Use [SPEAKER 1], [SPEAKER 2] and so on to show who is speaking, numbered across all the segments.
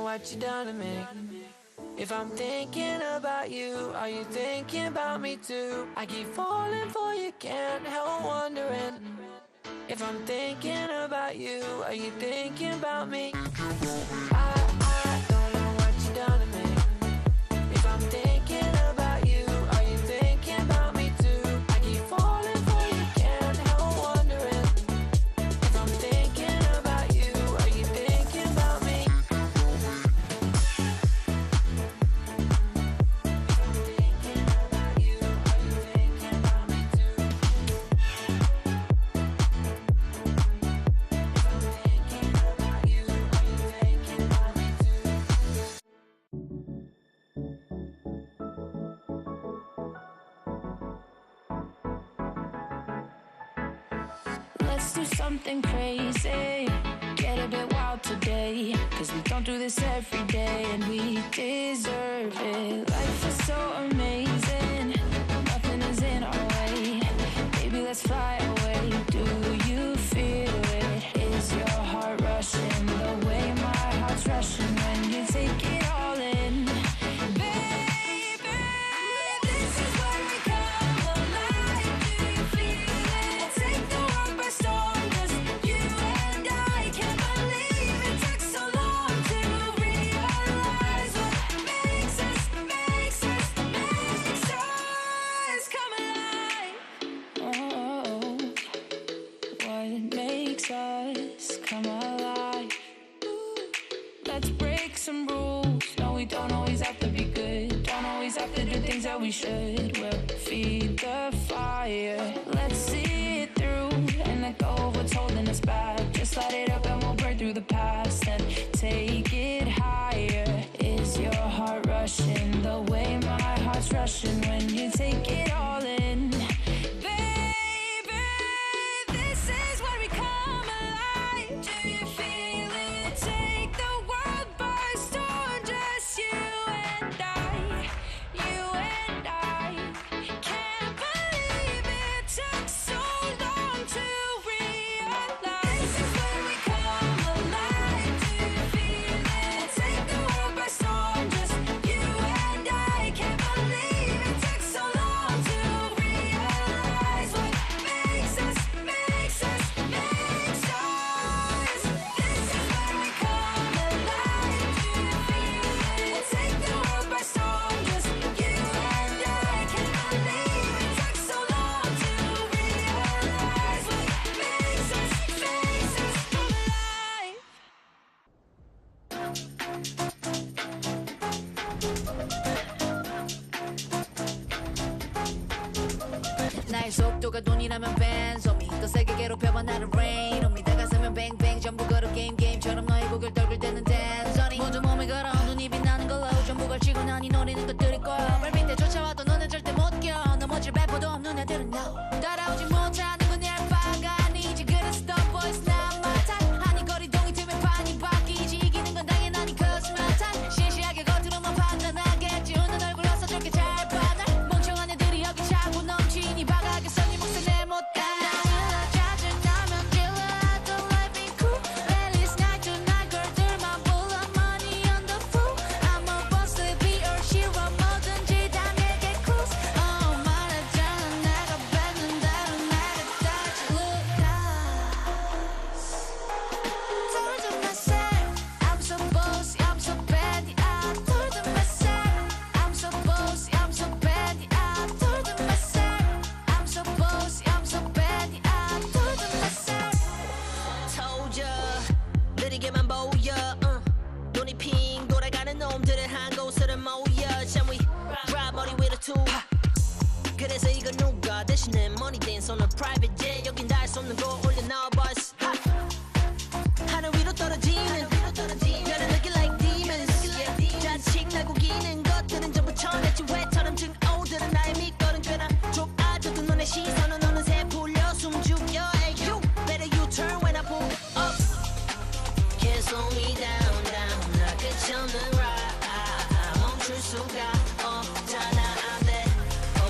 [SPEAKER 1] what you done to me. If I'm thinking about you, are you thinking about me too? I keep falling for you, can't help wondering. If I'm thinking about you, are you thinking about me? I don't know what you done to me. If I'm thinking about you, are you thinking about me too? I keep falling for you, can't help wondering. If I'm thinking about you, are you thinking about me?
[SPEAKER 2] Let's do something crazy, get a bit wild today, cause we don't do this every day and we deserve it. Life is so amazing, nothing is in our way. Baby, let's fly away. Do you feel it? Is your heart rushing the way my heart's rushing when you take it all in? Baby, this is when we come alive. Do you feel it? Take the world by storm, just you and I. Can't believe it took so long to realize what makes us come alive. Oh, what makes us come alive? Let's break some rules. No, we don't always have to be good. Don't always have to do things that we should. We'll feed the fire. Let's see it through and let go of what's holding us back. Just light it up and we'll burn through the past and take it higher. Is your heart rushing the way my heart's rushing when you take it all in? Baby, this is where we come alive. Do you feel it? Take the world by storm, just you and I. You and I. Can't believe it took so long to realize. This is where we come alive. Do you feel it? Take the world by storm, just you and I. Can't believe it took so long to realize what makes us. This is where we come alive. Do you feel it? Take the world by storm, just you and I. Can't believe it took so long to realize what makes us come alive.
[SPEAKER 3] 나의 속도가 돈이라면 벤소미 더 세게 괴롭혀봐 나를 rain on me 다가서면 뱅뱅 전부 걸어 게임처럼 너의 고개를 떨굴 때는 댄서니 모두 몸을 걸어 눈이 빛나는 걸로 전부 걸치고 난이 노리는 것들일 거야 발밑에 쫓아와도 너는 절대 못 껴 넘어질 배포도 없는 애들은 no 따라오지 못하는 건 내 알바가 아니지 그래서 the voice not my type 아니 거리동이 틈에 판이 바뀌지 이기는 건 당연하니 cause my type 시시하게 겉으로만 판단하겠지 웃는 얼굴로서 좋게 잘 봐 날 멍청한 애들이 여기 차고 넘치니 바가게 선이 목숨 내 못다 짜증나면 질러 I don't like being cool At least night to night girl들만 불러 money on the fool I'm a boss to be or zero 뭐든지 다 내게 cruise 말하잖아 내가 뱉는 대로 내가 다시 look Told to myself I'm so bossy I'm so bad I told to myself I'm so bossy I'm so bad I told to myself I'm so bossy I'm so bad I told to myself
[SPEAKER 4] told ya 느리게만 보여 눈이 핑 돌아가는 놈들을 한 곳으로 모여 Shall we ride 머리 위로 투 그래서 이거 누가 대신에 money dance on a private jet 여긴 닿을 수 없는 곳 올려놔 bus 하늘 위로 떨어지는 별을 느낄 like demons 자식 날고 기는 것들은 전부 천했지 왜처럼 증오들은 나의 밑거름 꽤나 좁아져도 눈의 시선은 어느새 풀려 숨죽여 Hey you better you turn when I pull up Can't slow me down 나 끝이 없는 ride 멈출 수가 없잖아 안돼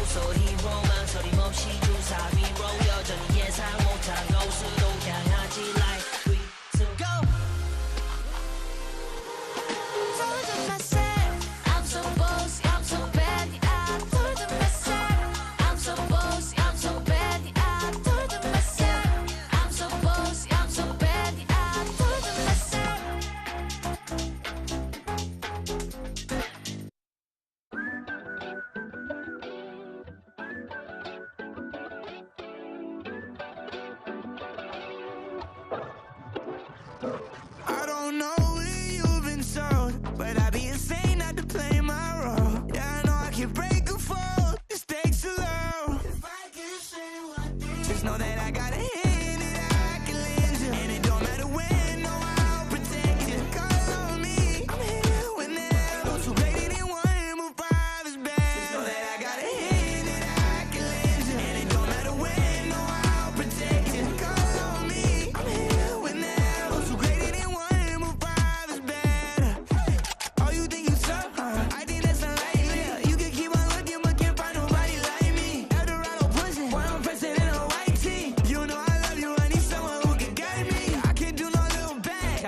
[SPEAKER 4] 소리 망설임 없이 주사 위로 여전히 예상 못한 곳으로 향하지 like 3, 2, go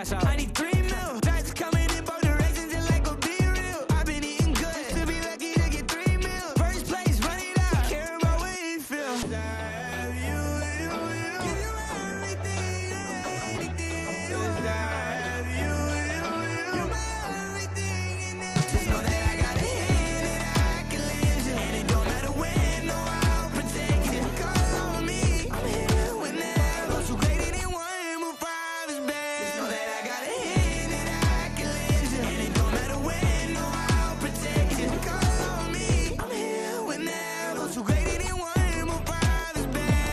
[SPEAKER 1] cash out. I need 3 mil. Drives coming in both directions and like a be real. I've been eating good. Just to be lucky to get 3 mil. First place, run it out. Care about what you feel. I have you. Give you everything, anything. Just I have you. You're my everything and everything. Just know that I got a hand that I can lend you. And it don't matter when, no, I'll protect you. Call on me. I'm here whenever. Those who greater than 1 will 5 is better. Just know that I got a hand that I can lend you. And it don't matter when, no, I'll protect you. Call on me. I'm here whenever. Those who greater than 1 will 5 is better.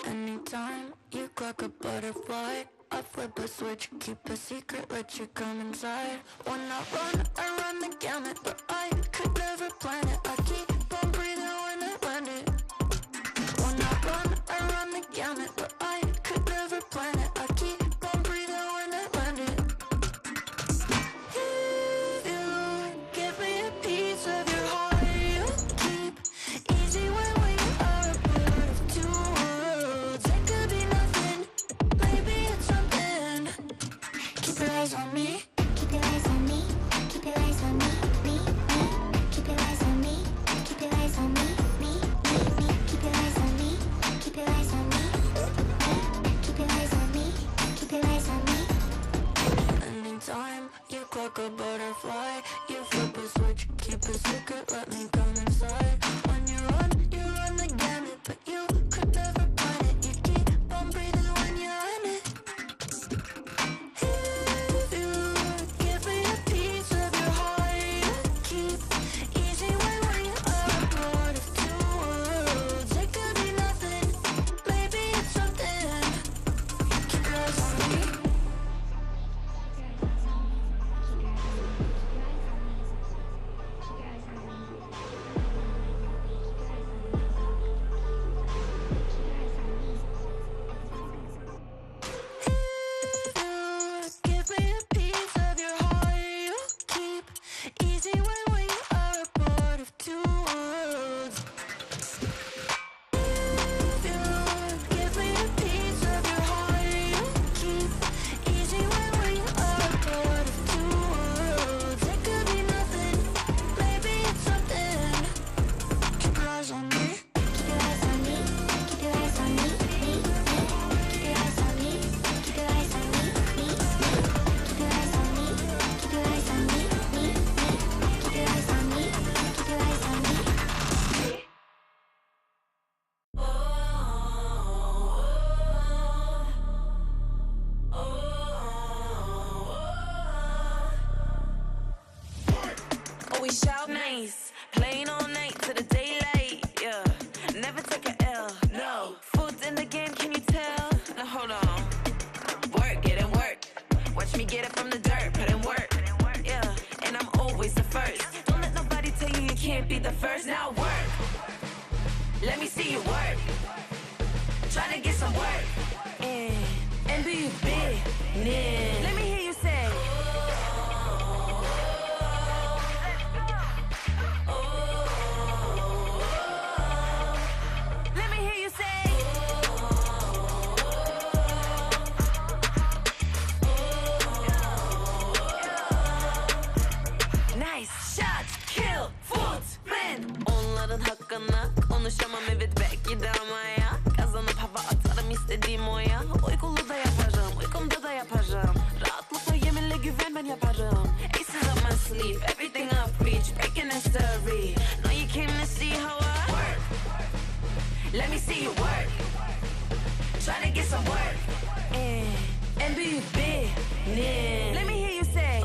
[SPEAKER 2] Anytime you clock a butterfly, I flip a switch, keep a secret, let you come inside. When I run the gamut, but I could never plan it. I keep on breathing when I land it. When I run the gamut, but I could never plan it. I keep on breathing when I land it. If you give me a piece of your heart, you keep easy when we are a part of 2 worlds. It could be nothing, maybe it's something. Keep your eyes on me. Keep your eyes on me. Keep your eyes on me. Me. Keep your eyes on me. Keep your eyes on me. Me. Keep your eyes on me. Keep your eyes on me. Keep your eyes on me. Keep your eyes on me. Anytime you clock a butterfly, you flip a switch, keep a secret, let me come inside. When you run the gamut, but you could never plan it. You keep on breathing when you're in it. If you give me a piece of your heart, you keep easy when we are a part of 2 worlds. It could be nothing, maybe it's something. Keep your eyes on me.
[SPEAKER 1] be the first, now work. Let me see you work. Tryna get some work in and be business. Let me hear you say. Let me hear you say. Nice shots, kill, full spin.
[SPEAKER 5] Onların hakkını konuşamam, evet belki de ama ya. Kazanıp hava atarım istediğim oya. Uykulu da yaparım, uykumda da yaparım. Rahatlıkla yeminle güven ben yaparım. Aces up my sleeve, everything I preach, breaking history. Know you came to see how I
[SPEAKER 1] Work. Let me see you work. Tryna get some work in and be business. Let me hear you say.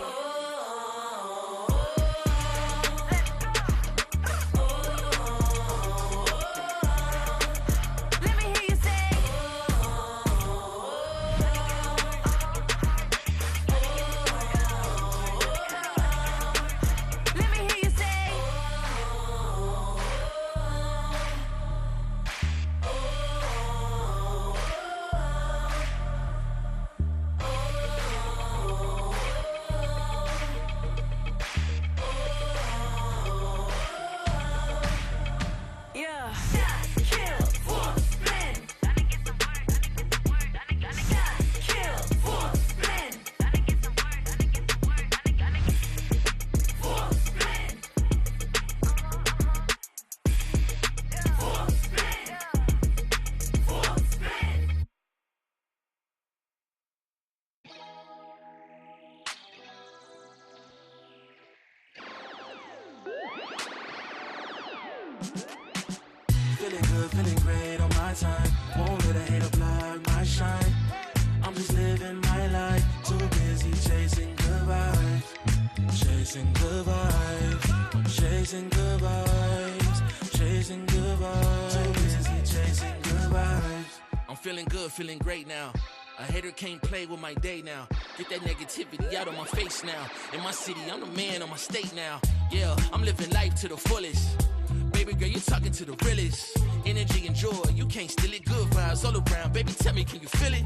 [SPEAKER 6] Feeling good, feeling great on my time. Won't let a hater block my shine. I'm just living my life. Too busy chasing good vibes. Chasing good vibes. Chasing good vibes. Chasing good vibes. Too busy chasing good vibes.
[SPEAKER 7] I'm feeling good, feeling great now. A hater can't play with my day now. Get that negativity out of my face now. In my city, I'm the man of my state now. Yeah, I'm living life to the fullest. Baby girl, you talking to the realest. Energy and joy, you can't steal it. Good vibes all around. Baby, tell me, can you feel it?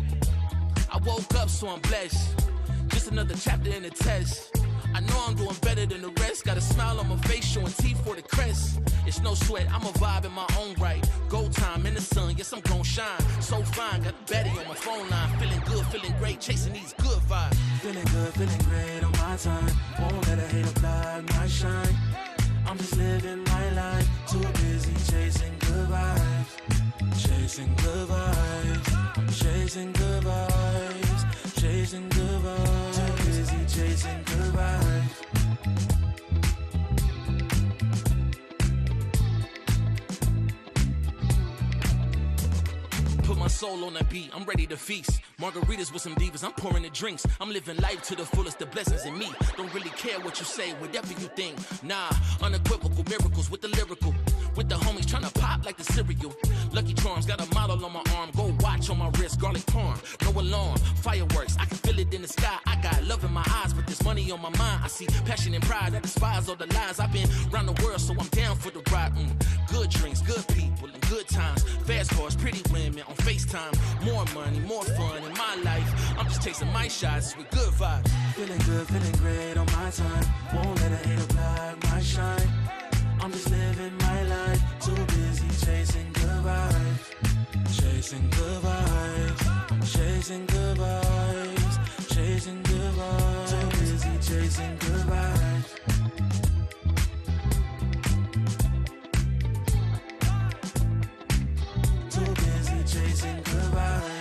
[SPEAKER 7] I woke up, so I'm blessed. Just another chapter in the test. I know I'm doing better than the rest. Got a smile on my face, showing teeth for the crest. It's no sweat, I'm a vibe in my own right. Go time in the sun, yes, I'm gon' shine. So fine, got a baddie on my phone line. Feeling good, feeling great, chasing these good vibes.
[SPEAKER 6] Feeling good, feeling great on my time. Won't let a hater block my shine. I'm just living my life. Too busy chasing good vibes. Chasing good vibes. Chasing good vibes. Chasing good vibes. Too busy chasing good vibes.
[SPEAKER 7] Put my soul on that beat, I'm ready to feast. Margaritas with some divas, I'm pouring the drinks. I'm living life to the fullest, the blessings in me. Don't really care what you say, whatever you think. Nah, unequivocal miracles with the lyrical. With the homies tryna pop like the cereal. Lucky Charms, got a model on my arm. Gold watch on my wrist, garlic parm. No alarm, fireworks, I can feel it in the sky. I got love in my eyes, but there's money on my mind. I see passion and pride that despise all the lies. I've been around the world, so I'm down for the ride. Good drinks, good people, and good times. Fast cars, pretty women on FaceTime. More money, more fun in my life. I'm just chasing my shots with good vibes.
[SPEAKER 6] Feeling good, feeling great on my time. Won't let a hater block my shine. I'm just living my life. Too busy chasing good vibes. Chasing good vibes. Chasing good vibes. Chasing good vibes. Too busy chasing good vibes. Too busy chasing good vibes.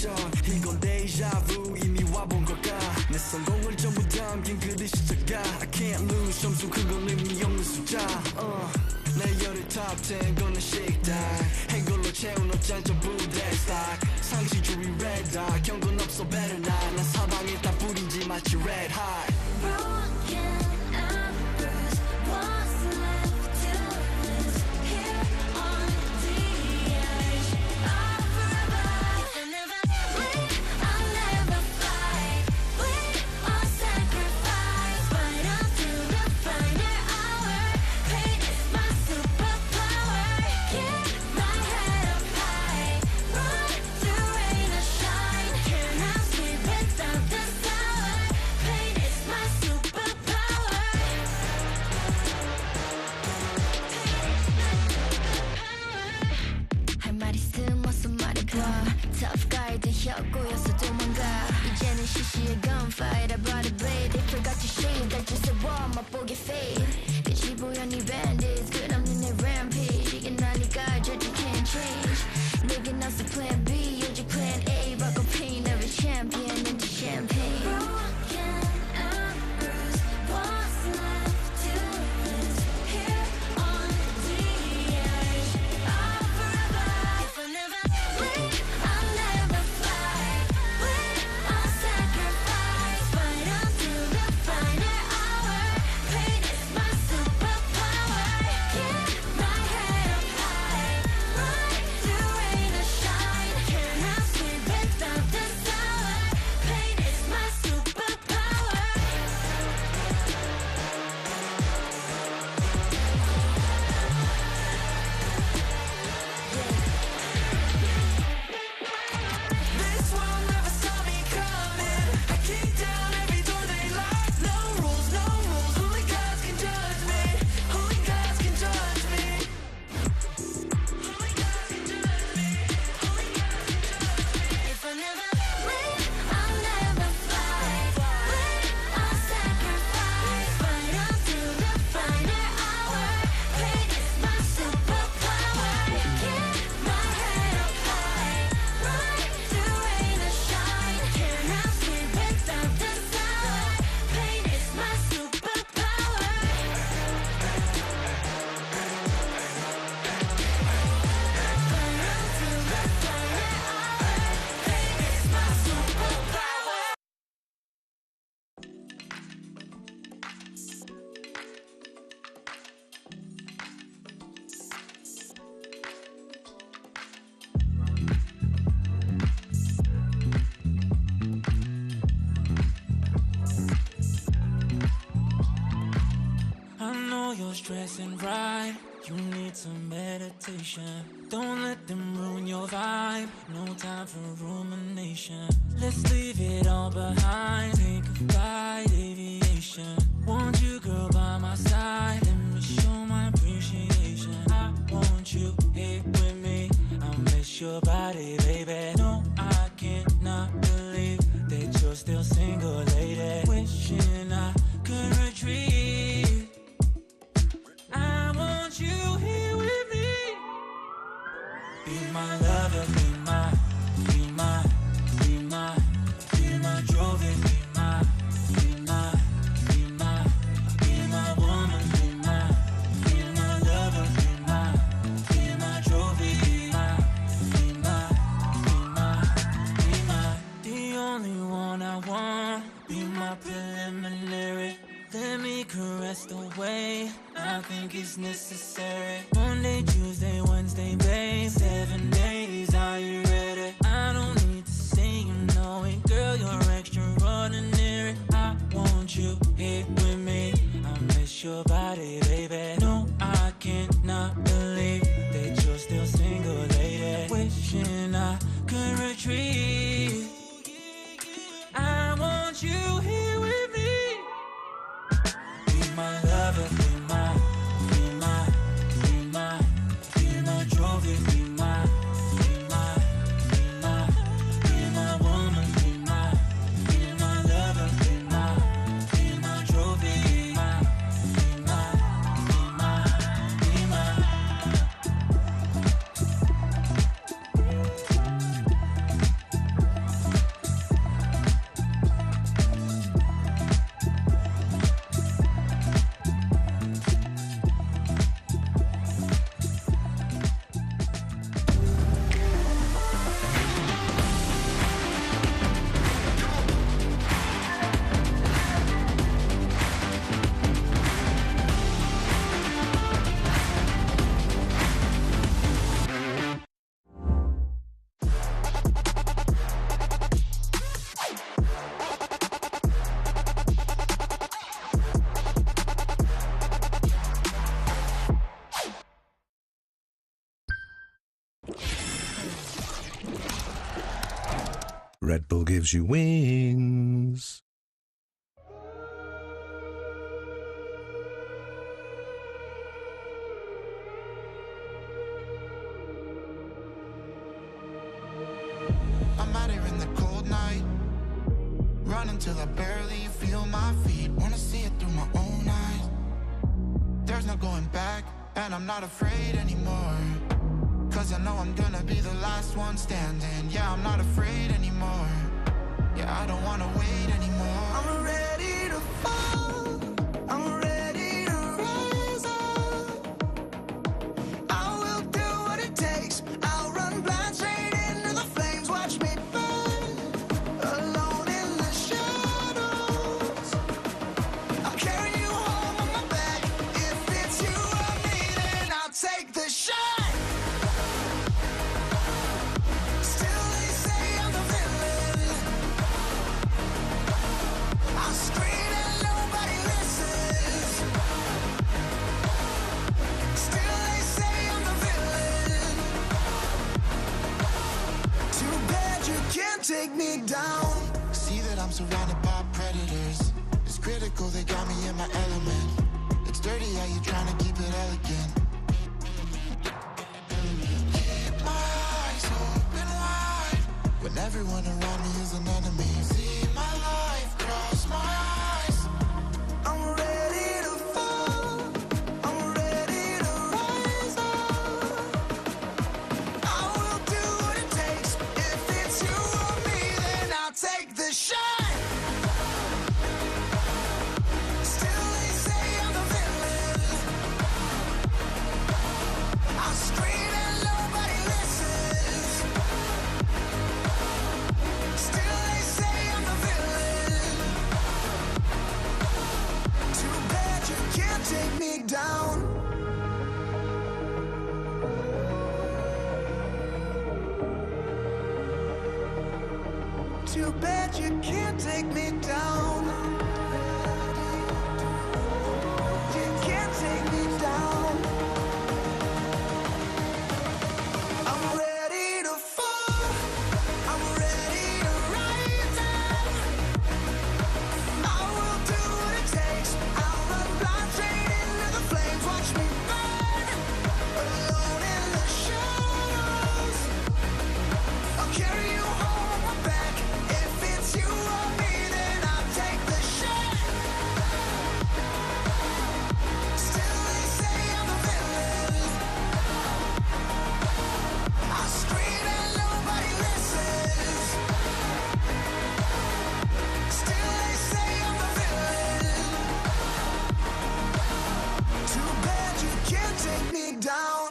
[SPEAKER 8] 전 이건 데자vu 이미 와본 걸까 내 성공을 전부 담긴 그릇이 작아 I can't lose 점수 그건 의미 없는 숫자 내 열의 top 10 거는 식당 해골로 채운 옷장 전부 대스탁 상시주의 red dot 경고는 없어 better not 난 사방에 다 뿌린지 마치 red hot
[SPEAKER 2] Broken and bruised, what's left to lose here on the edge of forever? If I never leave, I'll never fight. Bleed or sacrifice, fight until the final hour. Pain is my superpower. Keep my head up high, run through rain or shine. Cannot sleep without the sour. Pain is my superpower. 할 말이 스머서 말해봐. Tough guy 된 혀꼬여서 도망가. 이제는 시시해 gunfight. I brought a blade. They forgot to shade. 날 주세워 맛보게 fade. 끝이 보여 네 bandits. 끝없는 내 rampage. 이게 나니까 절대 can't change. 내겐 없어 plan B. 오직 plan A. 바꿔 pain every champion into champagne. Broken and bruised. What's left to lose here on the edge of forever? If I never leave, I'll never fight. Bleed or sacrifice, fight until the final hour. Pain is my superpower. Keep my head up high, run through rain or shine. Cannot sleep without the sour. Pain is my superpower.
[SPEAKER 1] This world never saw me coming. I kick down every door they lock. No rules, no rules. Only gods can judge me. Only gods can judge me. Only gods can judge me. Only gods can judge me.
[SPEAKER 2] If I never leave, I'll never fight. Bleed or sacrifice, fight until the final hour. Pain is my superpower. Keep my head up high, run through rain or shine. Cannot sleep without the sour. Pain is my superpower. Fight until the final hour. Pain is my superpower.
[SPEAKER 6] I know you're stressing, right? You need some meditation. Don't let them ruin your vibe. No time for rumination. Let's leave it all behind. Take a flight, aviation. Want you, girl, by my side. Let me show my appreciation. I want you here with me. I miss your body, baby. No, I cannot believe that you're still single, lady. Wishing I could retreat. I want you here with me. Be my lover, be my, be my, be my, be my trophy, be my, be my, be my, be my woman, be my lover, be my trophy, be my, be my, be my, the only one I want. Be my preliminary. Let me caress the way I think it's necessary. Monday, Tuesday, Wednesday, babe. 7 days, are you ready? I don't need to say you know it, girl, you're extraordinary. I want you here with me. I miss your body, baby. No, I cannot believe that you're still single, lady. Wishing I could retreat. I want you here with me. Be my lover, be my, be my, be my, be my trophy, be my, be
[SPEAKER 9] Red Bull gives you wings.
[SPEAKER 10] I'm out here in the cold night, running till I barely feel my feet. Wanna see it through my own eyes. There's no going back, and I'm not afraid anymore. Cause I know I'm gonna be the last one standing. Yeah, I'm not afraid anymore. Yeah, I don't wanna wait anymore. I'm ready to fall, I'm ready to rise up. I will do what it takes, I'll run blind straight into the flames. Watch me burn, alone in the shadows. I'll carry you home on my back. If it's you or me, then I'll take the shot. Take me down. See that I'm surrounded by predators. It's critical, they got me in my element. It's dirty how you trying to keep it elegant. Keep my eyes open wide when everyone around me is an enemy. See my life cross my eyes. I'm ready to fall, I'm ready to rise up. I will do what it takes. If it's you, take the shot. Still they say I'm the villain. I scream and nobody listens. Still they say I'm the villain. Too bad you can't take me down. Too bad you can't take me down. You can't take me down. I'm ready to fall, I'm ready to rise up. I will do what it takes, I'll run blind straight into the flames. Watch me burn, alone in the shadows. I'll carry you home on my back. If it's you or me, then I'll take the shot. Still they say I'm the villain. I scream and nobody listens. Still they say I'm the villain. Too bad you can't take me down.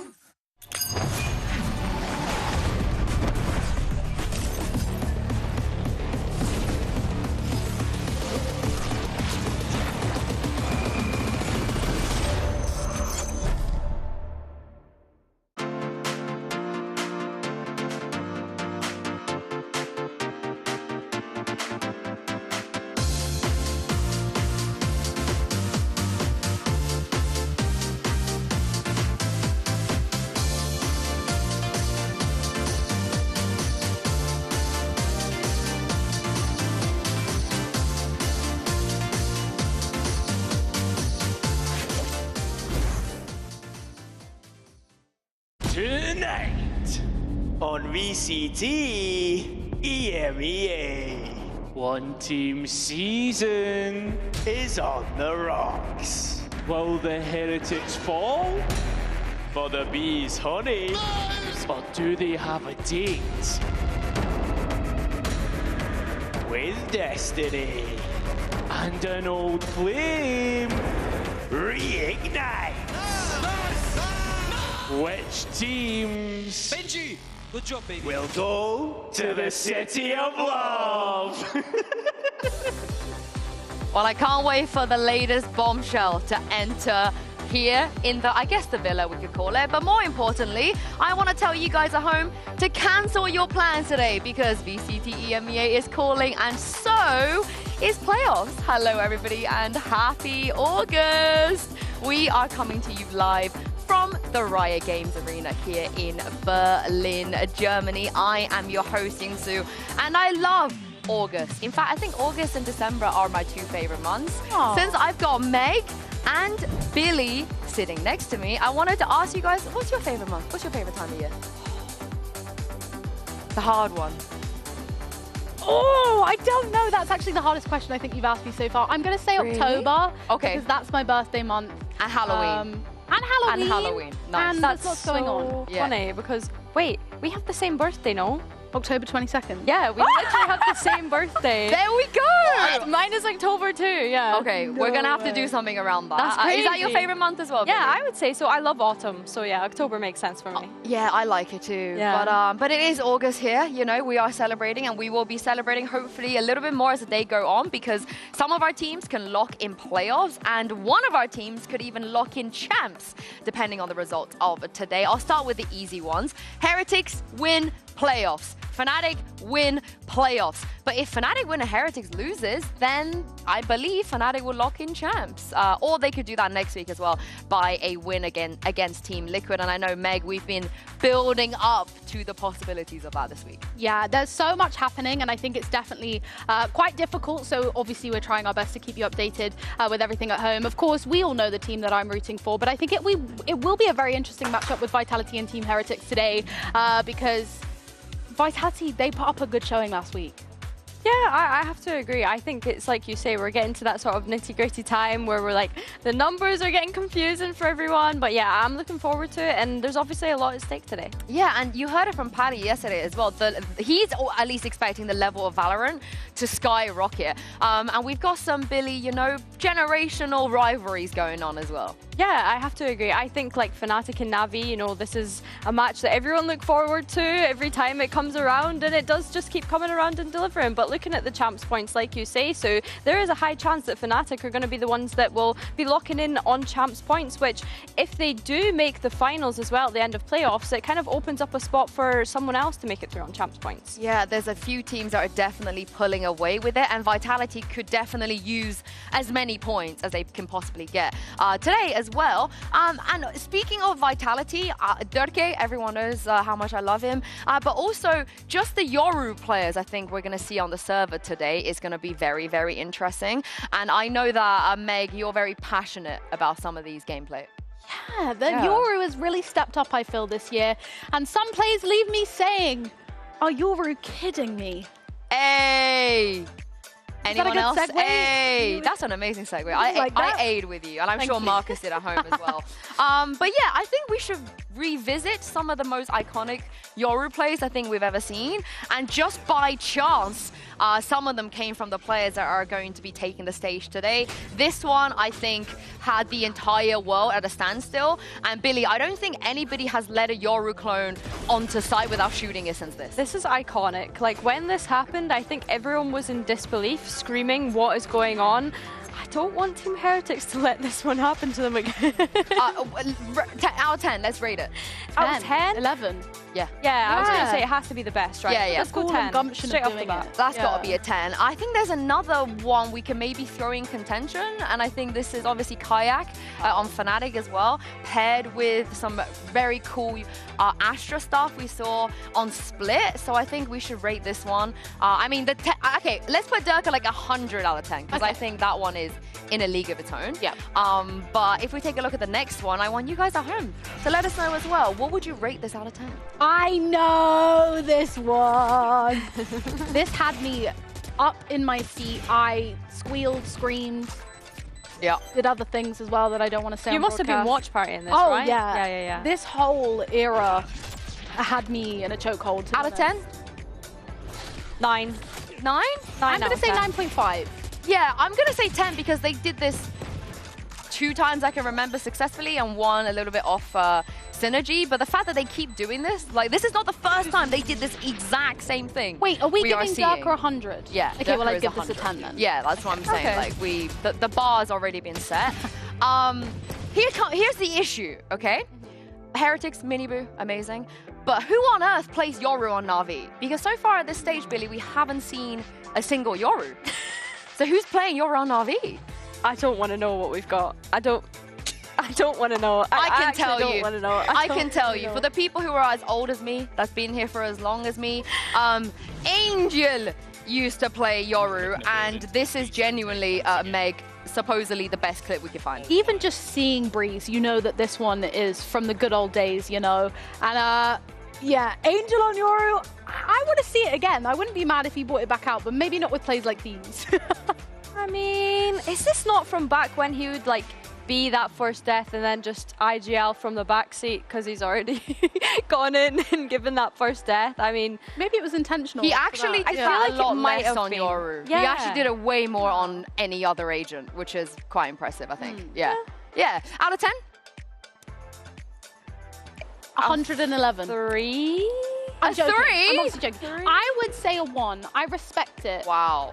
[SPEAKER 11] Tonight on VCT EMEA, one team season is on the rocks. Will the heretics fall for the bees' honey? Or do they have a date with destiny? And an old flame reignites. Which teams
[SPEAKER 12] Benji, good job, baby.
[SPEAKER 11] will go to the city of love?
[SPEAKER 13] Well, I can't wait for the latest bombshell to enter here in the, I guess the villa we could call it. But more importantly, I want to tell you guys at home to cancel your plans today because VCT EMEA is calling and so is playoffs. Hello everybody and happy August. We are coming to you live from the Riot Games Arena here in Berlin, Germany. I am your host, Yingsu, and I love August. In fact, I think August and December are my two favorite months. Aww. Since I've got Meg and Billy sitting next to me, I wanted to ask you guys, what's your favorite month? What's your favorite time of year? The hard one.
[SPEAKER 12] Oh, I don't know. That's actually the hardest question I think you've asked me so far. I'm going to say October. Okay. Because that's my birthday month.
[SPEAKER 13] And Halloween.
[SPEAKER 12] And
[SPEAKER 13] Halloween. Nice.
[SPEAKER 12] And that's what's going on.
[SPEAKER 14] Funny because, wait, we have the same birthday, no?
[SPEAKER 12] October 22nd.
[SPEAKER 14] Yeah, we literally have the same birthday.
[SPEAKER 13] There we go.
[SPEAKER 14] Mine is October too, yeah.
[SPEAKER 13] Okay, we're going to have to do something around that.
[SPEAKER 14] That's crazy.
[SPEAKER 13] Is that your favorite month as well, Billy?
[SPEAKER 14] Yeah, I would say so. I love autumn. So yeah, October makes sense for me.
[SPEAKER 13] Yeah, I like it too.
[SPEAKER 14] Yeah.
[SPEAKER 13] But it is August here. You know, we are celebrating and we will be celebrating hopefully a little bit more as the day go on because some of our teams can lock in playoffs and one of our teams could even lock in champs depending on the results of today. I'll start with the easy ones. Heretics win playoffs. Fnatic win playoffs. But if Fnatic win and Heretics loses, then I believe Fnatic will lock in champs. Or they could do that next week as well by a win again against Team Liquid. And I know, Meg, we've been building up to the possibilities of that this week.
[SPEAKER 12] Yeah, there's so much happening and I think it's definitely quite difficult. So obviously we're trying our best to keep you updated with everything at home. Of course, we all know the team that I'm rooting for, but I think it will be a very interesting matchup with Vitality and Team Heretics today because Vitality, they put up a good showing last week.
[SPEAKER 14] Yeah, I have to agree. I think it's like you say, we're getting to that sort of nitty-gritty time where we're like, the numbers are getting confusing for everyone. But yeah, I'm looking forward to it. And there's obviously a lot at stake today.
[SPEAKER 13] Yeah, and you heard it from Paddy yesterday as well. He's at least expecting the level of Valorant to skyrocket. And we've got some, Billy, you know, generational rivalries going on as well.
[SPEAKER 14] Yeah, I have to agree. I think like Fnatic and Navi, you know, this is a match that everyone look forward to every time it comes around, and it does just keep coming around and delivering. But looking at the champs points, like you say, so there is a high chance that Fnatic are going to be the ones that will be locking in on champs points, which if they do make the finals as well at the end of playoffs, it kind of opens up a spot for someone else to make it through on champs points.
[SPEAKER 13] Yeah, there's a few teams that are definitely pulling away with it, and Vitality could definitely use as many points as they can possibly get today as well. And speaking of Vitality, Durke, everyone knows how much I love him, but also just the Yoru players I think we're going to see on the server today is going to be very, very interesting. And I know that, Meg, you're very passionate about some of these gameplay.
[SPEAKER 12] Yeah, the Yoru has really stepped up, I feel, this year. And some players leave me saying, are Yoru kidding me?
[SPEAKER 13] Hey! Anyone else?
[SPEAKER 12] Segue?
[SPEAKER 13] Hey, that's an amazing segue. I aid with you, and I'm sure Marcus did at home as well. But yeah, I think we should revisit some of the most iconic Yoru plays I think we've ever seen. And just by chance, some of them came from the players that are going to be taking the stage today. This one, I think, had the entire world at a standstill. And Billy, I don't think anybody has led a Yoru clone onto site without shooting it since this.
[SPEAKER 14] This is iconic. Like, when this happened, I think everyone was in disbelief, screaming, what is going on? I don't want Team Heretics to let this one happen to them again.
[SPEAKER 13] Out of 10, let's rate it.
[SPEAKER 12] 10,
[SPEAKER 14] out of 10?
[SPEAKER 12] 11.
[SPEAKER 13] Yeah.
[SPEAKER 14] Yeah, I was going to say it has to be the best, right?
[SPEAKER 13] Yeah, yeah.
[SPEAKER 14] Let's go 10. Straight off the bat.
[SPEAKER 13] That's got to be a 10. I think there's another one we can maybe throw in contention, and I think this is obviously Kayak on Fnatic as well, paired with some very cool Astra stuff we saw on Split. So I think we should rate this one. I mean, okay, let's put Durka like 100 out of 10, because I think that one is in a league of its own.
[SPEAKER 12] Yeah.
[SPEAKER 13] But if we take a look at the next one, I want you guys at home to let us know as well. What would you rate this out of 10?
[SPEAKER 12] I know this one. This had me up in my seat. I squealed, screamed.
[SPEAKER 13] Yeah.
[SPEAKER 12] Did other things as well that I don't want to say.
[SPEAKER 14] You must have been watch partying this,
[SPEAKER 12] oh,
[SPEAKER 14] right?
[SPEAKER 12] Yeah.
[SPEAKER 14] Yeah.
[SPEAKER 12] This whole era had me in a chokehold.
[SPEAKER 13] Out of 10?
[SPEAKER 14] 9.
[SPEAKER 13] 9?
[SPEAKER 12] I'm going to say 9.5.
[SPEAKER 13] Yeah, I'm going to say 10 because they did this 2 times I can remember successfully and one a little bit off synergy. But the fact that they keep doing this, like, this is not the first time they did this exact same thing.
[SPEAKER 12] Wait, are we giving Durka 100?
[SPEAKER 13] Yeah.
[SPEAKER 12] Okay,
[SPEAKER 13] Durka
[SPEAKER 12] well, I'd give
[SPEAKER 13] 100.
[SPEAKER 12] this a 10 then.
[SPEAKER 13] Yeah, that's what I'm saying.
[SPEAKER 12] Okay.
[SPEAKER 13] Like, the bar's already been set. Here's the issue, okay? Heretics, Miniboo, amazing. But who on earth plays Yoru on Na'Vi? Because so far at this stage, Billy, we haven't seen a single Yoru. So who's playing Yoru on Na'Vi?
[SPEAKER 14] I don't want to know what we've got. I don't I don't want to know.
[SPEAKER 13] I can tell
[SPEAKER 14] don't
[SPEAKER 13] you.
[SPEAKER 14] Want to know.
[SPEAKER 13] I can tell you. For the people who are as old as me, that's been here for as long as me, Angel used to play Yoru, and this is genuinely, Meg, supposedly the best clip we could find.
[SPEAKER 12] Even just seeing Breeze, you know that this one is from the good old days, you know. And yeah, Angel on Yoru, I want to see it again. I wouldn't be mad if he brought it back out, but maybe not with plays like these.
[SPEAKER 14] I mean, is this not from back when he would like be that first death and then just IGL from the backseat because he's already gone in and given that first death? I mean,
[SPEAKER 12] maybe it was intentional.
[SPEAKER 13] He actually did
[SPEAKER 14] like
[SPEAKER 13] a lot
[SPEAKER 14] it might
[SPEAKER 13] less
[SPEAKER 14] have
[SPEAKER 13] on
[SPEAKER 14] been.
[SPEAKER 13] Yoru.
[SPEAKER 14] Yeah.
[SPEAKER 13] He actually did it way more on any other agent, which is quite impressive, I think. Yeah. Out of 10?
[SPEAKER 12] 111.
[SPEAKER 14] 3?
[SPEAKER 12] I'm joking.
[SPEAKER 13] 3?
[SPEAKER 12] I'm obviously joking. I would say a 1. I respect it.
[SPEAKER 13] Wow.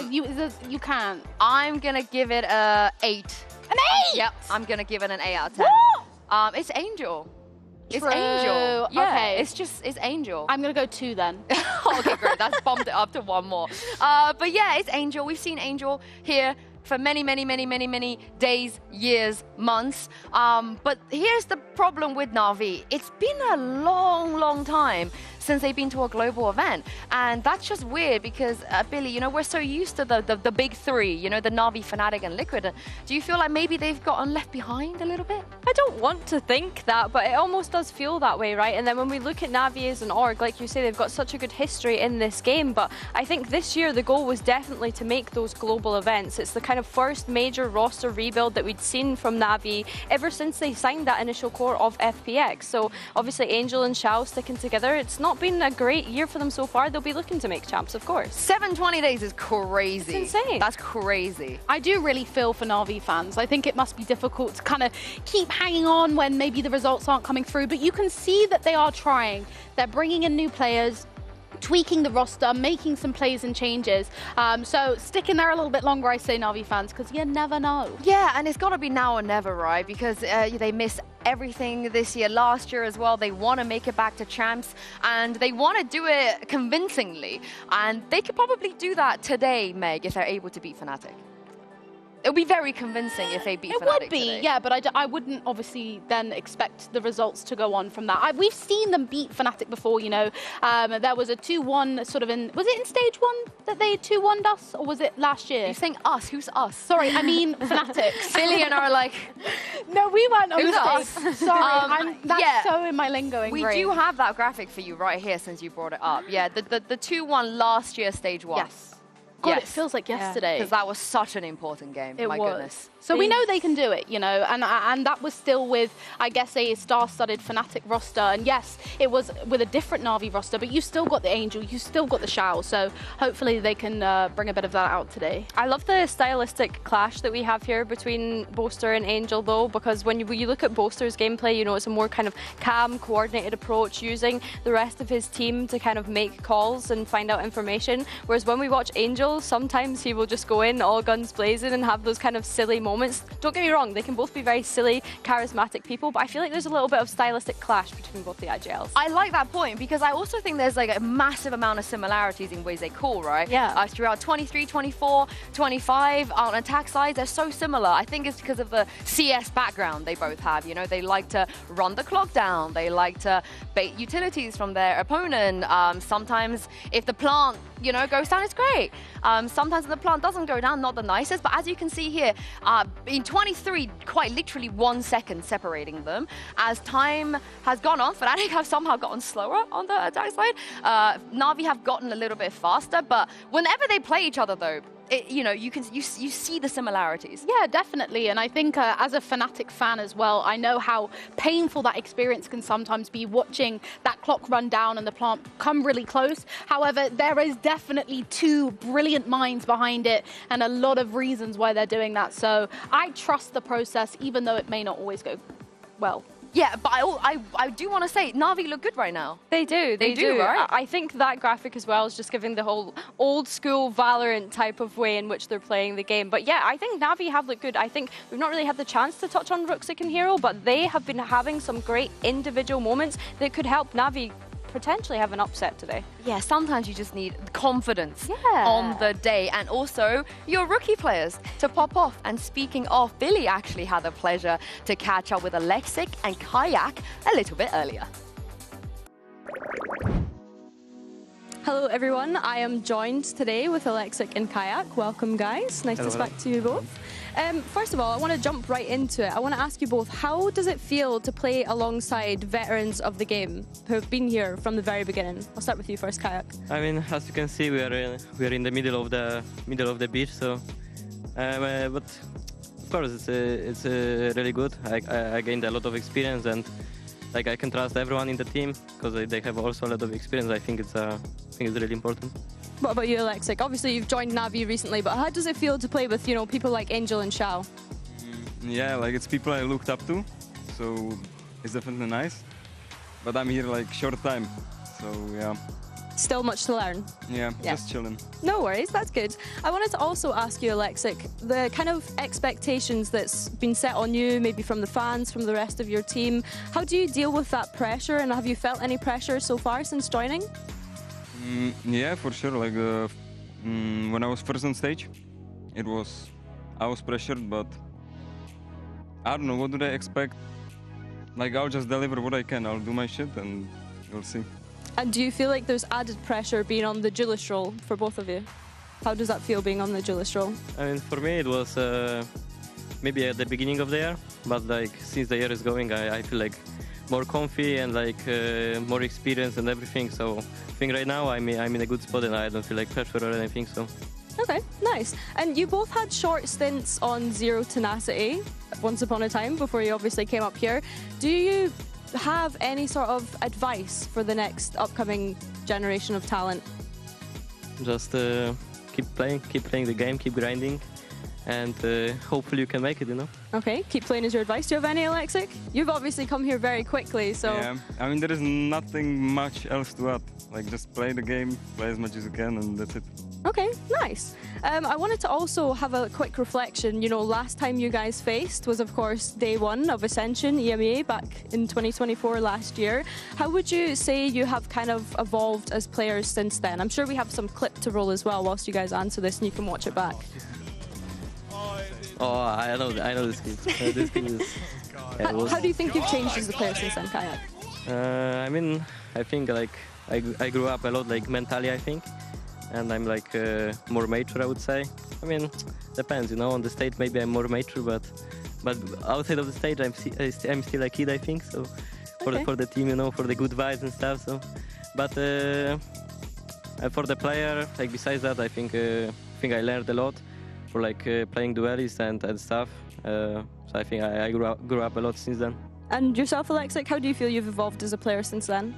[SPEAKER 12] You can't.
[SPEAKER 13] I'm going to give it a 8.
[SPEAKER 12] An 8?
[SPEAKER 13] Yep, I'm going to give it an 8 out of 10.
[SPEAKER 12] What?
[SPEAKER 13] It's Angel. It's
[SPEAKER 12] True.
[SPEAKER 13] Angel. Yeah,
[SPEAKER 12] Okay.
[SPEAKER 13] It's Angel.
[SPEAKER 12] I'm going to go 2 then.
[SPEAKER 13] Okay, great. That's bumped it up to 1 more. But yeah, it's Angel. We've seen Angel here for many days, years, months. But here's the problem with Na'Vi. It's been a long time since they've been to a global event. And that's just weird because, Billy, you know, we're so used to the big three, you know, the Na'Vi, Fnatic, and Liquid. Do you feel like maybe they've gotten left behind a little bit?
[SPEAKER 14] I don't want to think that, but it almost does feel that way, right? And then when we look at Na'Vi as an org, like you say, they've got such a good history in this game, but I think this year the goal was definitely to make those global events. It's the kind of first major roster rebuild that we'd seen from Na'Vi ever since they signed that initial core of FPX. So obviously Angel and Xiao sticking together, it's not been a great year for them so far. They'll be looking to make champs, of course.
[SPEAKER 13] 720 days is crazy.
[SPEAKER 14] It's insane.
[SPEAKER 13] That's crazy.
[SPEAKER 12] I do really feel for Na'Vi fans. I think it must be difficult to kind of keep hanging on when maybe the results aren't coming through, but you can see that they are trying. They're bringing in new players, tweaking the roster, making some plays and changes. So stick in there a little bit longer, I say, Na'Vi fans, because you never know.
[SPEAKER 13] Yeah, and it's got to be now or never, right? Because they miss everything this year, last year as well. They want to make it back to champs, and they want to do it convincingly. And they could probably do that today, Meg, if they're able to beat Fnatic. It would be very convincing if they beat Fnatic.
[SPEAKER 12] It would be,
[SPEAKER 13] today.
[SPEAKER 12] yeah, but I wouldn't obviously then expect the results to go on from that. We've seen them beat Fnatic before, you know. There was a 2-1 sort of in, was it in stage 1 that they 2-1'd us, or was it last year?
[SPEAKER 13] You're saying us, who's us?
[SPEAKER 12] Sorry, I mean Fnatic.
[SPEAKER 13] Billy and I are like,
[SPEAKER 12] no, we weren't on
[SPEAKER 13] who's
[SPEAKER 12] stage.
[SPEAKER 13] us?
[SPEAKER 12] Sorry, that's so in my lingoing
[SPEAKER 13] We
[SPEAKER 12] brain.
[SPEAKER 13] do have that graphic for you right here since you brought it up. Yeah, the 2-1 last year, stage 1.
[SPEAKER 12] Yes. God, it feels like yesterday.
[SPEAKER 13] Because that was such an important game.
[SPEAKER 12] It
[SPEAKER 13] My
[SPEAKER 12] was.
[SPEAKER 13] goodness.
[SPEAKER 12] So we know they can do it, you know, and that was still with, I guess, a star-studded Fnatic roster. And yes, it was with a different Na'Vi roster, but you still got the Angel, you still got the Xiao. So hopefully they can bring a bit of that out today.
[SPEAKER 14] I love the stylistic clash that we have here between Boaster and Angel, though, because when you look at Boaster's gameplay, you know, it's a more kind of calm, coordinated approach, using the rest of his team to kind of make calls and find out information. Whereas when we watch Angel, sometimes he will just go in all guns blazing and have those kind of silly moments. Don't get me wrong, they can both be very silly, charismatic people, but I feel like there's a little bit of stylistic clash between both the IGLs.
[SPEAKER 13] I like that point because I also think there's like a massive amount of similarities in ways they call, right?
[SPEAKER 14] Yeah.
[SPEAKER 13] Throughout 23, 24, 25, on attack sides, they're so similar. I think it's because of the CS background they both have. You know, they like to run the clock down. They like to bait utilities from their opponent. Sometimes if the plant, you know, goes down, it's great. Sometimes if the plant doesn't go down, not the nicest. But as you can see here, in 23, quite literally 1 second separating them. As time has gone on, Fnatic have somehow gotten slower on the attack side. Na'Vi have gotten a little bit faster, but whenever they play each other, though, you know, you see the similarities.
[SPEAKER 12] Yeah, definitely. And I think as a Fnatic fan as well, I know how painful that experience can sometimes be, watching that clock run down and the plant come really close. However, there is definitely two brilliant minds behind it and a lot of reasons why they're doing that. So I trust the process, even though it may not always go well.
[SPEAKER 13] Yeah, but I do want to say, Na'Vi look good right now.
[SPEAKER 14] They do,
[SPEAKER 13] They do, right?
[SPEAKER 14] I think that graphic as well is just giving the whole old school Valorant type of way in which they're playing the game. But yeah, I think Na'Vi have looked good. I think we've not really had the chance to touch on Ruxic and Hero, but they have been having some great individual moments that could help Na'Vi potentially have an upset today.
[SPEAKER 13] Yeah, sometimes you just need confidence
[SPEAKER 14] Yeah.
[SPEAKER 13] on the day, and also your rookie players to pop off. And speaking of, Billy actually had the pleasure to catch up with Alexic and Kayak a little bit earlier.
[SPEAKER 14] Hello everyone, I am joined today with Alexic and Kayak. Welcome guys, nice to speak to you both. First of all, I want to jump right into it. I want to ask you both, how does it feel to play alongside veterans of the game who have been here from the very beginning? I'll start with you first, Kayak.
[SPEAKER 15] I mean, as you can see, we are in the middle of the beach, so but of course it's really good. I gained a lot of experience, and like I can trust everyone in the team because they have also a lot of experience. I think it's really important.
[SPEAKER 14] What about you, Alexic? Obviously, you've joined Navi recently, but how does it feel to play with, you know, people like Angel and Shao?
[SPEAKER 16] Yeah, like it's people I looked up to, so it's definitely nice. But I'm here like short time, so yeah.
[SPEAKER 14] Still much to learn.
[SPEAKER 16] Yeah, just chilling.
[SPEAKER 14] No worries, that's good. I wanted to also ask you, Alexic, the kind of expectations that's been set on you, maybe from the fans, from the rest of your team. How do you deal with that pressure, and have you felt any pressure so far since joining?
[SPEAKER 16] Yeah, for sure. Like when I was first on stage, I was pressured, but I don't know, what do they expect? Like I'll just deliver what I can. I'll do my shit and we'll see.
[SPEAKER 14] And do you feel like there's added pressure being on the duelist role for both of you? How does that feel being on the duelist role?
[SPEAKER 15] I mean, for me it was maybe at the beginning of the year, but like since the year is going, I feel like more comfy and like more experience and everything. So I think right now I'm in a good spot and I don't feel like pressure or anything. So.
[SPEAKER 14] Okay, nice. And you both had short stints on Zero Tenacity once upon a time before you obviously came up here. Do you have any sort of advice for the next upcoming generation of talent?
[SPEAKER 15] Just keep playing the game, keep grinding, and hopefully you can make it, you know?
[SPEAKER 14] Okay, keep playing is your advice. Do you have any, Alexic? You've obviously come here very quickly, so...
[SPEAKER 16] Yeah, I mean, there is nothing much else to add. Like, just play the game, play as much as you can, and that's it.
[SPEAKER 14] Okay, nice. I wanted to also have a quick reflection. You know, last time you guys faced was, of course, day one of Ascension EMEA back in 2024 last year. How would you say you have kind of evolved as players since then? I'm sure we have some clip to roll as well whilst you guys answer this and you can watch it back.
[SPEAKER 15] Oh, I know this kid. This kid is...
[SPEAKER 14] How do you think you've changed as a player since then, Kayak?
[SPEAKER 15] I mean, I think like I grew up a lot, like mentally, I think. And I'm like more mature, I would say. I mean, depends, you know. On the stage, maybe I'm more mature, but outside of the stage, I'm still a kid, I think. So for the team, you know, for the good vibes and stuff. So, but for the player, like besides that, I think I learned a lot for like playing duelists and stuff. So I think I grew up a lot since then.
[SPEAKER 14] And yourself, Alexic, how do you feel you've evolved as a player since then?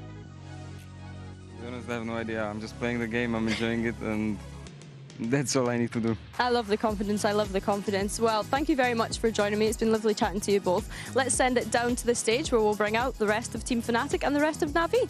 [SPEAKER 16] To be honest, I have no idea. I'm just playing the game, I'm enjoying it, and that's all I need to do.
[SPEAKER 14] I love the confidence, I love the confidence. Well, thank you very much for joining me. It's been lovely chatting to you both. Let's send it down to the stage where we'll bring out the rest of Team Fnatic and the rest of Navi.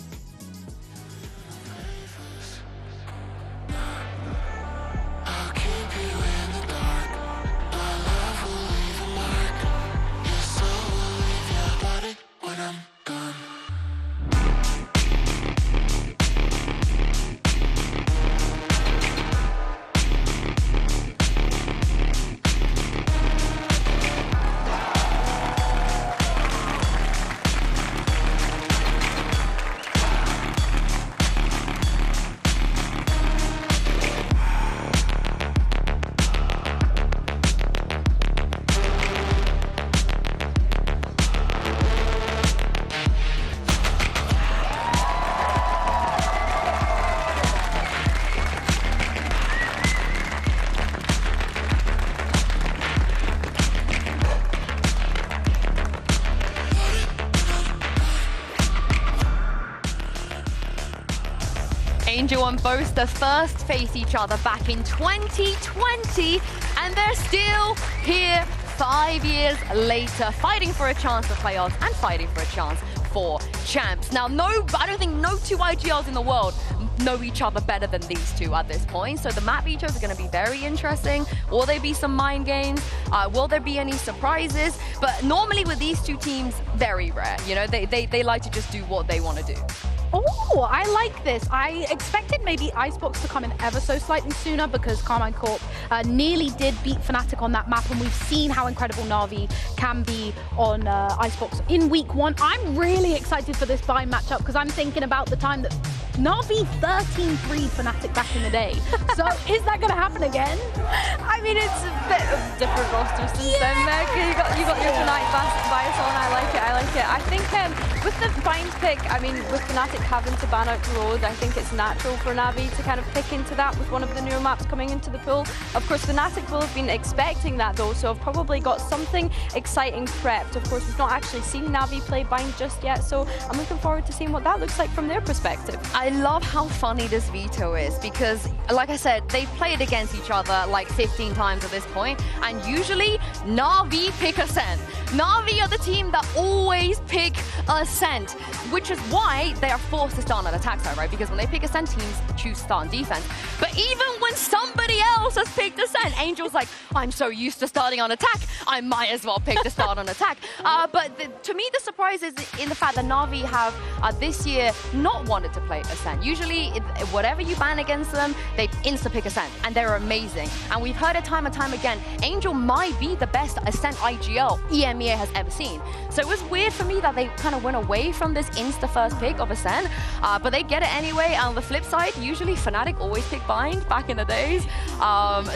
[SPEAKER 13] Angel and Boaster first faced each other back in 2020, and they're still here 5 years later, fighting for a chance to playoffs and fighting for a chance for champs. Now, I don't think no two IGLs in the world know each other better than these two at this point. So the map features are going to be very interesting. Will there be some mind games? Will there be any surprises? But normally with these two teams, very rare. You know, they like to just do what they want to do.
[SPEAKER 12] Oh, I like this. I expected maybe Icebox to come in ever so slightly sooner because Carmine Corp nearly did beat Fnatic on that map, and we've seen how incredible Na'Vi can be on Icebox in week 1. I'm really excited for this Bind matchup because I'm thinking about the time that Na'Vi 13-3 Fnatic back in the day. So is that going to happen again?
[SPEAKER 14] I mean, it's a bit of different rosters since then, Meg. You got your tonight bias on. I like it. I think with the Bind pick, I mean, with Fnatic having to ban out Road, I think it's natural for Na'Vi to kind of pick into that with one of the newer maps coming into the pool. Of course, Fnatic will have been expecting that though, so I've probably got something exciting prepped. Of course, we've not actually seen Na'Vi play Bind just yet, so I'm looking forward to seeing what that looks like from their perspective.
[SPEAKER 13] I love how funny this Veto is because, like I said, they've played against each other like 15 times at this point, and usually Na'Vi pick Ascent. Na'Vi are the team that always pick Ascent, which is why they are forced to start on an attack side, right? Because when they pick Ascent, teams choose to start on defense. But even when somebody else has picked Ascent, Angel's like, I'm so used to starting on attack, I might as well pick to start on attack. But to me, the surprise is in the fact that Na'Vi have this year not wanted to play Ascent. Usually, whatever you ban against them, they insta-pick Ascent, and they're amazing. And we've heard it time and time again, Angel might be the best Ascent IGL EMEA has ever seen. So it was weird for me that they kind of went away from this insta-first pick of Ascent, but they get it anyway. On the flip side, usually Fnatic always pick Bind back in the days.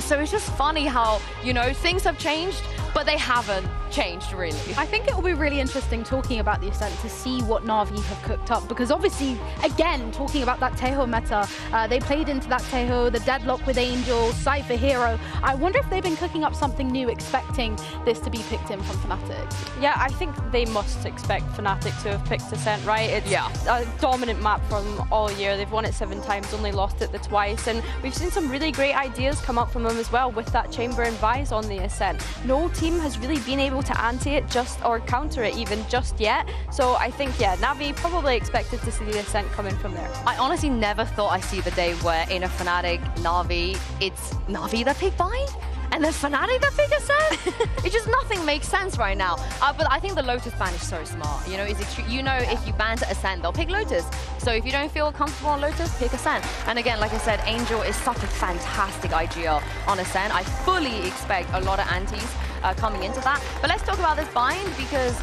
[SPEAKER 13] So it's just funny how, you know, things have changed, but they haven't changed really.
[SPEAKER 12] I think it will be really interesting talking about the Ascent to see what Na'Vi have cooked up, because obviously, again, talking about that Teho meta, they played into that Teho, the deadlock with Angel, Cypher Hero. I wonder if they've been cooking up something new, expecting this to be picked in from Fnatic.
[SPEAKER 14] Yeah, I think they must expect Fnatic to have picked Ascent, right? It's a dominant map from all year. They've won it 7 times, only lost it twice, and we've seen some really great ideas come up from them as well with that Chamber and Vise on the Ascent. No team has really been able to anti it or counter it even just yet. So I think, yeah, Na'Vi probably expected to see the Ascent coming from there.
[SPEAKER 13] I honestly never thought I'd see the day where in a Fnatic Na'Vi, it's Na'Vi that pick Bind? And then Fnatic that pick Ascent? It just nothing makes sense right now. But I think the Lotus ban is so smart. You know, if you ban to Ascent, they'll pick Lotus. So if you don't feel comfortable on Lotus, pick Ascent. And again, like I said, Angel is such a fantastic IGL on Ascent. I fully expect a lot of antis coming into that. But let's talk about this Bind because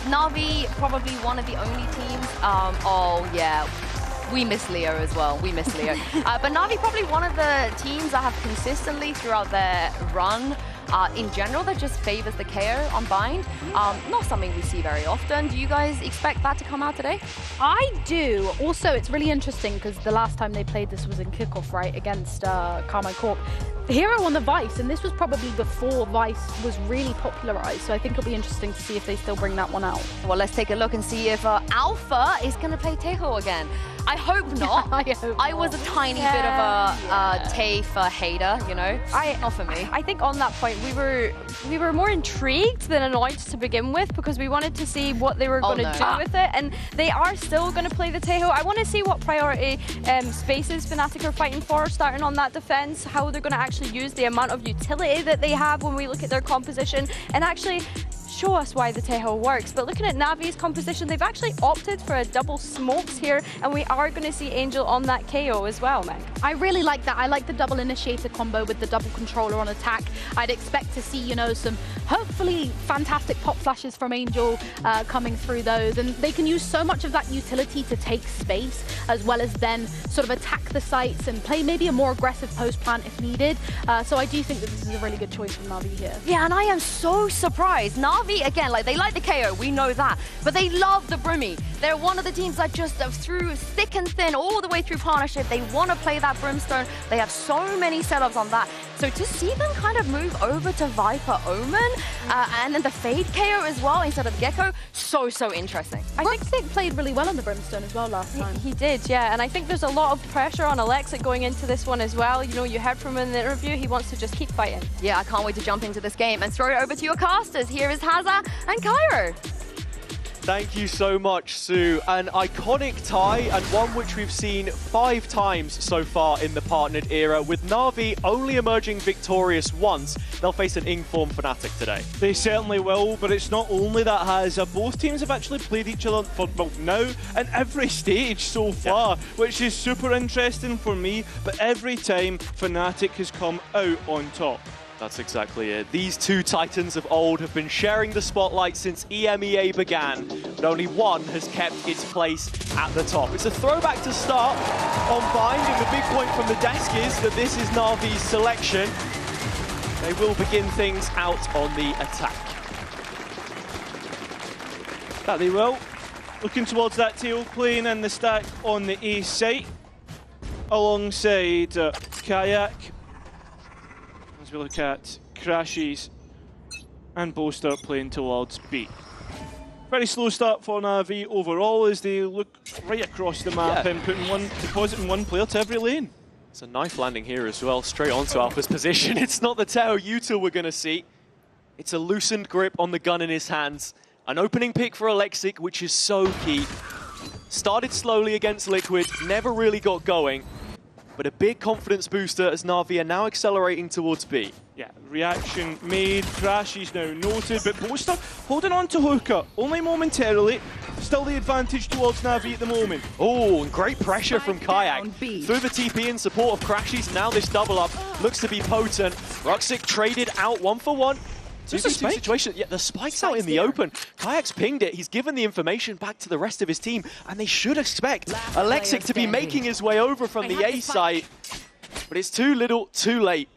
[SPEAKER 13] Na'Vi probably one of the only teams. Oh yeah. We miss Leo as well. We miss Leo. But Na'Vi probably one of the teams that have consistently throughout their run in general that just favors the KO on Bind. Not something we see very often. Do you guys expect that to come out today?
[SPEAKER 12] I do. Also, it's really interesting because the last time they played this was in kickoff, right, against Carmine Corp. Hero on the Vice, and this was probably before Vice was really popularized, so I think it'll be interesting to see if they still bring that one out.
[SPEAKER 13] Well, let's take a look and see if Alpha is going to play Teho again. I hope not. I was a tiny bit of a Teho hater, you know. Not for me.
[SPEAKER 14] I think on that point, we were more intrigued than annoyed to begin with because we wanted to see what they were going to do with it, and they are still going to play the Teho. I want to see what priority spaces Fnatic are fighting for, starting on that defense, how they're going to actually use the amount of utility that they have when we look at their composition, and actually show us why the Teho works. But looking at Navi's composition, they've actually opted for a double smokes here, and we are going to see Angel on that KO as well, Meg.
[SPEAKER 12] I really like that. I like the double initiator combo with the double controller on attack. I'd expect to see, you know, some hopefully fantastic pop flashes from Angel coming through those, and they can use so much of that utility to take space as well as then sort of attack the sites and play maybe a more aggressive post plant if needed. So I do think that this is a really good choice from Na'Vi here.
[SPEAKER 13] Yeah, and I am so surprised. Na'Vi, again, like they like the KO, we know that, but they love the Brimmy. They're one of the teams that just through thick and thin, all the way through partnership, they want to play that Brimstone. They have so many setups on that. So to see them kind of move over to Viper Omen and then the Fade KO as well instead of the Gecko, so interesting.
[SPEAKER 12] I think they played really well on the Brimstone as well last time.
[SPEAKER 14] He did, yeah, and I think there's a lot of pressure on Alexic going into this one as well. You know, you heard from him in the interview, he wants to just keep fighting.
[SPEAKER 13] Yeah, I can't wait to jump into this game and throw it over to your casters. Here is Hazza and Cairo.
[SPEAKER 17] Thank you so much, Sue. An iconic tie and one which we've seen 5 times so far in the partnered era, with Na'Vi only emerging victorious once. They'll face an in-form Fnatic today.
[SPEAKER 11] They certainly will, but it's not only that, Has. Both teams have actually played each other for, well, now and every stage so far, which is super interesting for me, but every time Fnatic has come out on top.
[SPEAKER 17] That's exactly it. These two titans of old have been sharing the spotlight since EMEA began, but only one has kept its place at the top. It's a throwback to start on Bind, and the big point from the desk is that this is Na'Vi's selection. They will begin things out on the attack.
[SPEAKER 11] That they will. Looking towards that tail plane and the stack on the A site, alongside Kayak. As we look at Crashes and Boaster playing towards B. Very slow start for Na'Vi overall as they look right across the map and depositing one player to every lane.
[SPEAKER 17] It's a knife landing here as well, straight onto Alpha's position. It's not the Teo Yuta we're going to see. It's a loosened grip on the gun in his hands. An opening pick for Alexic, which is so key. Started slowly against Liquid, never really got going. But a big confidence booster as Na'Vi are now accelerating towards B.
[SPEAKER 11] Yeah, reaction made, Crashes now noted, but Boaster holding on to Hookah, only momentarily. Still the advantage towards Na'Vi at the moment.
[SPEAKER 17] Oh, and great pressure from Kayak. Through the TP in support of Crashes, now this double up looks to be potent. Ruxic traded out 1-for-1. 2v2 situation. Yeah, the spike's out in the open. Kayak's pinged it. He's given the information back to the rest of his team, and they should expect Alexic to be making his way over from the A site. But it's too little, too late.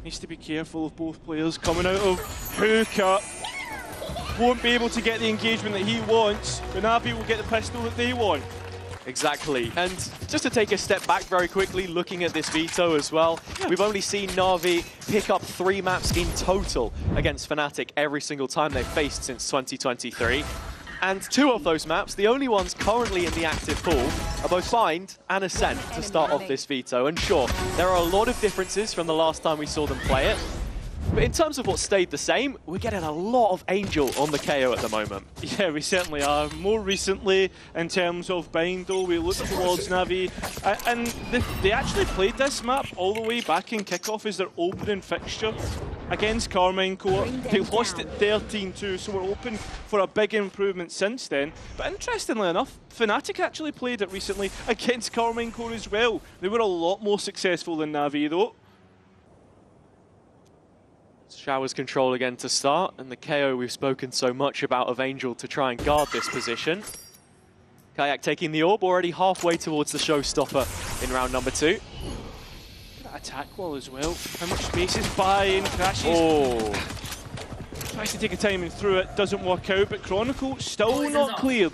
[SPEAKER 11] Needs to be careful of both players coming out of Hookah. Won't be able to get the engagement that he wants, but Na'Vi will get the pistol that they want.
[SPEAKER 17] Exactly, and just to take a step back very quickly, looking at this Veto as well, we've only seen Na'Vi pick up 3 maps in total against Fnatic every single time they've faced since 2023. And 2 of those maps, the only ones currently in the active pool, are both Bind and Ascent to start off this Veto. And sure, there are a lot of differences from the last time we saw them play it. But in terms of what stayed the same, we're getting a lot of Angel on the KO at the moment.
[SPEAKER 11] Yeah, we certainly are. More recently, in terms of Bind, though, we look towards Na'Vi, and they actually played this map all the way back in kickoff as their opening fixture against Carmine Core. They lost it 13-2, so we're open for a big improvement since then. But interestingly enough, Fnatic actually played it recently against Carmine Core as well. They were a lot more successful than Na'Vi, though.
[SPEAKER 17] Showers control again to start, and the KO we've spoken so much about of Angel to try and guard this position. Kayak taking the orb, already halfway towards the showstopper in round number 2.
[SPEAKER 11] That attack wall as well. How much space is buying? Crashes.
[SPEAKER 17] Oh.
[SPEAKER 11] Tries to take a timing through it, doesn't work out, but Chronicle still not cleared.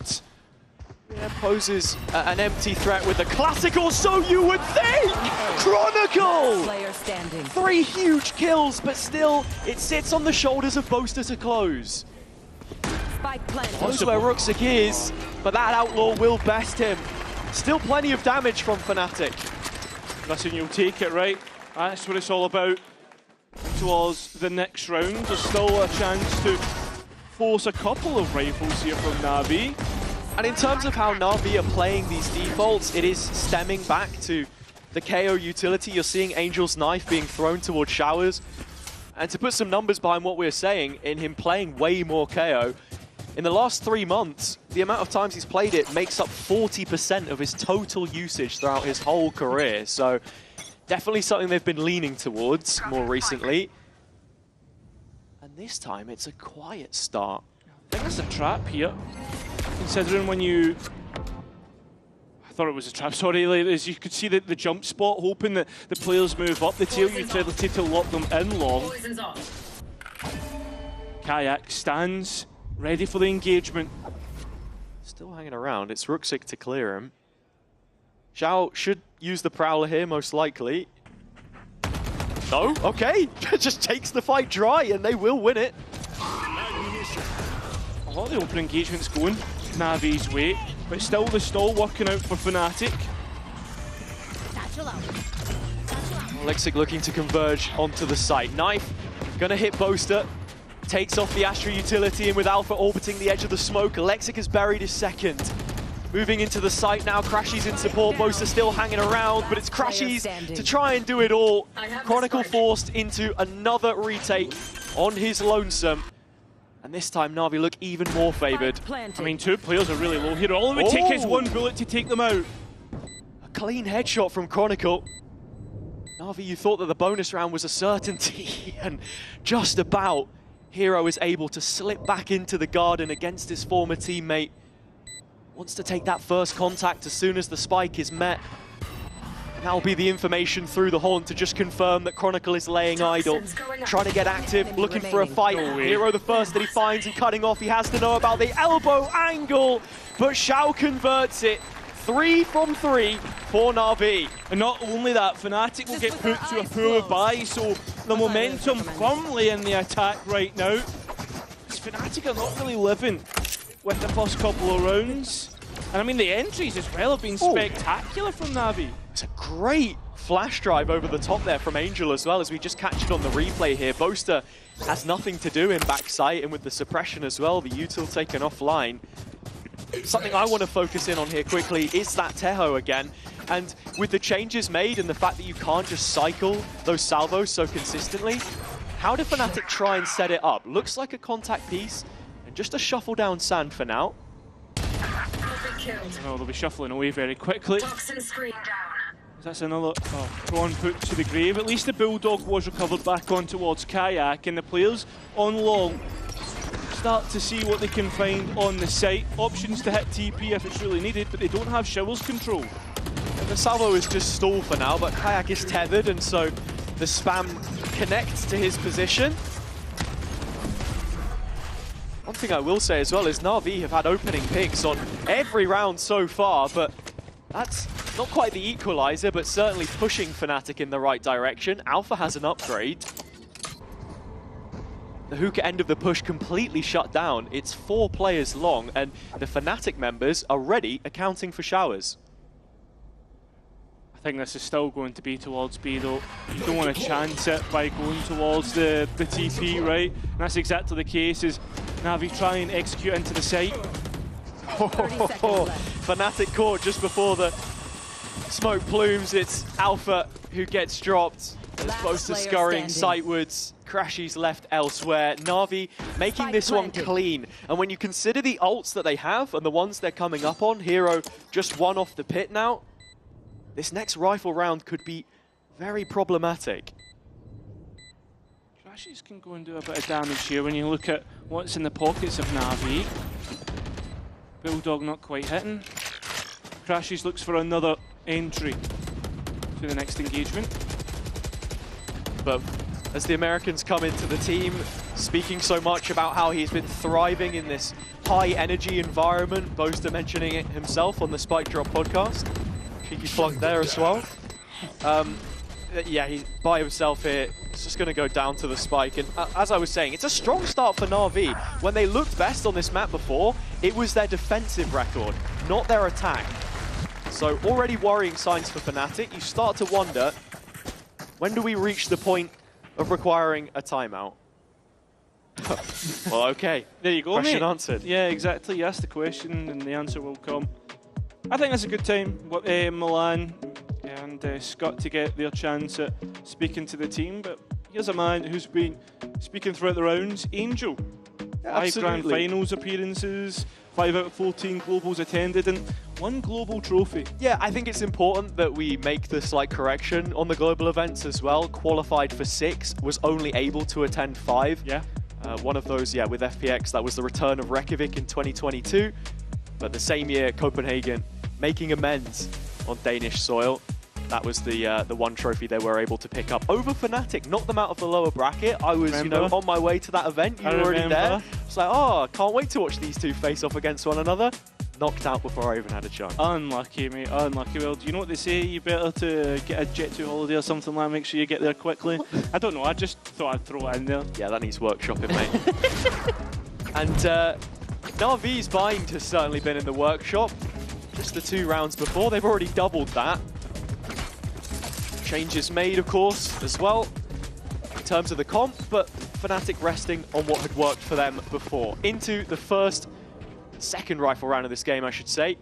[SPEAKER 17] Yeah, poses an empty threat with the classical, so you would think! Chronicle! 3 huge kills, but still, it sits on the shoulders of Boaster to close. Knows where Ruxic is, but that Outlaw will best him. Still plenty of damage from Fnatic.
[SPEAKER 11] Listen, you'll take it, right? That's what it's all about. Towards the next round, there's still a chance to force a couple of rifles here from Na'Vi.
[SPEAKER 17] And in terms of how Na'Vi are playing these defaults, it is stemming back to the KO utility. You're seeing Angel's knife being thrown towards Showers. And to put some numbers behind what we're saying, in him playing way more KO, in the last 3 months, the amount of times he's played it makes up 40% of his total usage throughout his whole career. So definitely something they've been leaning towards more recently. And this time, it's a quiet start.
[SPEAKER 11] I think it's a trap here. Considering when you... I thought it was a trap, sorry, as you could see the jump spot, hoping that the players move up the tail utility to lock them in long. Kayak stands, ready for the engagement.
[SPEAKER 17] Still hanging around, it's Ruxic to clear him. Zhao should use the Prowler here, most likely. No, okay, just takes the fight dry and they will win it.
[SPEAKER 11] A lot of the open engagements going Na'Vi's way, but still the stall working out for Fnatic.
[SPEAKER 17] Alexic looking to converge onto the site. Knife, gonna hit Boaster. takes off the Astra utility, and with Alpha orbiting the edge of the smoke, Alexic has buried his second. Moving into the site now, Crashy's in support, Boaster still hanging around, but it's Crashy's to try and do it all. Chronicle forced into another retake on his lonesome. And this time Na'Vi look even more favoured.
[SPEAKER 11] I mean, 2 players are really low here. All it would take is 1 bullet to take them out.
[SPEAKER 17] A clean headshot from Chronicle. Na'Vi, you thought that the bonus round was a certainty, and just about, Hero is able to slip back into the garden against his former teammate. Wants to take that first contact as soon as the spike is met. And that'll be the information through the haunt to just confirm that Chronicle is laying idle. Trying to get active, looking for a fight. Hero the first that he finds and cutting off. He has to know about the elbow angle, but Xiao converts it. 3 from 3 for Na'Vi.
[SPEAKER 11] And not only that, Fnatic will get put to a pool of buys, so the momentum firmly in the attack right now. Fnatic are not really living with the first couple of rounds. And I mean, the entries as well have been spectacular from Na'Vi.
[SPEAKER 17] It's a great flash drive over the top there from Angel as well, as we just catch it on the replay here. Boaster has nothing to do in backside, and with the suppression as well, the util taken offline. Something I want to focus in on here quickly is that Teho again. And with the changes made and the fact that you can't just cycle those salvos so consistently, how do Fnatic try and set it up? Looks like a contact piece and just a shuffle down sand for now.
[SPEAKER 11] Oh, they'll be shuffling away very quickly. That's another prawn put to the grave. At least the Bulldog was recovered back on towards Kayak, and the players on long start to see what they can find on the site. Options to hit TP if it's really needed, but they don't have Shower's control.
[SPEAKER 17] And the salvo is just stalled for now, but Kayak is tethered, and so the spam connects to his position. One thing I will say as well is Na'Vi have had opening picks on every round so far, but that's not quite the equalizer, but certainly pushing Fnatic in the right direction. Alpha has an upgrade. The hookah end of the push completely shut down. It's 4 players long, and the Fnatic members are ready, accounting for showers.
[SPEAKER 11] I think this is still going to be towards B though. You don't want to chance it by going towards the TP, right? And that's exactly the case, is Na'Vi try and execute into the site.
[SPEAKER 17] Fnatic caught just before the smoke plumes. It's Alpha who gets dropped. As Boaster scurrying sightwards. Crashy's left elsewhere. Na'Vi making this one clean. And when you consider the ults that they have and the ones they're coming up on, Hero just 1 off the pit now, this next rifle round could be very problematic.
[SPEAKER 11] Crashies can go and do a bit of damage here when you look at what's in the pockets of Na'Vi. Bulldog not quite hitting. Crashies looks for another entry to the next engagement.
[SPEAKER 17] But as the Americans come into the team, speaking so much about how he's been thriving in this high energy environment, Boaster mentioning it himself on the Spike Drop podcast. Cheeky plug there as well. Yeah, he's by himself here. It's just going to go down to the spike. And as I was saying, it's a strong start for Na'Vi. When they looked best on this map before, it was their defensive record, not their attack. So already worrying signs for Fnatic. You start to wonder, when do we reach the point of requiring a timeout? Well, okay.
[SPEAKER 11] There you go,
[SPEAKER 17] Question
[SPEAKER 11] mate.
[SPEAKER 17] answered.
[SPEAKER 11] Yeah, exactly. You ask the question and the answer will come. I think that's a good time, Milan and Scott, to get their chance at speaking to the team. But here's a man who's been speaking throughout the rounds, Angel.
[SPEAKER 17] Yeah,
[SPEAKER 11] 5 Grand Finals appearances, 5 out of 14 globals attended, and 1 global trophy.
[SPEAKER 17] Yeah, I think it's important that we make the slight correction on the global events as well. Qualified for 6, was only able to attend 5.
[SPEAKER 11] Yeah.
[SPEAKER 17] One of those, yeah, with FPX, that was the return of Reykjavik in 2022. But the same year, Copenhagen making amends on Danish soil. That was the 1 trophy they were able to pick up over Fnatic. Knocked them out of the lower bracket. I was, you know, on my way to that event. You were already there. It's like, oh, can't wait to watch these two face off against one another. Knocked out before I even had a chance.
[SPEAKER 11] Unlucky, mate. Unlucky. Well, do you know what they say? You better to get a jet to holiday or something like that. Make sure you get there quickly. I don't know. I just thought I'd throw it in there.
[SPEAKER 17] Yeah, that needs workshopping, mate. And Na'Vi's bind has certainly been in the workshop. Just the 2 rounds before, they've already doubled that. Changes made, of course, as well. terms of the comp, but Fnatic resting on what had worked for them before. Into the second rifle round of this game, I should say.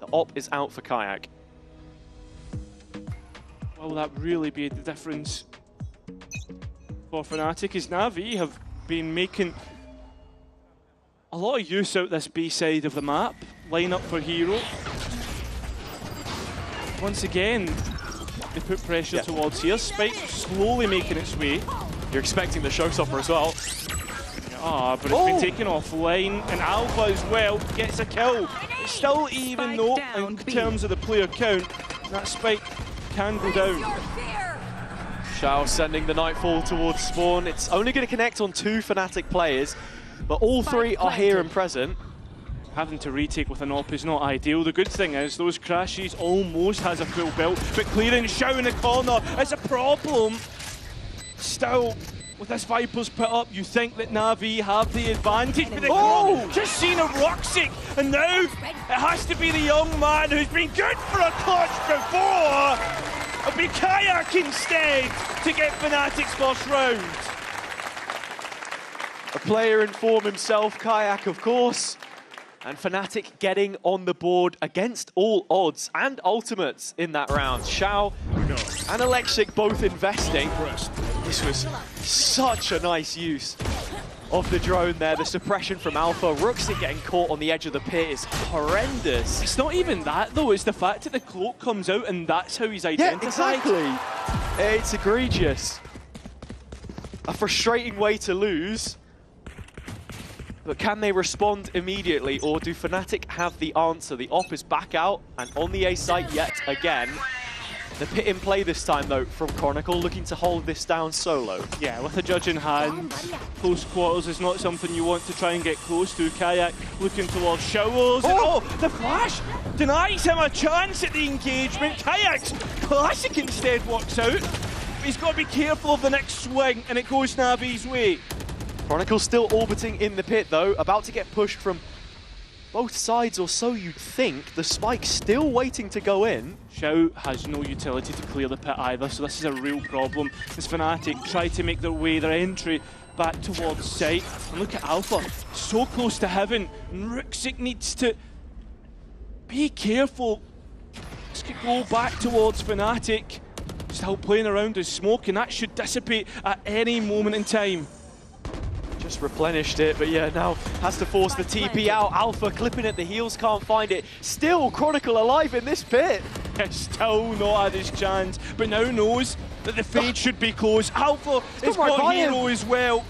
[SPEAKER 17] The op is out for Kayak.
[SPEAKER 11] Will that really be the difference for Fnatic? As Na'Vi have been making a lot of use out this B side of the map. Line up for Hero. Once again, they put pressure towards here. Spike slowly making its way.
[SPEAKER 17] You're expecting the showstopper as well.
[SPEAKER 11] Ah, but it's been taken offline, and Alpha as well gets a kill. It's still even though, in terms of the player count, that Spike can go down.
[SPEAKER 17] Xiao sending the Nightfall towards spawn. It's only going to connect on 2 Fnatic players, but all 3 are here and present.
[SPEAKER 11] Having to retake with an op is not ideal. The good thing is those crashes almost has a full build, but clearing Xiao in the corner is a problem. Still, with this Viper's put up, you think that Na'Vi have the advantage. But just seen a Roxic, and now it has to be the young man who's been good for a clutch before. It'll be Kayak instead to get Fnatic's first round.
[SPEAKER 17] A player in form himself, Kayak, of course. And Fnatic getting on the board against all odds and ultimates in that round. Xiao and Alexic both investing. This was such a nice use of the drone there. The suppression from Alpha. Ruxic getting caught on the edge of the pit is horrendous.
[SPEAKER 11] It's not even that though, it's the fact that the cloak comes out and that's how he's identified.
[SPEAKER 17] Yeah, exactly. It's egregious. A frustrating way to lose. But can they respond immediately, or do Fnatic have the answer? The op is back out and on the A site yet again. The pit in play this time, though, from Chronicle, looking to hold this down solo.
[SPEAKER 11] Yeah, with a judge in hand, close quarters is not something you want to try and get close to. Kayak looking towards Showers. Oh, the flash denies him a chance at the engagement. Kayak's classic instead works out. He's got to be careful of the next swing, and it goes Na'Vi's way.
[SPEAKER 17] Chronicle still orbiting in the pit, though, about to get pushed from both sides, or so you'd think. The spike's still waiting to go in.
[SPEAKER 11] Xiao has no utility to clear the pit either, so this is a real problem. As Fnatic try to make their entry back towards site. And look at Alpha, so close to heaven. Ruxic needs to be careful. This could go back towards Fnatic. Still playing around with smoke, and that should dissipate at any moment in time.
[SPEAKER 17] Just replenished it, but yeah, now has to force the TP out. Alpha clipping at the heels, can't find it. Still Chronicle alive in this pit.
[SPEAKER 11] Still not had his chance, but now knows that the fade should be close. Alpha has got Hero as well.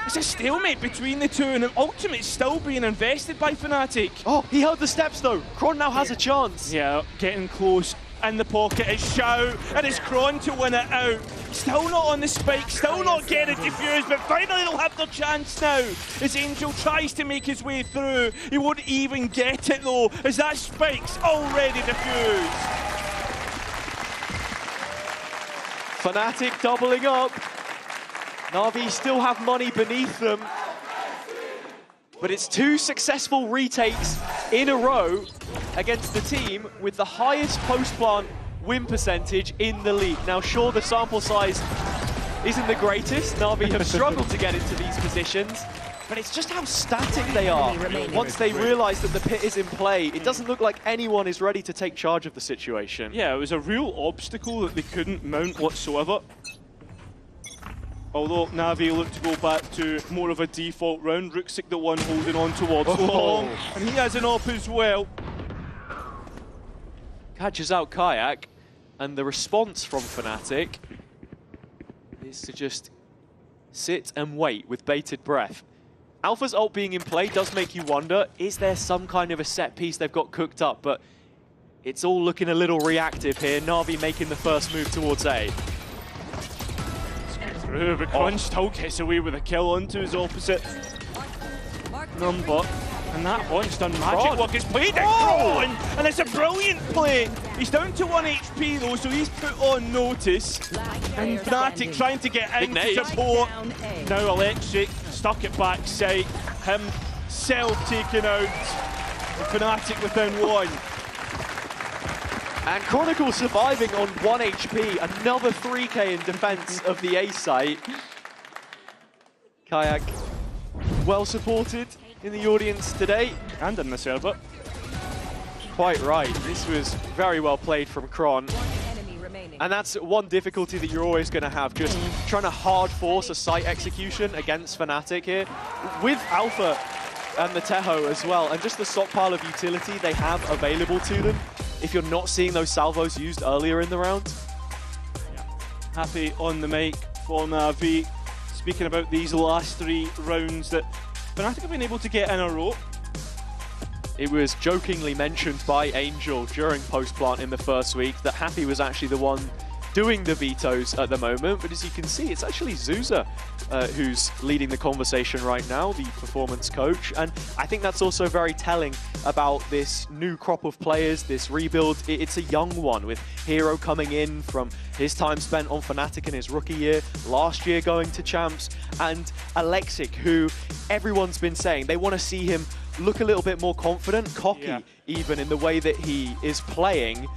[SPEAKER 11] It's a stalemate between the two, and an ultimate's still being invested by Fnatic.
[SPEAKER 17] Oh, he held the steps though. Kron now has a chance.
[SPEAKER 11] Yeah, getting close. In the pocket is Xiao, and it's Kron to win it out. Still not on the spike, still not getting defused, but finally they'll have their chance now. As Angel tries to make his way through, he won't even get it though, as that spike's already defused.
[SPEAKER 17] Fnatic doubling up. Na'Vi still have money beneath them. But it's 2 successful retakes in a row against the team with the highest post-plant win percentage in the league. Now, sure, the sample size isn't the greatest. Na'Vi have struggled to get into these positions, but it's just how static they are. Once they realise that the pit is in play, it doesn't look like anyone is ready to take charge of the situation.
[SPEAKER 11] Yeah, it was a real obstacle that they couldn't mount whatsoever. Although Na'Vi look to go back to more of a default round. Ruxic the one holding on towards long, and he has an op as well.
[SPEAKER 17] Catches out Kayak, and the response from Fnatic is to just sit and wait with bated breath. Alpha's ult being in play does make you wonder, is there some kind of a set piece they've got cooked up? But it's all looking a little reactive here. Na'Vi making the first move towards A.
[SPEAKER 11] But Kron still gets away with a kill onto his opposite number. And that one's done magic work. It's played at Kron, and it's a brilliant play. He's down to 1 HP though, so he's put on notice. And Fnatic trying to get in to support. Now Electric stuck at backside. Himself taken out. Fnatic within 1.
[SPEAKER 17] And Chronicle surviving on 1 HP, another 3k in defense of the A site. Kayak, well supported in the audience today.
[SPEAKER 11] And in the server.
[SPEAKER 17] Quite right. This was very well played from Kron. And that's one difficulty that you're always going to have, just trying to hard force a site execution against Fnatic here. With Alpha and the Teho as well, and just the stockpile of utility they have available to them, if you're not seeing those salvos used earlier in the round.
[SPEAKER 11] Happy on the mic for Na'Vi, speaking about these last 3 rounds that Fnatic have been able to get in a row.
[SPEAKER 17] It was jokingly mentioned by Angel during post-plant in the first week that Happy was actually the one doing the vetoes at the moment, but as you can see, it's actually Zuza who's leading the conversation right now, the performance coach, and I think that's also very telling about this new crop of players, this rebuild. It's a young one, with Hero coming in from his time spent on Fnatic in his rookie year, last year going to Champs, and Alexic, who everyone's been saying they want to see him look a little bit more confident, cocky, even in the way that he is playing.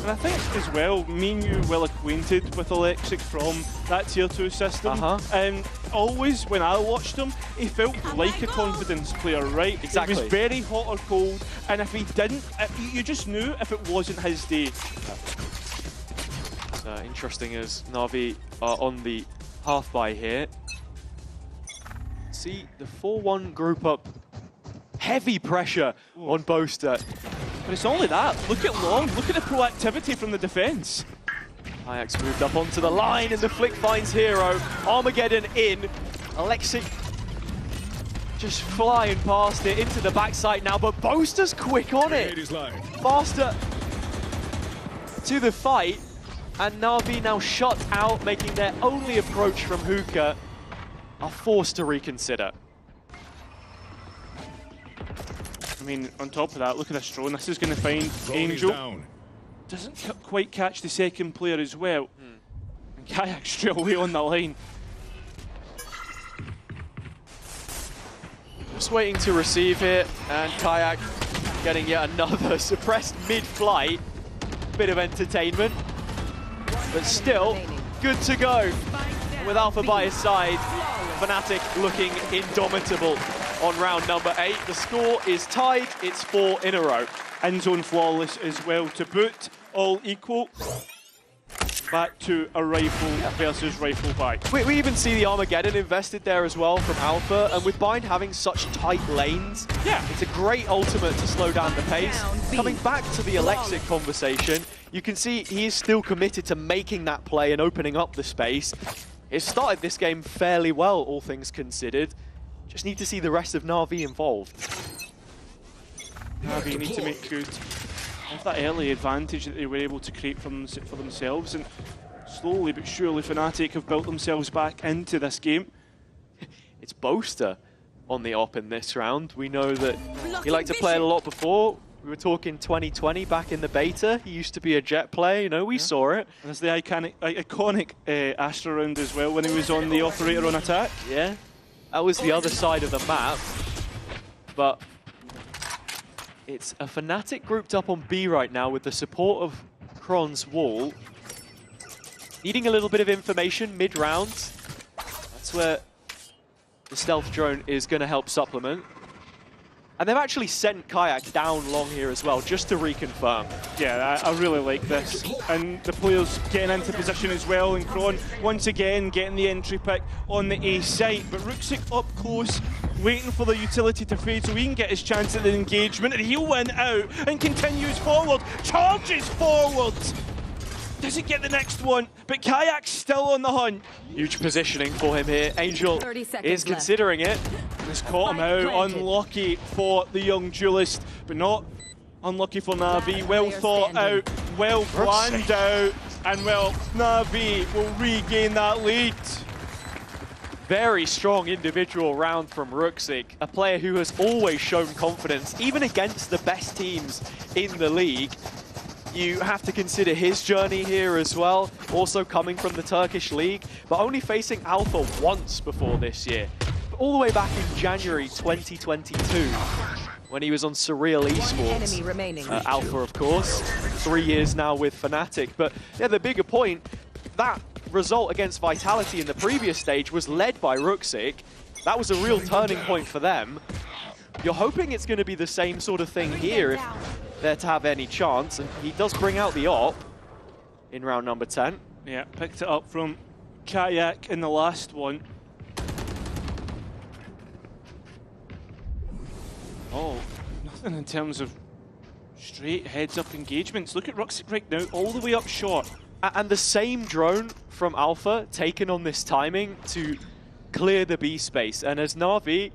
[SPEAKER 11] And I think as well, me and you well acquainted with Alexic from that Tier 2 system. And always when I watched him, he felt like a confidence player, right?
[SPEAKER 17] Exactly.
[SPEAKER 11] He was very hot or cold, and if he didn't, you just knew if it wasn't his day.
[SPEAKER 17] Interesting as Na'Vi are on the half buy here. See the 4-1 group up. Heavy pressure on Boaster.
[SPEAKER 11] But it's only that. Look at Long. Look at the proactivity from the defense.
[SPEAKER 17] Ajax moved up onto the line and the flick finds Hero. Armageddon in. Alexic just flying past it into the backside now, but Boaster's quick on it. Faster to the fight. And Na'Vi now shut out, making their only approach from Hookah, are forced to reconsider.
[SPEAKER 11] I mean, on top of that, look at this drone. This is going to find Angel. Doesn't quite catch the second player as well. And Kayak straight away on the line.
[SPEAKER 17] Just waiting to receive here, and Kayak getting yet another suppressed mid-flight. Bit of entertainment, but still good to go. With Alpha by his side, Fnatic looking indomitable on round number 8. The score is tied, it's 4 in a row.
[SPEAKER 11] End zone flawless as well to boot, all equal. Back to a rifle versus rifle buy.
[SPEAKER 17] We even see the Armageddon invested there as well from Alpha, and with Bind having such tight lanes, it's a great ultimate to slow down the pace. Coming back to the Alexic conversation, you can see he is still committed to making that play and opening up the space. It started this game fairly well, all things considered. Just need to see the rest of Na'Vi involved.
[SPEAKER 11] Na'Vi need to make good of that early advantage that they were able to create for themselves, and slowly but surely Fnatic have built themselves back into this game.
[SPEAKER 17] It's Boaster on the op in this round. We know that he liked to play it a lot before. We were talking 2020 back in the beta. He used to be a jet player, you know, we saw it.
[SPEAKER 11] And there's the iconic Astra round as well when he was on the operator on attack.
[SPEAKER 17] Yeah, that was the other side of the map. But it's a Fnatic grouped up on B right now with the support of Kron's wall. Needing a little bit of information mid-round. That's where the stealth drone is going to help supplement. And they've actually sent Kayak down long here as well, just to reconfirm.
[SPEAKER 11] Yeah, I really like this. And the players getting into position as well, and Kron once again getting the entry pick on the A site. But Ruxic up close, waiting for the utility to fade so he can get his chance at the engagement, and he'll win out and continues forward, charges forward. Doesn't get the next one, but Kayak's still on the hunt.
[SPEAKER 17] Huge positioning for him here. Angel is considering it.
[SPEAKER 11] He's caught him out. Unlucky for the young duelist, but not unlucky for Na'Vi. Well thought out, well planned out, and well, Na'Vi will regain that lead.
[SPEAKER 17] Very strong individual round from Ruxic, a player who has always shown confidence, even against the best teams in the league. You have to consider his journey here as well, also coming from the Turkish league, but only facing Alpha once before this year. All the way back in January 2022, when he was on Surreal Esports. Alpha, of course. 3 years now with Fnatic. But yeah, the bigger point, that result against Vitality in the previous stage was led by Ruxic. That was a real turning point for them. You're hoping it's going to be the same sort of thing here if they're to have any chance. And he does bring out the op in round number 10.
[SPEAKER 11] Yeah, picked it up from Kayak in the last one. Oh, nothing in terms of straight heads-up engagements. Look at Ruxic right now, all the way up short.
[SPEAKER 17] And the same drone from Alpha taken on this timing to clear the B space. And as Na'Vi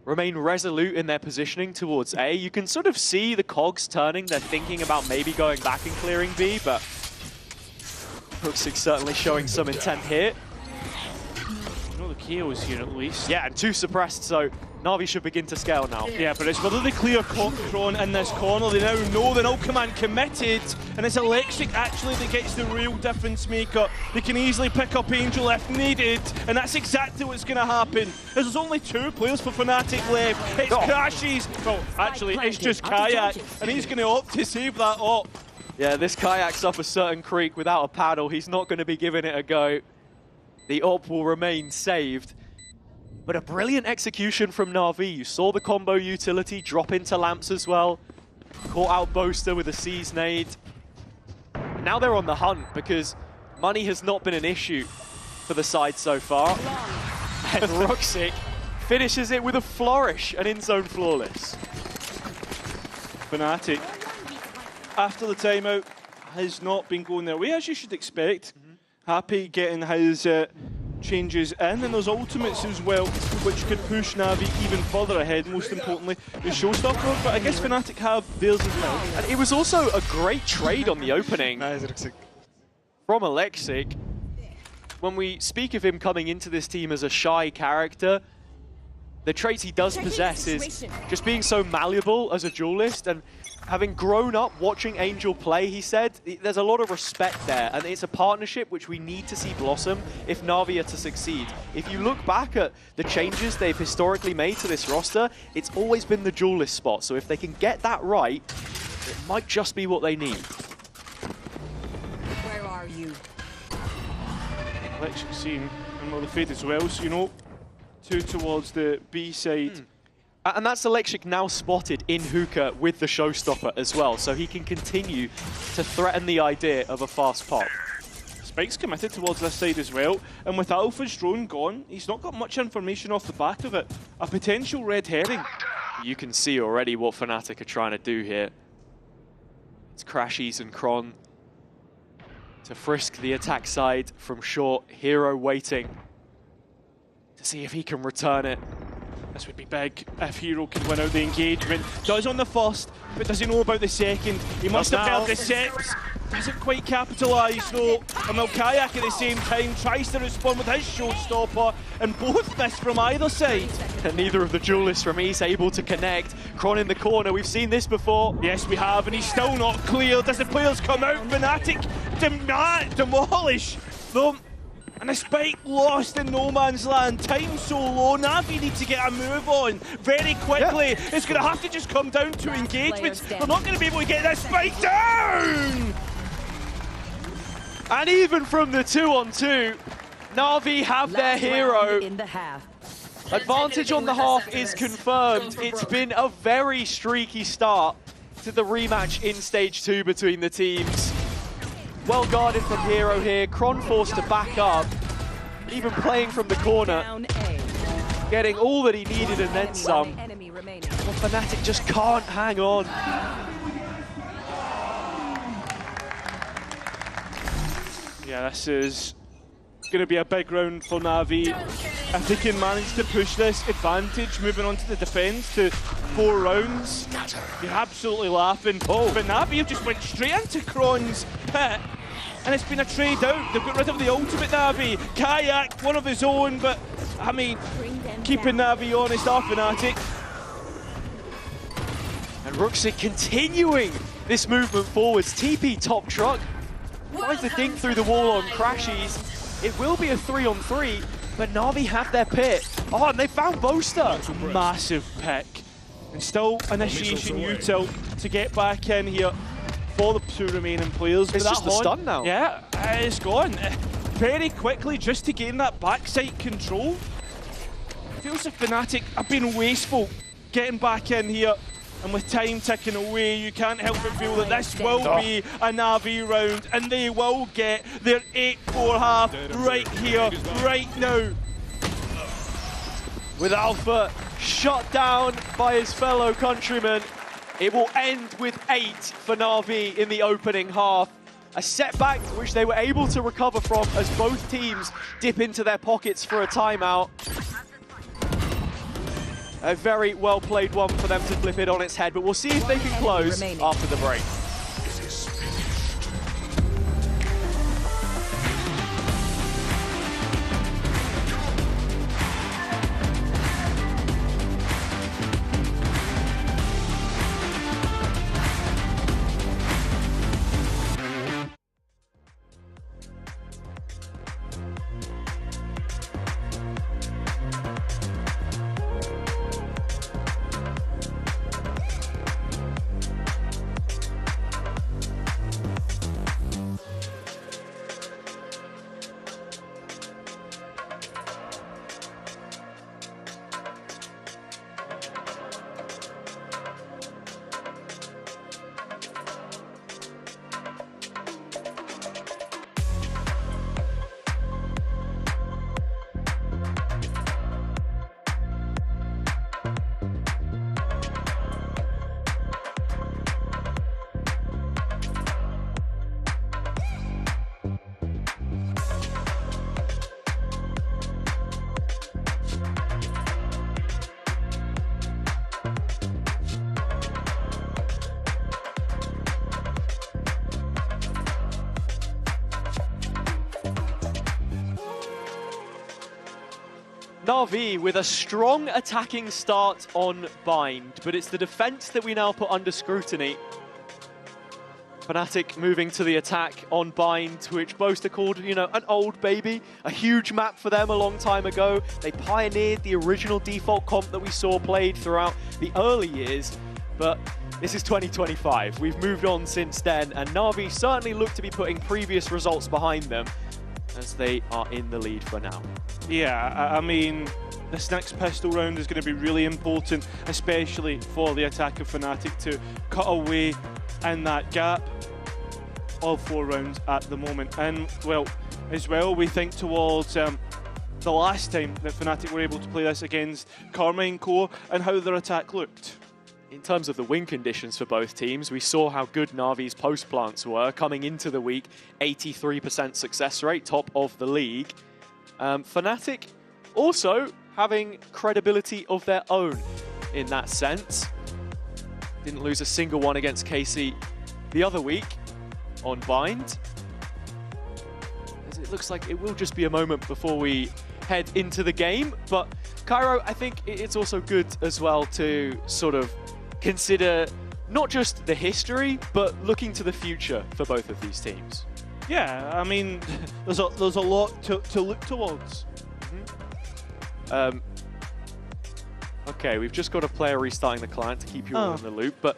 [SPEAKER 17] remain resolute in their positioning towards A, you can sort of see the cogs turning. They're thinking about maybe going back and clearing B, but Ruxic certainly showing some intent here.
[SPEAKER 11] No, the KO's here at least.
[SPEAKER 17] Yeah, and 2 suppressed, so Na'Vi should begin to scale now.
[SPEAKER 11] Yeah, but it's whether they clear Kron in this corner. They now know the null command committed, and it's Electric actually that gets the real difference maker. They can easily pick up Angel if needed, and that's exactly what's going to happen. There's only 2 players for Fnatic left. It's Crashes. Well, actually, it's just Kayak, and he's going to opt to save that op.
[SPEAKER 17] Yeah, this Kayak's up a certain creek without a paddle. He's not going to be giving it a go. The op will remain saved. But a brilliant execution from Na'Vi. You saw the combo utility drop into lamps as well. Caught out Boaster with a Seize nade. Now they're on the hunt because money has not been an issue for the side so far. And Ruxic finishes it with a flourish, an in-zone flawless.
[SPEAKER 11] Fnatic, after the timeout, has not been going their way, as you should expect. Happy getting his changes in, and those ultimates as well, which could push Na'Vi even further ahead, most importantly, the showstopper, but I guess Fnatic have theirs as well.
[SPEAKER 17] And it was also a great trade on the opening from Alexic. When we speak of him coming into this team as a shy character, the traits he does possess is just being so malleable as a duelist, and having grown up watching Angel play, he said, there's a lot of respect there, and it's a partnership which we need to see blossom if Na'Vi are to succeed. If you look back at the changes they've historically made to this roster, it's always been the duelist spot, so if they can get that right, it might just be what they need.
[SPEAKER 2] Where are you?
[SPEAKER 11] Electric scene, and well, the Fade as well, so you know, 2 towards the B side.
[SPEAKER 17] And that's Electric now spotted in hookah with the showstopper as well, so he can continue to threaten the idea of a fast pop.
[SPEAKER 11] Spike's committed towards this side as well, and with Alpha's drone gone, he's not got much information off the back of it. A potential red herring.
[SPEAKER 17] You can see already what Fnatic are trying to do here. It's Crashies and Kron to frisk the attack side from short. Hero waiting to see if he can return it.
[SPEAKER 11] This would be big if Hero could win out the engagement. Does on the first, but does he know about the second? He must have heard the steps. Doesn't quite capitalise though. And while Kayak at the same time tries to respond with his showstopper, and both miss from either side.
[SPEAKER 17] And neither of the duelists from East able to connect. Kron in the corner, we've seen this before.
[SPEAKER 11] Yes, we have, and he's still not clear. Does the players come out? Fnatic demolish them. And a Spike lost in no man's land. Time so low. Na'Vi need to get a move on very quickly. Yeah. It's going to have to just come down to engagements. They're not going to be able to get that Spike down.
[SPEAKER 17] And even from the 2-on-2, Na'Vi have their hero.
[SPEAKER 2] In the half.
[SPEAKER 17] Advantage on the half is confirmed. It's been a very streaky start to the rematch in Stage 2 between the teams. Well guarded from Hero here. Kron forced to back up, even playing from the corner, getting all that he needed and then some. Well, Fnatic just can't hang on.
[SPEAKER 11] Yeah, this is going to be a big round for Na'Vi. If they can manage to push this advantage, moving on to the defense to 4 rounds, you're absolutely laughing. Oh, but Na'Vi have just went straight into Kron's pit, and it's been a trade out. They've got rid of the ultimate Na'Vi. Kayak, one of his own, but I mean, keeping Na'Vi honest are Fnatic.
[SPEAKER 17] And Ruxic continuing this movement forwards. TP top truck. Tries to dink through the wall on Crashies. It will be a 3-on-3, but Na'Vi have their pit. Oh, and they found Boaster.
[SPEAKER 11] Massive pick. And still initiation util to get back in here for the 2 remaining players.
[SPEAKER 17] It's just the stun now.
[SPEAKER 11] Yeah, it's gone. Very quickly just to gain that backside control. feels like Fnatic have been wasteful getting back in here. And with time ticking away, you can't help but feel that this will be a Na'Vi round, and they will get their 8-4 half right here, right now. With Alpha shut down by his fellow countrymen, it will end with 8 for Na'Vi in the opening half. A setback which they were able to recover from as both teams dip into their pockets for a timeout. A very well-played one for them to flip it on its head, but we'll see if they can close after the break. Na'Vi with a strong attacking start on Bind, but it's the defense that we now put under scrutiny. Fnatic moving to the attack on Bind, which Boaster called, you know, an old baby. A huge map for them a long time ago. They pioneered the original default comp that we saw played throughout the early years, but this is 2025. We've moved on since then, and Na'Vi certainly look to be putting previous results behind them as they are in the lead for now. Yeah, I mean, this next pistol round is going to be really important, especially for the attack of Fnatic to cut away in that gap of 4 rounds at the moment. And, well, as well, we think towards the last time that Fnatic were able to play this against Carmine Core and how their attack looked. In terms of the win conditions for both teams, we saw how good Na'Vi's post plants were coming into the week. 83% success rate, top of the league. Fnatic also having credibility of their own in that sense. Didn't lose a single one against KC the other week on Bind. As it looks like it will just be a moment before we head into the game. But Cairo, I think it's also good as well to sort of consider not just the history, but looking to the future for both of these teams. Yeah, I mean, there's a lot to look towards.
[SPEAKER 17] Okay, we've just got a player restarting the client to keep you all in the loop. But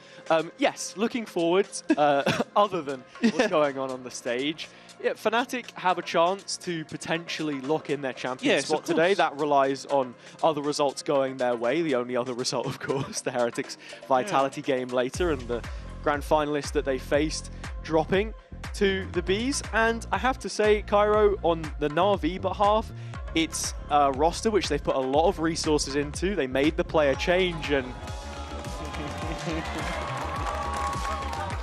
[SPEAKER 17] yes, looking forward, other than what's going on the stage, yeah, Fnatic have a chance to potentially lock in their champion spot today. That relies on other results going their way. The only other result, of course, the Heretics Vitality game later and the grand finalist that they faced dropping to the Bees. And I have to say, Cairo, on the Na'Vi behalf, it's a roster which they've put a lot of resources into. They made the player change and...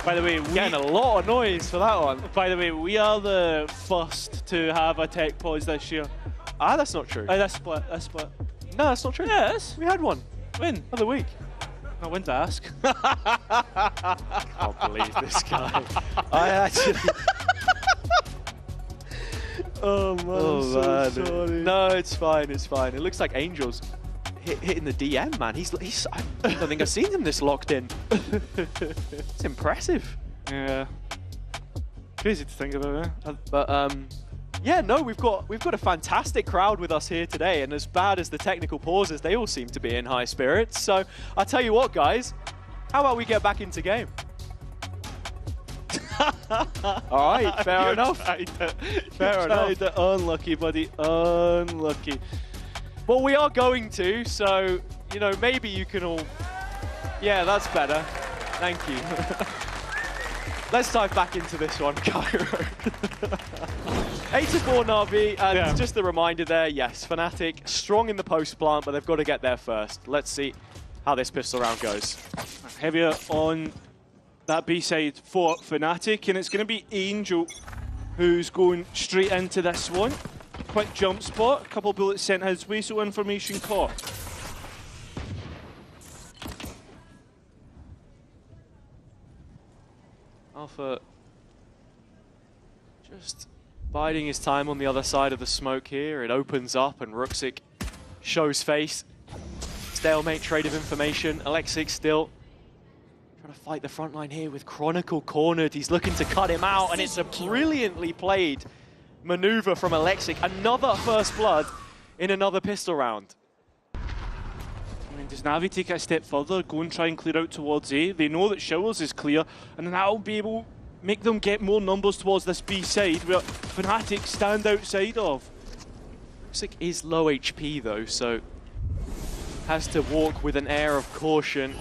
[SPEAKER 11] By the way,
[SPEAKER 17] getting a lot of noise for that one.
[SPEAKER 11] By the way, we are the first to have a tech pause this year.
[SPEAKER 17] Ah, that's not true.
[SPEAKER 11] That's split.
[SPEAKER 17] No, that's not true.
[SPEAKER 11] Yes.
[SPEAKER 17] We had one.
[SPEAKER 11] When?
[SPEAKER 17] Other week.
[SPEAKER 11] I went to ask.
[SPEAKER 17] Can't believe this guy. I actually...
[SPEAKER 11] Oh man, I'm so sorry.
[SPEAKER 17] No, it's fine, it's fine. It looks like Angel's hitting the DM, man. He's I don't think I've seen him this locked in. It's impressive.
[SPEAKER 11] Yeah. Crazy to think about, eh?
[SPEAKER 17] But yeah, no, we've got a fantastic crowd with us here today, and as bad as the technical pauses, they all seem to be in high spirits. So I'll tell you what, guys, how about we get back into game? All right, fair enough.
[SPEAKER 11] Fair enough. Unlucky, buddy. Unlucky.
[SPEAKER 17] Well, we are going to, so, you know, maybe you can all... Yeah, that's better. Thank you. Let's dive back into this one, Cairo. 8-4 Na'Vi, and just a reminder there, yes, Fnatic strong in the post plant, but they've got to get there first. Let's see how this pistol round goes.
[SPEAKER 11] Heavier on that B side for Fnatic, and it's going to be Angel who's going straight into this one. Quick jump spot, a couple bullets sent his way, so information caught.
[SPEAKER 17] Alpha just biding his time on the other side of the smoke here. It opens up and Ruxic shows face. Stalemate trade of information. Alexic still trying to fight the front line here with Chronicle cornered. He's looking to cut him out, and it's a brilliantly played maneuver from Alexic. Another first blood in another pistol round.
[SPEAKER 11] I mean, does Na'Vi take it a step further, go and try and clear out towards A? They know that Showers is clear, and that'll be able to make them get more numbers towards this B side, where Fnatic stand outside of.
[SPEAKER 17] Ruxic is low HP though, so has to walk with an air of caution.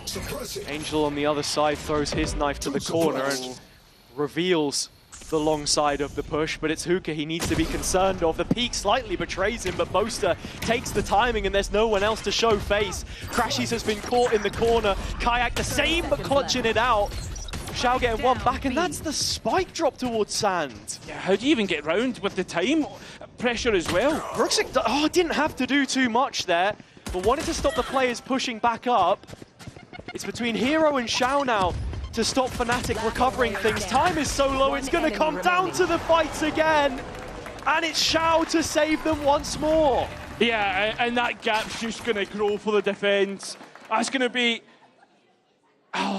[SPEAKER 17] Angel on the other side throws his knife to the corner and reveals the long side of the push, but it's Hookah he needs to be concerned of. The peak slightly betrays him, but Boaster takes the timing and there's no one else to show face. Crashies has been caught in the corner. Kayak the same, but clutching it out. Shao getting one back, and that's the spike drop towards Sand.
[SPEAKER 11] Yeah, how do you even get round with the time pressure as well?
[SPEAKER 17] Ruxic didn't have to do too much there, but wanted to stop the players pushing back up. It's between Hero and Shao now to stop Fnatic recovering things. Time is so low, it's going to come down to the fights again. And it's Shao to save them once more.
[SPEAKER 11] Yeah, and that gap's just going to grow for the defense. That's going to be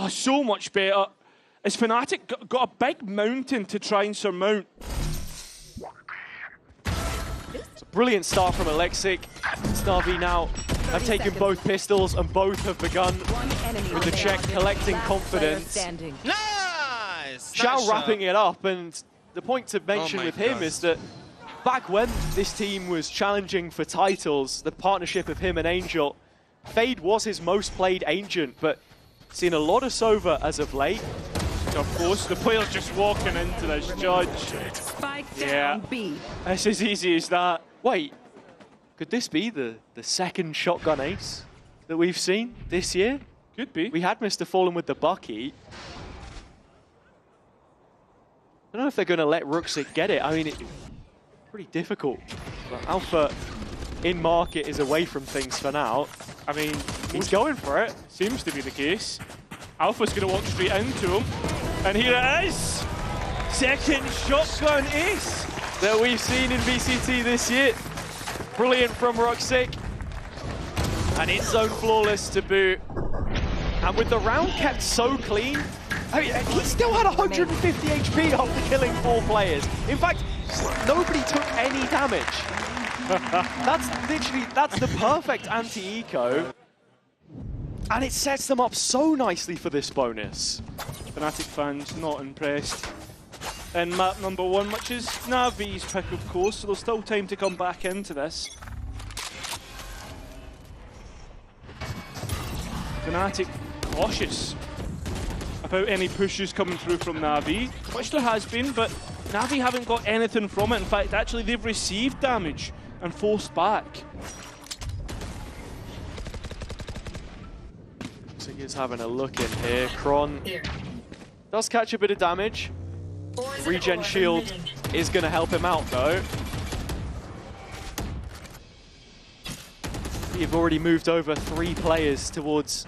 [SPEAKER 11] so much better. As Fnatic got a big mountain to try and surmount.
[SPEAKER 17] It's a brilliant start from Alexic. Na'Vi now have taken both pistols and both have begun with the check collecting confidence.
[SPEAKER 18] Nice!
[SPEAKER 17] Shao wrapping it up, and the point to mention with him is that back when this team was challenging for titles, the partnership of him and Angel, Fade was his most played agent, but seen a lot of Sova as of late.
[SPEAKER 11] Of course, the player's just walking into this judge.
[SPEAKER 19] Down B.
[SPEAKER 17] It's as easy as that. Wait, could this be the second shotgun ace that we've seen this year?
[SPEAKER 11] Could be.
[SPEAKER 17] We had Mr. Fallen with the Bucky. I don't know if they're going to let Ruxic get it. I mean, it's pretty difficult. But Alpha in market is away from things for now.
[SPEAKER 11] I mean,
[SPEAKER 17] he's going for it.
[SPEAKER 11] Seems to be the case. Alpha's going to walk straight into him. And here it is! Second shotgun ace
[SPEAKER 17] that we've seen in VCT this year. Brilliant from Ruxic. And it's zone flawless to boot. And with the round kept so clean, I mean, he still had 150 HP after killing 4 players. In fact, nobody took any damage. That's the perfect anti-eco. And it sets them up so nicely for this bonus.
[SPEAKER 11] Fnatic fans not impressed. And map number 1, which is Na'Vi's pick, of course, so there's still time to come back into this. Fnatic cautious about any pushes coming through from Na'Vi, which there has been, but Na'Vi haven't got anything from it. In fact, actually, they've received damage and forced back.
[SPEAKER 17] He's having a look in here. Kron does catch a bit of damage. Regen shield is going to help him out though. You've already moved over 3 players towards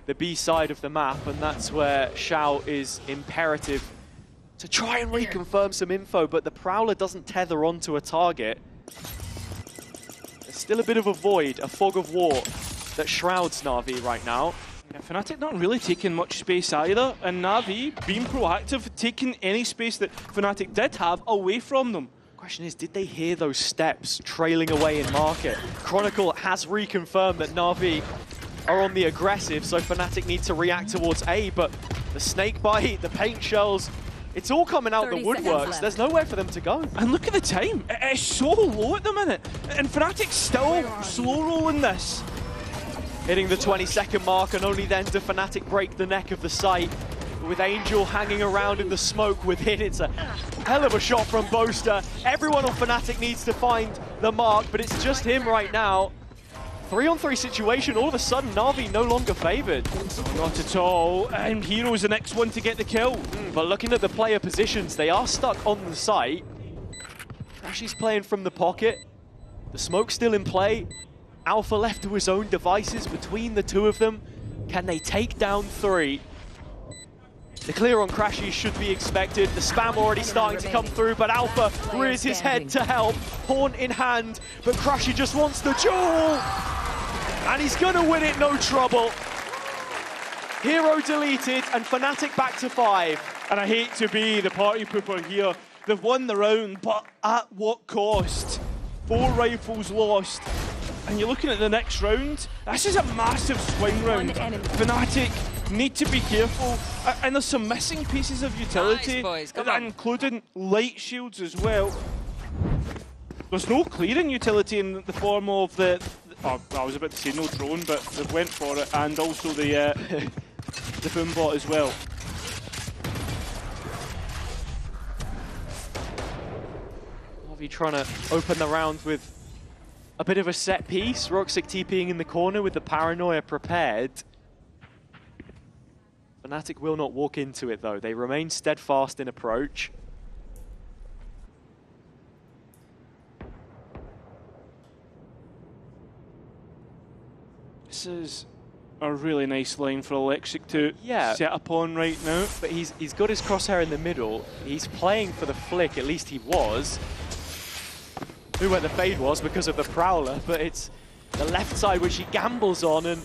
[SPEAKER 17] the B side of the map, and that's where Shao is imperative to try and reconfirm some info, but the Prowler doesn't tether onto a target. There's still a bit of a void, a fog of war that shrouds Na'Vi right now.
[SPEAKER 11] Yeah, Fnatic not really taking much space either, and Na'Vi being proactive, taking any space that Fnatic did have away from them.
[SPEAKER 17] Question is, did they hear those steps trailing away in market? Chronicle has reconfirmed that Na'Vi are on the aggressive, so Fnatic need to react towards A, but the snake bite, the paint shells It's all coming out the woodworks. There's nowhere for them to go.
[SPEAKER 11] And look at the time. It's so low at the minute. And Fnatic's still slow rolling this.
[SPEAKER 17] Hitting the 20-second mark, and only then do Fnatic break the neck of the site. With Angel hanging around in the smoke with it, it's a hell of a shot from Boaster. Everyone on Fnatic needs to find the mark, but it's just him right now. 3-on-3 situation, all of a sudden Na'Vi no longer favoured.
[SPEAKER 11] Not at all, and Hero's the next one to get the kill.
[SPEAKER 17] But looking at the player positions, they are stuck on the site. Crashy's playing from the pocket. The smoke's still in play. Alpha left to his own devices between the two of them. Can they take down 3? The clear on Crashy should be expected. The spam already starting to come through, but Alpha rears his head to help, horn in hand, but Crashy just wants the duel! And he's gonna win it, no trouble. Hero deleted, and Fnatic back to 5.
[SPEAKER 11] And I hate to be the party pooper here. They've won the round, but at what cost? 4 rifles lost. And you're looking at the next round, this is a massive swing round. Fnatic need to be careful. And there's some missing pieces of utility, including light shields as well. There's no clearing utility in the form of the oh, I was about to say no drone, but they went for it, and also the boom bot as well.
[SPEAKER 17] Na'Vi trying to open the round with a bit of a set piece. Roxic TPing in the corner with the paranoia prepared. Fnatic will not walk into it though. They remain steadfast in approach.
[SPEAKER 11] This is a really nice line for Alexic to set up on right now.
[SPEAKER 17] But he's got his crosshair in the middle. He's playing for the flick, at least he was. Knew where the fade was because of the Prowler, but it's the left side which he gambles on, and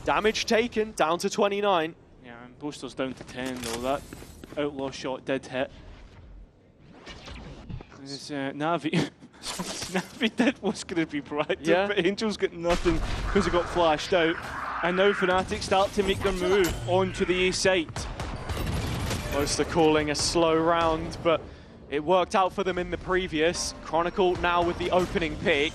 [SPEAKER 17] damage taken, down to 29.
[SPEAKER 11] Yeah, and Boaster's down to 10 though. That outlaw shot did hit. It's Na'Vi. Na'Vi did what's going to be proactive, but Angel's got nothing because he got flashed out. And now Fnatic start to make their move onto the A site.
[SPEAKER 17] Boaster calling a slow round, but it worked out for them in the previous. Chronicle now with the opening pick.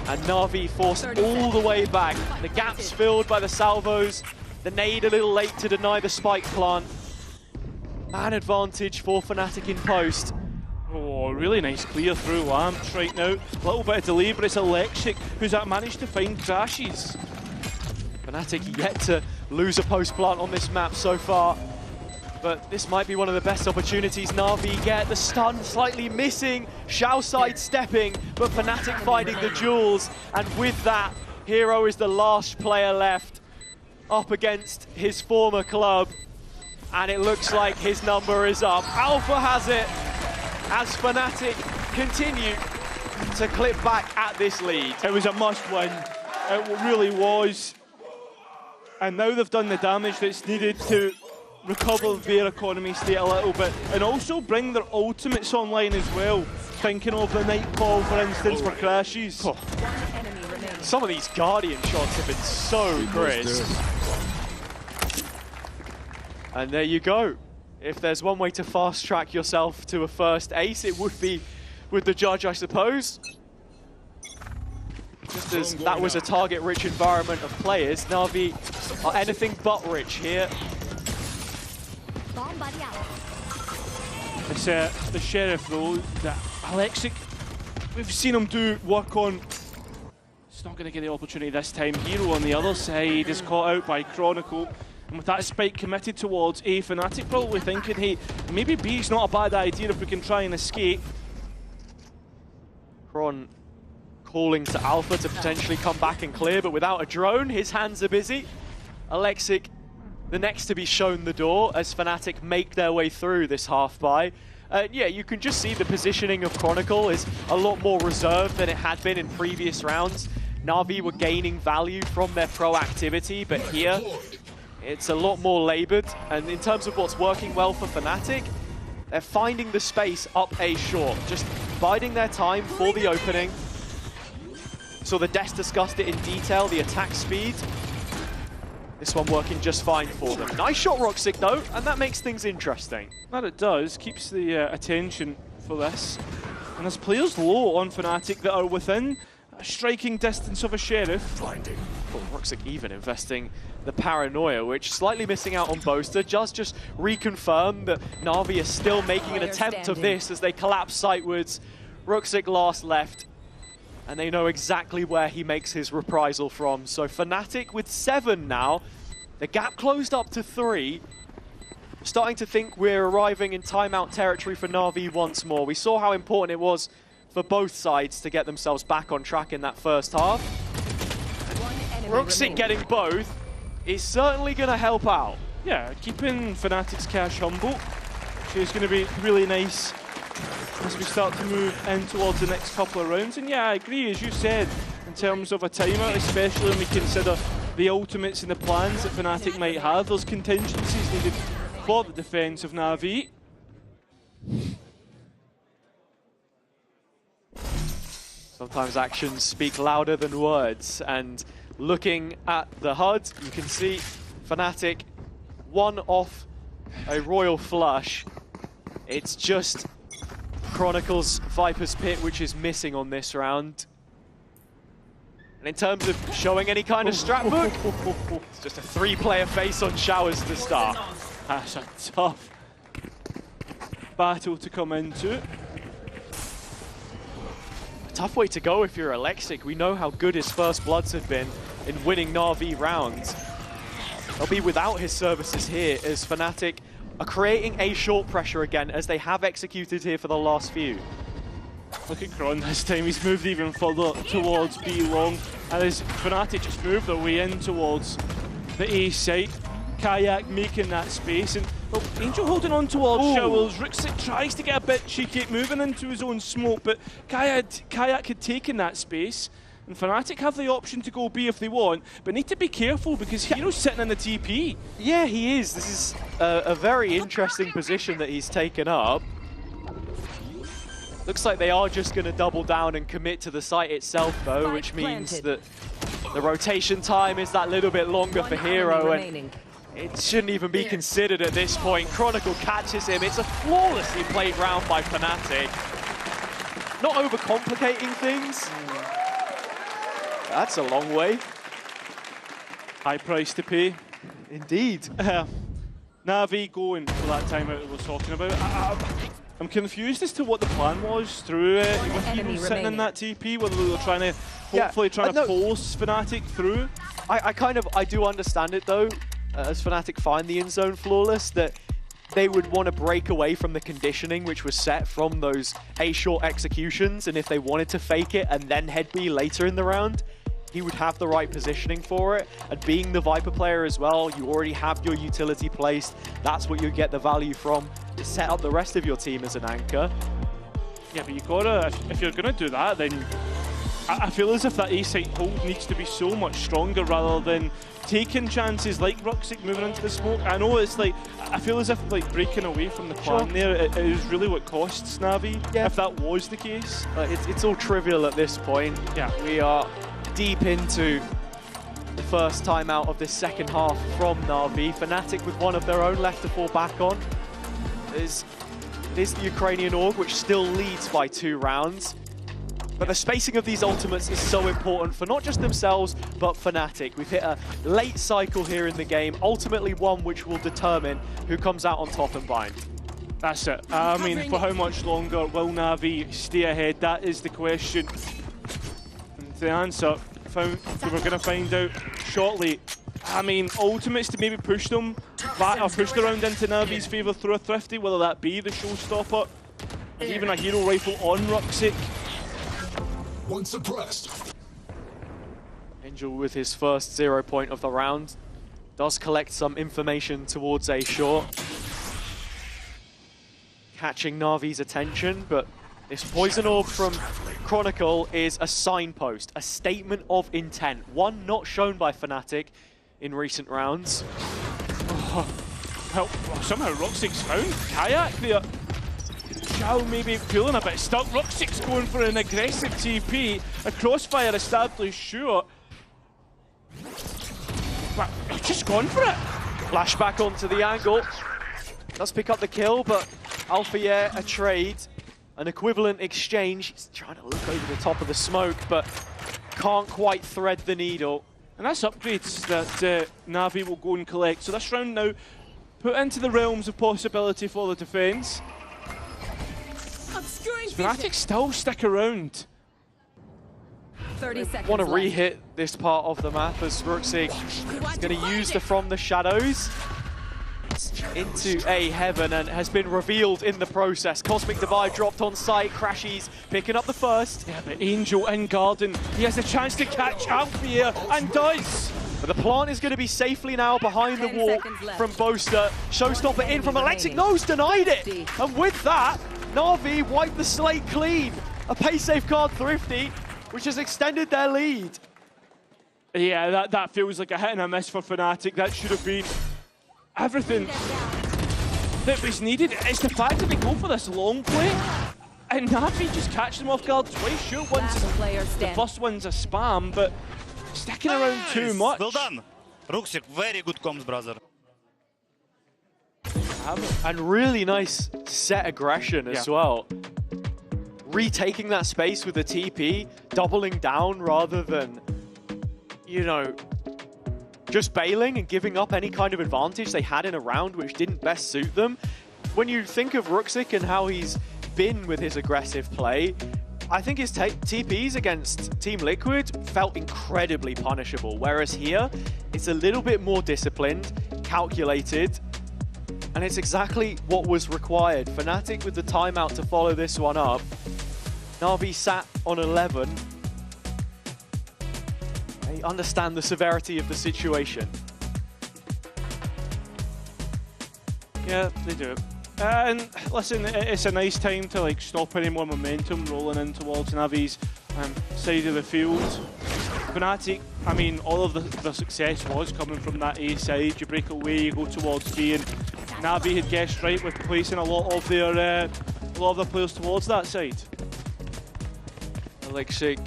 [SPEAKER 17] And Na'Vi forced all the way back. The gap's filled by the salvos. The nade a little late to deny the spike plant. Man advantage for Fnatic in post.
[SPEAKER 11] Oh, really nice clear through lamps right now. A little bit of delay, but it's Alexic who's managed to find Crashes.
[SPEAKER 17] Fnatic yet to lose a post plant on this map so far. But this might be one of the best opportunities Na'Vi get. The stun slightly missing, Xiao sidestepping, but Fnatic finding the jewels. And with that, Hero is the last player left up against his former club. And it looks like his number is up. Alpha has it as Fnatic continue to clip back at this lead.
[SPEAKER 11] It was a must-win. It really was. And now they've done the damage that's needed to recover their economy state a little bit, and also bring their ultimates online as well. Thinking of the Nightfall, for instance, for Crashes.
[SPEAKER 17] Oh. Some of these Guardian shots have been so crisp. And there you go. If there's one way to fast track yourself to a first ace, it would be with the judge, I suppose. Just as that was a target-rich environment of players, Na'Vi are anything but rich here.
[SPEAKER 11] It's the Sheriff though, that Alexic, we've seen him do work on. He's not going to get the opportunity this time. Hero on the other side is caught out by Chronicle. And with that spike committed towards A, Fnatic probably thinking, hey, maybe B's not a bad idea if we can try and escape.
[SPEAKER 17] Chron calling to Alpha to potentially come back and clear, but without a drone, his hands are busy. Alexic, the next to be shown the door as Fnatic make their way through this half-buy. Yeah, you can just see the positioning of Chronicle is a lot more reserved than it had been in previous rounds. Na'Vi were gaining value from their proactivity, but here it's a lot more laboured. And in terms of what's working well for Fnatic, they're finding the space up A short, just biding their time for the opening. So the Des discussed it in detail, the attack speed. This one working just fine for them. Nice shot, Roxic, though, and that makes things interesting.
[SPEAKER 11] That it does. Keeps the attention for this. And there's players low on Fnatic that are within striking distance of a Sheriff.
[SPEAKER 17] Blinding. Well, Roxic even investing the paranoia, which slightly missing out on Boaster. Just reconfirm that Na'Vi is still making an attempt of this as they collapse sightwards. Roxic last left, and they know exactly where he makes his reprisal from. So Fnatic with 7 now. The gap closed up to 3. Starting to think we're arriving in timeout territory for Na'Vi once more. We saw how important it was for both sides to get themselves back on track in that first half. Roxic getting both is certainly going to help out.
[SPEAKER 11] Yeah, keeping Fnatic's cash humble, which is going to be really nice as we start to move in towards the next couple of rounds. And yeah, I agree, as you said, in terms of a timeout, especially when we consider the ultimates and the plans that Fnatic might have, those contingencies needed for the defense of Na'Vi.
[SPEAKER 17] Sometimes actions speak louder than words, and looking at the HUD, you can see Fnatic one off a royal flush. It's just Chronicle's Viper's Pit which is missing on this round. And in terms of showing any kind of strat book, it's just a 3-player face on Showers to start.
[SPEAKER 11] That's a tough battle to come into.
[SPEAKER 17] A tough way to go if you're Alexic. We know how good his first bloods have been in winning Na'Vi rounds. They'll be without his services here as Fnatic are creating a short pressure again as they have executed here for the last few.
[SPEAKER 11] Look at Kron this time, he's moved even further towards B long, and as Fnatic just moved their way in towards the A site. Kayak making that space, and well, Angel holding on towards Showers. Roxic tries to get a bit cheeky, moving into his own smoke, but Kayak had taken that space, and Fnatic have the option to go B if they want, but need to be careful because Hero's sitting in the TP.
[SPEAKER 17] Yeah, he is. This is a very interesting position that he's taken up. Looks like they are just going to double down and commit to the site itself, though, which means that the rotation time is that little bit longer for Hero, and it shouldn't even be considered at this point. Chronicle catches him. It's a flawlessly played round by Fnatic. Not overcomplicating things. That's a long way.
[SPEAKER 11] High price to pay.
[SPEAKER 17] Indeed.
[SPEAKER 11] Na'Vi going for that timeout that we're talking about. I'm confused as to what the plan was through it, with Hero sitting in that TP, whether they were trying to, hopefully trying to force Fnatic through.
[SPEAKER 17] I do understand it though, as Fnatic find the in-zone flawless, that they would want to break away from the conditioning which was set from those A-short executions, and if they wanted to fake it and then head B later in the round, he would have the right positioning for it. And being the Viper player as well, you already have your utility placed. That's what you get the value from to set up the rest of your team as an anchor.
[SPEAKER 11] Yeah, but you gotta, if you're gonna do that, then I feel as if that A-site hold needs to be so much stronger rather than taking chances like Roxic moving into the smoke. I know it's like, I feel as if like breaking away from the plan there it is really what costs Na'Vi, if that was the case.
[SPEAKER 17] It's all trivial at this point.
[SPEAKER 11] Yeah,
[SPEAKER 17] we are deep into the first timeout of this second half from Na'Vi. Fnatic with one of their own left to fall back on. It is the Ukrainian org, which still leads by 2 rounds. But the spacing of these ultimates is so important for not just themselves, but Fnatic. We've hit a late cycle here in the game, ultimately one which will determine who comes out on top and bind.
[SPEAKER 11] That's it. I mean, for how much longer will Na'Vi stay ahead? That is the question. And the answer, we're going to find out shortly. I mean, ultimates to maybe push them back, or push the round into Na'Vi's favour through a Thrifty, whether that be the showstopper, and even a Hero rifle on Roxic.
[SPEAKER 20] One suppressed.
[SPEAKER 17] Angel with his first 0 point of the round does collect some information towards A short, catching Na'Vi's attention, but this poison orb from Chronicle is a signpost, a statement of intent, one not shown by Fnatic in recent rounds.
[SPEAKER 11] Well, somehow Roxic's found Kayak there. Shao maybe feeling a bit stuck. Roxic's going for an aggressive TP. A crossfire established, sure. But he's just gone for it.
[SPEAKER 17] Flashback onto the angle. Does pick up the kill, but Alpha, yeah, a trade. An equivalent exchange. He's trying to look over the top of the smoke, but can't quite thread the needle.
[SPEAKER 11] And that's upgrades that Na'Vi will go and collect. So this round now put into the realms of possibility for the defense. Fnatic still stick around.
[SPEAKER 19] 30 seconds
[SPEAKER 17] Want to
[SPEAKER 19] left.
[SPEAKER 17] re-hit this part of the map as Ruxik is going to use the From the Shadows into a heaven and has been revealed in the process. Cosmic Divide dropped on site, Crashies picking up the first.
[SPEAKER 11] Yeah, but Angel in Garden, he has a chance to catch Alpha here and does.
[SPEAKER 17] But the plant is going to be safely now behind the wall from Boaster. Showstopper in from Electric Nose, denied it. And with that, Na'Vi wiped the slate clean. A pay safe card Thrifty, which has extended their lead.
[SPEAKER 11] Yeah, that feels like a hit and a miss for Fnatic. That should have been everything that was needed. It's the fact that they go for this long play and Na'Vi just catch them off guard twice. Sure, the first one's a spam, but sticking around too much.
[SPEAKER 21] Well done. Ruxik, very good comms, brother.
[SPEAKER 17] And really nice set aggression as well. Retaking that space with the TP, doubling down rather than, you know, just bailing and giving up any kind of advantage they had in a round which didn't best suit them. When you think of Ruxik and how he's been with his aggressive play, I think his TPs against Team Liquid felt incredibly punishable, whereas here, it's a little bit more disciplined, calculated, and it's exactly what was required. Fnatic with the timeout to follow this one up. Na'Vi sat on 11. They understand the severity of the situation.
[SPEAKER 11] Yeah, they do. And listen, it's a nice time to like stop any more momentum rolling in towards Navi's side of the field. Fnatic, I mean, all of the success was coming from that A side. You break away, you go towards B, and Na'Vi had guessed right with placing a lot of their players towards that side.
[SPEAKER 17] Electric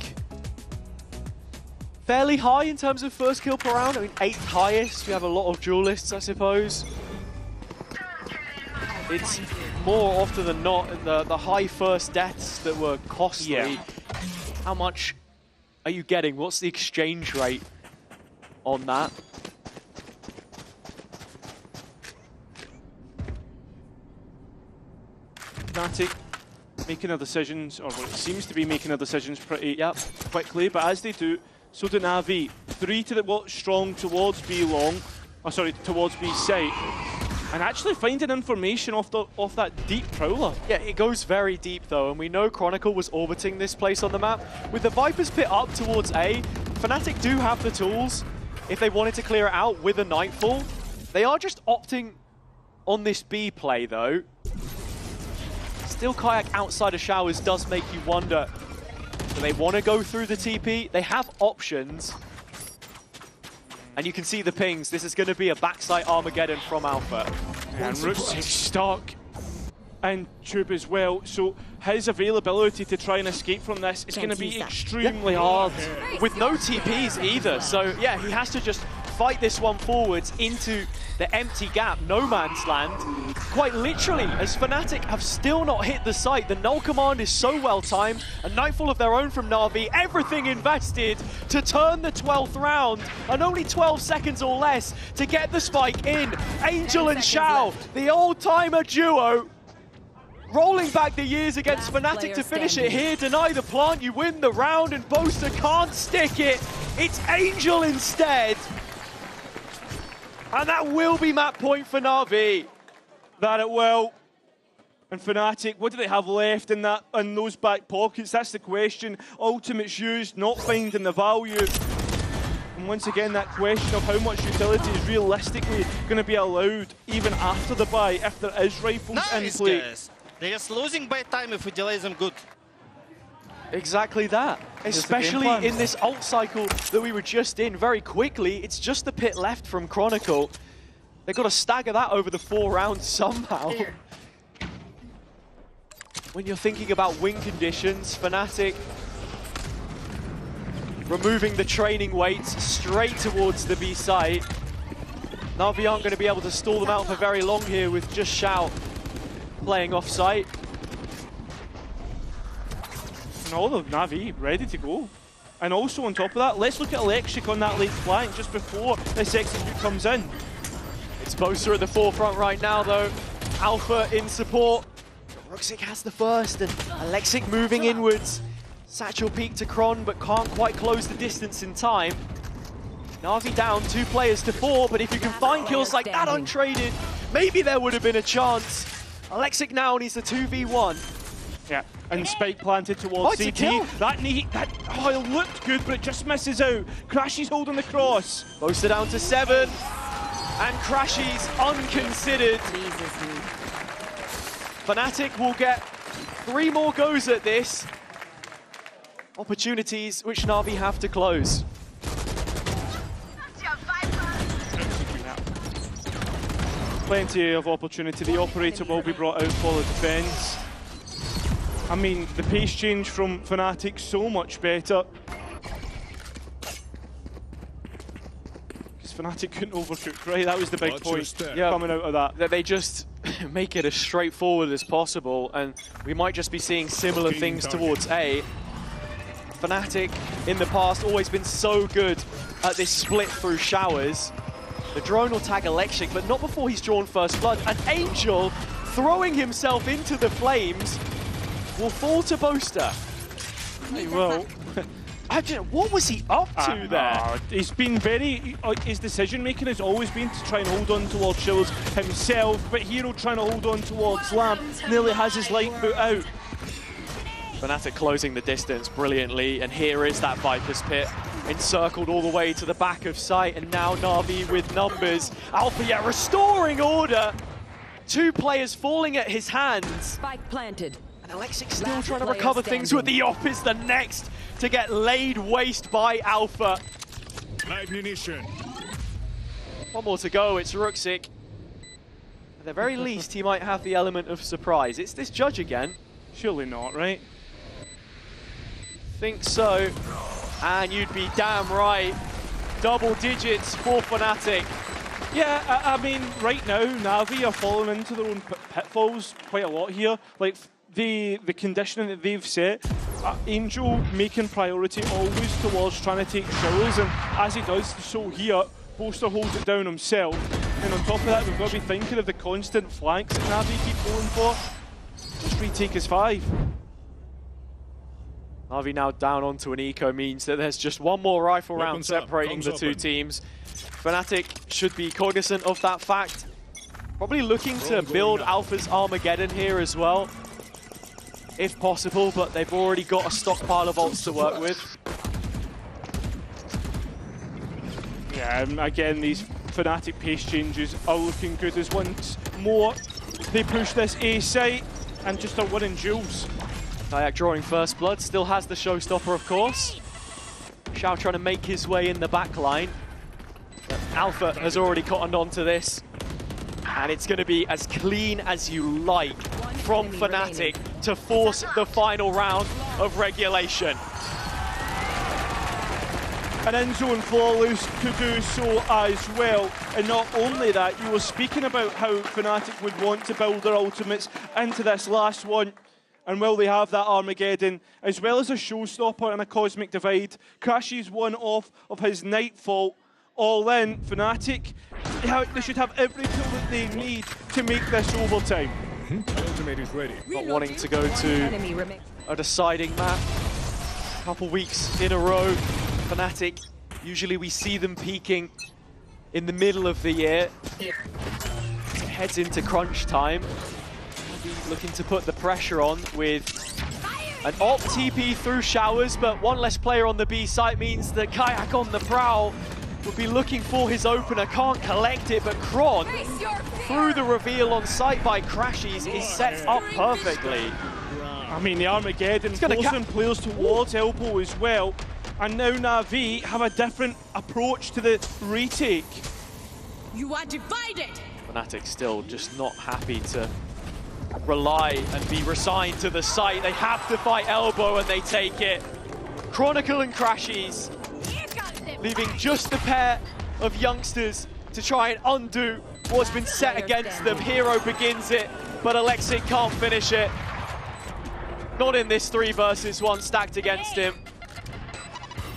[SPEAKER 17] fairly high in terms of first kill per round. I mean, 8th highest. We have a lot of duelists, I suppose. It's more often than not the high first deaths that were costly.
[SPEAKER 11] Yeah.
[SPEAKER 17] How much are you getting? What's the exchange rate on that?
[SPEAKER 11] Fnatic making their decisions, or what it seems to be making their decisions pretty quickly, but as they do, so do Na'Vi. 3 to the strong towards B long, towards B site, and actually finding information off that deep prowler.
[SPEAKER 17] Yeah, it goes very deep though, and we know Chronicle was orbiting this place on the map. With the Viper's pit up towards A, Fnatic do have the tools if they wanted to clear it out with a Nightfall. They are just opting on this B play though. Still Kayak outside of Showers does make you wonder, do they want to go through the TP? They have options. And you can see the pings. This is going to be a backside Armageddon from Alpha.
[SPEAKER 11] And Ruxik stuck. And Tube as well. So his availability to try and escape from this is going to be extremely hard.
[SPEAKER 17] With no TPs either. So yeah, he has to just fight this one forwards into the empty gap, no man's land. Quite literally, as Fnatic have still not hit the site. The null command is so well timed. A Nightfall of their own from Na'Vi. Everything invested to turn the 12th round. And only 12 seconds or less to get the spike in. Angel and Shao, the old-timer duo, rolling back the years against Fnatic to finish it here. Deny the plant, you win the round, and Boaster can't stick it. It's Angel instead. And that will be map point for Na'Vi.
[SPEAKER 11] That it will. And Fnatic, what do they have left in those back pockets? That's the question. Ultimate's used, not finding the value. And once again, that question of how much utility is realistically going to be allowed even after the buy, if there is rifles in play.
[SPEAKER 21] Guys. They're just losing by time if we delay them good.
[SPEAKER 17] Exactly that. Especially in this ult cycle that we were just in very quickly. It's just the pit left from Chronicle. They've got to stagger that over the 4 rounds somehow. When you're thinking about win conditions, Fnatic removing the training weights straight towards the B site. Na'Vi aren't going to be able to stall them out for very long here with just Shout playing off-site.
[SPEAKER 11] And all of Na'Vi ready to go. And also on top of that, let's look at Electric on that late flank just before this execute comes in.
[SPEAKER 17] It's Bosa at the forefront right now though. Alpha in support. Ruxic has the first and Alexic moving inwards. Satchel peek to Kron but can't quite close the distance in time. Na'Vi down 2 players to 4, but if you can find kills like that untraded, maybe there would have been a chance. Alexic now needs the 2v1.
[SPEAKER 11] Yeah, and Spike planted towards CT. That it looked good, but it just misses out. Crashy's holding the cross.
[SPEAKER 17] Bosa down to 7, and Crashy's unconsidered. Fnatic will get 3 more goes at this. Opportunities which Na'Vi have to close.
[SPEAKER 11] Plenty of opportunity. The operator will be brought out for the defense. I mean, the pace change from Fnatic so much better. Because Fnatic couldn't overcook, right? That was the big point coming out of that.
[SPEAKER 17] That they just make it as straightforward as possible, and we might just be seeing similar things towards A. Fnatic in the past always been so good at this split through showers. The drone will tag Electric, but not before he's drawn first blood. And Angel, throwing himself into the flames, will fall to Boaster.
[SPEAKER 11] He will.
[SPEAKER 17] What was he up to there?
[SPEAKER 11] He's been very... his decision-making has always been to try and hold on towards Chills himself, but Hero trying to hold on towards Lamp nearly has his light put out.
[SPEAKER 17] Fnatic closing the distance brilliantly, and here is that Viper's Pit. Encircled all the way to the back of site, and now Na'Vi with numbers. Alpha restoring order. 2 players falling at his hands.
[SPEAKER 19] Spike planted.
[SPEAKER 17] And Alexic still trying to recover things with the op is the next to get laid waste by Alpha.
[SPEAKER 20] Ammunition.
[SPEAKER 17] 1 more to go, it's Ruxic. At the very least, he might have the element of surprise. It's this judge again.
[SPEAKER 11] Surely not, right?
[SPEAKER 17] Think so. And you'd be damn right. Double digits for Fnatic.
[SPEAKER 11] Yeah, I mean, right now, Na'Vi are falling into their own pitfalls quite a lot here. Like, the conditioning that they've set, Angel making priority always towards trying to take showers, and as he does so here, Boaster holds it down himself. And on top of that, we've got to be thinking of the constant flanks that Na'Vi keep going for. Just retake his 5.
[SPEAKER 17] Na'Vi now down onto an eco means that there's just 1 more rifle round separating the 2 teams. Fnatic should be cognizant of that fact. Probably looking to build Alpha's Armageddon here as well, if possible, but they've already got a stockpile of ults to work with.
[SPEAKER 11] Yeah, again, these Fnatic pace changes are looking good as once more they push this A site, and just a win in duels.
[SPEAKER 17] Kayak drawing first blood, still has the showstopper, of course. Xiao trying to make his way in the back line. But Alpha has already cottoned onto this. And it's going to be as clean as you like from Fnatic to force the final round of regulation.
[SPEAKER 11] And in-zone flawless to do so as well. And not only that, you were speaking about how Fnatic would want to build their ultimates into this last one. And will they have that Armageddon, as well as a showstopper and a cosmic divide? Crashy's one off of his Nightfall. All in, Fnatic, they should have every tool that they need to make this overtime.
[SPEAKER 20] Ultimate is ready.
[SPEAKER 17] Not wanting to go to a deciding map. A couple weeks in a row. Fnatic, usually we see them peaking in the middle of the year. It heads into crunch time. Looking to put the pressure on with an op TP through showers, but 1 less player on the B site means that Kayak on the prowl will be looking for his opener, can't collect it, but Kron, through the reveal on site by Crashies, is set up perfectly.
[SPEAKER 11] I mean, the Armageddon forcing players towards elbow as well, and now Na'Vi have a different approach to the retake.
[SPEAKER 19] You are divided!
[SPEAKER 17] Fnatic still just not happy to rely and be resigned to the site. They have to fight elbow and they take it. Chronicle and Crashies leaving just a pair of youngsters to to try and undo what's been set against them. Hero begins it, but Alexic can't finish it. Not in this 3 versus 1 stacked against him.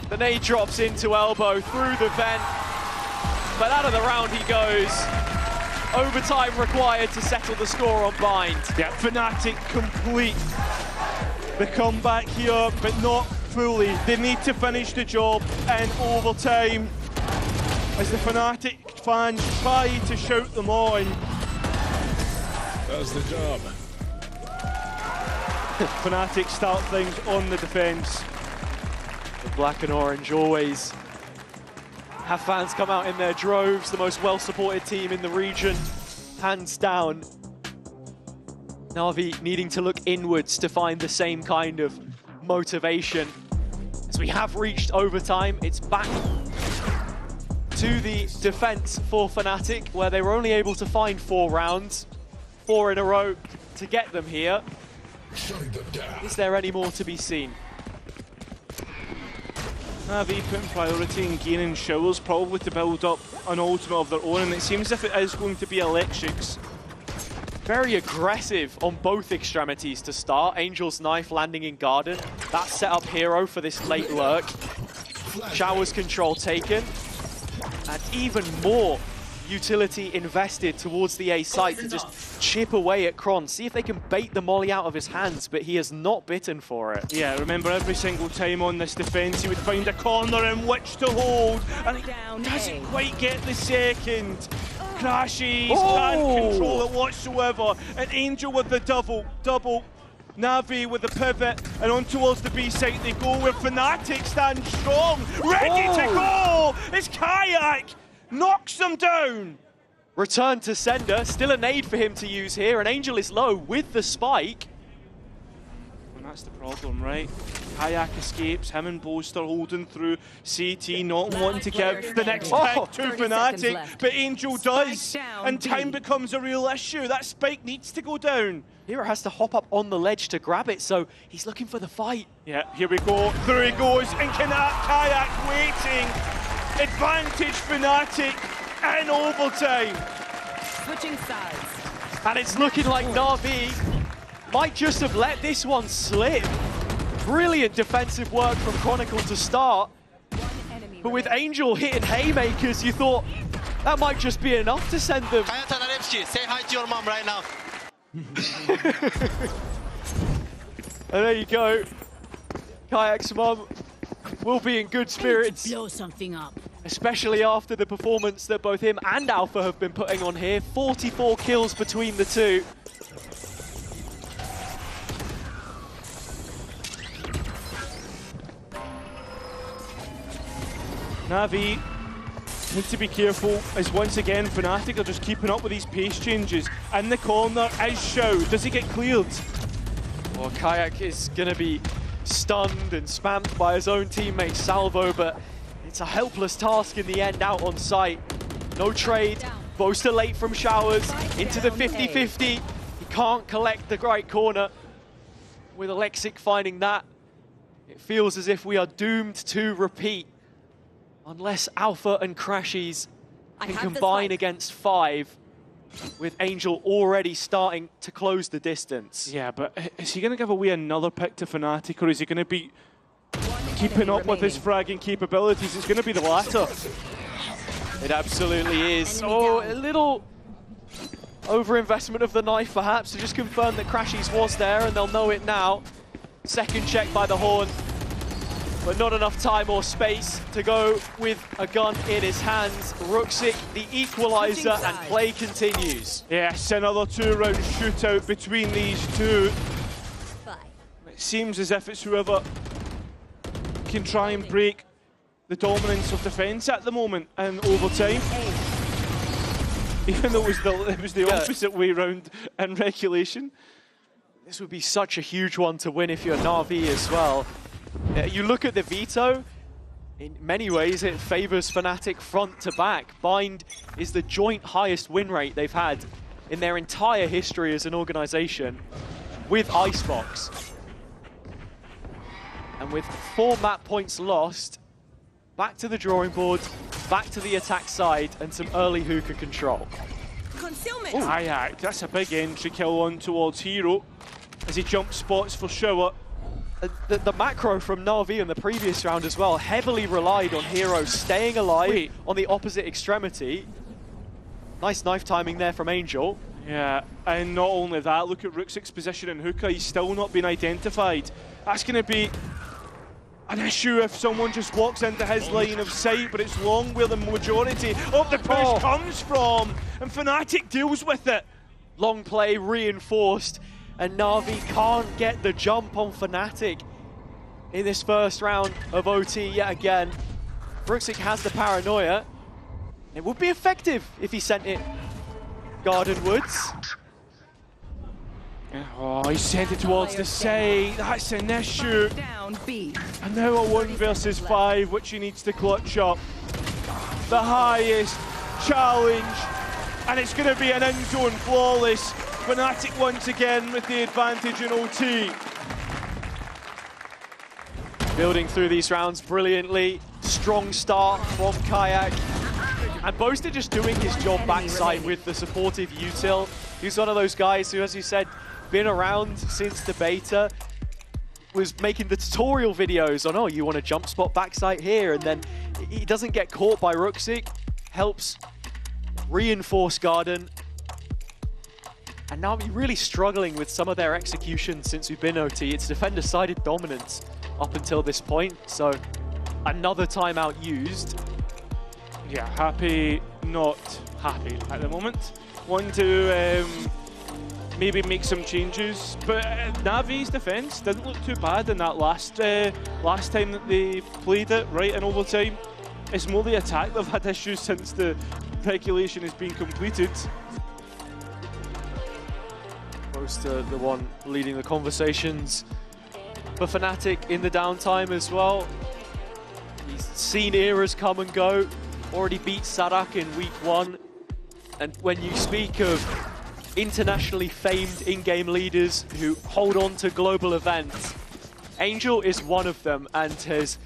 [SPEAKER 17] The nade drops into elbow through the vent, but out of the round he goes. Overtime required to settle the score on Bind.
[SPEAKER 11] Yeah, Fnatic complete the comeback here, but not fully. They need to finish the job in overtime as the Fnatic fans try to shout them on.
[SPEAKER 20] Does the job.
[SPEAKER 11] Fnatic start things on the defense.
[SPEAKER 17] The black and orange always have fans come out in their droves, the most well-supported team in the region, hands down. Na'Vi needing to look inwards to find the same kind of motivation. As we have reached overtime, it's back to the defense for Fnatic, where they were only able to find 4 rounds, 4 in a row to get them here. Is there any more to be seen?
[SPEAKER 11] Na'Vi putting priority in gaining showers, probably to build up an ultimate of their own, and it seems as if it is going to be Alexics.
[SPEAKER 17] Very aggressive on both extremities to start. Angel's Knife landing in Garden. That set up Hero for this late lurk. Showers control taken. And even more utility invested towards the A site to just chip away at Kron. See if they can bait the molly out of his hands, but he has not bitten for it.
[SPEAKER 11] Yeah, remember every single time on this defense he would find a corner in which to hold, and he doesn't quite get the second. Crashes, can't control it whatsoever, and Angel with the double, Na'Vi with the pivot, and on towards the B site they go, where Fnatic stand strong, ready to go! It's Kayak! Knocks them down!
[SPEAKER 17] Return to sender, still a nade for him to use here, and Angel is low with the spike.
[SPEAKER 11] And that's the problem, right? Kayak escapes, him and Boaster holding through, CT not wanting to give the next pick to Fnatic, but Angel does, and time becomes a real issue. That spike needs to go down.
[SPEAKER 17] Hero has to hop up on the ledge to grab it, so he's looking for the fight.
[SPEAKER 11] Yeah, here we go, through he goes, and Kayak waiting. Advantage Fnatic in overtime.
[SPEAKER 19] Switching sides.
[SPEAKER 17] And it's looking like Na'Vi might just have let this one slip. Brilliant defensive work from Chronicle to start. But with Angel hitting haymakers, you thought that might just be enough to send them.
[SPEAKER 21] Say hi to your mom right now.
[SPEAKER 17] And there you go. Kayak's mom will be in good spirits.
[SPEAKER 19] Blow something up.
[SPEAKER 17] Especially after the performance that both him and Alpha have been putting on here. 44 kills between the two.
[SPEAKER 11] Na'Vi need to be careful, as once again Fnatic are just keeping up with these pace changes. In the corner is Shao. Does he get cleared?
[SPEAKER 17] Well, Kayak is going to be stunned and spammed by his own teammate Salvo, but it's a helpless task in the end out on site. No trade, Boaster late from Showers, into the 50-50. He can't collect the right corner. With Alexic finding that, it feels as if we are doomed to repeat. Unless Alpha and Crashies can combine against 5, with Angel already starting to close the distance.
[SPEAKER 11] Yeah, but is he going to give away another pick to Fnatic, or is he going to be keeping up with his fragging capabilities? It's going to be the latter.
[SPEAKER 17] It absolutely is. Oh, a little overinvestment of the knife perhaps to just confirm that Crashies was there, and they'll know it now. Second check by the Horn, but not enough time or space to go with a gun in his hands. Ruxic, the equalizer, and play continues.
[SPEAKER 11] Yes, another 2-round shootout between these two. It seems as if it's whoever can try and break the dominance of defense at the moment in overtime. Even though it was the opposite way round in regulation.
[SPEAKER 17] This would be such a huge one to win if you're Na'Vi as well. You look at the Veto, in many ways it favors Fnatic front to back. Bind is the joint highest win rate they've had in their entire history as an organization with Icebox. And with 4 map points lost, back to the drawing board. back to the attack side and some early hookah control.
[SPEAKER 19] Concealment.
[SPEAKER 11] Aye, that's a big entry kill on towards Hero as he jump spots for Shower.
[SPEAKER 17] The macro from Na'Vi in the previous round as well heavily relied on Hero staying alive on the opposite extremity. Nice knife timing there from Angel.
[SPEAKER 11] Yeah, and not only that, look at Ruxik's position in hookah, he's still not been identified. That's going to be an issue if someone just walks into his line of sight, but it's long where the majority of the push comes from, and Fnatic deals with it.
[SPEAKER 17] Long play reinforced, and Na'Vi can't get the jump on Fnatic in this first round of OT yet again. Ruxik has the paranoia. It would be effective if he sent it Garden Woods.
[SPEAKER 11] Oh, he sent it towards the side. That's an issue.
[SPEAKER 19] Down B.
[SPEAKER 11] And now a 1 versus 5, which he needs to clutch up. The highest challenge. And it's going to be an in-zone flawless. Fnatic once again with the advantage in OT.
[SPEAKER 17] Building through these rounds brilliantly. Strong start from Kayak. And Boaster just doing his job backside with the supportive util. He's one of those guys who, as you said, been around since the beta, was making the tutorial videos on, oh, you want to jump spot backside here, and then he doesn't get caught by Ruxik, helps reinforce Garden. And now we're really struggling with some of their execution since we've been OT. It's defender-sided dominance up until this point, so another timeout used.
[SPEAKER 11] Yeah, happy, not happy at the moment. Want to maybe make some changes, but Navi's defense didn't look too bad in that last time that they played it, right, in overtime. It's more the attack they've had issues since the regulation has been completed.
[SPEAKER 17] Boaster, the one leading the conversations for Fnatic in the downtime as well. He's seen eras come and go. Already beat Sadak in week 1. And when you speak of internationally famed in-game leaders who hold on to global events, Angel is one of them and has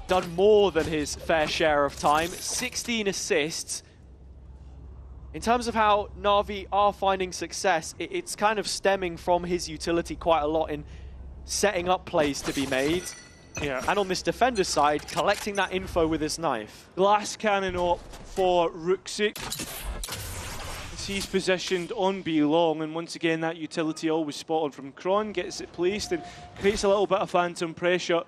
[SPEAKER 17] done more than his fair share of time. 16 assists. In terms of how Na'Vi are finding success, it's kind of stemming from his utility quite a lot in setting up plays to be made.
[SPEAKER 11] Yeah.
[SPEAKER 17] And on this defender side, collecting that info with his knife.
[SPEAKER 11] Glass cannon up for Ruxik. He's positioned on B long, and once again that utility always spotted from Kron, gets it placed and creates a little bit of phantom pressure,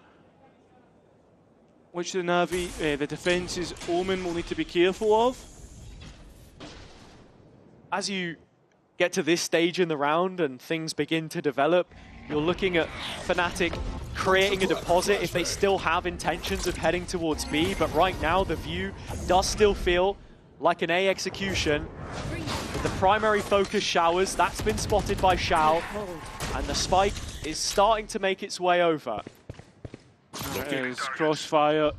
[SPEAKER 11] which the Na'Vi, the defence's Omen will need to be careful of.
[SPEAKER 17] As you get to this stage in the round and things begin to develop, you're looking at Fnatic creating a deposit if they still have intentions of heading towards B, but right now the view does still feel like an A execution. With the primary focus Showers, that's been spotted by Shao, and the spike is starting to make its way over.
[SPEAKER 11] There is Crossfire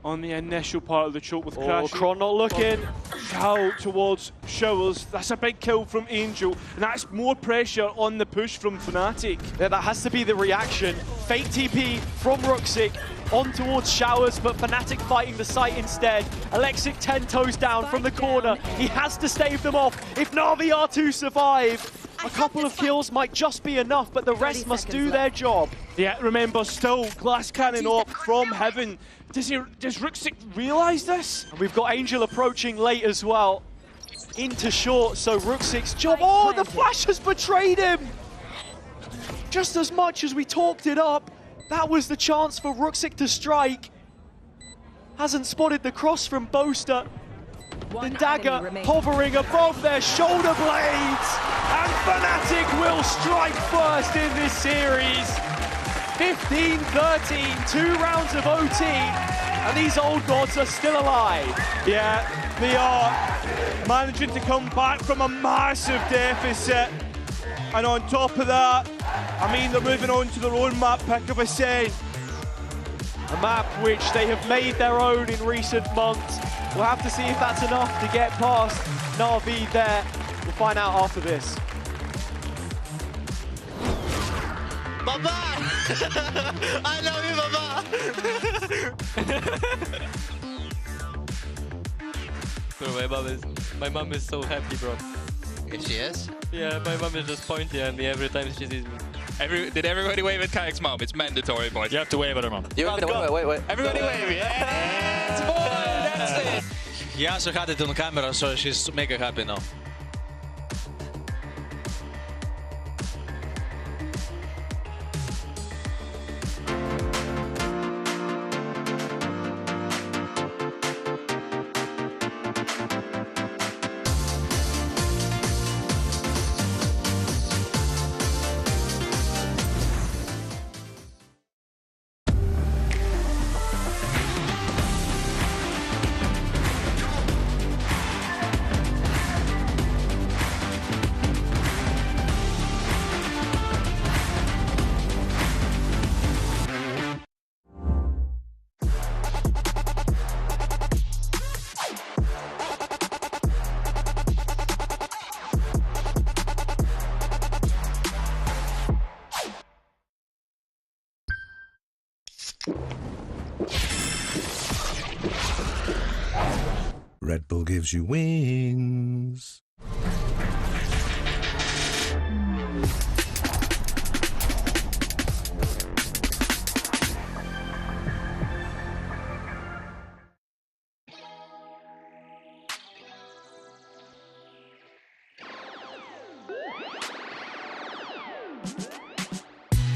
[SPEAKER 11] on the initial part of the choke with Crash.
[SPEAKER 17] Kron not looking.
[SPEAKER 11] Shao towards Showers. That's a big kill from Angel, and that's more pressure on the push from Fnatic.
[SPEAKER 17] Yeah, that has to be the reaction. Fake TP from Ruxik on towards Showers, but Fnatic fighting the site instead. Alexic 10 toes down from the corner. He has to stave them off if Na'Vi are to survive. A couple of kills might just be enough, but the rest must do their job.
[SPEAKER 11] Yeah, remember, still glass cannon up from heaven. Does Ruxik realise this?
[SPEAKER 17] And we've got Angel approaching late as well. Into short, so Ruxik's job. Oh, the flash has betrayed him! Just as much as we talked it up, that was the chance for Ruxik to strike. Hasn't spotted the cross from Boaster. The dagger hovering above their shoulder blades. And Fnatic will strike first in this series. 15-13, 2 rounds of OT, and these old gods are still alive.
[SPEAKER 11] Yeah, they are managing to come back from a massive deficit. And on top of that, I mean, they're moving on to their own map pick of a say.
[SPEAKER 17] A map which they have made their own in recent months. We'll have to see if that's enough to get past Na'Vi there. We'll find out after this.
[SPEAKER 21] Baba! I love you, Baba!
[SPEAKER 15] Bro, my mom is so happy, bro.
[SPEAKER 3] She is?
[SPEAKER 15] Yeah, my mom is just pointing at me every time she sees me.
[SPEAKER 22] Did everybody wave at Kayak's mom? It's mandatory, boys.
[SPEAKER 23] You have to wave at her mom.
[SPEAKER 3] Wait.
[SPEAKER 22] Everybody wave, yes, boy, that's it.
[SPEAKER 23] Ja, ze gaat dit on camera, so she's mega happy now.
[SPEAKER 9] Red Bull gives you wings.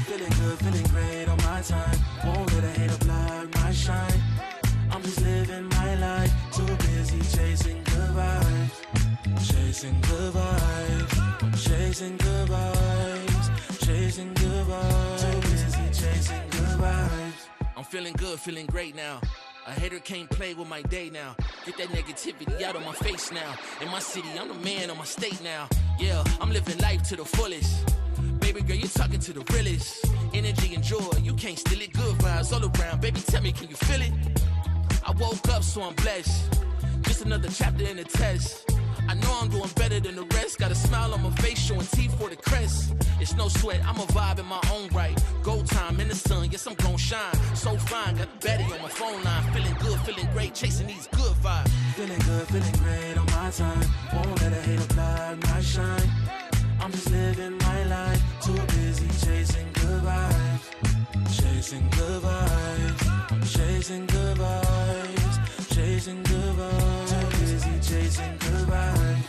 [SPEAKER 6] Feeling good, feeling great on my time. Won't let a hater block my shine. I'm just living my life. Too busy chasing good vibes. Chasing good vibes. Chasing good vibes. Chasing good vibes. Too busy chasing good vibes.
[SPEAKER 7] I'm feeling good, feeling great now. A hater can't play with my day now. Get that negativity out of my face now. In my city, I'm the man of my state now. Yeah, I'm living life to the fullest. Baby girl, you're talking to the realest. Energy and joy, you can't steal it. Good vibes all around. Baby, tell me, can you feel it? I woke up, so I'm blessed. Just another chapter in the test. I know I'm doing better than the rest. Got a smile on my face, showing teeth for the crest. It's no sweat, I'm a vibe in my own right. Go time in the sun, yes, I'm gon' shine. So fine, got the baddie on my phone line. Feeling good, feeling great, chasing these good vibes.
[SPEAKER 6] Feeling good, feeling great on my time. Won't let a hater block my shine. I'm just living my life. Too busy chasing good vibes. Chasing good vibes. Chasing good vibes. Chasing good vibes. Too busy chasing good vibes.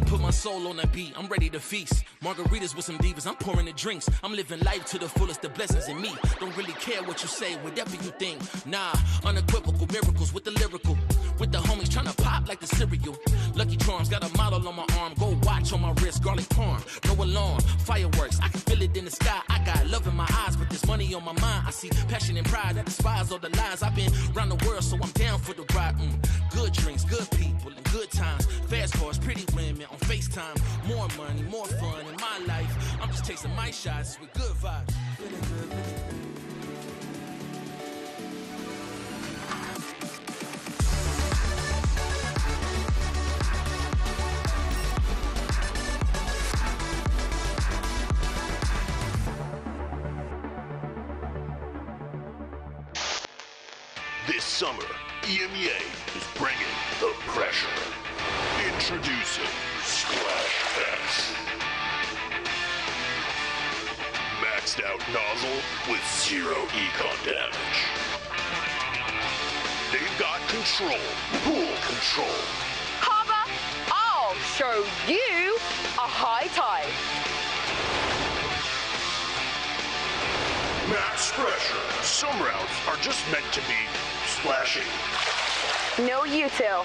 [SPEAKER 7] Put my soul on that beat, I'm ready to feast. Margaritas with some divas, I'm pouring the drinks. I'm living life to the fullest, the blessings in me. Don't really care what you say, whatever you think. Nah, unequivocal miracles with the lyrical. With the homies tryna pop like the cereal. Lucky Charms, got a model on my arm. Go watch on my wrist, garlic parm. No alarm, fireworks, I can feel it in the sky. I got love in my eyes, but there's money on my mind. I see passion and pride that despise all the lies. I've been around the world, so I'm down for the ride. Good drinks, good people, and good times. Fast cars, pretty women on FaceTime. More money, more fun in my life. I'm just tasting my shots with good vibes. Feeling good.
[SPEAKER 24] This summer, EMEA is bringing the pressure. Introducing SplashX. Maxed out nozzle with 0 econ damage. They've got control, pool control.
[SPEAKER 13] Harbor, I'll show you a high tide.
[SPEAKER 24] Max pressure. Some rounds are just meant to be splashing.
[SPEAKER 25] No util.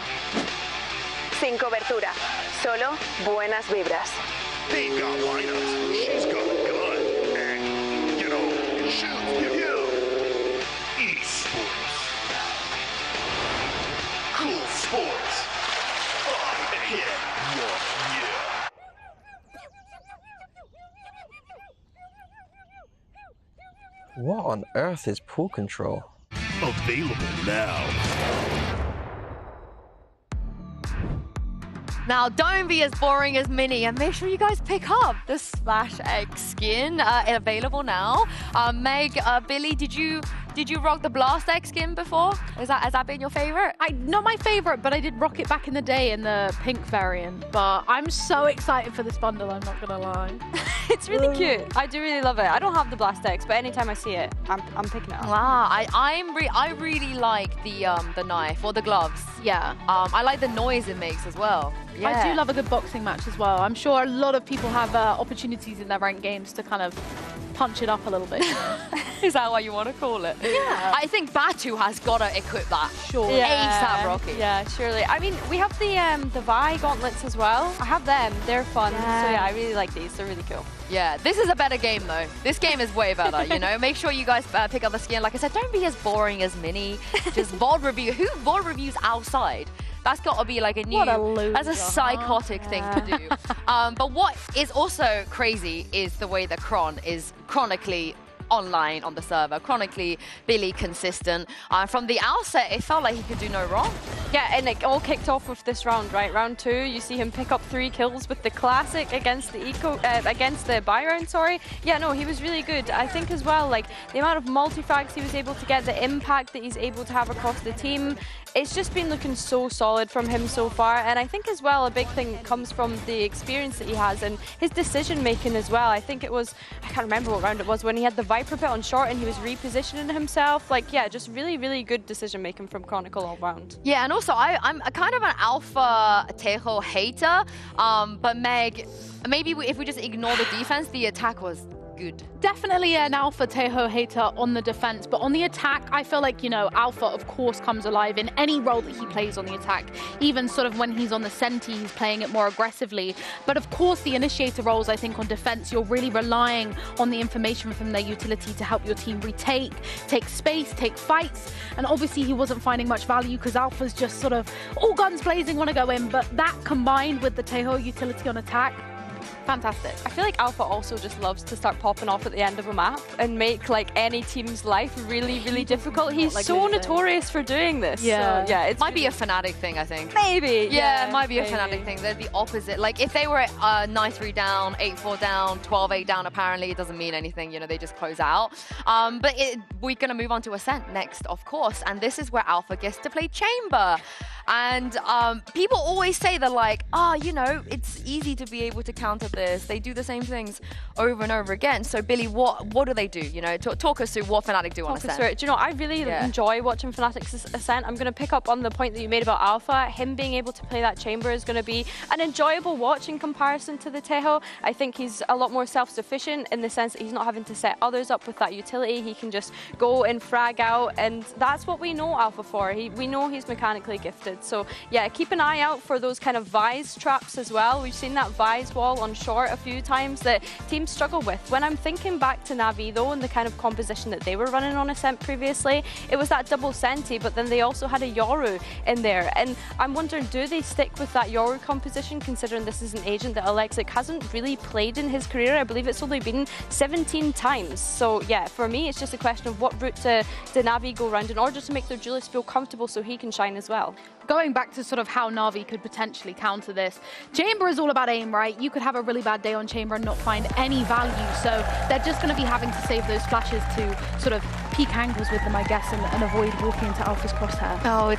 [SPEAKER 25] Sin cobertura. Solo buenas vibras.
[SPEAKER 24] They've got lineups. She's got a gun. And, you know, it shoots you. Esports. Cool sports. Oh, yeah. Yeah.
[SPEAKER 26] What on earth is pool control?
[SPEAKER 24] Available now.
[SPEAKER 13] Now, don't be as boring as Mini, and make sure you guys pick up the SplashX skin available now. Meg, Billy, did you rock the Blast X skin before? Has that been your favorite?
[SPEAKER 12] Not my favorite, but I did rock it back in the day in the pink variant. But I'm so excited for this bundle, I'm not gonna lie.
[SPEAKER 14] It's really cute. I do really love it. I don't have the Blast X, but anytime I see it, I'm picking it up.
[SPEAKER 13] Wow, I really like the knife or the gloves.
[SPEAKER 12] Yeah.
[SPEAKER 13] I like the noise it makes as well. Yeah.
[SPEAKER 12] I do love a good boxing match as well. I'm sure a lot of people have opportunities in their ranked games to kind of punch it up a little bit.
[SPEAKER 13] Is that what you want to call it?
[SPEAKER 12] Yeah.
[SPEAKER 13] I think Batu has got to equip that.
[SPEAKER 12] Sure.
[SPEAKER 13] ASAP Rocky.
[SPEAKER 14] Yeah, surely. I mean, we have the Vi gauntlets as well. I have them. They're fun.
[SPEAKER 12] Yeah.
[SPEAKER 14] So yeah, I really like these. They're really cool.
[SPEAKER 13] Yeah, this is a better game though. This game is way better, you know. Make sure you guys pick up the skin. Like I said, don't be as boring as Mini. Just VOD review. Who VOD reviews outside? That's got to be like a new, that's a psychotic thing to do. But what is also crazy is the way that Kron is chronically online on the server, chronically Billy consistent. From the outset, it felt like he could do no wrong.
[SPEAKER 14] Yeah, and it all kicked off with this round, right? Round 2, you see him pick up 3 kills with the classic against the buy round, sorry. Yeah, no, he was really good. I think as well, like the amount of multi-frags he was able to get, the impact that he's able to have across the team, it's just been looking so solid from him so far. And I think as well, a big thing comes from the experience that he has and his decision making as well. I think it was, I can't remember what round it was, when he had the Viper pit on short and he was repositioning himself. Like, yeah, just really, really good decision making from Chronicle all round.
[SPEAKER 13] Yeah, and also I'm a kind of an alpha Tejo hater, but Meg, maybe if we just ignore the defense, the attack was good.
[SPEAKER 12] Definitely an Alpha Tejo hater on the defense, but on the attack, I feel like, you know, Alpha, of course, comes alive in any role that he plays on the attack. Even sort of when he's on the Senti, he's playing it more aggressively. But of course, the initiator roles, I think, on defense, you're really relying on the information from their utility to help your team retake, take space, take fights. And obviously, he wasn't finding much value because Alpha's just sort of all guns blazing, want to go in. But that combined with the Tejo utility on attack, fantastic.
[SPEAKER 14] I feel like Alpha also just loves to start popping off at the end of a map and make like any team's life really, really difficult. He's
[SPEAKER 12] like
[SPEAKER 14] so notorious for doing this.
[SPEAKER 12] Yeah,
[SPEAKER 14] so, yeah, it
[SPEAKER 13] might be a Fnatic thing, I think.
[SPEAKER 14] Maybe.
[SPEAKER 13] Yeah, it might be a Fnatic thing. They're the opposite. Like if they were at 9-3 down, 8-4 down, 12-8 down, apparently it doesn't mean anything. You know, they just close out. But we're gonna move on to Ascent next, of course, and this is where Alpha gets to play Chamber. And people always say that, like, you know, it's easy to be able to counter this. They do the same things over and over again. So, Billy, what do they do? You know, talk us through what Fnatic do on Ascent.
[SPEAKER 14] Do you know, I really enjoy watching Fnatic's Ascent. I'm going to pick up on the point that you made about Alpha. Him being able to play that Chamber is going to be an enjoyable watch in comparison to the Tejo. I think he's a lot more self-sufficient in the sense that he's not having to set others up with that utility. He can just go and frag out, and that's what we know Alpha for. We know he's mechanically gifted. So yeah, keep an eye out for those kind of Vise traps as well. We've seen that Vise wall on short a few times that teams struggle with. When I'm thinking back to Navi though, and the kind of composition that they were running on Ascent previously, it was that double Senti, but then they also had a Yoru in there. And I'm wondering, do they stick with that Yoru composition, considering this is an agent that Alexic hasn't really played in his career? I believe it's only been 17 times. So yeah, for me, it's just a question of what route to Navi go around in order to make their Julius feel comfortable so he can shine as well.
[SPEAKER 12] Going back to sort of how Na'Vi could potentially counter this, Chamber is all about aim, right? You could have a really bad day on Chamber and not find any value, so they're just going to be having to save those flashes to sort of peak angles with them, I guess, and avoid walking into Alpha's crosshair.
[SPEAKER 13] Oh,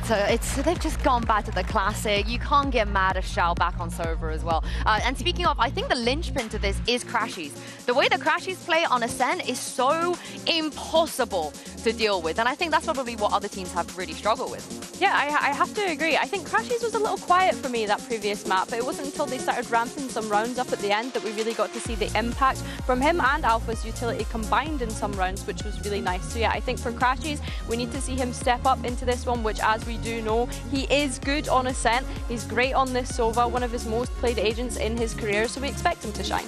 [SPEAKER 13] they've just gone back to the classic. You can't get mad at Shao back on server as well. And speaking of, I think the linchpin to this is Crashies. The way the Crashies play on Ascent is so impossible to deal with, and I think that's probably what other teams have really struggled with.
[SPEAKER 14] Yeah, I have to agree. I think Crashies was a little quiet for me that previous map, but it wasn't until they started ramping some rounds up at the end that we really got to see the impact from him and Alpha's utility combined in some rounds, which was really nice. So yeah, I think for Crashies, we need to see him step up into this one, which, as we do know, he is good on Ascent. He's great on this Sova, one of his most played agents in his career, so we expect him to shine.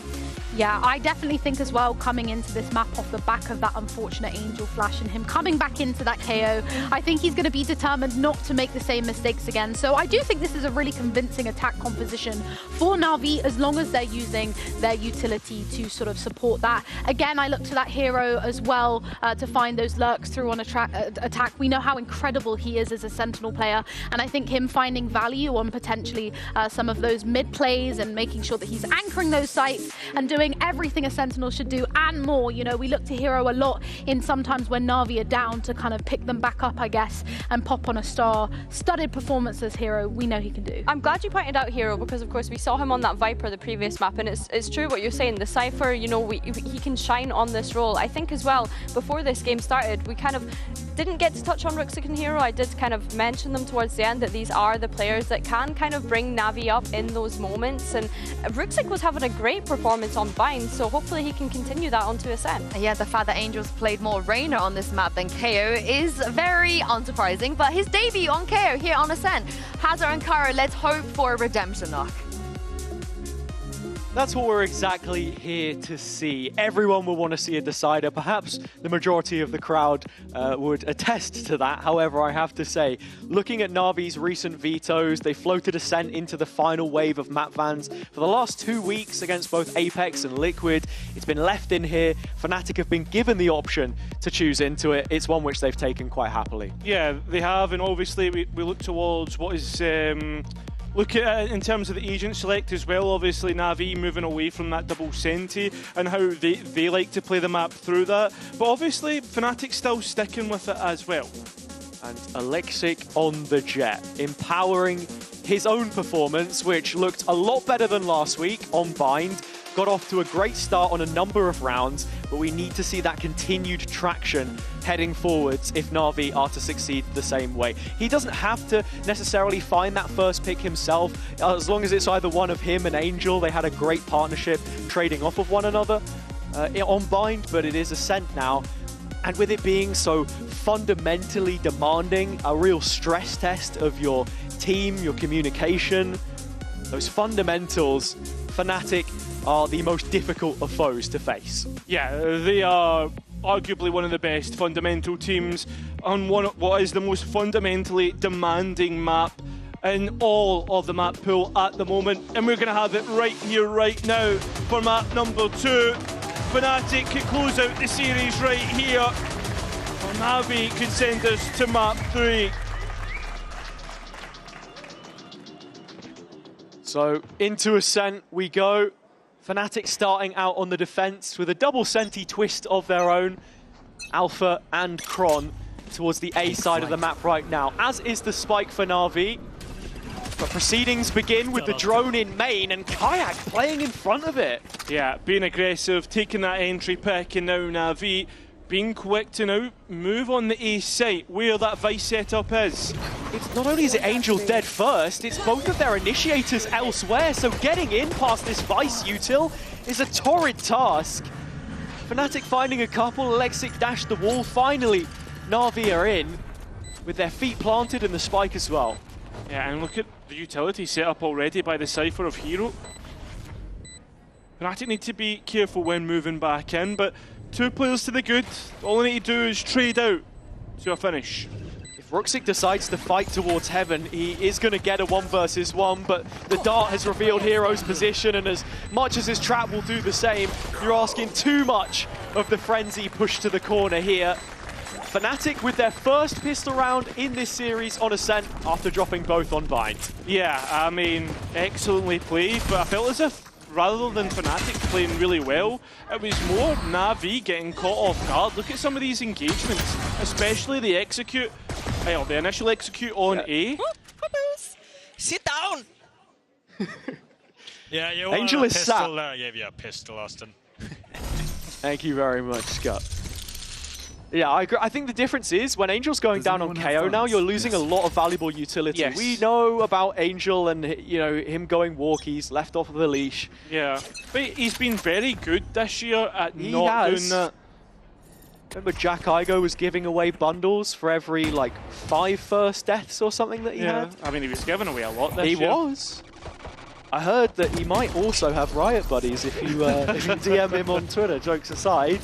[SPEAKER 12] Yeah, I definitely think as well, coming into this map off the back of that unfortunate Angel flash and him coming back into that KO, I think he's going to be determined not to make the same mistakes again. So I do think this is a really convincing attack composition for Na'Vi, as long as they're using their utility to sort of support that. Again, I look to that hero as well to find those lurks through on attack. We know how incredible he is as a Sentinel player, and I think him finding value on potentially some of those mid plays and making sure that he's anchoring those sites and doing everything a Sentinel should do and more. You know, we look to Hero a lot in sometimes when Na'Vi are down to kind of pick them back up, I guess, and pop on a star-studded performance as Hero. We know he can do.
[SPEAKER 14] I'm glad you pointed out Hero, because of course we saw him on that Viper the previous map, and it's true what you're saying. The Cypher, you know, he can shine on this role. I think as well, before this game started, we kind of didn't get to touch on Ruxic and Hero. I did kind of mention them towards the end, that these are the players that can kind of bring Na'Vi up in those moments, and Ruxic was having a great performance on Bind, so hopefully he can continue that onto Ascent.
[SPEAKER 13] Yeah, the fact that Angels played more Reyna on this map than KO is very unsurprising, but his debut on KO here on Ascent. Hazard and Kara, let's hope for a redemption arc.
[SPEAKER 17] That's what we're exactly here to see. Everyone will want to see a decider. Perhaps the majority of the crowd would attest to that. However, I have to say, looking at Na'Vi's recent vetoes, they floated Ascent into the final wave of map bans for the last 2 weeks against both Apex and Liquid. It's been left in here. Fnatic have been given the option to choose into it. It's one which they've taken quite happily.
[SPEAKER 11] Yeah, they have, and obviously we look towards what is... Look at in terms of the agent select as well, obviously Na'Vi moving away from that double Senti and how they like to play the map through that. But obviously Fnatic still sticking with it as well.
[SPEAKER 17] And Alexic on the jet, empowering his own performance, which looked a lot better than last week on Bind. Got off to a great start on a number of rounds, but we need to see that continued traction heading forwards if Na'Vi are to succeed the same way. He doesn't have to necessarily find that first pick himself, as long as it's either one of him and Angel. They had a great partnership trading off of one another on Bind, but it is Ascent now. And with it being so fundamentally demanding, a real stress test of your team, your communication, those fundamentals, Fnatic are the most difficult of foes to face.
[SPEAKER 11] Yeah, they are arguably one of the best fundamental teams on what is the most fundamentally demanding map in all of the map pool at the moment. And we're going to have it right here, right now for map number 2. Fnatic could close out the series right here. Or Na'Vi could send us to map 3.
[SPEAKER 17] So into Ascent we go. Fnatic starting out on the defense with a double Senti twist of their own. Alpha and Kron towards the A side of the map right now, as is the spike for Na'Vi. But proceedings begin with the drone in main and Kayak playing in front of it.
[SPEAKER 11] Yeah, being aggressive, taking that entry pick, and now Na'Vi being quick to now move on the A site where that Vice setup is.
[SPEAKER 17] It's not only is it Angel dead first, it's both of their initiators elsewhere, so getting in past this Vice util is a torrid task. Fnatic finding a couple, Alexic dashed the wall, finally Na'Vi are in with their feet planted and the spike as well.
[SPEAKER 11] Yeah, and look at the utility set up already by the Cypher of Hero. Fnatic need to be careful when moving back in, but 2 players to the good. All they need to do is trade out to a finish.
[SPEAKER 17] If Ruxic decides to fight towards heaven, he is going to get a 1 versus 1, but the dart has revealed Hero's position, and as much as his trap will do the same, you're asking too much of the frenzy push to the corner here. Fnatic with their first pistol round in this series on Ascent after dropping both on Bind.
[SPEAKER 11] Yeah, I mean, excellently played, but I felt as if rather than Fnatic playing really well, it was more Na'Vi getting caught off guard. Look at some of these engagements, especially the execute, the initial execute on A.
[SPEAKER 18] Sit down!
[SPEAKER 23] Yeah, you
[SPEAKER 17] Angel
[SPEAKER 23] want a
[SPEAKER 17] is
[SPEAKER 23] pistol,
[SPEAKER 17] sat.
[SPEAKER 23] I gave you a pistol, Austin.
[SPEAKER 17] Thank you very much, Scott. Yeah, I agree. I think the difference is when Angel's going down on KO now, you're losing a lot of valuable utility.
[SPEAKER 11] Yes.
[SPEAKER 17] We know about Angel and, you know, him going walkies, left off of the leash.
[SPEAKER 11] Yeah, but he's been very good this year at
[SPEAKER 17] He
[SPEAKER 11] not
[SPEAKER 17] has.
[SPEAKER 11] doing that.
[SPEAKER 17] Remember Jack Igo was giving away bundles for every, like, 5 first deaths or something that he had?
[SPEAKER 11] I mean, he was giving away a lot this year.
[SPEAKER 17] He was. I heard that he might also have Riot buddies if you DM him on Twitter, jokes aside.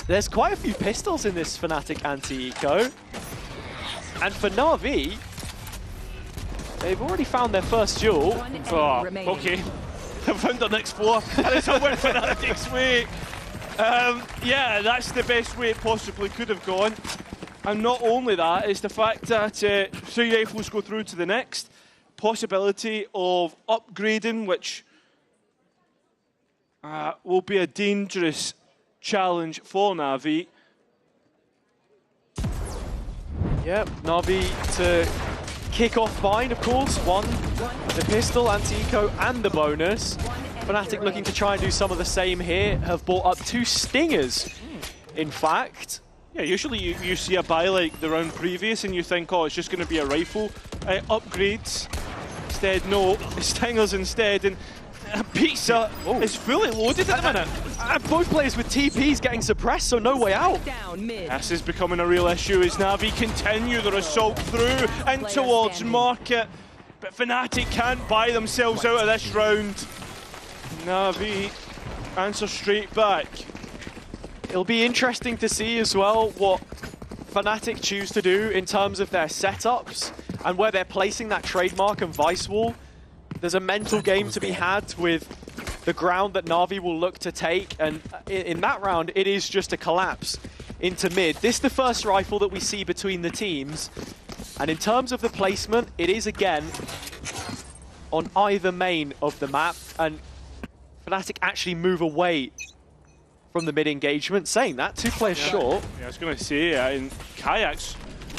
[SPEAKER 17] There's quite a few pistols in this Fnatic anti-eco. And for Na'Vi, they've already found their first duel.
[SPEAKER 11] Oh, okay. They found their next floor, and it's a win for Fnatic's way. Yeah, that's the best way it possibly could have gone. And not only that, it's the fact that 3 rifles go through to the next. Possibility of upgrading, which will be a dangerous challenge for Na'Vi.
[SPEAKER 17] Yep, Na'Vi to kick off Bind, of course. One, the pistol, anti-eco, and the bonus. Fnatic looking to try and do some of the same here. Have brought up 2 stingers, in fact.
[SPEAKER 11] Yeah, usually you see a buy like the round previous and you think, oh, it's just going to be a rifle. Upgrades. Instead, no, stingers instead. And Pizza is fully loaded at the minute.
[SPEAKER 17] Both players with TPs getting suppressed, so no way out.
[SPEAKER 11] This is becoming a real issue as Na'Vi continue their assault through and towards Market. But Fnatic can't buy themselves out of this round. Na'Vi answer straight back.
[SPEAKER 17] It'll be interesting to see as well what Fnatic choose to do in terms of their setups and where they're placing that trademark and Vice Wall. There's a mental game to be had with the ground that Na'Vi will look to take, and in that round it is just a collapse into mid. This is the first rifle that we see between the teams, and in terms of the placement, it is again on either main of the map, and Fnatic actually move away from the mid engagement. Saying that, 2 players short.
[SPEAKER 11] Yeah, I was going to say, and Kayak's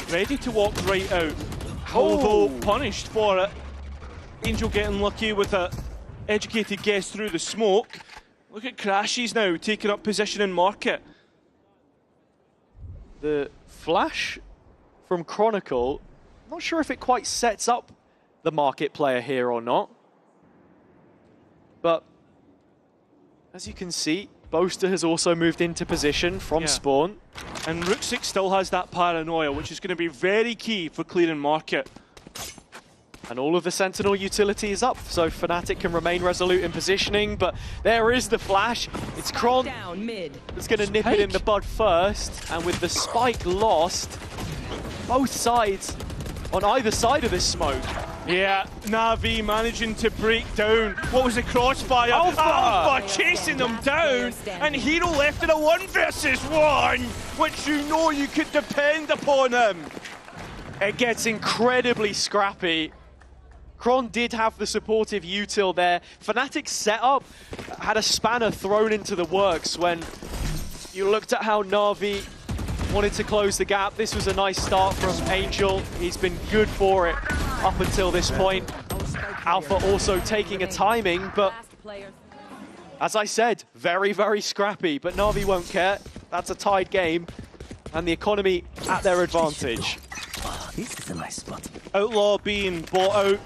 [SPEAKER 11] ready to walk right out. Although punished for it. Angel getting lucky with a educated guess through the smoke. Look at Crashies now taking up position in Market.
[SPEAKER 17] The flash from Chronicle, not sure if it quite sets up the Market player here or not. But as you can see, Boaster has also moved into position from spawn.
[SPEAKER 11] And Rooksik still has that paranoia, which is going to be very key for clearing Market.
[SPEAKER 17] And all of the Sentinel utility is up, so Fnatic can remain resolute in positioning, but there is the flash. It's Kron that's going to nip it in the bud first, and with the spike lost, both sides on either side of this smoke.
[SPEAKER 11] Yeah, Na'Vi managing to break down. What was the crossfire? Alpha chasing them down, and Hero left in a 1 versus 1, which you know you could depend upon him.
[SPEAKER 17] It gets incredibly scrappy. Kron did have the supportive util there. Fnatic's setup had a spanner thrown into the works when you looked at how Na'Vi wanted to close the gap. This was a nice start from Angel. He's been good for it up until this point. Alpha also taking a timing, but as I said, very, very scrappy. But Na'Vi won't care. That's a tied game, and the economy at their advantage.
[SPEAKER 2] This is a nice spot.
[SPEAKER 11] Outlaw being bought out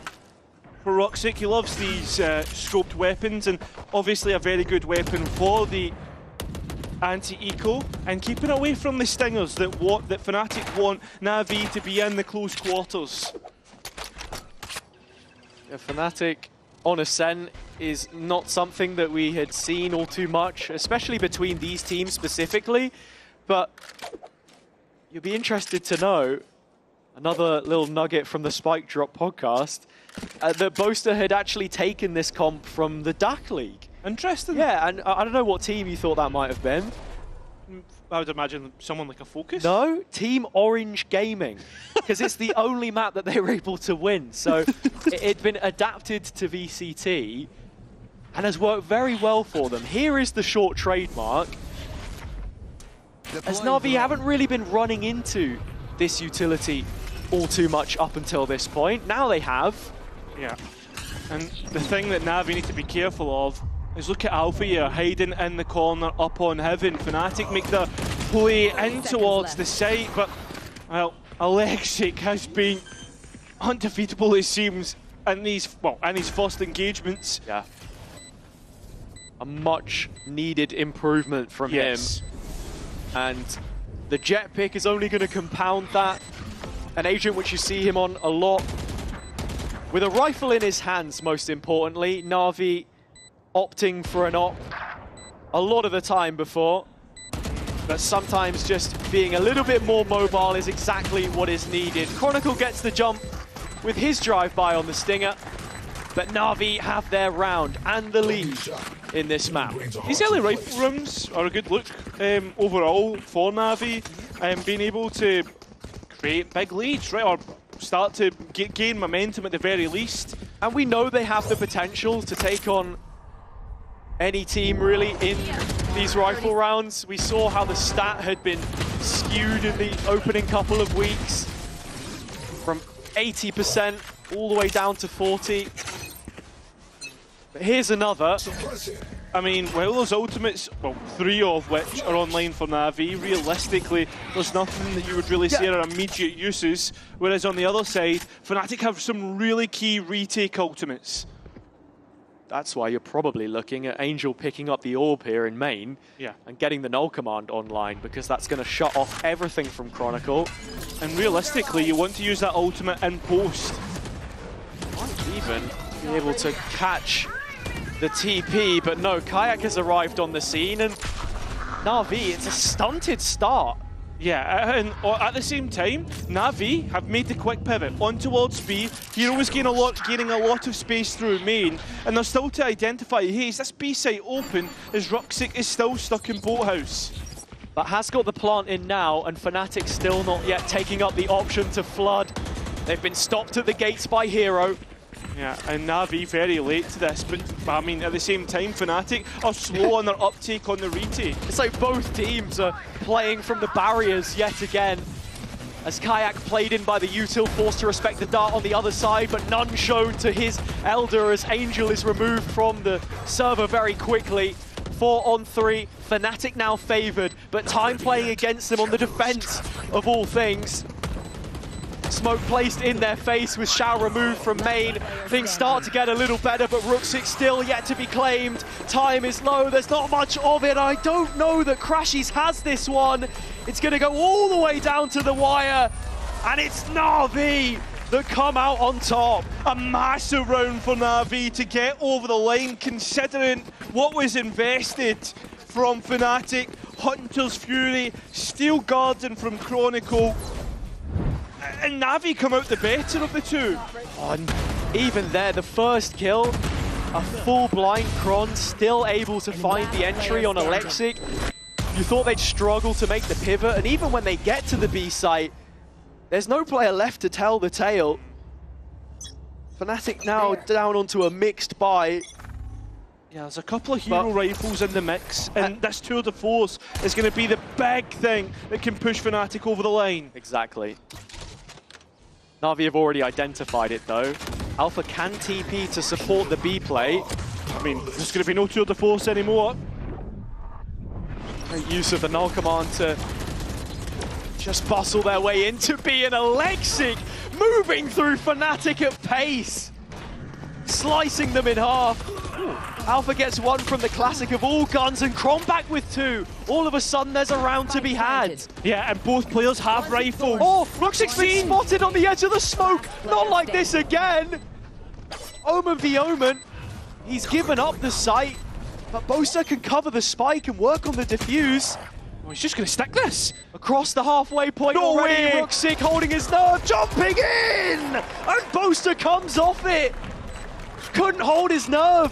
[SPEAKER 11] for Rooksik. He loves these scoped weapons, and obviously a very good weapon for the anti-eco, and keeping away from the stingers that Fnatic want Na'Vi to be in the close quarters.
[SPEAKER 17] Yeah, Fnatic on Ascent is not something that we had seen all too much, especially between these teams specifically, but you'll be interested to know, another little nugget from the Spike Drop podcast, that Boaster had actually taken this comp from the DAC League.
[SPEAKER 11] Interesting.
[SPEAKER 17] Yeah, and I don't know what team you thought that might have been.
[SPEAKER 11] I would imagine someone like a Focus.
[SPEAKER 17] No, Team Orange Gaming, because it's the only map that they were able to win. So it'd been adapted to VCT and has worked very well for them. Here is the short trademark. As Na'Vi haven't really been running into this utility all too much up until this point. Now they have.
[SPEAKER 11] Yeah. And the thing that Na'Vi need to be careful of is look at Alpha here, hiding in the corner up on Heaven. Fnatic make the play in towards the site, but, well, Alexic has been undefeatable, it seems, in these first engagements.
[SPEAKER 17] Yeah. A much needed improvement from him. And the jet pick is only going to compound that. An agent which you see him on a lot With a rifle in his hands, most importantly, Na'Vi opting for an op a lot of the time before. But sometimes just being a little bit more mobile is exactly what is needed. Chronicle gets the jump with his drive-by on the Stinger, but Na'Vi have their round and the lead in this map.
[SPEAKER 11] These early rifle rounds are a good look overall for Na'Vi, being able to create big leads, right, or start to gain momentum at the very least.
[SPEAKER 17] And we know they have the potential to take on any team really in these rifle rounds. We saw how the stat had been skewed in the opening couple of weeks from 80% all the way down to 40. But here's another.
[SPEAKER 11] I mean, well, those ultimates, well, 3 of which are online for Na'Vi, realistically, there's nothing that you would really say are immediate uses, whereas on the other side, Fnatic have some really key retake ultimates.
[SPEAKER 17] That's why you're probably looking at Angel picking up the orb here in main and getting the null command online, because that's going to shut off everything from Chronicle.
[SPEAKER 11] And realistically, you want to use that ultimate in post.
[SPEAKER 17] Might even be able to catch the TP, but no, Kayak has arrived on the scene, and Na'Vi, it's a stunted start.
[SPEAKER 11] Yeah, and at the same time, Na'Vi have made the quick pivot on towards B. Hero was gaining a lot of space through main, and they're still to identify, hey, is this B site open, as Ruxic is still stuck in Boathouse.
[SPEAKER 17] But has got the plant in now, and Fnatic still not yet taking up the option to flood. They've been stopped at the gates by Hero.
[SPEAKER 11] Yeah, and Na'Vi very late to this, but I mean, at the same time, Fnatic are slow on their uptake on the retake.
[SPEAKER 17] It's like both teams are playing from the barriers yet again. As Kayak played in by the util, forced to respect the dart on the other side, but none shown to his Elder as Angel is removed from the server very quickly. 4 on 3, Fnatic now favoured, but time playing against them on the defense of all things. Smoke placed in their face with Shao removed from main. Things start to get a little better, but Ruxic still yet to be claimed. Time is low, there's not much of it. I don't know that Crashies has this one. It's going to go all the way down to the wire, and it's Na'Vi that come out on top.
[SPEAKER 11] A massive round for Na'Vi to get over the line, considering what was invested from Fnatic. Hunter's Fury, Steel Garden from Chronicle. And Na'Vi come out the better of the two.
[SPEAKER 17] And even there, the first kill, a full blind Chron, still able to find the entry on Alexic. You thought they'd struggle to make the pivot, and even when they get to the B site, there's no player left to tell the tale. Fnatic now down onto a mixed buy.
[SPEAKER 11] Yeah, there's a couple of hero rifles in the mix, and this tour de force is going to be the big thing that can push Fnatic over the line.
[SPEAKER 17] Exactly. Na'Vi have already identified it though. Alpha can TP to support the B play.
[SPEAKER 11] I mean, there's going to be no tour de force anymore.
[SPEAKER 17] Great use of the null command to just bustle their way into B, and Alexic moving through Fnatic at pace. Slicing them in half. Alpha gets one from the classic of all guns, and Chron back with 2. All of a sudden, there's a round to be had.
[SPEAKER 11] Yeah, and both players have rifles.
[SPEAKER 17] Oh, Ruxic's been spotted on the edge of the smoke. Not like this again. Omen v Omen. He's given up the site, but Bosa can cover the spike and work on the defuse.
[SPEAKER 11] Oh, he's just going to stick this.
[SPEAKER 17] Across the halfway point already. Ruxic holding his nerve, jumping in! And Bosa comes off it. Couldn't hold his nerve.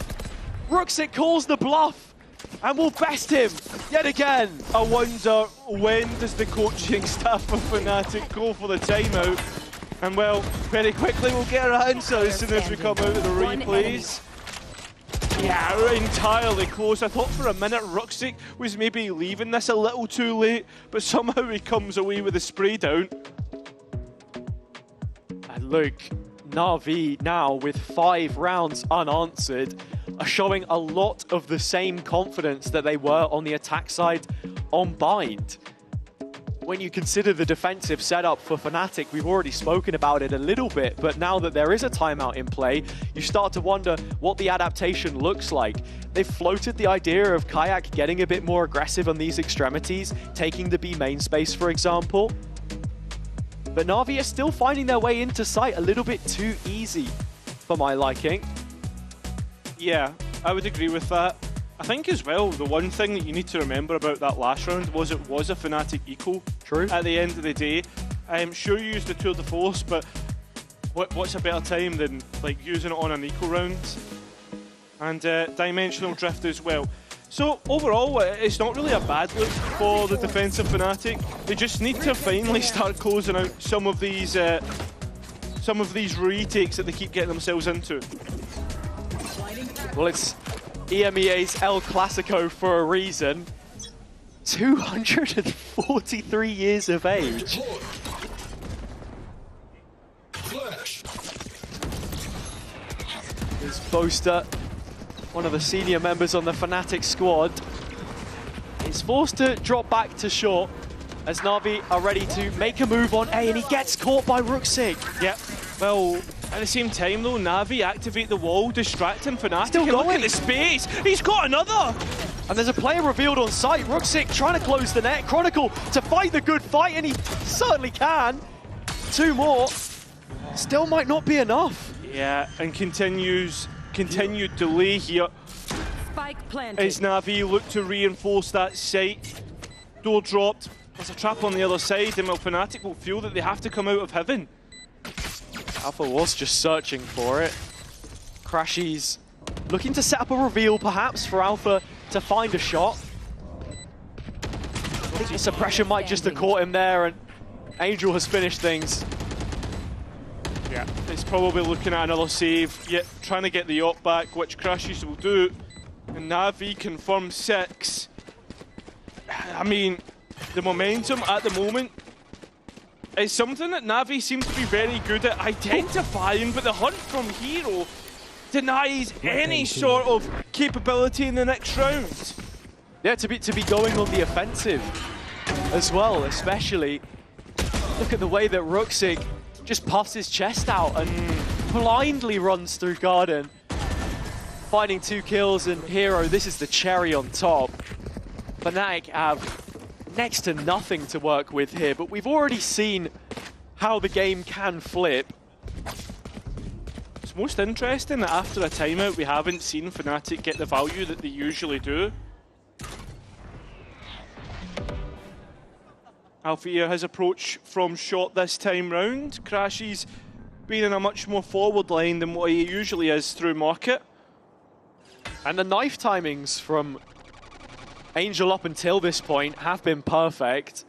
[SPEAKER 17] Ruxic calls the bluff and will best him yet again.
[SPEAKER 11] I wonder, when does the coaching staff of Fnatic go for the timeout? And well, very quickly we'll get our answer as soon as we come out of the replays. Yeah, entirely close. I thought for a minute Ruxic was maybe leaving this a little too late, but somehow he comes away with a spray down.
[SPEAKER 17] And look, Na'Vi now with 5 rounds unanswered are showing a lot of the same confidence that they were on the attack side on Bind. When you consider the defensive setup for Fnatic, we've already spoken about it a little bit, but now that there is a timeout in play, you start to wonder what the adaptation looks like. They've floated the idea of Kayak getting a bit more aggressive on these extremities, taking the B main space, for example. But Na'Vi are still finding their way into sight a little bit too easy. for my liking.
[SPEAKER 11] Yeah, I would agree with that. I think as well, the one thing that you need to remember about that last round was it was a Fnatic eco.
[SPEAKER 17] True.
[SPEAKER 11] At the end of the day. I'm sure you used the tour de force, but what's a better time than like using it on an eco round? And dimensional drift as well. So overall, it's not really a bad look for the defensive Fnatic. They just need to finally start closing out some of these retakes that they keep getting themselves into.
[SPEAKER 17] Well, it's EMEA's El Clasico for a reason. 243 years of age. There's Boaster, one of the senior members on the Fnatic squad. He's forced to drop back to short as Na'Vi are ready to make a move on A, and he gets caught by Rooksig.
[SPEAKER 11] Yeah, well, at the same time though, Na'Vi activate the wall, distracting Fnatic.
[SPEAKER 17] Still
[SPEAKER 11] and
[SPEAKER 17] going.
[SPEAKER 11] look at the space, he's got another!
[SPEAKER 17] And there's a player revealed on site. Rooksig trying to close the net. Chronicle to fight the good fight, and he certainly can. 2 more. Still might not be enough.
[SPEAKER 11] Yeah, and continued delay here.
[SPEAKER 19] Spike planted.
[SPEAKER 11] As Na'Vi look to reinforce that site. Door dropped. There's a trap on the other side, and Fnatic will feel that they have to come out of heaven.
[SPEAKER 17] Alpha was just searching for it. Crashies looking to set up a reveal, perhaps, for Alpha to find a shot. I think the suppression might just have caught him there, and Angel has finished things.
[SPEAKER 11] Yeah, it's probably looking at another save, yet trying to get the op back, which Crashies will do. And Na'Vi confirms 6. I mean, the momentum at the moment is something that Na'Vi seems to be very good at identifying, but the hunt from Hero denies any sort of capability in the next round.
[SPEAKER 17] Yeah, to be going on the offensive as well, especially. Look at the way that Rooksig just puffs his chest out and blindly runs through Garden. Finding 2 kills, and Hero, this is the cherry on top. Fnatic have next to nothing to work with here, but we've already seen how the game can flip.
[SPEAKER 11] It's most interesting that after a timeout we haven't seen Fnatic get the value that they usually do. Althea has approach from short this time round. Crashies being in a much more forward line than what he usually is through market.
[SPEAKER 17] And the knife timings from Angel up until this point have been perfect.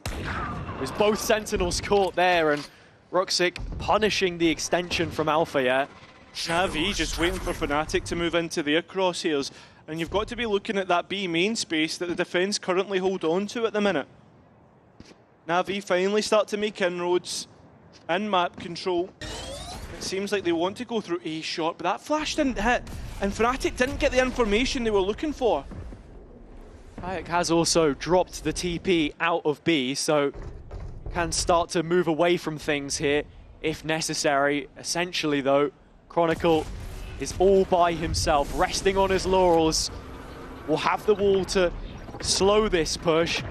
[SPEAKER 17] There's both Sentinels caught there, and Rooksig punishing the extension from Alpha yet.
[SPEAKER 11] Na'Vi just waiting for Fnatic to move into their crosshairs, and you've got to be looking at that B main space that the defense currently hold on to at the minute. Na'Vi finally start to make inroads in map control. It seems like they want to go through A shot, but that flash didn't hit, and Fnatic didn't get the information they were looking for.
[SPEAKER 17] Hayek has also dropped the TP out of B, so can start to move away from things here if necessary. Essentially though, Chronicle is all by himself, resting on his laurels. Will have the wall to slow this push.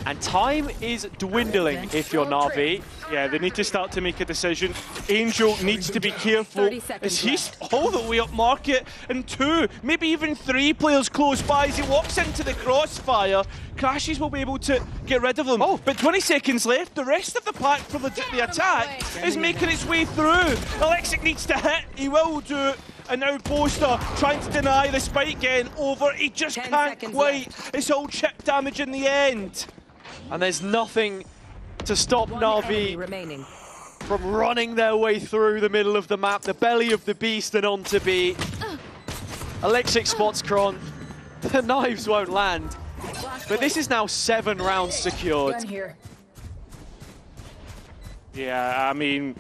[SPEAKER 17] And time is dwindling if you're Na'Vi.
[SPEAKER 11] Yeah, they need to start to make a decision. Angel needs to be careful as he's all the way up market, and 2, maybe even 3 players close by as he walks into the crossfire. Crashies will be able to get rid of them. Oh, but 20 seconds left. The rest of the pack for the attack is making its way through. Alexic needs to hit. He will do it. And now Boaster trying to deny the spike getting over. He just can't quite. It's all chip damage in the end.
[SPEAKER 17] And there's nothing to stop Na'Vi from running their way through the middle of the map, the belly of the beast, and on to B. Alexic spots Kron. The knives won't land. But this is now 7 rounds secured.
[SPEAKER 11] Yeah, I mean,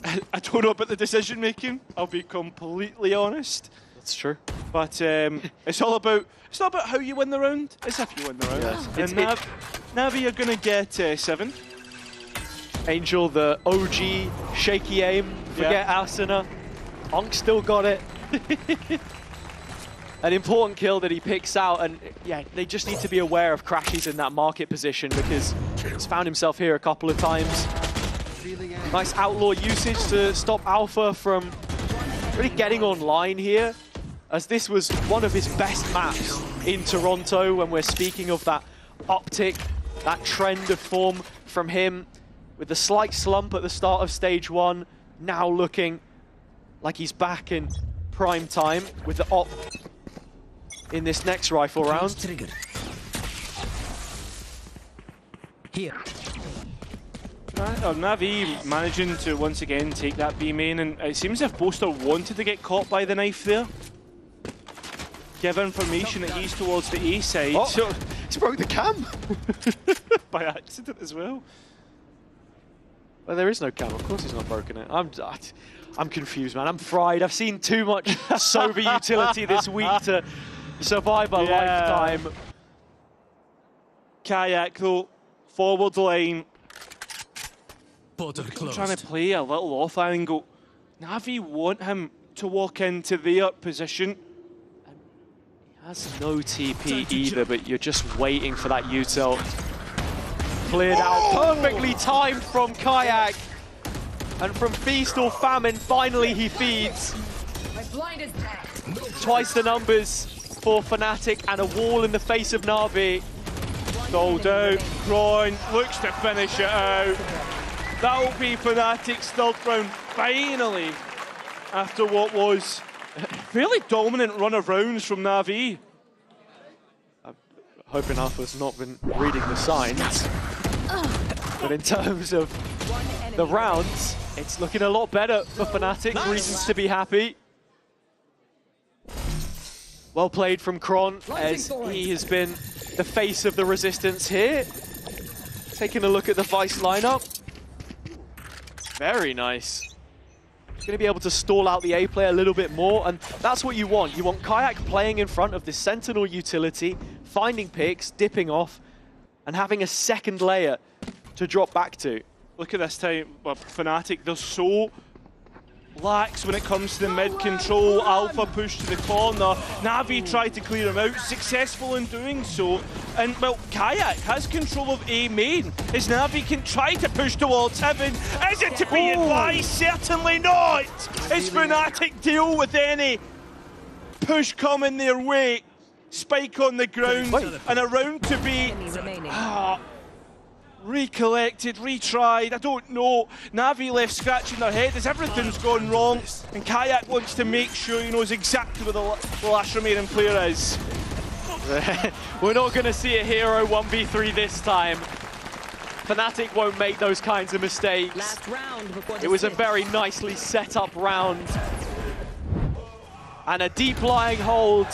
[SPEAKER 11] I don't know about the decision making. I'll be completely honest.
[SPEAKER 17] That's true.
[SPEAKER 11] But it's not about how you win the round. It's if you win the round.
[SPEAKER 17] Yes.
[SPEAKER 11] And Na'Vi are gonna get 7.
[SPEAKER 17] Angel, the OG shaky aim. Forget Asuna. Unk still got it. An important kill that he picks out, and yeah, they just need to be aware of Crashies in that market position because he's found himself here a couple of times. Nice outlaw usage to stop Alpha from really getting online here, as this was one of his best maps in Toronto when we're speaking of that uptick, that trend of form from him, with the slight slump at the start of stage 1, now looking like he's back in prime time with the op in this next rifle round.
[SPEAKER 11] Here. Na'Vi managing to once again take that B main, and it seems as if Boaster wanted to get caught by the knife there. Give information that he's towards the A side.
[SPEAKER 17] Oh,
[SPEAKER 11] so
[SPEAKER 17] he's broke the cam!
[SPEAKER 11] by accident as well.
[SPEAKER 17] Well, there is no cam, of course he's not broken it. I'm confused, man. I'm fried. I've seen too much sober utility this week to survive a lifetime.
[SPEAKER 11] Kayak though, forward line.
[SPEAKER 7] Portal closed.
[SPEAKER 11] Trying to play a little off angle. Na'Vi want him to walk into their position.
[SPEAKER 17] He has no TP either, but you're just waiting for that util. Cleared out, perfectly timed from Kayak. And from feast or famine, finally he feeds. Twice the numbers for Fnatic and a wall in the face of Na'Vi.
[SPEAKER 11] Sold out, Groin looks to finish it out. That'll be Fnatic's third round, finally, after what was a fairly dominant run of rounds from Na'Vi.
[SPEAKER 17] I'm hoping Alpha's not been reading the signs. But in terms of the rounds, it's looking a lot better for Fnatic. Reasons to be happy. Well played from Kron, as he has been the face of the resistance here. Taking a look at the Vice lineup. Very nice. He's going to be able to stall out the A player a little bit more, and that's what you want. You want Kayak playing in front of this Sentinel utility, finding picks, dipping off, and having a second layer to drop back to.
[SPEAKER 11] Look at this time, Fnatic, they're so lax when it comes to the mid control. Alpha pushed to the corner. Na'Vi tried to clear him out, successful in doing so. And, well, Kayak has control of A main. As Na'Vi can try to push towards heaven. Is it to be advised? Certainly not! As Fnatic deal with any push coming their way. Spike on the ground, and a round to be recollected, retried, I don't know. Na'Vi left scratching their head as everything's gone wrong, and Kayak wants to make sure he knows exactly where the last remaining player is.
[SPEAKER 17] We're not going to see a hero 1v3 this time. Fnatic won't make those kinds of mistakes. It was a very nicely set up round. And a deep lying hold,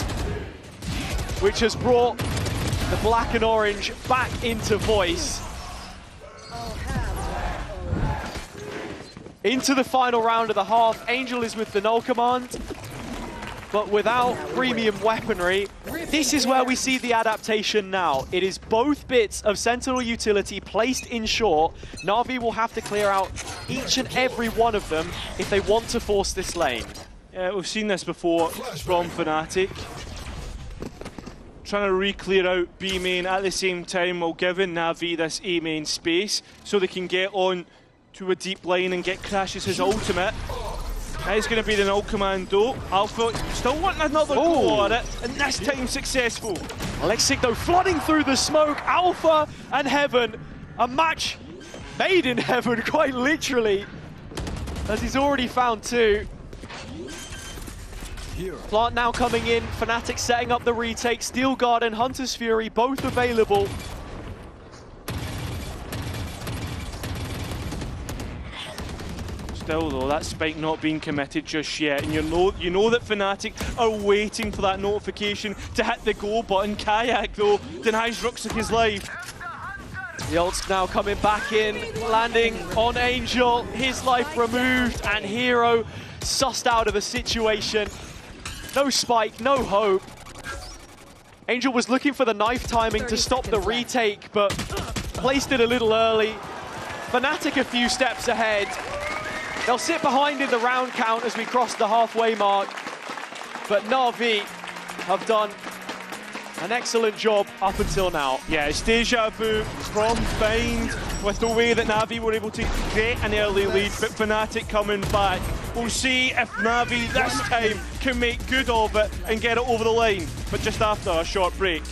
[SPEAKER 17] which has brought the black and orange back into voice. Into the final round of the half, Angel is with the null command, but without premium weaponry. This is where we see the adaptation now. It is both bits of Sentinel utility placed in short. Na'Vi will have to clear out each and every one of them if they want to force this lane.
[SPEAKER 11] Yeah, we've seen this before from Fnatic. Trying to re-clear out B main at the same time while giving Na'Vi this A main space so they can get on to a deep lane and get Crash's his ultimate. That is going to be the null command though. Alpha still wanting another go at it, and this time successful.
[SPEAKER 17] Alexic though flooding through the smoke. Alpha and Heaven, a match made in heaven, quite literally, as he's already found two. Plant now coming in, Fnatic setting up the retake, Steel Guard and Hunter's Fury both available.
[SPEAKER 11] Still though, that spike not being committed just yet, and you know that Fnatic are waiting for that notification to hit the go button. Kayak though denies Ruxic his life.
[SPEAKER 17] The ult's now coming back in, landing on Angel, his life removed, and Hero sussed out of the situation. No spike, no hope. Angel was looking for the knife timing to stop the retake, but placed it a little early. Fnatic a few steps ahead. They'll sit behind in the round count as we cross the halfway mark, but Na'Vi have done an excellent job up until now.
[SPEAKER 11] Yeah, it's deja vu from Bind with the way that Na'Vi were able to get an early lead, but Fnatic coming back We'll see if Navi this time can make good of it and get it over the line, but just after a short break.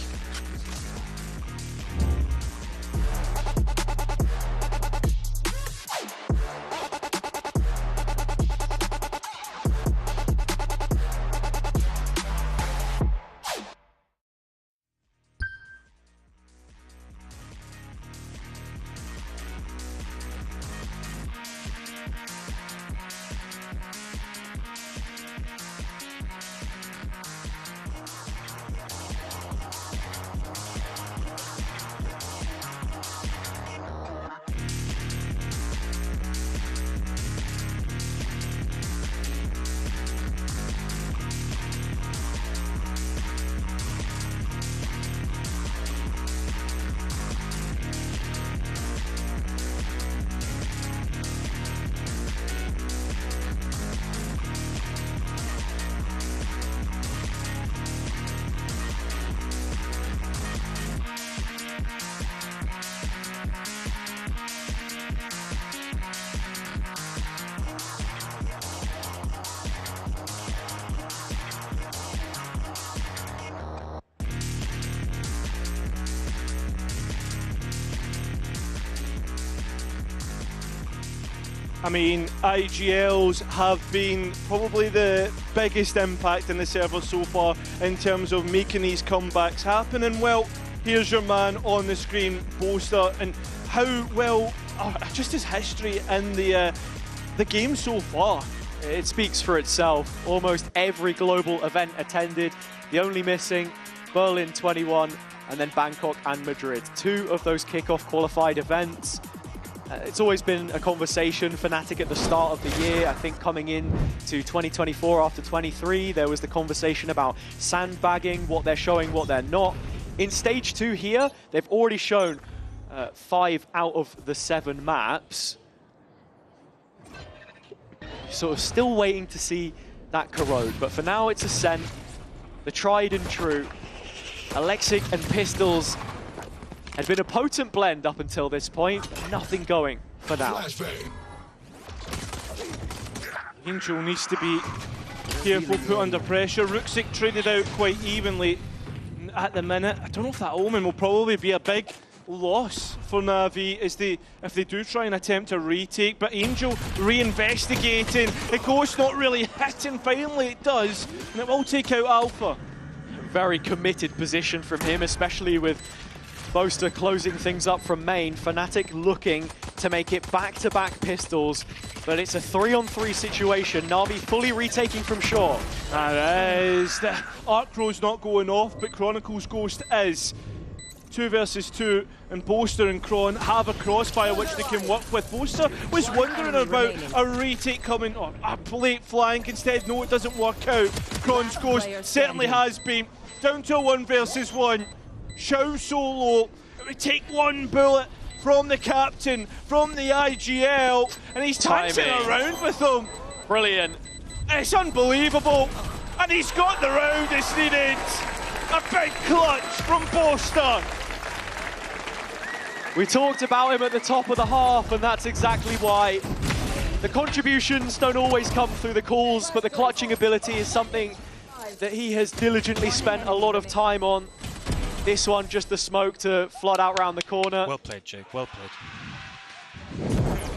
[SPEAKER 11] I mean, IGLs have been probably the biggest impact in the server so far in terms of making these comebacks happen. And well, here's your man on the screen, Boaster, and how well, just his history in the game so far.
[SPEAKER 17] It speaks for itself. Almost every global event attended. The only missing, Berlin 21, and then Bangkok and Madrid. 2 of those kickoff qualified events. It's always been a conversation, Fnatic at the start of the year. I think coming in to 2024 after 23, there was the conversation about sandbagging, what they're showing, what they're not. In stage 2 here, they've already shown 5 out of the 7 maps. Sort of still waiting to see that corrode, but for now it's Ascent, the tried and true. Alexic and Pistols had been a potent blend up until this point. Nothing going for now.
[SPEAKER 11] Angel needs to be careful, put under pressure. Ruxic traded out quite evenly at the minute. I don't know if that Omen will probably be a big loss for Na'Vi if they do try and attempt a retake, but Angel reinvestigating. The Ghost not really hitting, finally it does, and it will take out Alpha.
[SPEAKER 17] Very committed position from him, especially with Boaster closing things up from main. Fnatic looking to make it back-to-back pistols, but it's a 3-on-3 situation. Na'Vi fully retaking from short.
[SPEAKER 11] That is. The Arc Crow's not going off, but Chronicles Ghost is. 2 versus 2, and Boaster and Kron have a crossfire which they can work with. Boaster was wondering about a retake coming, or a plate flank. Instead, no, it doesn't work out. Kron's Ghost certainly has been down to a 1 versus 1. Xiao solo, it would take 1 bullet from the captain, from the IGL, and he's dancing around with them.
[SPEAKER 17] Brilliant.
[SPEAKER 11] It's unbelievable, and he's got the round it's needed. A big clutch from Boaster.
[SPEAKER 17] We talked about him at the top of the half, and that's exactly why. The contributions don't always come through the calls, but the clutching ability is something that he has diligently spent a lot of time on. This one, just the smoke to flood out around the corner.
[SPEAKER 23] Well played, Jake, well played.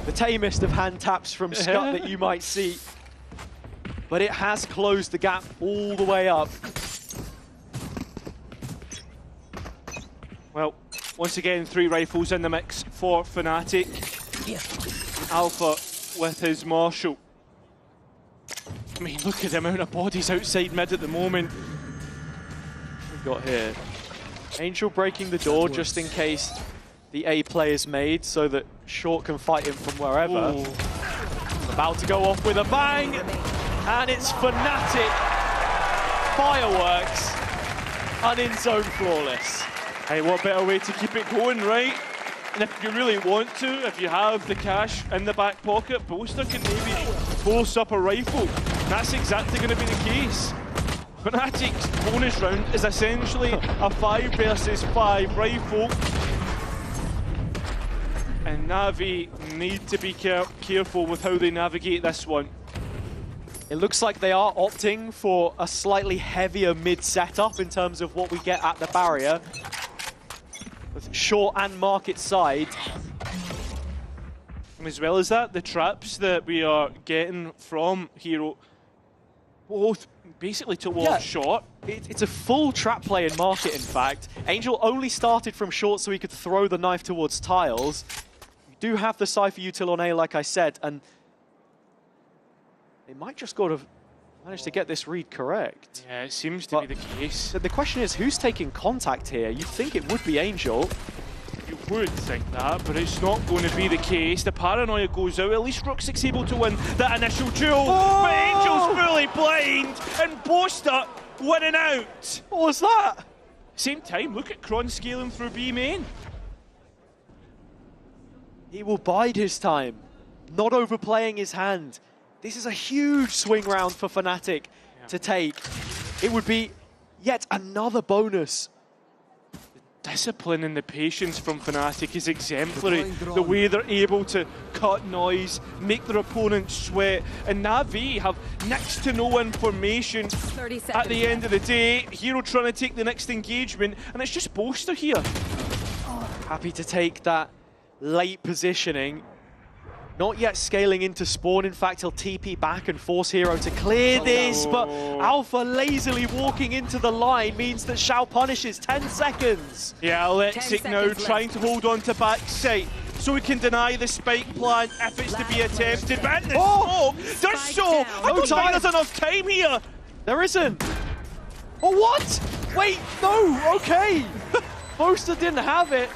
[SPEAKER 17] The tamest of hand taps from Scott that you might see. But it has closed the gap all the way up.
[SPEAKER 11] Well, once again, 3 rifles in the mix for Fnatic. Alpha with his Marshall. I mean, look at the amount of bodies outside mid at the moment.
[SPEAKER 17] We've got here Angel breaking the door just in case the A play is made so that Short can fight him from wherever.
[SPEAKER 11] Ooh.
[SPEAKER 17] About to go off with a bang, and it's Fnatic. Fireworks, unin-zone flawless.
[SPEAKER 11] Hey, what better way to keep it going, right? And if you really want to, if you have the cash in the back pocket, Boaster can maybe force up a rifle. That's exactly going to be the case. Fnatic's bonus round is essentially a 5 versus 5 rifle. And Na'Vi need to be careful with how they navigate this one.
[SPEAKER 17] It looks like they are opting for a slightly heavier mid setup in terms of what we get at the barrier. With short and market side.
[SPEAKER 11] And as well as that, the traps that we are getting from Hero, both basically towards short.
[SPEAKER 17] It's a full trap play in market, in fact. Angel only started from short so he could throw the knife towards tiles. We do have the Cypher util on A, like I said, and they might just got to manage to get this read correct.
[SPEAKER 11] Yeah, it seems to be the case.
[SPEAKER 17] The question is, who's taking contact here? You'd think it would be Angel.
[SPEAKER 11] You would think that, but it's not going to be the case. The paranoia goes out. At least Rook's able to win that initial duel.
[SPEAKER 17] Oh!
[SPEAKER 11] But Angel's fully blind, and Bosta winning out.
[SPEAKER 17] What was that?
[SPEAKER 11] Same time, look at Kron scaling through B main.
[SPEAKER 17] He will bide his time, not overplaying his hand. This is a huge swing round for Fnatic to take. It would be yet another bonus.
[SPEAKER 11] Discipline and the patience from Fnatic is exemplary. The way they're able to cut noise, make their opponents sweat, and Na'Vi have next to no information at the end of the day. Hero trying to take the next engagement, and it's just Boaster here.
[SPEAKER 17] Happy to take that late positioning. Not yet scaling into spawn. In fact, he'll TP back and force Hero to clear this, but Alpha lazily walking into the line means that Shao punishes 10 seconds.
[SPEAKER 11] Yeah, Alexic now trying to hold on to backside so he can deny the spike plan if it's to be attempted. But in the smoke, does so! I don't think there's enough time here.
[SPEAKER 17] There isn't. Oh, what? Wait, no, okay. Boaster didn't have it.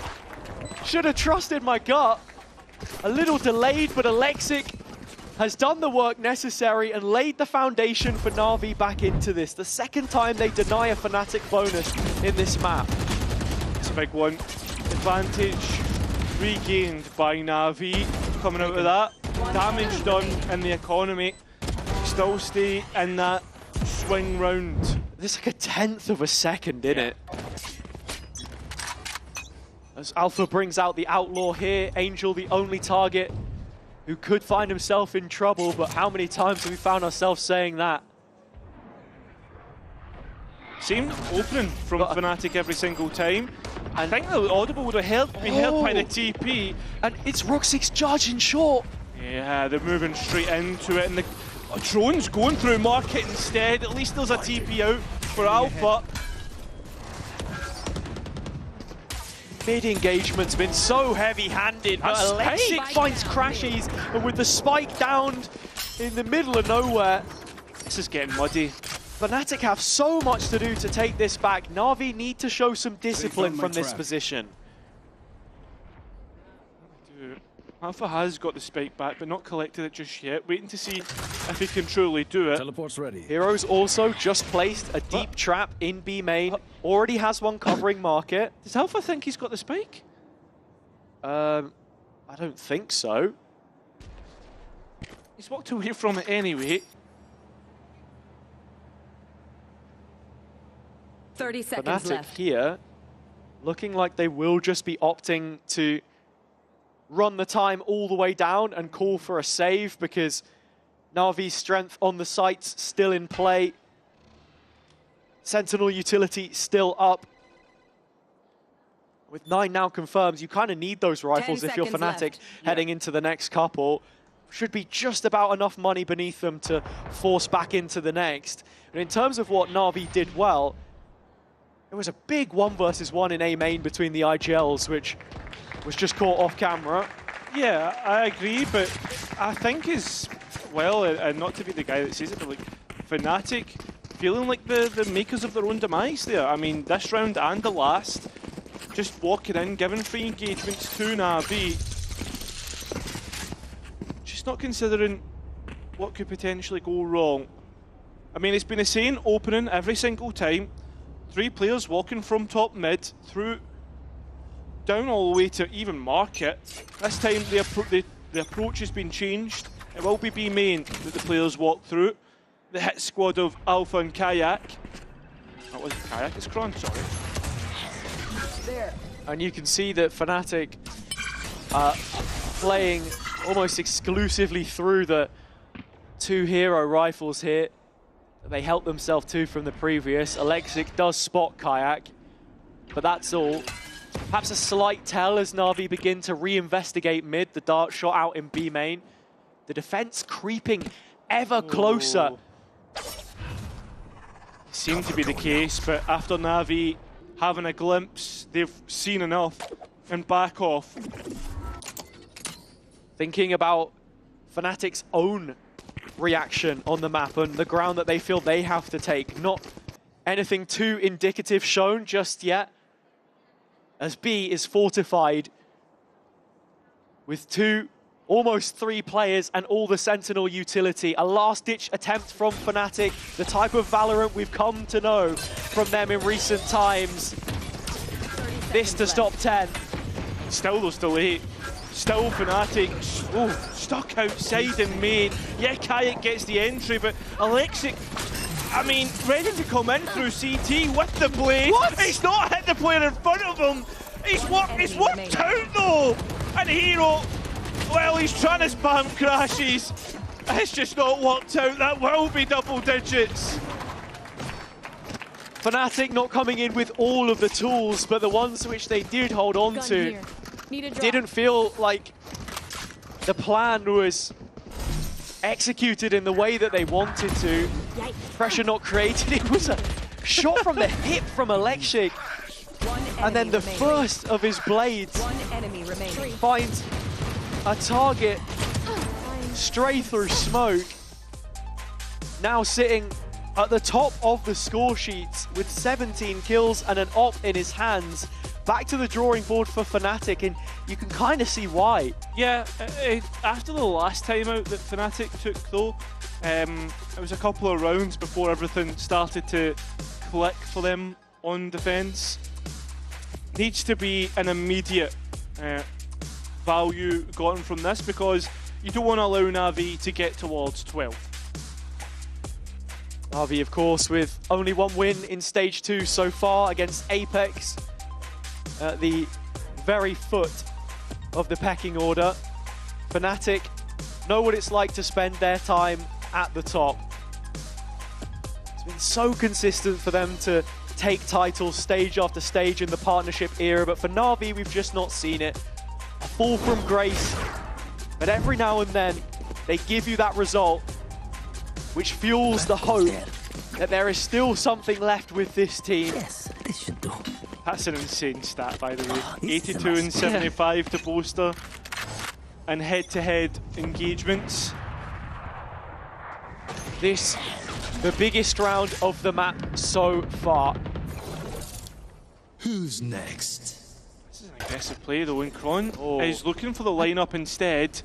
[SPEAKER 17] Should have trusted my gut. A little delayed, but Alexic has done the work necessary and laid the foundation for Na'Vi back into this. The second time they deny a Fnatic bonus in this map.
[SPEAKER 11] It's a big one. Advantage regained by Na'Vi coming out of that. Damage done in the economy. Still stay in that swing round.
[SPEAKER 17] This is like a 1/10 of a second, isn't it? As Alpha brings out the Outlaw here, Angel the only target who could find himself in trouble, but how many times have we found ourselves saying that?
[SPEAKER 11] Same opening from Fnatic every single time. I think the Audible would have been held by the TP.
[SPEAKER 17] And it's Rook's judge in short.
[SPEAKER 11] Yeah, they're moving straight into it, and the drone's going through market instead. At least there's a TP out for Alpha.
[SPEAKER 17] Mid-engagement's been so heavy-handed, but Alexic finds Crashies, and with the spike down in the middle of nowhere.
[SPEAKER 11] This is getting muddy.
[SPEAKER 17] Fnatic have so much to do to take this back. Na'Vi need to show some discipline from this position.
[SPEAKER 11] Alpha has got the spike back, but not collected it just yet. Waiting to see if he can truly do it.
[SPEAKER 20] Teleport's ready.
[SPEAKER 17] Heroes also just placed a deep trap in B main. Already has one covering market.
[SPEAKER 11] Does Alpha think he's got the spike?
[SPEAKER 17] I don't think so.
[SPEAKER 11] He's walked away from it anyway.
[SPEAKER 19] 30 seconds
[SPEAKER 17] Fnatic
[SPEAKER 19] left.
[SPEAKER 17] here, looking like they will just be opting to run the time all the way down and call for a save because Na'Vi's strength on the site's still in play. Sentinel utility still up. With 9 now confirmed, you kind of need those rifles if you're Fnatic heading into the next couple. Should be just about enough money beneath them to force back into the next. And in terms of what Na'Vi did well, it was a big 1 versus 1 in A main between the IGLs, which was just caught off camera.
[SPEAKER 11] Yeah, I agree, but I think as well, and not to be the guy that says it, but like Fnatic feeling like the makers of their own demise there. I mean, this round and the last, just walking in, giving free engagements to Na'Vi. Just not considering what could potentially go wrong. I mean, it's been the same opening every single time. 3 players walking from top mid through down all the way to even market. This time the approach has been changed. It will be B main that the players walk through. The hit squad of Alpha and Kayak. That wasn't Kayak, it's Kron, sorry.
[SPEAKER 17] And you can see that Fnatic playing almost exclusively through the 2 hero rifles here. They help themselves to from the previous. Alexic does spot Kayak, but that's all. Perhaps a slight tell as Na'Vi begin to reinvestigate mid. The dart shot out in B main. The defense creeping ever closer.
[SPEAKER 11] Seemed to be the case, but after Na'Vi having a glimpse, they've seen enough and back off.
[SPEAKER 17] Thinking about Fnatic's own reaction on the map and the ground that they feel they have to take. Not anything too indicative shown just yet, as B is fortified with 2, almost 3 players and all the Sentinel utility. A last-ditch attempt from Fnatic, the type of Valorant we've come to know from them in recent times. This to stop 10.
[SPEAKER 11] Still those delay. Still Fnatic, stuck outside in main. Yeah, Kayak gets the entry, but Alexic, I mean, ready to come in through CT with the blade.
[SPEAKER 17] What?
[SPEAKER 11] He's not hit the player in front of him. It's worked out though. And Hero, well, he's trying to spam crashes. It's just not worked out. That will be double digits.
[SPEAKER 17] Fnatic not coming in with all of the tools, but the ones which they did hold on to didn't feel like the plan was executed in the way that they wanted to. Pressure not created. It was a shot from the hip from Alexic. And then the first of his blades finds a target straight through smoke. Now sitting at the top of the score sheets with 17 kills and an op in his hands. Back to the drawing board for Fnatic, and you can kind of see why.
[SPEAKER 11] Yeah, after the last time out that Fnatic took though, it was a couple of rounds before everything started to click for them on defense. Needs to be an immediate value gotten from this, because you don't want to allow Na'Vi to get towards 12.
[SPEAKER 17] Na'Vi, of course, with only 1 win in Stage 2 so far against Apex. At the very foot of the pecking order. Fnatic know what it's like to spend their time at the top. It's been so consistent for them to take titles stage after stage in the partnership era, but for Na'Vi, we've just not seen it. A fall from grace, but every now and then, they give you that result, which fuels the hope that there is still something left with this team.
[SPEAKER 2] Yes, this should do.
[SPEAKER 11] That's an insane stat, by the way. 82 and 75 to Boaster. And head-to-head engagements.
[SPEAKER 17] This, the biggest round of the map so far.
[SPEAKER 2] Who's next?
[SPEAKER 11] This is an aggressive play though, and Kron is looking for the lineup instead.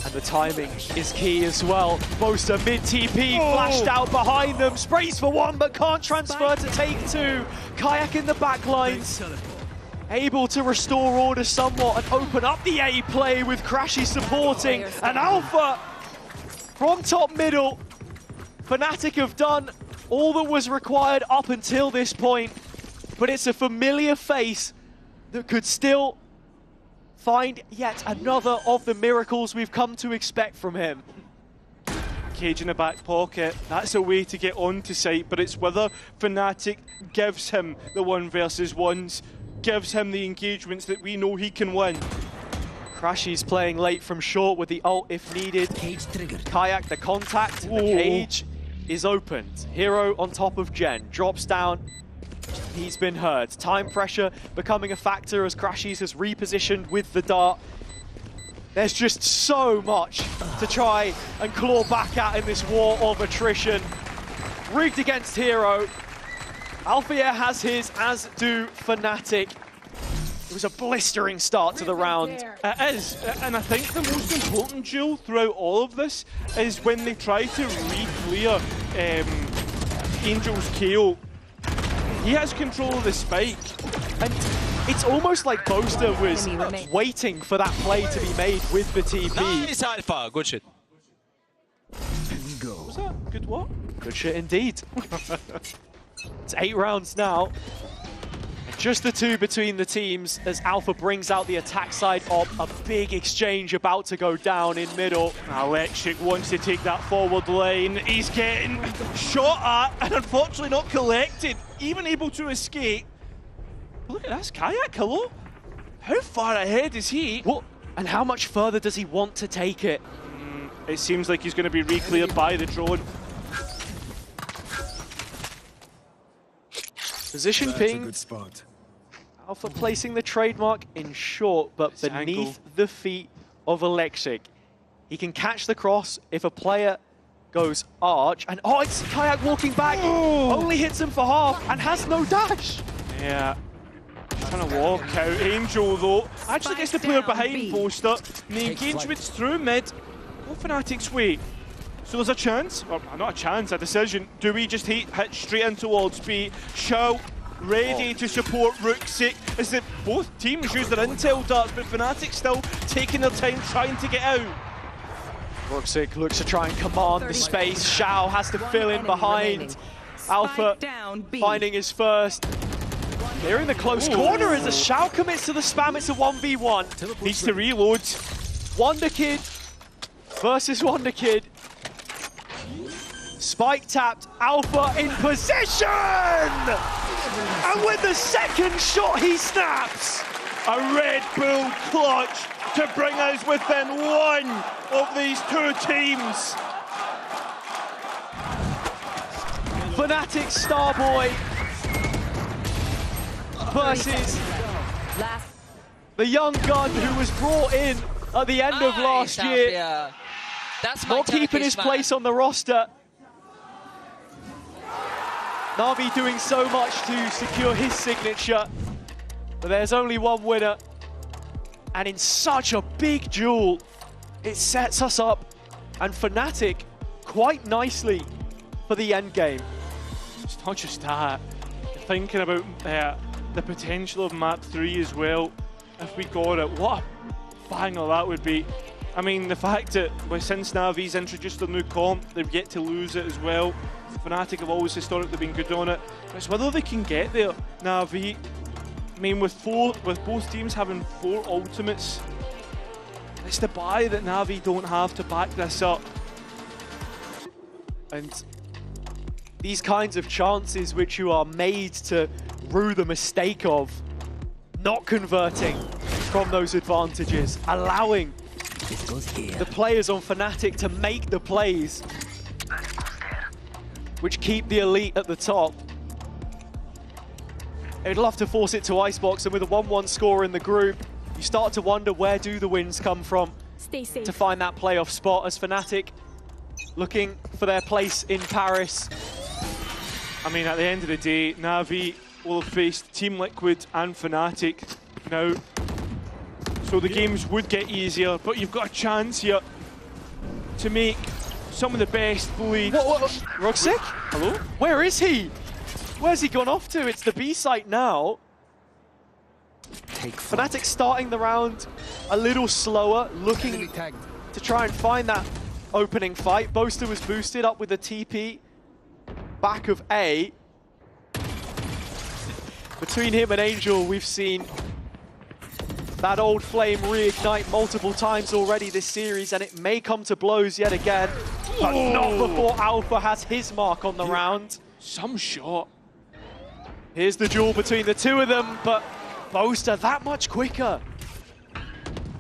[SPEAKER 17] And the timing is key as well. Boaster mid-TP, flashed out behind them, sprays for 1 but can't transfer to take 2. Kayak in the back lines, able to restore order somewhat and open up the A play with Crashy supporting. And Alpha from top middle. Fnatic have done all that was required up until this point, but it's a familiar face that could still find yet another of the miracles we've come to expect from him.
[SPEAKER 11] Cage in the back pocket, that's a way to get onto site, but it's whether Fnatic gives him the 1 versus 1s, gives him the engagements that we know he can win.
[SPEAKER 17] Crashy's playing late from short with the ult if needed.
[SPEAKER 2] Cage triggered.
[SPEAKER 17] Kayak, the contact, the cage is opened. Hero on top of Gen, drops down. He's been hurt. Time pressure becoming a factor as Crashies has repositioned with the dart. There's just so much to try and claw back at in this war of attrition. Rigged against Hero. Alpha has his, as do Fnatic. It was a blistering start to the round.
[SPEAKER 11] It is, and I think the most important duel throughout all of this is when they try to re-clear Angel's KO. He has control of the spike.
[SPEAKER 17] And it's almost like Boaster was waiting for that play to be made with the TP.
[SPEAKER 22] Nice Alpha, good shit.
[SPEAKER 11] Was that good what?
[SPEAKER 17] Good shit indeed. It's 8 rounds now. Just the two between the teams as Alpha brings out the attack side op. A big exchange about to go down in middle.
[SPEAKER 11] Electric wants to take that forward line. He's getting shot at and unfortunately not collected. Even able to escape. Look at this, Kayak, hello? How far ahead is he?
[SPEAKER 17] What? And how much further does he want to take it?
[SPEAKER 11] It seems like he's going to be re-cleared by the drone.
[SPEAKER 17] Position ping. Alpha placing the trademark in short, but beneath the feet of Electric. He can catch the cross if a player goes arch. And oh, it's Kayak walking back. Only hits him for half and has no dash.
[SPEAKER 11] Yeah. Trying to walk out. Angel, though, actually gets the player behind Poster. And the engagement's through mid. Go Fnatic's way. So there's a chance, or not a chance, a decision. Do we just hit straight in towards B? Shao ready to support Ruxic as both teams use their intel darts, but Fnatic still taking their time trying to get out.
[SPEAKER 17] Ruxic looks to try and command the space. Shao has to fill in behind. Alpha finding his first. They're in the close corner as the Shao commits to the spam. It's a 1v1.
[SPEAKER 11] Needs to reload.
[SPEAKER 17] Wonder Kid versus Wonder Kid. Spike tapped, Alpha in position! And with the second shot, he snaps!
[SPEAKER 11] A Red Bull clutch to bring us within one of these two teams.
[SPEAKER 17] Fnatic Starboy versus the young gun who was brought in at the end of last year.
[SPEAKER 18] That's
[SPEAKER 17] not keeping his place on the roster. Na'Vi doing so much to secure his signature, but there's only one winner. And in such a big duel, it sets us up and Fnatic quite nicely for the end game.
[SPEAKER 11] It's not just that. Thinking about the potential of map 3 as well. If we got it, what a banger that would be. I mean, the fact that since Navi's introduced their new comp, they've yet to lose it as well. Fnatic have always historically been good on it. But it's whether they can get there. Navi, I mean, with both teams having 4 ultimates, it's the buy that Navi don't have to back this up.
[SPEAKER 17] And these kinds of chances which you are made to rue the mistake of not converting from those advantages, allowing the players on Fnatic to make the plays which keep the elite at the top. They'd love to force it to Icebox, and with a 1-1 score in the group, you start to wonder where do the wins come from to find that playoff spot as Fnatic looking for their place in Paris.
[SPEAKER 11] I mean, at the end of the day, Na'Vi will have faced Team Liquid and Fnatic now. So the games would get easier, but you've got a chance here to make some of the best bleed.
[SPEAKER 17] Ruxic?
[SPEAKER 11] Hello?
[SPEAKER 17] Where is he? Where's he gone off to? It's the B site now. Fnatic starting the round a little slower, looking to try and find that opening fight. Boaster was boosted up with the TP back of A. Between him and Angel, we've seen that old flame reignite multiple times already this series, and it may come to blows yet again, but not before Alpha has his mark on the round.
[SPEAKER 11] Some shot.
[SPEAKER 17] Here's the duel between the two of them, but Boaster that much quicker.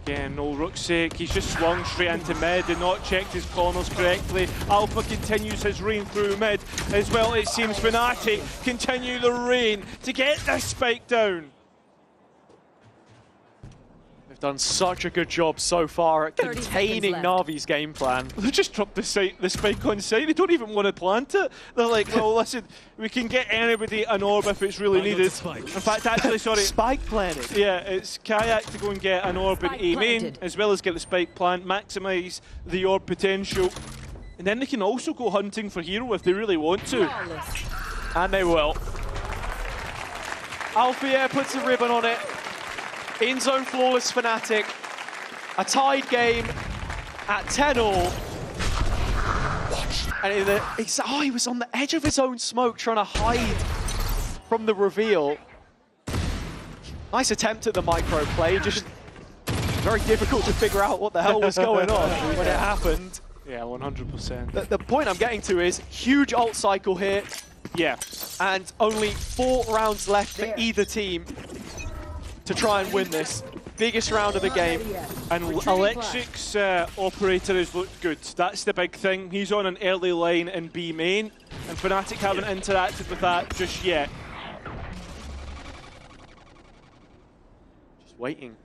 [SPEAKER 11] Again, no Ruxic, he's just swung straight into mid and not checked his corners correctly. Alpha continues his reign through mid as well. It seems Fnatic continue the reign to get this spike down.
[SPEAKER 17] They've done such a good job so far at containing Na'Vi's game plan.
[SPEAKER 11] They just dropped the spike on site. They don't even want to plant it. They're like, well, listen, we can get anybody an orb if it's really needed. In fact, actually, sorry.
[SPEAKER 17] Spike planted.
[SPEAKER 11] Yeah, it's Kayak to go and get an orb in A main, as well as get the spike plant, maximise the orb potential. And then they can also go hunting for hero if they really want to.
[SPEAKER 17] And they will. Alfier puts a ribbon on it. In-zone flawless Fnatic. A tied game at 10-all. And he was on the edge of his own smoke trying to hide from the reveal. Nice attempt at the micro play, just very difficult to figure out what the hell was going on when it happened.
[SPEAKER 11] Yeah, 100%.
[SPEAKER 17] The point I'm getting to is huge ult cycle here.
[SPEAKER 11] Yeah.
[SPEAKER 17] And only 4 rounds left for either team to try and win this. Biggest round of the game.
[SPEAKER 11] And Electric's operator has looked good. That's the big thing. He's on an early line in B main, and Fnatic haven't interacted with that just yet.
[SPEAKER 17] Just waiting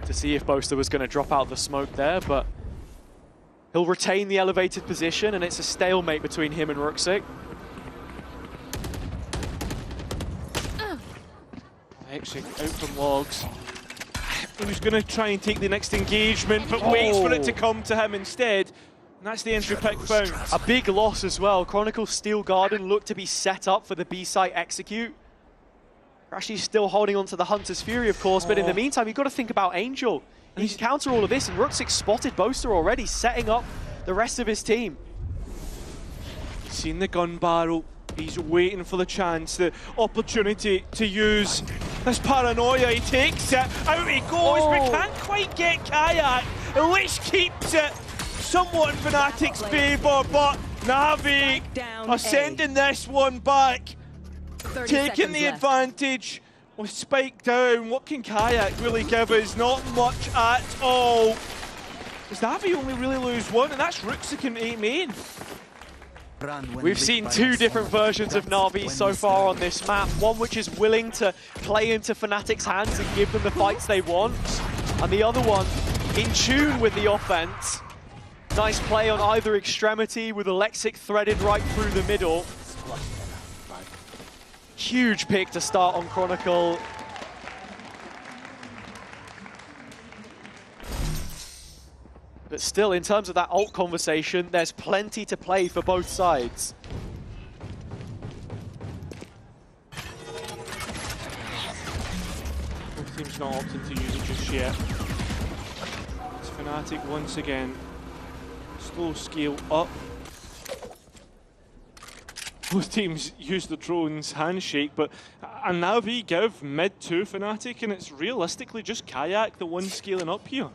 [SPEAKER 17] to see if Boaster was going to drop out the smoke there, but he'll retain the elevated position, and it's a stalemate between him and Ruxic.
[SPEAKER 11] Electric out from logs. He was going to try and take the next engagement, but waits for it to come to him instead. And that's the entry pick found.
[SPEAKER 17] A big loss as well. Chronicle Steel Garden looked to be set up for the B site execute. Rashi's still holding on to the Hunter's Fury, of course, but in the meantime, you've got to think about Angel. He can counter all of this, and Ruxic spotted Boaster already, setting up the rest of his team.
[SPEAKER 11] He's seen the gun barrel. He's waiting for the chance, the opportunity to use this paranoia. He takes it, out he goes, but can't quite get Kayak. Lich keeps it somewhat in Fnatic's favour, but Na'Vi are sending this one back, taking the advantage with Spike down. What can Kayak really give us? Not much at all. Does Na'Vi only really lose one? And that's Ruxic in A main.
[SPEAKER 17] We've seen 2 different versions of Na'Vi so far on this map. One which is willing to play into Fnatic's hands and give them the fights they want. And the other one, in tune with the offense. Nice play on either extremity with Alexic threaded right through the middle. Huge pick to start on Chronicle. But still, in terms of that ult conversation, there's plenty to play for both sides.
[SPEAKER 11] Both teams not opting to use it just yet. It's Fnatic once again. Slow scale up. Both teams use the drone's handshake, but a Na'Vi give mid to Fnatic, and it's realistically just Kayak, the one scaling up here.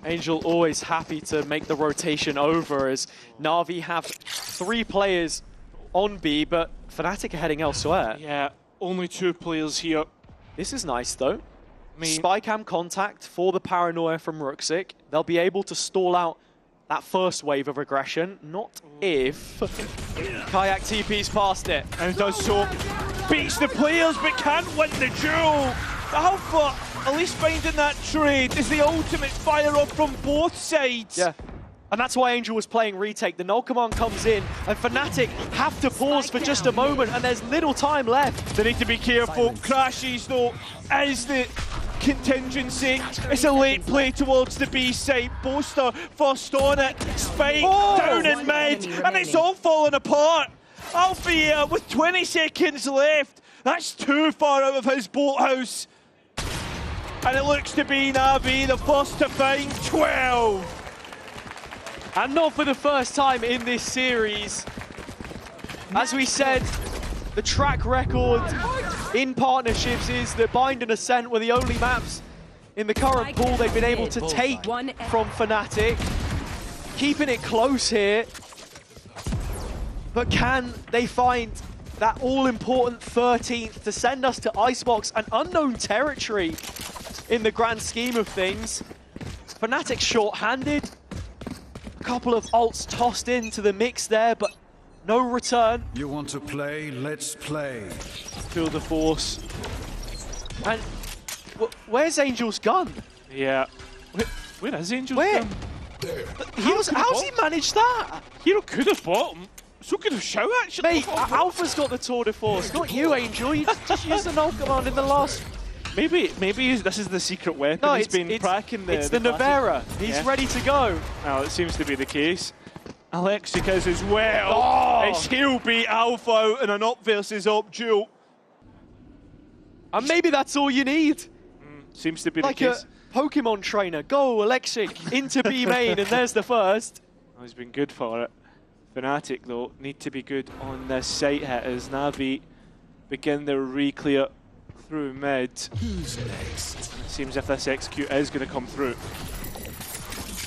[SPEAKER 17] Angel always happy to make the rotation over, as Na'Vi have 3 players on B, but Fnatic are heading elsewhere.
[SPEAKER 11] Yeah, only 2 players here.
[SPEAKER 17] This is nice though. Spy cam contact for the paranoia from Ruxic. They'll be able to stall out that first wave of aggression, not if Kayak TP's past it.
[SPEAKER 11] And does so. Beats the players, but can't win the duel. Alpha, at least finding that trade, is the ultimate fire-up from both sides.
[SPEAKER 17] Yeah. And that's why Angel was playing retake. The null command comes in, and Fnatic have to pause for just a moment, and there's little time left.
[SPEAKER 11] They need to be careful. Crashes, though, is the contingency. It's a late play towards the B side. Boaster first on it. Spike down in mid, and it's all falling apart. Alpha with 20 seconds left. That's too far out of his boathouse. And it looks to be Na'Vi the first to find 12.
[SPEAKER 17] And not for the first time in this series. As we said, the track record in partnerships is that Bind and Ascent were the only maps in the current pool they've been able to take from Fnatic. Keeping it close here. But can they find that all-important 13th to send us to Icebox, an unknown territory in the grand scheme of things? Fnatic short-handed. A couple of ults tossed into the mix there, but no return.
[SPEAKER 20] You want to play? Let's play.
[SPEAKER 11] Feel the force.
[SPEAKER 17] And where's Angel's gun?
[SPEAKER 11] Yeah. Where is Angel's gun?
[SPEAKER 17] How's he managed that?
[SPEAKER 11] Hero could have fought him. So could have show actually.
[SPEAKER 17] Mate, Alpha's got the tour de force, not you, Angel. You just used the null command in the last.
[SPEAKER 11] Maybe this is the secret weapon.
[SPEAKER 17] No,
[SPEAKER 11] he's been cracking the.
[SPEAKER 17] It's the Navera. He's ready to go.
[SPEAKER 11] Well, it seems to be the case. Alexic is as well. It's he'll beat Alpha out in an up versus up duel.
[SPEAKER 17] And maybe that's all you need.
[SPEAKER 11] Seems to be
[SPEAKER 17] like
[SPEAKER 11] the case.
[SPEAKER 17] A Pokemon trainer. Go, Alexic, into B main, and there's the first.
[SPEAKER 11] Oh, he's been good for it. Fnatic, though, need to be good on this site hit as Na'Vi begin their re-clear. through mid.
[SPEAKER 17] Who's next?
[SPEAKER 11] It seems if this execute is going to come through.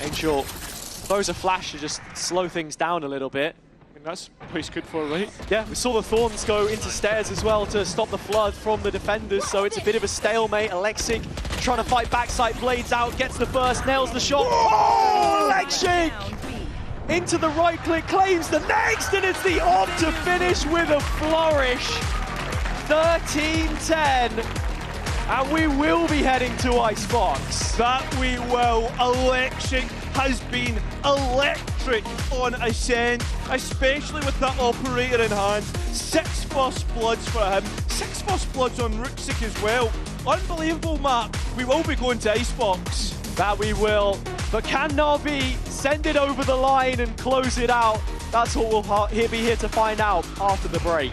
[SPEAKER 17] Angel throws a flash to just slow things down a little bit.
[SPEAKER 11] I mean, that's what he's good for, right?
[SPEAKER 17] Yeah, we saw the Thorns go into stairs as well to stop the flood from the defenders, so it's a bit of a stalemate. Alexic trying to fight backside, blades out, gets the first, nails the shot. Oh, Alexic! Into the right click, claims the next, and it's the odd to finish with a flourish. 13-10, and we will be heading to Icebox.
[SPEAKER 11] That we will. Alexic has been electric on Ascent, especially with that operator in hand. 6 first bloods for him, 6 first bloods on Rooksik as well. Unbelievable map. We will be going to Icebox.
[SPEAKER 17] That we will. But can Na'Vi send it over the line and close it out? That's what we'll be here to find out after the break.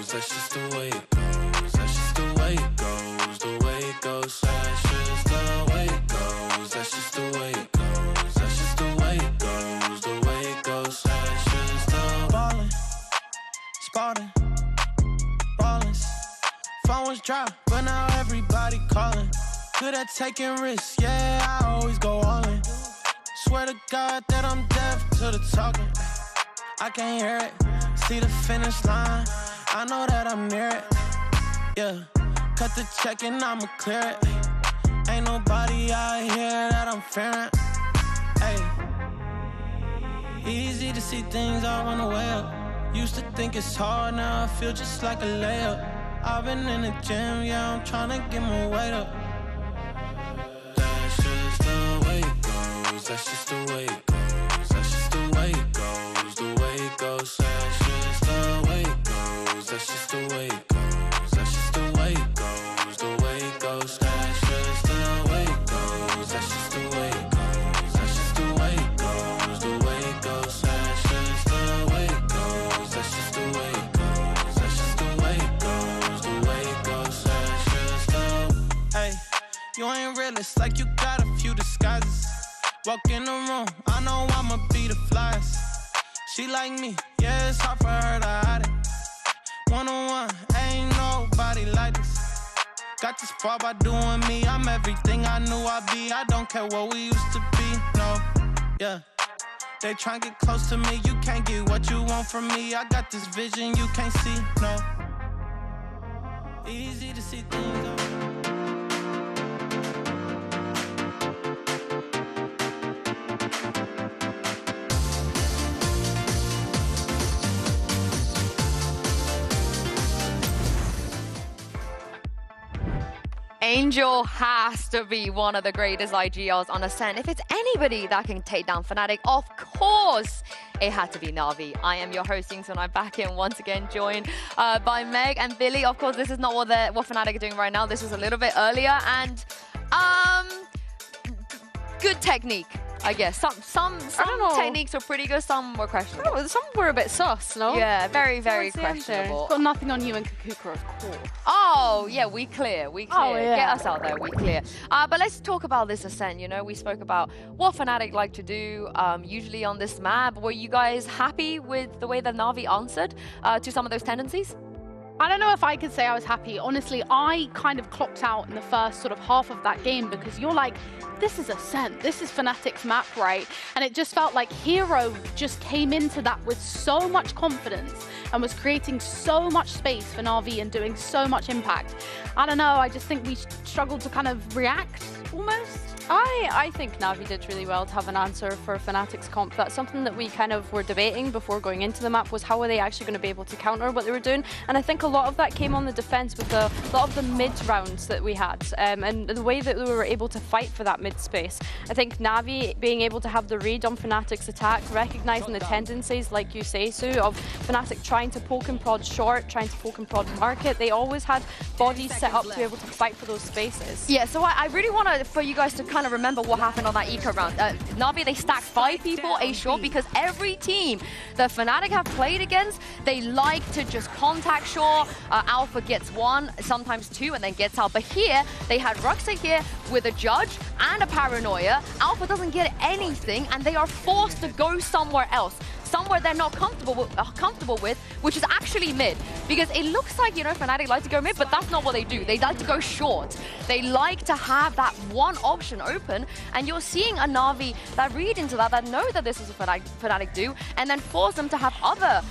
[SPEAKER 6] That's just the way it goes. That's just the way it goes. The way it goes. That's just the way it goes. That's just the way it goes. That's just the way it goes. The way it goes. That's just the ballin', spotting, ballin'. Phone was dry, but now everybody calling. Good at taking risks, yeah, I always go all in. Swear to God that I'm deaf to the talking. I can't hear it. See the finish line. I know that I'm near it, yeah. Cut the check and I'ma clear it. Ain't nobody out here that I'm fearing, hey. Easy to see things all on the way up. Used to think it's hard, now I feel just like a layup. I've been in the gym, yeah, I'm tryna get my weight up. That's just the way it goes, that's just the way it goes. That's just the way it goes, the way it goes. That's just the way it goes. That's just the way it goes. That's just the way it goes. The way it goes. That's just the way it goes. That's just the way it goes. That's just the way it goes. The way it goes. That's just the way it goes. That's just the way it goes. That's just the way it goes. The way it goes. That's just the. Hey, you ain't real. It's like you got a few disguises. Walk in the room, I know I'ma be the flyest. She like me, yeah, it's hard for her to hide it. One-on-one, ain't nobody like this. Got this far by doing me, I'm everything I knew I'd be. I don't care what we used to be, no, yeah. They try and get close to me, you can't get what you want from me. I got this vision you can't see, no. Easy to see things over.
[SPEAKER 13] Angel has to be one of the greatest IGLs on Ascent. If it's anybody that can take down Fnatic, of course it had to be Na'Vi. I am your hosting, so I'm back in once again, joined by Meg and Billy. Of course, this is not what Fnatic are doing right now. This was a little bit earlier, and good technique, I guess. Some techniques were pretty good, some were questionable.
[SPEAKER 14] Some were a bit sus, no?
[SPEAKER 13] Yeah, very, very questionable.
[SPEAKER 12] Got nothing on you and Kakuka, of course.
[SPEAKER 13] Oh, yeah, we clear.
[SPEAKER 12] Oh, yeah.
[SPEAKER 13] Get us out there, we clear. But let's talk about this Ascent. You know, we spoke about what Fnatic like to do usually on this map. Were you guys happy with the way that Na'Vi answered to some of those tendencies?
[SPEAKER 12] I don't know if I could say I was happy. Honestly, I kind of clocked out in the first sort of half of that game because you're like, this is Ascent, this is Fnatic's map, right? And it just felt like Hero just came into that with so much confidence and was creating so much space for Na'Vi and doing so much impact. I don't know, I just think we struggled to kind of react almost.
[SPEAKER 14] I think Na'Vi did really well to have an answer for Fnatic's comp. That's something that we kind of were debating before going into the map, was how are they actually going to be able to counter what they were doing. And I think a lot of that came on the defense with a lot of the mid rounds that we had and the way that we were able to fight for that mid space. I think Na'Vi being able to have the read on Fnatic's attack, recognizing the tendencies, like you say, Sue, of Fnatic trying to poke and prod short, trying to poke and prod market. They always had bodies set up to be able to fight for those spaces.
[SPEAKER 13] Yeah, so I really want for you guys to kind of remember what happened on that eco round. Na'Vi, they stacked 5 people A short because every team that Fnatic have played against, they like to just contact short. Alpha gets 1, sometimes 2, and then gets out. But here, they had Ruxa here with a Judge and a Paranoia. Alpha doesn't get anything, and they are forced to go somewhere else. Somewhere they're not comfortable with, which is actually mid. Because it looks like, you know, Fnatic like to go mid, but that's not what they do. They like to go short. They like to have that one option open, and you're seeing a Na'Vi that read into that know that this is what Fnatic do, and then force them to have other,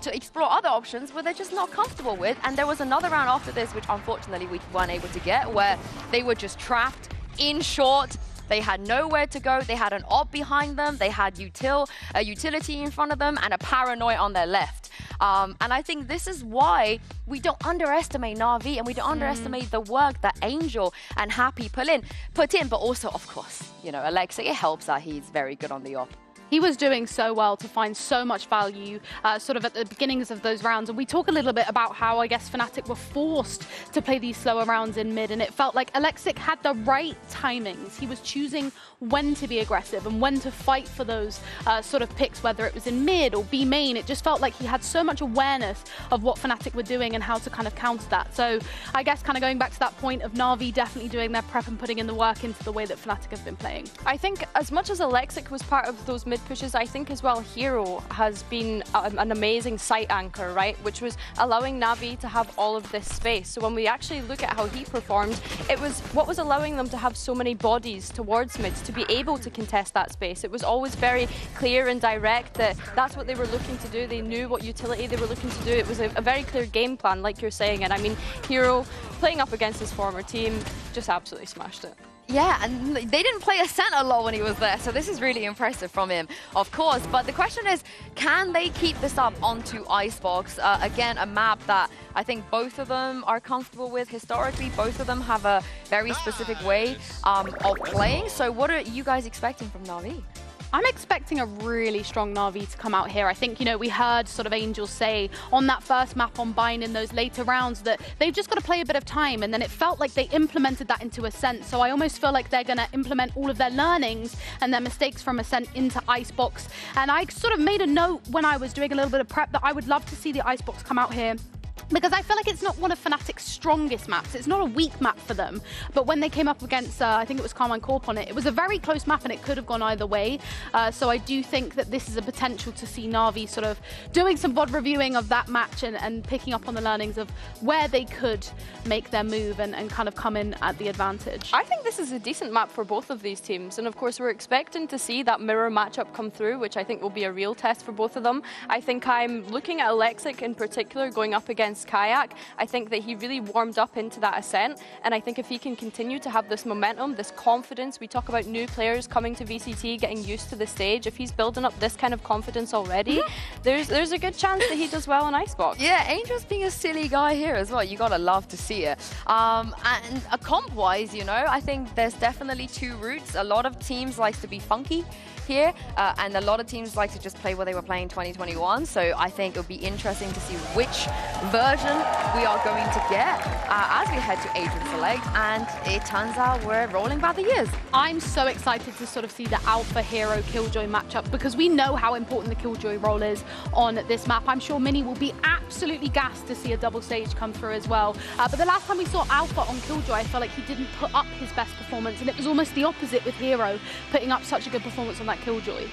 [SPEAKER 13] to explore other options where they're just not comfortable with. And there was another round after this, which unfortunately we weren't able to get, where they were just trapped in short. They had nowhere to go. They had an op behind them. They had a utility in front of them and a Paranoia on their left. And I think this is why we don't underestimate Na'Vi and we don't underestimate the work that Angel and Happy put in. But also, of course, you know, Alexa, it helps that he's very good on the op.
[SPEAKER 12] He was doing so well to find so much value sort of at the beginnings of those rounds. And we talk a little bit about how, I guess, Fnatic were forced to play these slower rounds in mid. And it felt like Alexic had the right timings. He was choosing when to be aggressive and when to fight for those sort of picks, whether it was in mid or B main. It just felt like he had so much awareness of what Fnatic were doing and how to kind of counter that. So I guess kind of going back to that point of Na'Vi definitely doing their prep and putting in the work into the way that Fnatic have been playing.
[SPEAKER 14] I think as much as Alexic was part of those mid pushes, I think as well Hero has been an amazing site anchor, right? Which was allowing Na'Vi to have all of this space. So when we actually look at how he performed, it was what was allowing them to have so many bodies towards mids to be able to contest that space. It was always very clear and direct that that's what they were looking to do. They knew what utility they were looking to do. It was a very clear game plan, like you're saying. And I mean, Hero playing up against his former team just absolutely smashed it.
[SPEAKER 13] Yeah, and they didn't play Ascent a lot when he was there, so this is really impressive from him, of course. But the question is, can they keep this up onto Icebox? Again, a map that I think both of them are comfortable with historically. Both of them have a very specific way of playing. So what are you guys expecting from Na'Vi?
[SPEAKER 12] I'm expecting a really strong Na'Vi to come out here. I think, you know, we heard sort of Angel say on that first map on Bind in those later rounds that they've just got to play a bit of time, and then it felt like they implemented that into Ascent. So I almost feel like they're going to implement all of their learnings and their mistakes from Ascent into Icebox. And I sort of made a note when I was doing a little bit of prep that I would love to see the Icebox come out here, because I feel like it's not one of Fnatic's strongest maps. It's not a weak map for them. But when they came up against, I think it was Carmine Corp on it, it was a very close map and it could have gone either way. So I do think that this is a potential to see Na'Vi sort of doing some VOD reviewing of that match and picking up on the learnings of where they could make their move and kind of come in at the advantage.
[SPEAKER 14] I think this is a decent map for both of these teams. And of course, we're expecting to see that mirror matchup come through, which I think will be a real test for both of them. I think I'm looking at Alexic in particular going up against Kayak. I think that he really warmed up into that Ascent, and I think if he can continue to have this momentum, this confidence, we talk about new players coming to VCT, getting used to the stage, if he's building up this kind of confidence already, there's a good chance that he does well in Icebox.
[SPEAKER 13] Yeah, Angel's being a silly guy here as well. You gotta love to see it. And comp-wise, you know, I think there's definitely 2 routes. A lot of teams like to be funky here, and a lot of teams like to just play what they were playing in 2021. So I think it'll be interesting to see which version we are going to get as we head to Adrian Select, and it turns out we're rolling by the years.
[SPEAKER 12] I'm so excited to sort of see the Alpha Hero Killjoy matchup, because we know how important the Killjoy role is on this map. I'm sure Mini will be absolutely gassed to see a double stage come through as well. But the last time we saw Alpha on Killjoy, I felt like he didn't put up his best performance, and it was almost the opposite with Hero putting up such a good performance on that Killjoy.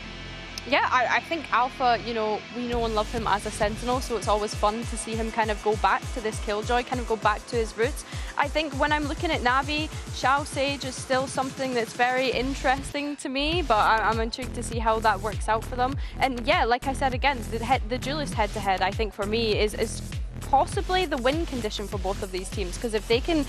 [SPEAKER 14] Yeah, I think Alpha, you know, we know and love him as a Sentinel, so it's always fun to see him kind of go back to this Killjoy, kind of go back to his roots. I think when I'm looking at Navi, Shao Sage is still something that's very interesting to me, but I'm intrigued to see how that works out for them. And yeah, like I said again, the duelist head-to-head, I think for me, is possibly the win condition for both of these teams, because if they can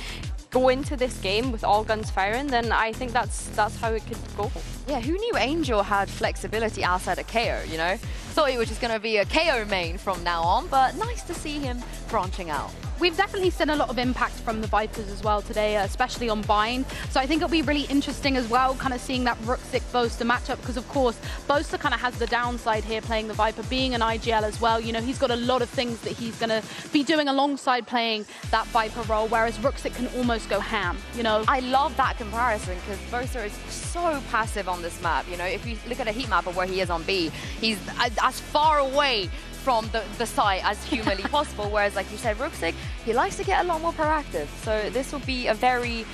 [SPEAKER 14] go into this game with all guns firing, then I think that's how it could go.
[SPEAKER 13] Yeah, who knew Angel had flexibility outside of KO, you know? Thought he was just going to be a KO main from now on, but nice to see him branching out.
[SPEAKER 12] We've definitely seen a lot of impact from the Vipers as well today, especially on Bind. So I think it'll be really interesting as well, kind of seeing that Rooksick-Boaster matchup, because of course, Boaster kind of has the downside here playing the Viper, being an IGL as well. You know, he's got a lot of things that he's going to be doing alongside playing that Viper role, whereas Rooksick can almost go ham, you know?
[SPEAKER 13] I love that comparison, because Boaster is so passive on this map. You know, if you look at a heat map of where he is on B, he's as far away from the site as humanly possible, whereas like you said, Rooksick, he likes to get a lot more proactive. So this will be a very,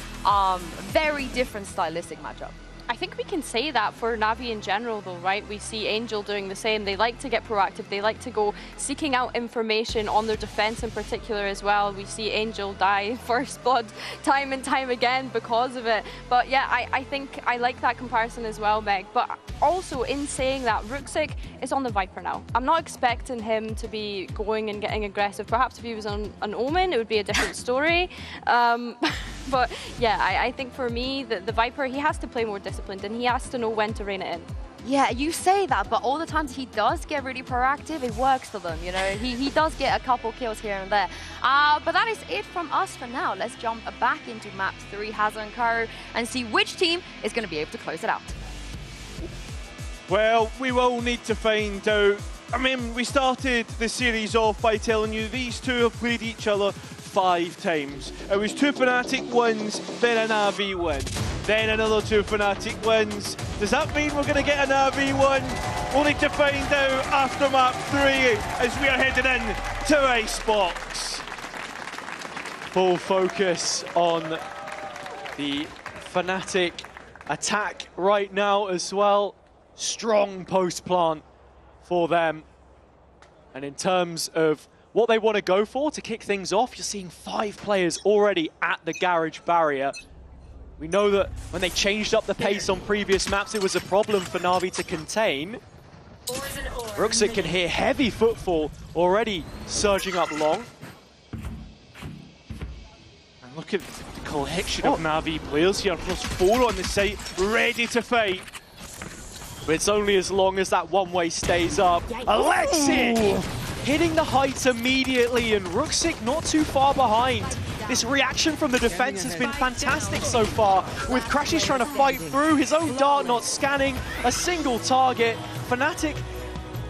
[SPEAKER 13] very different stylistic matchup.
[SPEAKER 14] I think we can say that for Navi in general though, right? We see Angel doing the same. They like to get proactive. They like to go seeking out information on their defense in particular as well. We see Angel die first blood time and time again because of it. But yeah, I think I like that comparison as well, Meg. But also in saying that, Rooksick is on the Viper now. I'm not expecting him to be going and getting aggressive. Perhaps if he was on an Omen, it would be a different story. But yeah, I think for me, the Viper, he has to play more disciplined and he has to know when to rein it in.
[SPEAKER 13] Yeah, you say that, but all the times he does get really proactive, it works for them, you know? He does get a couple kills here and there. But that is it from us for now. Let's jump back into map 3, Hazard & Co, and see which team is going to be able to close it out.
[SPEAKER 11] Well, we will need to find out. I mean, we started the series off by telling you these two have played each other 5 times. It was 2 Fnatic wins, then an RV win, then another 2 Fnatic wins. Does that mean we're going to get an RV win? We'll need to find out after map 3 as we are headed in to Esports.
[SPEAKER 17] Full focus on the Fnatic attack right now as well. Strong post plant for them. And in terms of what they want to go for to kick things off, you're seeing 5 players already at the garage barrier. We know that when they changed up the pace on previous maps, it was a problem for Na'Vi to contain. Rooksick can hear heavy footfall already surging up long.
[SPEAKER 11] And look at the collection of Na'Vi players here. Plus 4 on the site, ready to fight.
[SPEAKER 17] But it's only as long as that one-way stays up. Alexic hitting the heights immediately, and Rooksick not too far behind. This reaction from the defense has been fantastic so far, with Crashes trying to fight through, his own dart not scanning a single target. Fnatic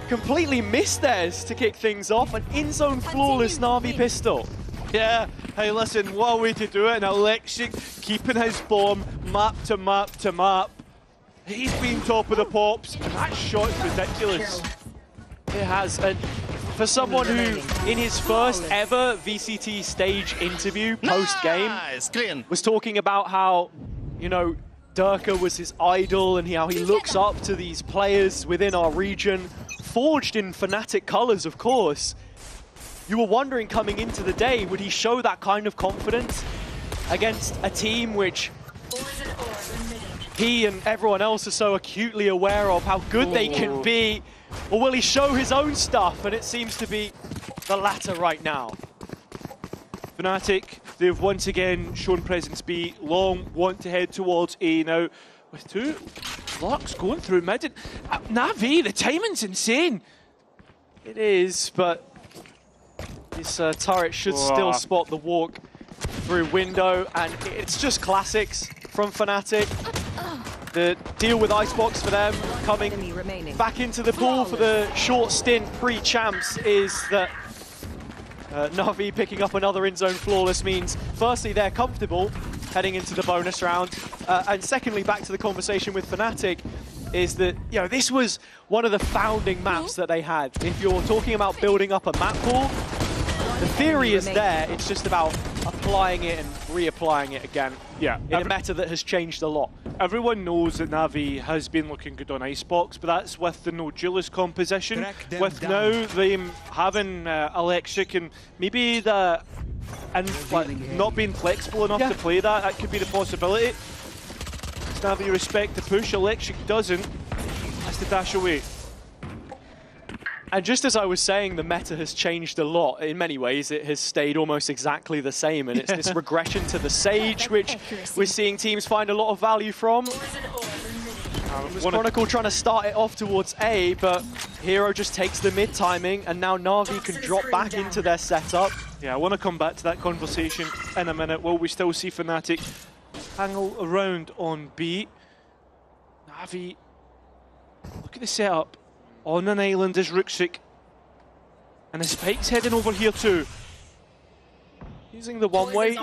[SPEAKER 17] completely missed theirs to kick things off, an in-zone flawless Na'Vi pistol.
[SPEAKER 11] Yeah, hey listen, what a way to do it, and Alexic keeping his form map to map to map. He's been top of the pops, and that shot is ridiculous.
[SPEAKER 17] It has, and for someone who, in his first ever VCT stage interview post-game, was talking about how, you know, Durka was his idol and how he looks up to these players within our region, forged in Fnatic colors, of course. You were wondering coming into the day, would he show that kind of confidence against a team which he and everyone else are so acutely aware of how good they can be? Or will he show his own stuff? And it seems to be the latter right now.
[SPEAKER 11] Fnatic, they've once again shown presence B. Long want to head towards A now. With 2 Lux going through mid. And, Na'Vi, the timing's insane.
[SPEAKER 17] It is, but this turret should still spot the walk through window. And it's just classics from Fnatic. The deal with Icebox for them coming back into the pool for the short stint pre-champs is that Na'Vi picking up another in-zone flawless means firstly they're comfortable heading into the bonus round, and secondly, back to the conversation with Fnatic, is that, you know, this was one of the founding maps that they had. If you're talking about building up a map pool, the theory is there, it's just about applying it and reapplying it again.
[SPEAKER 11] Yeah.
[SPEAKER 17] In a meta that has changed a lot.
[SPEAKER 11] Everyone knows that Na'Vi has been looking good on Icebox, but that's with the no duelist composition. With now them having Electric and maybe the not being flexible enough to play that could be the possibility. Na'Vi respect the push, Electric doesn't. Has to dash away.
[SPEAKER 17] And just as I was saying, the meta has changed a lot. In many ways, it has stayed almost exactly the same. And it's this regression to the Sage, which we're seeing teams find a lot of value from. Chronicle trying to start it off towards A, but Hero just takes the mid timing, and now Na'Vi can drop back into their setup.
[SPEAKER 11] Yeah, I want to come back to that conversation in a minute. Will we still see Fnatic hang around on B? Na'Vi, look at the setup. On an island is Ruxic. And the Spike's heading over here too.
[SPEAKER 17] Using the one-way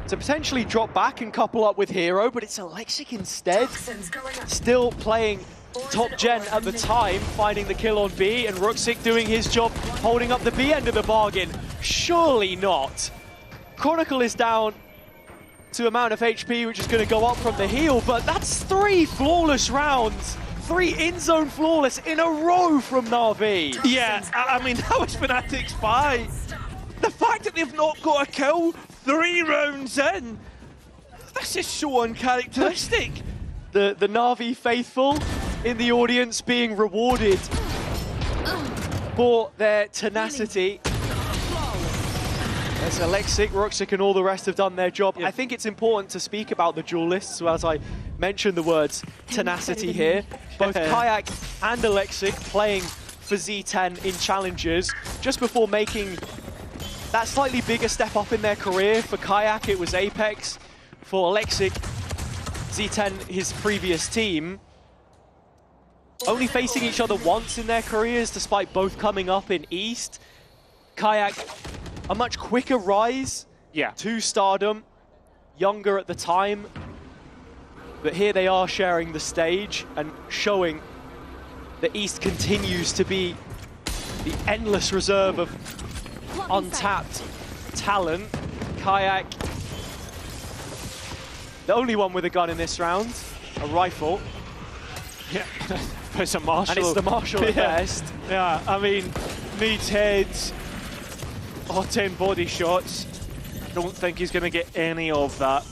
[SPEAKER 17] to potentially drop back and couple up with Hero, but it's Alexic instead. Still playing top gen at the time, finding the kill on B, and Ruxic doing his job, holding up the B end of the bargain. Surely not. Chronicle is down to amount of HP, which is going to go up from the heal, but that's 3 flawless rounds. 3 in-zone flawless in a row from Na'Vi.
[SPEAKER 11] Yeah, I mean, that was Fnatic's fight. The fact that they've not got a kill 3 rounds in, this is so uncharacteristic.
[SPEAKER 17] The Na'Vi faithful in the audience being rewarded for their tenacity. As Alexic, Ruxic and all the rest have done their job. I think it's important to speak about the duelists, so as I mentioned the words tenacity here. Both Kayak and Alexic playing for Z10 in challenges just before making that slightly bigger step up in their career. For Kayak, it was Apex. For Alexic, Z10, his previous team. Only facing each other once in their careers, despite both coming up in East. Kayak, a much quicker rise to stardom, younger at the time. But here they are sharing the stage and showing that East continues to be the endless reserve of untapped talent. Kayak, the only one with a gun in this round, a rifle.
[SPEAKER 11] Yeah, it's a Marshall.
[SPEAKER 17] And it's the Marshall at best.
[SPEAKER 11] Yeah, I mean, needs heads, or 10 body shots. Don't think he's going to get any of that.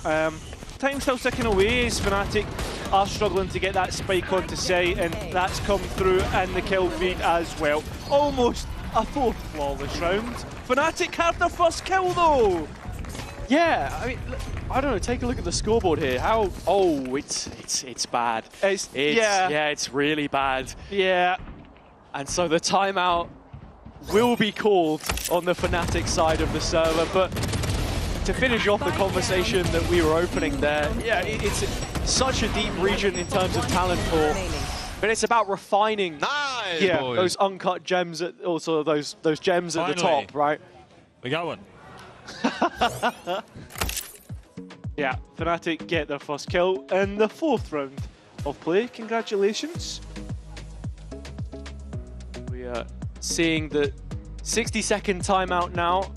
[SPEAKER 11] Time still ticking away as Fnatic are struggling to get that spike onto site, and that's come through in the kill feed as well. Almost a 4th flawless round. Fnatic have their first kill though!
[SPEAKER 17] Yeah, I mean, I don't know, take a look at the scoreboard here. How, it's bad. It's really bad.
[SPEAKER 11] Yeah.
[SPEAKER 17] And so the timeout will be called on the Fnatic side of the server, but to finish off the conversation that we were opening there, yeah, it's such a deep region in terms of talent pool, but it's about refining those uncut gems, also those gems at the top, right?
[SPEAKER 23] We got one.
[SPEAKER 11] Yeah, Fnatic get their first kill in the 4th round of play. Congratulations.
[SPEAKER 17] We are seeing the 60-second timeout now.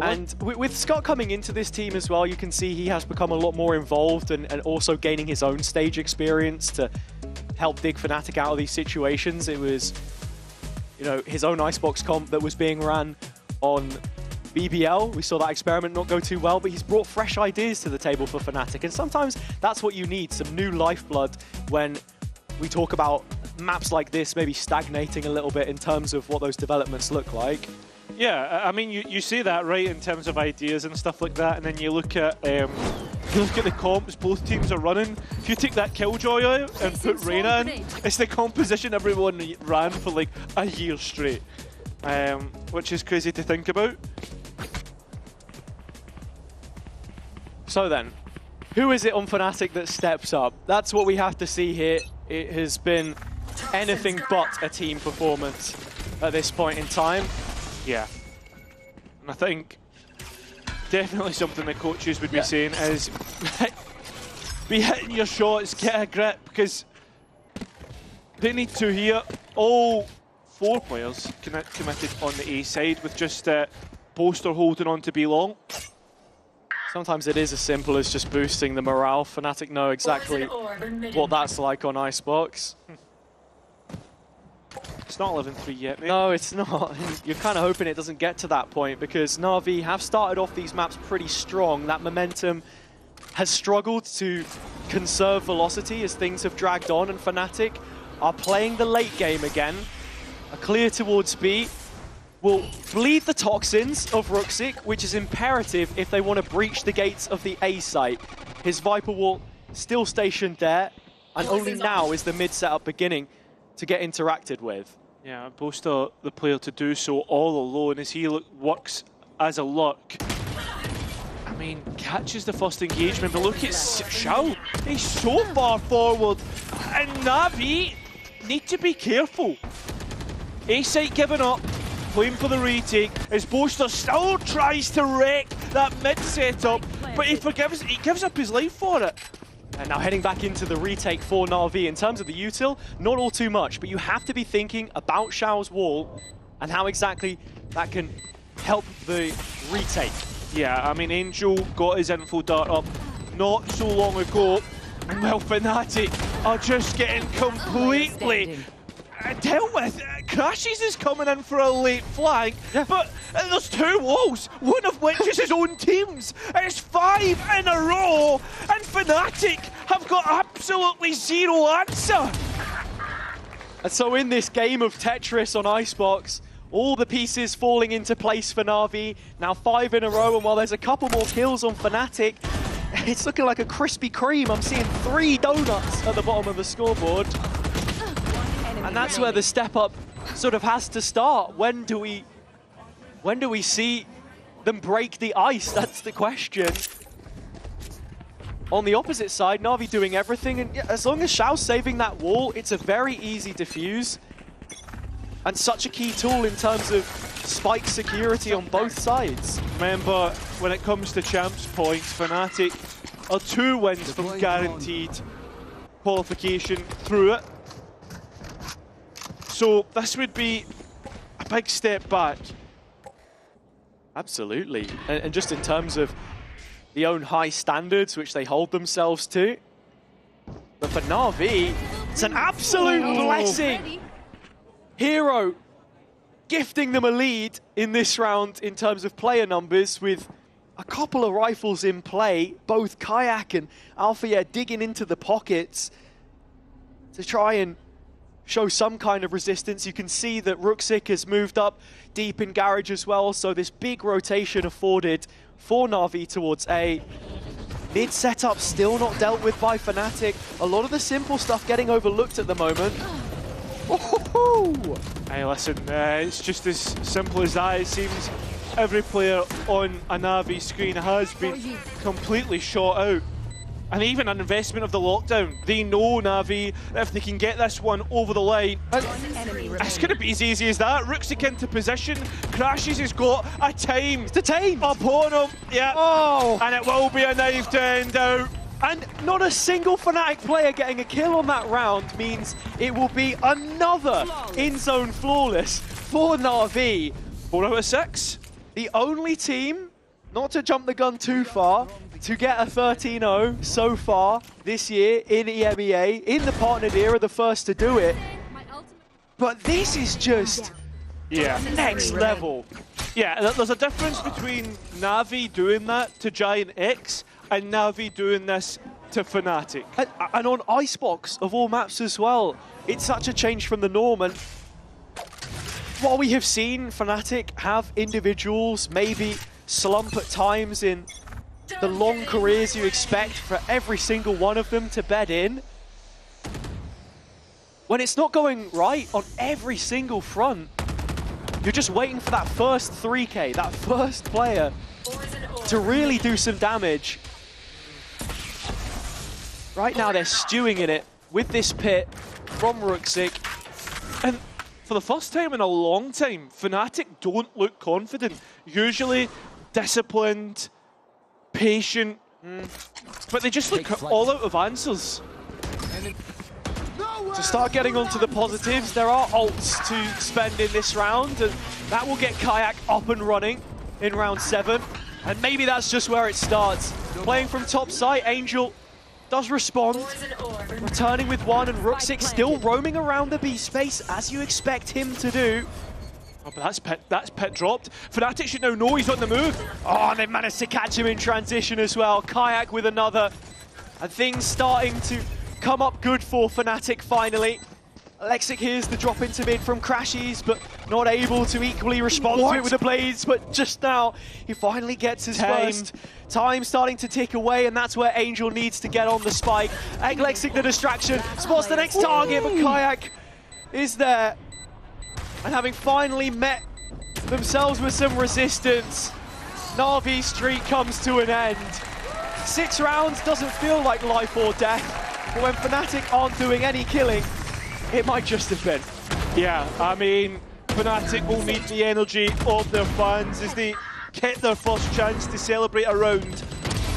[SPEAKER 17] And with Scott coming into this team as well, you can see he has become a lot more involved and also gaining his own stage experience to help dig Fnatic out of these situations. It was, you know, his own Icebox comp that was being ran on BBL. We saw that experiment not go too well, but he's brought fresh ideas to the table for Fnatic. And sometimes that's what you need, some new lifeblood when we talk about maps like this maybe stagnating a little bit in terms of what those developments look like.
[SPEAKER 11] Yeah, I mean, you say that right in terms of ideas and stuff like that, and then you look at the comps both teams are running. If you take that Killjoy out and put Reyna in, it's the composition everyone ran for like a year straight, which is crazy to think about.
[SPEAKER 17] So then, who is it on Fnatic that steps up? That's what we have to see here. It has been anything but a team performance at this point in time.
[SPEAKER 11] Yeah, and I think definitely something that coaches would be saying is be hitting your shots, get a grip, because they need to here. All 4 players committed on the A side with just Poster holding on to B long.
[SPEAKER 17] Sometimes it is as simple as just boosting the morale. Fnatic know exactly what that's like on Icebox.
[SPEAKER 11] It's not 11-3 yet, mate.
[SPEAKER 17] No, it's not. You're kind of hoping it doesn't get to that point because Na'Vi have started off these maps pretty strong. That momentum has struggled to conserve velocity as things have dragged on, and Fnatic are playing the late game again. A clear towards B will bleed the toxins of Ruxic, which is imperative if they want to breach the gates of the A site. His Viper wall still stationed there, and only now is the mid setup beginning to get interacted with.
[SPEAKER 11] Yeah, Boaster, the player to do so all alone as he works as a lurk. I mean, catches the first engagement, but look at Xiao. He's so far forward. And Na'Vi need to be careful. A-site giving up, playing for the retake, as Boaster still tries to wreck that mid setup, but he gives up his life for it.
[SPEAKER 17] And now heading back into the retake for Na'Vi. In terms of the util, not all too much, but you have to be thinking about Xiao's wall and how exactly that can help the retake.
[SPEAKER 11] Yeah, I mean, Angel got his info dart up not so long ago, and well, Fnatic are just getting completely dealt with. Crashes is coming in for a late flank, but there's two walls, one of which is his own team's. It's 5 in a row, and Fnatic have got absolutely zero answer.
[SPEAKER 17] And so in this game of Tetris on Icebox, all the pieces falling into place for Na'Vi. Now 5 in a row, and while there's a couple more kills on Fnatic, it's looking like a Krispy Kreme. I'm seeing 3 donuts at the bottom of the scoreboard. And that's where the step up sort of has to start. When do we see them break the ice? That's the question. On the opposite side, Na'Vi doing everything, and as long as Xiao's saving that wall, it's a very easy defuse. And such a key tool in terms of spike security on both sides.
[SPEAKER 11] Remember, when it comes to champs points, Fnatic are 2 wins from guaranteed qualification through it. So this would be a big step back.
[SPEAKER 17] Absolutely. And just in terms of the own high standards which they hold themselves to. But for Na'Vi, it's an absolute blessing. Hero gifting them a lead in this round in terms of player numbers with a couple of rifles in play. Both Kayak and Alpha digging into the pockets to try and show some kind of resistance. You can see that Ruxic has moved up deep in Garage as well, so this big rotation afforded for Na'Vi towards A. Mid setup still not dealt with by Fnatic. A lot of the simple stuff getting overlooked at the moment.
[SPEAKER 11] Hey, listen, it's just as simple as that. It seems every player on a Na'Vi screen has been completely shot out. And even an investment of the lockdown. They know Na'Vi, if they can get this one over the line, it's going to be as easy as that. Ruxic into position, Crashes has got a time upon him. Yeah.
[SPEAKER 17] Oh.
[SPEAKER 11] And it will be a knife to end out.
[SPEAKER 17] And not a single Fnatic player getting a kill on that round means it will be another in-zone flawless for Na'Vi.
[SPEAKER 11] 4 out of 6.
[SPEAKER 17] The only team, not to jump the gun too far, to get a 13-0 so far this year in EMEA, in the partnered era, the first to do it. But this is just next level.
[SPEAKER 11] Yeah, there's a difference between Na'Vi doing that to Giant X and Na'Vi doing this to Fnatic.
[SPEAKER 17] And on Icebox, of all maps as well, it's such a change from the norm. And while we have seen Fnatic have individuals maybe slump at times in the long careers you expect for every single one of them to bed in, when it's not going right on every single front, you're just waiting for that first 3K, that first player to really do some damage. Right now they're stewing in it with this pit from Ruxic.
[SPEAKER 11] And for the first time in a long time, Fnatic don't look confident. Usually disciplined, patient, but they just look all out of answers.
[SPEAKER 17] To start getting onto the positives, there are ults to spend in this round, and that will get Kayak up and running in round 7. And maybe that's just where it starts. Playing from top side, Angel does respond, returning with one, and Ruxic still roaming around the B space as you expect him to do.
[SPEAKER 11] Oh, but that's pit dropped. Fnatic should now know he's on the move.
[SPEAKER 17] Oh, and they managed to catch him in transition as well. Kayak with another. And things starting to come up good for Fnatic finally. Alexic hears the drop into mid from Crashies, but not able to equally respond to it with the blades. But just now, he finally gets his first. Time starting to tick away, and that's where Angel needs to get on the spike. Alexic the distraction, spots the next target, but Kayak is there. And having finally met themselves with some resistance, Na'Vi's streak comes to an end. 6 rounds doesn't feel like life or death, but when Fnatic aren't doing any killing, it might just have been.
[SPEAKER 11] Yeah, I mean, Fnatic will need the energy of their fans as they get their first chance to celebrate a round,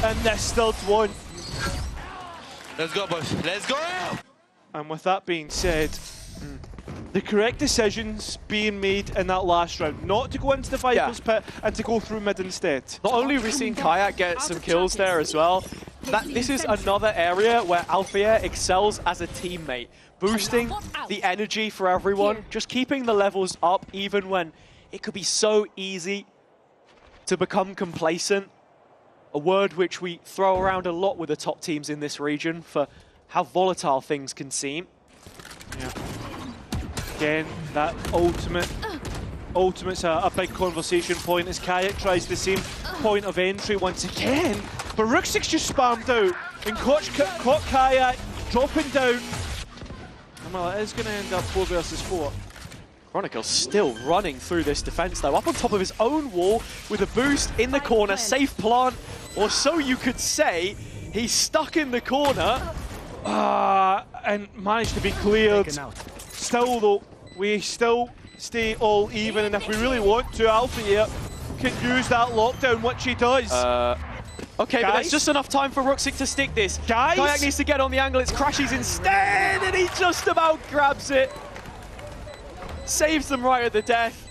[SPEAKER 11] and this third one.
[SPEAKER 21] Let's go, boys. Let's go!
[SPEAKER 11] And with that being said, the correct decisions being made in that last round, not to go into the Viper's pit and to go through mid instead.
[SPEAKER 17] Not only have we seen Kayak get some kills there as well, this is another area where Alphair excels as a teammate, boosting the energy for everyone, just keeping the levels up even when it could be so easy to become complacent. A word which we throw around a lot with the top teams in this region for how volatile things can seem.
[SPEAKER 11] Yeah. Again, that ultimate's a big conversation point as Kayak tries the same point of entry once again. But Ruxic's just spammed out and caught Kayak dropping down. And well, it is going to end up 4 versus 4.
[SPEAKER 17] Chronicle's still running through this defense though, up on top of his own wall with a boost in the corner, safe plant, or so you could say. He's stuck in the corner.
[SPEAKER 11] And managed to be cleared. Still though, we still stay all even, and if we really want to, Alphair can use that lockdown, which he does.
[SPEAKER 17] Okay, but that's just enough time for Ruxic to stick this.
[SPEAKER 11] Guys!
[SPEAKER 17] Kayak needs to get on the angle, it's Crashies instead, and he just about grabs it. Saves them right at the death.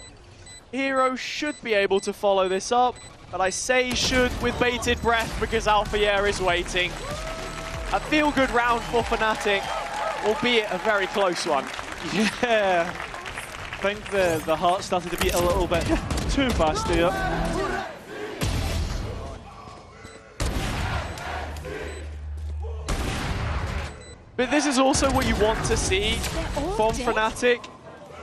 [SPEAKER 17] Hero should be able to follow this up, but I say should with bated breath because Alphair is waiting. A feel-good round for Fnatic, albeit a very close one.
[SPEAKER 11] Yeah, I think the heart started to beat a little bit too fast there.
[SPEAKER 17] But this is also what you want to see from Fnatic.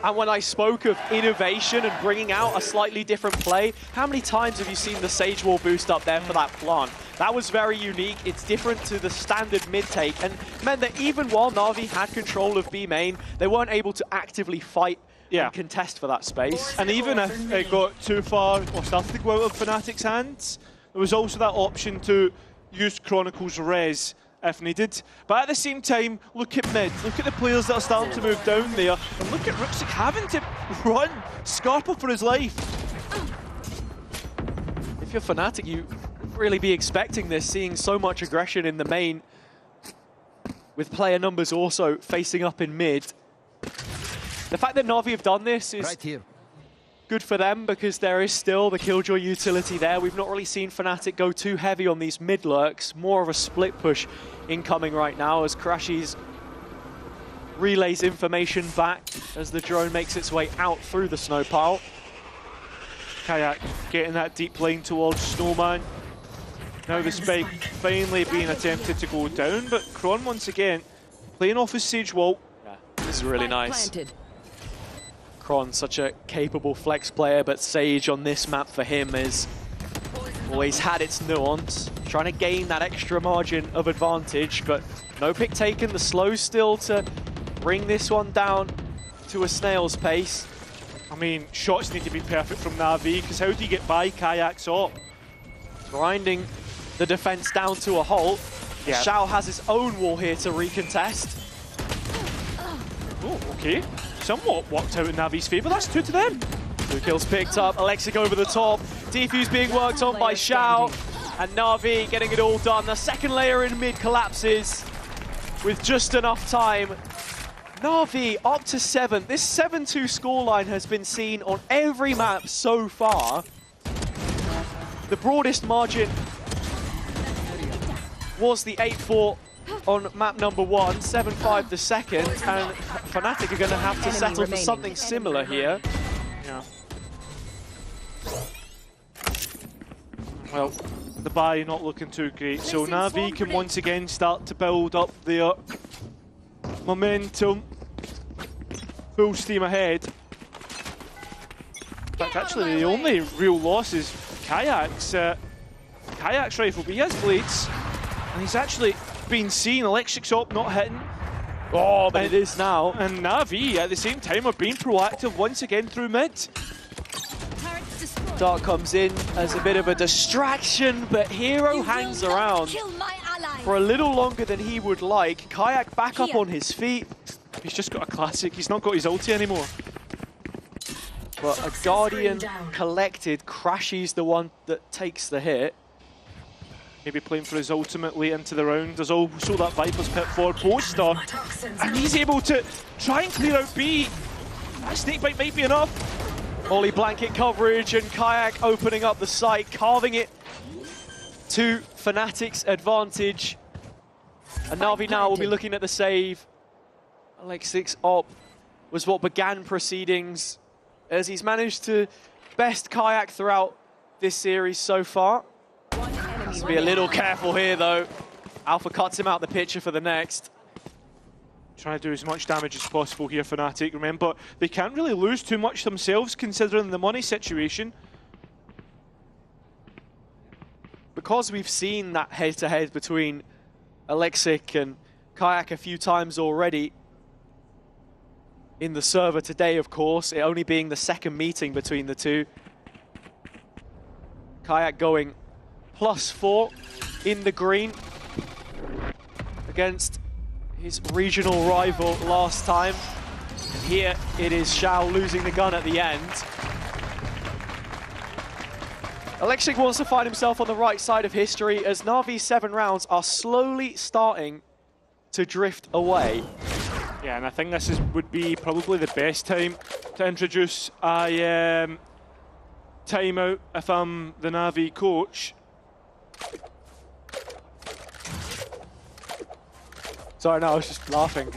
[SPEAKER 17] And when I spoke of innovation and bringing out a slightly different play, how many times have you seen the Sage Wall boost up there for that plant? That was very unique. It's different to the standard mid-take and meant that even while Na'Vi had control of B main, they weren't able to actively fight and contest for that space.
[SPEAKER 11] And even if it got too far or started to go out of Fnatic's hands, there was also that option to use Chronicle's res if needed. But at the same time, look at mid, look at the players that are starting to move down there, and look at Ruxic having to run Scarpa for his life.
[SPEAKER 17] If you're Fnatic, you really be expecting this, seeing so much aggression in the main, with player numbers also facing up in mid. The fact that Na'Vi have done this is good for them because there is still the Killjoy utility there. We've not really seen Fnatic go too heavy on these mid lurks, more of a split push incoming right now as Crashies relays information back as the drone makes its way out through the snow pile.
[SPEAKER 11] Kayak getting that deep lane towards Snowman. Now the spike finally being attempted to go down, but Kron once again playing off his Sage Wall.
[SPEAKER 17] Yeah, this is really nice. Kron, such a capable flex player, but Sage on this map for him has always had its nuance, trying to gain that extra margin of advantage, but no pick taken, the slow still to bring this one down to a snail's pace.
[SPEAKER 11] I mean, shots need to be perfect from Na'Vi, because how do you get by Kayak's op?
[SPEAKER 17] Grinding the defense down to a halt. Yeah. Xiao has his own wall here to recontest.
[SPEAKER 11] Oh, okay. Somewhat worked out in Navi's favour. That's 2 to them.
[SPEAKER 17] 2 kills picked up. Alexic over the top. Defuse being worked on by Xiao. And Na'Vi getting it all done. The second layer in mid collapses with just enough time. Na'Vi up to 7. This 7-2 scoreline has been seen on every map so far. The broadest margin was the 8-4 on map number 1, 7-5 the second, and Fnatic are going to have to settle for something similar here.
[SPEAKER 11] Yeah. Well, the buy not looking too great, so Na'Vi can once again start to build up their momentum. Full steam ahead. In fact, actually, the only real loss is Kayak's rifle, but he has blades, and he's actually been seen. Electric's up, not hitting.
[SPEAKER 17] Oh, but it is now.
[SPEAKER 11] And Na'Vi, at the same time, are being proactive once again through mid.
[SPEAKER 17] Dart comes in as a bit of a distraction, but Hero hangs around for a little longer than he would like. Kayak back up on his feet.
[SPEAKER 11] He's just got a classic. He's not got his ulti anymore.
[SPEAKER 17] But a Guardian collected. Crashy's the one that takes the hit.
[SPEAKER 11] Maybe playing for his ultimate late into the round. There's also that Viper's pit for Boaster. And he's able to try and clear out B. That snakebite might be enough.
[SPEAKER 17] Molly blanket coverage and Kayak opening up the site, carving it to Fnatic's advantage. And Na'Vi now will be looking at the save. Alexic's op was what began proceedings, as he's managed to best Kayak throughout this series so far. Has to be a little careful here though. Alpha cuts him out the picture for the next.
[SPEAKER 11] Trying to do as much damage as possible here, Fnatic. Remember, they can't really lose too much themselves considering the money situation.
[SPEAKER 17] Because we've seen that head-to-head between Alexic and Kayak a few times already in the server today, of course, it only being the second meeting between the two. Kayak going +4 in the green against his regional rival last time. Here it is Shao losing the gun at the end. Alexic wants to find himself on the right side of history as Na'Vi's 7 rounds are slowly starting to drift away.
[SPEAKER 11] Yeah, and I think this would be probably the best time to introduce a timeout if I'm the Na'Vi coach.
[SPEAKER 17] Sorry, no, I was just laughing.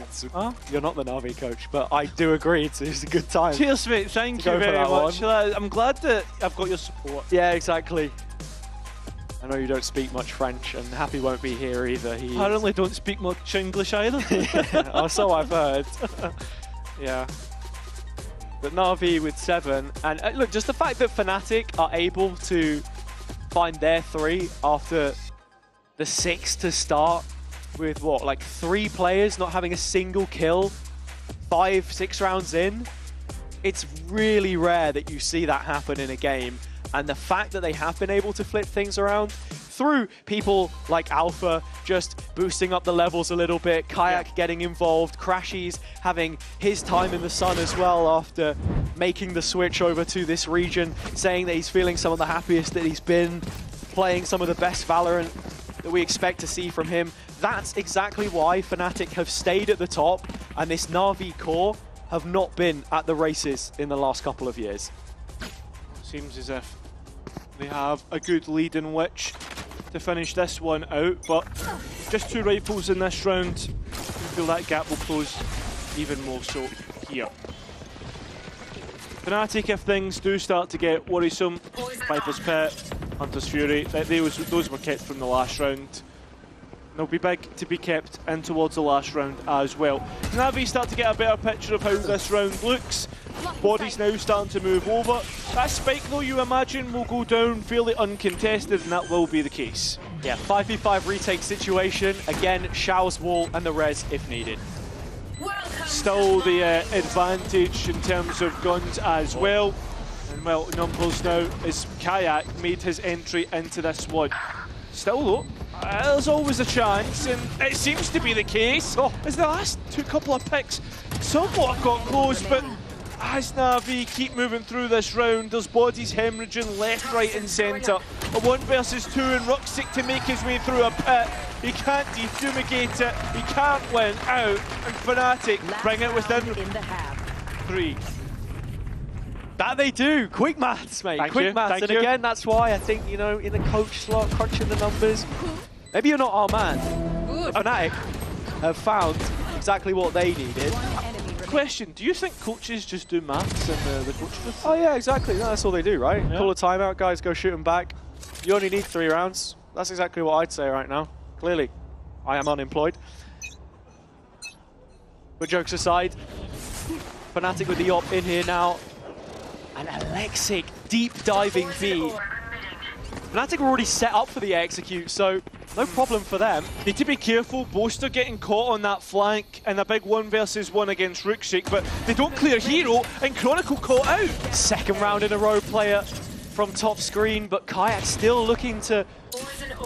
[SPEAKER 17] You're not the Na'Vi coach, but I do agree it's a good time.
[SPEAKER 11] Cheers, mate. Thank you very much. I'm glad that I've got your support.
[SPEAKER 17] Yeah, exactly. I know you don't speak much French, and Happy won't be here either.
[SPEAKER 11] I apparently don't speak much English either.
[SPEAKER 17] Oh, so I've heard. Yeah. But Na'Vi with 7, and look, just the fact that Fnatic are able to find their 3 after the 6 to start, with what, like 3 players not having a single kill 5-6 rounds in. It's really rare that you see that happen in a game, and the fact that they have been able to flip things around through people like Alpha just boosting up the levels a little bit, Kayak getting involved, Crashy's having his time in the sun as well after making the switch over to this region, saying that he's feeling some of the happiest that he's been, playing some of the best VALORANT that we expect to see from him. That's exactly why Fnatic have stayed at the top, and this Na'Vi core have not been at the races in the last couple of years.
[SPEAKER 11] Seems as if they have a good lead in which to finish this one out, but just 2 rifles in this round. I feel that gap will close even more so here. Fnatic, if things do start to get worrisome, Viper's Pit, Hunter's Fury, those were kept from the last round. They'll be big to be kept in towards the last round as well. Na'Vi start to get a better picture of how this round looks. Body's now starting to move over. That spike, though, you imagine, will go down fairly uncontested, and that will be the case.
[SPEAKER 17] Yeah, 5v5 retake situation. Again, Shao's wall and the res if needed.
[SPEAKER 11] Still the advantage in terms of guns as well. And well, numbers now as Kayak made his entry into this one. Still though, there's always a chance, and it seems to be the case. As the last couple of picks somewhat got close, but as Na'Vi keep moving through this round, there's bodies hemorrhaging left, right and centre. A 1 versus 2 and Ruxic to make his way through a pit. He can't defumigate it, he can't win out, and Fnatic bring it within 3.
[SPEAKER 17] That they do. Quick maths, mate. Quick maths. And again, that's why I think, you know, in the coach slot, crunching the numbers, maybe you're not our man. Fnatic have found exactly what they needed.
[SPEAKER 11] Question, do you think coaches just do maths in the coach booth?
[SPEAKER 17] Oh yeah, exactly. No, that's all they do, right?
[SPEAKER 11] Yeah.
[SPEAKER 17] Call a timeout, guys, go shoot them back. You only need 3 rounds. That's exactly what I'd say right now. Clearly, I am unemployed. But jokes aside, Fnatic with the op in here now. An Alexic deep diving V. Fnatic are already set up for the execute, so no problem for them.
[SPEAKER 11] Need to be careful. Boaster getting caught on that flank in a big 1 versus 1 against Rookshake, but they don't clear Hero, and Chronicle caught out.
[SPEAKER 17] Second round in a row player from top screen, but Kayak still looking to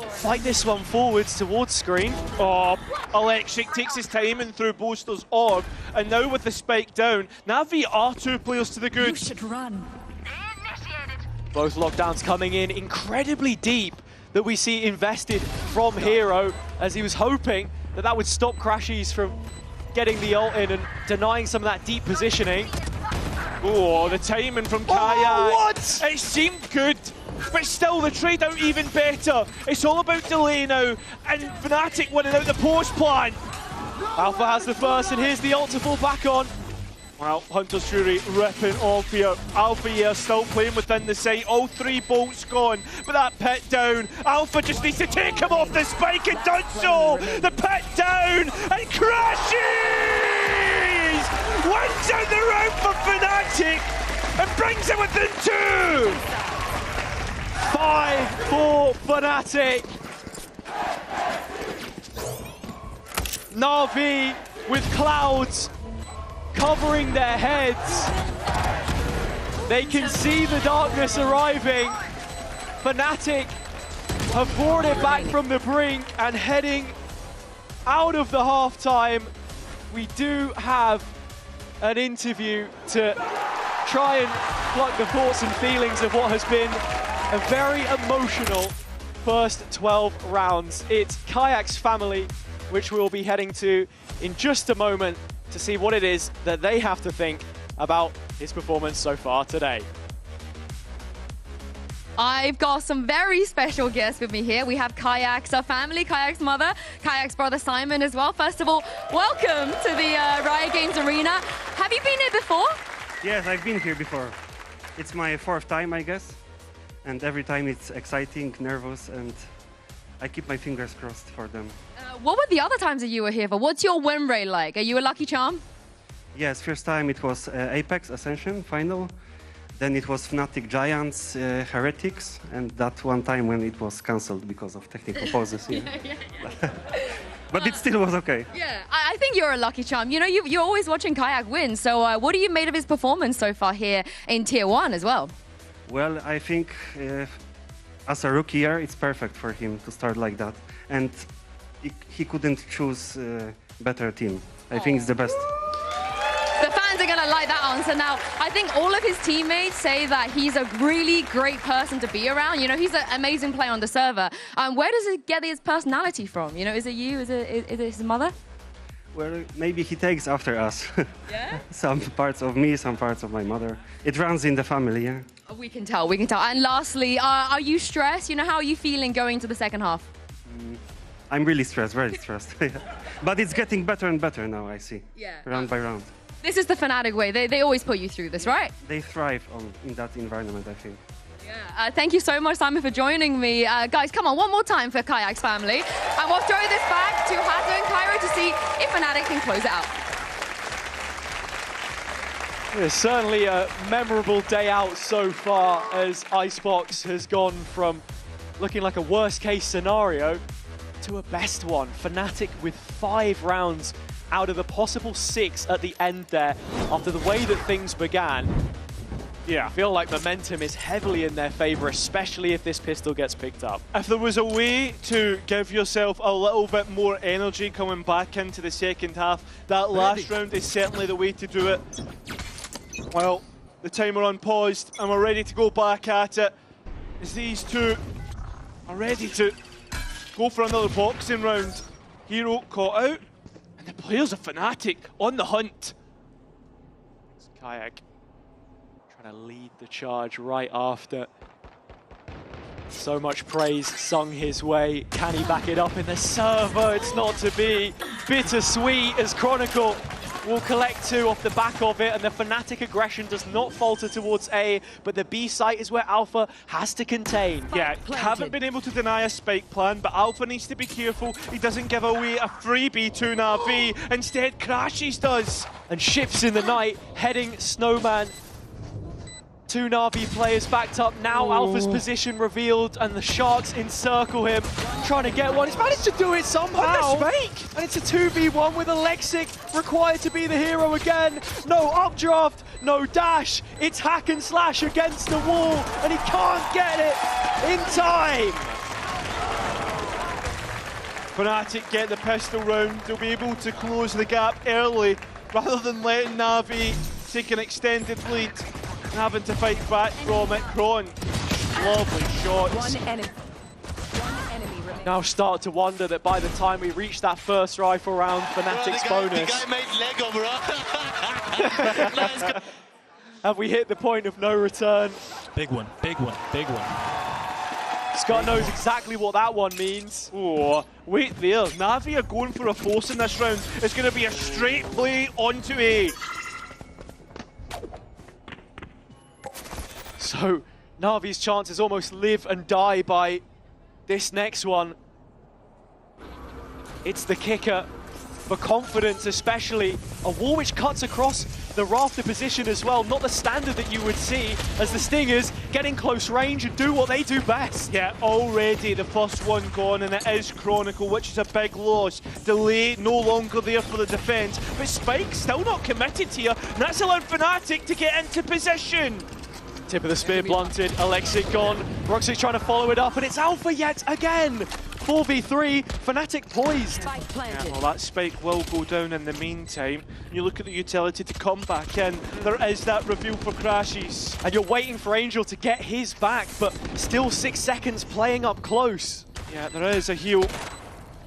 [SPEAKER 17] fight this one forwards towards screen.
[SPEAKER 11] Oh, Alexic takes his time and through Boaster's orb, and now with the spike down, Na'Vi are 2 players to the good.
[SPEAKER 19] You should run.
[SPEAKER 17] Both lockdowns coming in incredibly deep that we see invested from Hero, as he was hoping that that would stop Crashies from getting the ult in and denying some of that deep positioning.
[SPEAKER 11] Oh, the timing from Kayak.
[SPEAKER 17] Oh, what?
[SPEAKER 11] It seemed good, but still the trade out even better. It's all about delay now, and Fnatic winning out the post plan.
[SPEAKER 17] Alpha has the first, and here's the ult to fall back on.
[SPEAKER 11] Well, Hunter's Fury ripping off here. Alpha here still playing within the site. All 3 bolts gone, but that pit down. Alpha just needs to take him off the spike and done so. The pit down and crashes! Wins out the round for Fnatic and brings it within 2.
[SPEAKER 17] 5-4 Fnatic. Na'Vi with clouds covering their heads. They can see the darkness arriving. Fnatic have brought it back from the brink and heading out of the halftime. We do have an interview to try and pluck the thoughts and feelings of what has been a very emotional first 12 rounds. It's Kayak's family, which we'll be heading to in just a moment, to see what it is that they have to think about his performance so far today.
[SPEAKER 13] I've got some very special guests with me here. We have Kayak's family, Kayak's mother, Kayak's brother Simon as well. First of all, welcome to the Riot Games Arena. Have you been here before?
[SPEAKER 1] Yes, I've been here before. It's my 4th time, I guess. And every time it's exciting, nervous, and I keep my fingers crossed for them.
[SPEAKER 13] What were the other times that you were here for? What's your win rate like? Are you a lucky charm?
[SPEAKER 1] Yes, first time it was Apex Ascension final. Then it was Fnatic Giants Heretics, and that one time when it was cancelled because of technical pauses. Yeah. But it still was okay.
[SPEAKER 13] Yeah, I think you're a lucky charm. You know, you're always watching Kayak win. So what do you made of his performance so far here in Tier 1 as well?
[SPEAKER 1] Well, I think as a rookie year, it's perfect for him to start like that. And he couldn't choose a better team. I think it's the best.
[SPEAKER 13] The fans are going to like that answer. Now, I think all of his teammates say that he's a really great person to be around. You know, he's an amazing player on the server. Where does he get his personality from? You know, is it you? Is it his mother?
[SPEAKER 1] Well, maybe he takes after us.
[SPEAKER 13] Yeah?
[SPEAKER 1] Some parts of me, some parts of my mother. It runs in the family, yeah?
[SPEAKER 13] We can tell, we can tell. And lastly, are you stressed? You know, how are you feeling going to the second half?
[SPEAKER 1] I'm really stressed, very stressed. But it's getting better and better now, I see.
[SPEAKER 13] Yeah.
[SPEAKER 1] Round by round.
[SPEAKER 13] This is the Fnatic way. They always put you through this, right?
[SPEAKER 1] They thrive in that environment, I think.
[SPEAKER 13] Yeah. Thank you so much, Simon, for joining me. Guys, come on, one more time for Kayak's family. And we'll throw this back to Hato and Cairo to see if Fnatic can close it out.
[SPEAKER 17] It's certainly a memorable day out so far, as Icebox has gone from looking like a worst-case scenario to a best one. Fnatic with 5 rounds out of the possible 6 at the end there. After the way that things began, yeah, I feel like momentum is heavily in their favor, especially if this pistol gets picked up.
[SPEAKER 11] If there was a way to give yourself a little bit more energy coming back into the second half, that last round is certainly the way to do it. Well, the timer unpaused and we're ready to go back at it, as these two are ready to go for another boxing round. Hero caught out, and the players of Fnatic on the hunt. It's Kayak
[SPEAKER 17] Trying to lead the charge right after. So much praise sung his way. Can he back it up in the server? It's not to be. Bittersweet as Chronicle will collect 2 off the back of it, and the Fnatic aggression does not falter towards A, but the B site is where Alpha has to contain.
[SPEAKER 11] Yeah, haven't been able to deny a spike plan, but Alpha needs to be careful he doesn't give away a freebie to Na'Vi. Instead, Crashes does.
[SPEAKER 17] And shifts in the night, heading Snowman. 2 Na'Vi players backed up, now Alpha's position revealed, and the Sharks encircle him, trying to get one. He's managed to do it somehow.
[SPEAKER 11] On the spike!
[SPEAKER 17] And it's a 2v1 with Alexic required to be the hero again. No updraft, no dash. It's hack and slash against the wall, and he can't get it in time.
[SPEAKER 11] Fnatic get the pistol round. They'll be able to close the gap early, rather than letting Na'Vi take an extended lead. Having to fight back from it. Kron, lovely shots.
[SPEAKER 19] One enemy
[SPEAKER 17] Now start to wonder that by the time we reach that first rifle round, Fnatic's bonus.
[SPEAKER 21] The guy made Lego, bro. Nice.
[SPEAKER 17] Have we hit the point of no return?
[SPEAKER 23] Big one, big one, big one.
[SPEAKER 17] Scott knows exactly what that one means.
[SPEAKER 11] Oh, wait there. Na'Vi are going for a force in this round. It's going to be a straight play onto A.
[SPEAKER 17] So, Na'Vi's chances almost live and die by this next one. It's the kicker for confidence, especially. A wall which cuts across the rafter position as well. Not the standard that you would see as the Stingers getting close range and do what they do best.
[SPEAKER 11] Yeah, already the first one gone, and it is Chronicle, which is a big loss. Delay no longer there for the defense, but Spike still not committed here, and that's allowed Fnatic to get into position.
[SPEAKER 17] Tip of the spear blunted, Alexic gone. Roxy's trying to follow it up, and it's Alpha yet again. 4v3, Fnatic poised.
[SPEAKER 11] Yeah, well, that spike will go down in the meantime. You look at the utility to come back in. There is that reveal for Crashes.
[SPEAKER 17] And you're waiting for Angel to get his back, but still 6 seconds playing up close.
[SPEAKER 11] Yeah, there is a heal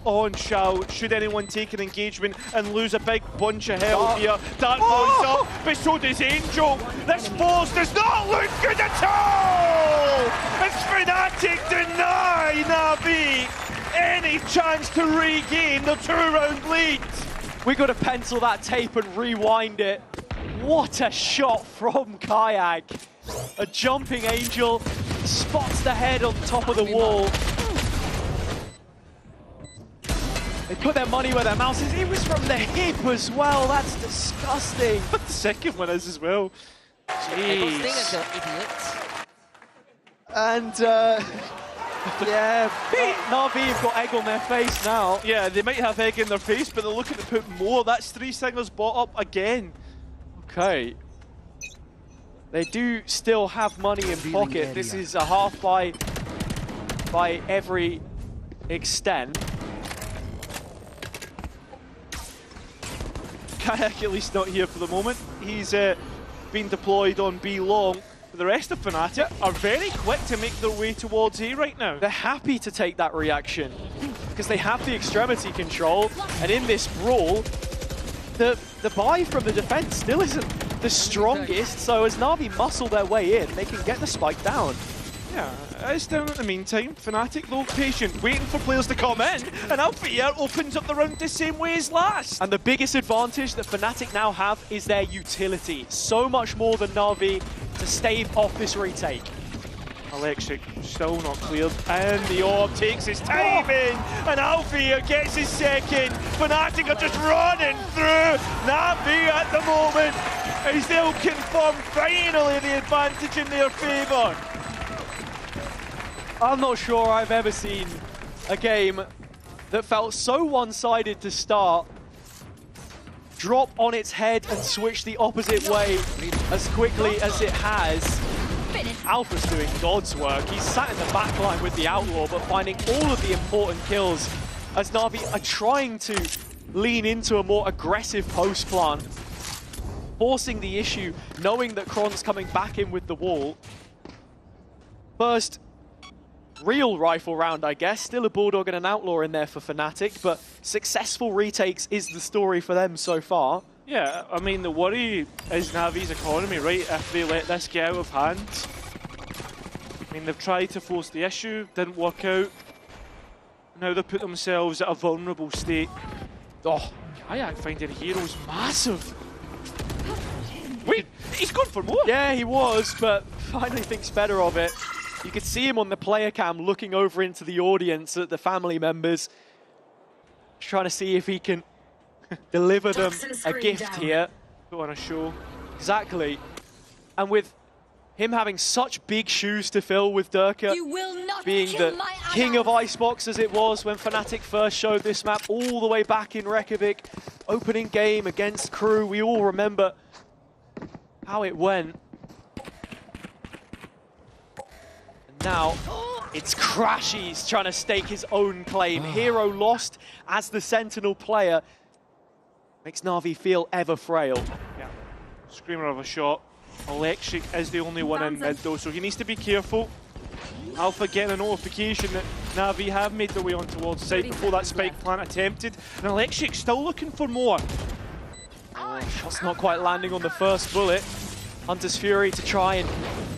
[SPEAKER 11] on Shao. Should anyone take an engagement and lose a big bunch of health here? Dark points up, but so does Angel. This force does not look good at all! It's Fnatic deny Na'Vi any chance to regain the 2-round lead.
[SPEAKER 17] We got to pencil that tape and rewind it. What a shot from Kayak. A jumping Angel spots the head on top of the wall. They put their money where their mouth is. It was from the hip as well. That's disgusting.
[SPEAKER 11] But the second one is as well.
[SPEAKER 18] Jeez.
[SPEAKER 17] And yeah, Na'Vi have got egg on their face now.
[SPEAKER 11] Yeah, they might have egg in their face, but they're looking to put more. That's 3 singles bought up again.
[SPEAKER 17] Okay. They do still have money in pocket. This is a half by every extent.
[SPEAKER 11] Kayak at least not here for the moment. He's been deployed on B long. The rest of Fnatic are very quick to make their way towards A right now.
[SPEAKER 17] They're happy to take that reaction because they have the extremity control, and in this brawl, the buy from the defense still isn't the strongest, so as Na'Vi muscle their way in, they can get the spike down.
[SPEAKER 11] Yeah, it's down in the meantime. Fnatic, though, patient, waiting for players to come in, and Alpha here opens up the round the same way as last.
[SPEAKER 17] And the biggest advantage that Fnatic now have is their utility. So much more than Na'Vi to stave off this retake.
[SPEAKER 11] Alexic still not cleared, and the orb takes his time in, and Alpha here gets his second. Fnatic are just running through. Na'Vi at the moment, as they'll confirm finally the advantage in their favour.
[SPEAKER 17] I'm not sure I've ever seen a game that felt so one-sided to start, drop on its head and switch the opposite way as quickly as it has. Alpha's doing God's work. He's sat in the back line with the Outlaw, but finding all of the important kills as Na'Vi are trying to lean into a more aggressive post plan, forcing the issue, knowing that Kron's coming back in with the wall. First real rifle round, I guess. Still a Bulldog and an Outlaw in there for Fnatic, but successful retakes is the story for them so far.
[SPEAKER 11] Yeah, I mean, the worry is Navi's economy, right? If they let this get out of hand. I mean, they've tried to force the issue, didn't work out. Now they put themselves at a vulnerable state. Oh, Kayak finding heroes massive. Wait, he's gone for more?
[SPEAKER 17] Yeah, he was, but finally thinks better of it. You could see him on the player cam looking over into the audience at the family members, trying to see if he can deliver them a gift here.
[SPEAKER 11] Put on a show.
[SPEAKER 17] Exactly. And with him having such big shoes to fill with Durka being the king of Icebox as it was when Fnatic first showed this map all the way back in Reykjavik, opening game against Crew, we all remember how it went. And now it's Crashies trying to stake his own claim. Hero lost as the Sentinel player. Makes Na'Vi feel ever frail.
[SPEAKER 11] Yeah, screamer of a shot. Electric is the only one in mid though, so he needs to be careful. Alpha getting a notification that Na'Vi have made their way on towards side before that spike plant attempted. And Electric still looking for more.
[SPEAKER 17] Shot's not quite landing on the first bullet. Hunter's Fury to try and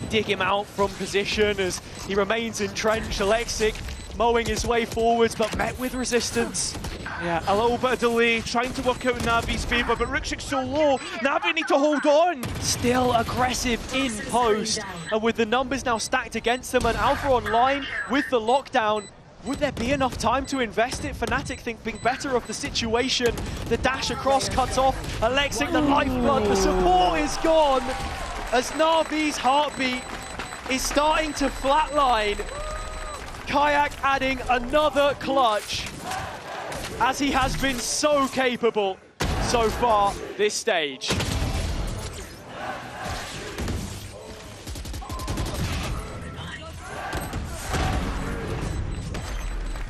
[SPEAKER 17] dig him out from position as he remains entrenched. Alexic mowing his way forwards, but met with resistance.
[SPEAKER 11] Yeah, a little bit of delay, trying to work out in Navi's favour, but Rukshik's so low, Na'Vi need to hold on.
[SPEAKER 17] Still aggressive in post, and with the numbers now stacked against them and Alpha online with the lockdown, would there be enough time to invest it? Fnatic thinking better of the situation. The dash across cuts off. Alexic, the lifeblood, the support is gone. As Na'Vi's heartbeat is starting to flatline. Kayak adding another clutch, as he has been so capable so far this stage.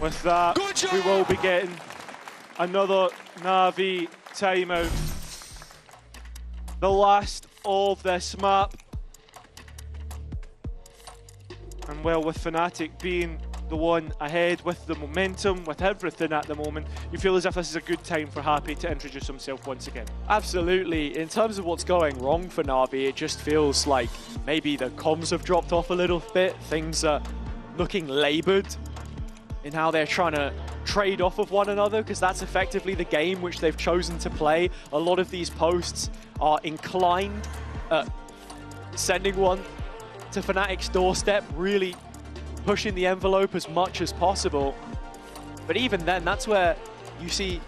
[SPEAKER 11] With that, we will be getting another Na'Vi timeout. The last of this map. And well, with Fnatic being the one ahead with the momentum, with everything at the moment, you feel as if this is a good time for Happy to introduce himself once again.
[SPEAKER 17] Absolutely. In terms of what's going wrong for Na'Vi, it just feels like maybe the comms have dropped off a little bit. Things are looking laboured in how they're trying to trade off of one another, because that's effectively the game which they've chosen to play. A lot of these posts are inclined at sending one to Fnatic's doorstep, really pushing the envelope as much as possible. But even then, that's where you see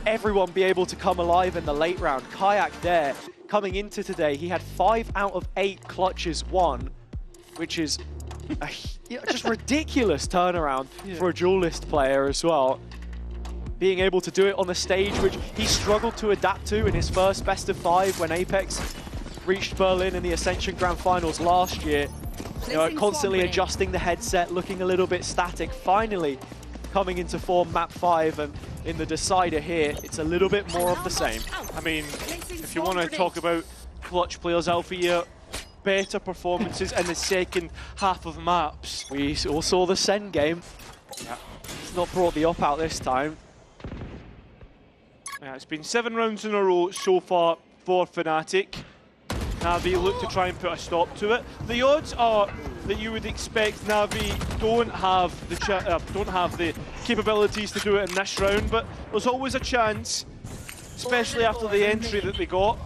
[SPEAKER 17] everyone be able to come alive in the late round. Kayak there, coming into today, he had 5 out of 8 clutches won, which is a just ridiculous turnaround for a duelist player as well. Being able to do it on the stage, which he struggled to adapt to in his first best of 5 when Apex reached Berlin in the Ascension Grand Finals last year. You know, constantly adjusting the headset, looking a little bit static. Finally coming into form map 5, and in the decider here, it's a little bit more of the same.
[SPEAKER 11] I mean, if you want to talk about clutch players, Alpha here, better performances in the second half of maps.
[SPEAKER 17] We all saw the Sen game.
[SPEAKER 11] Yeah.
[SPEAKER 17] It's not brought the op out this time.
[SPEAKER 11] Yeah, it's been 7 rounds in a row so far for Fnatic. Na'Vi look to try and put a stop to it. The odds are that you would expect Na'Vi don't have the capabilities to do it in this round, but there's always a chance, especially after the entry that they got.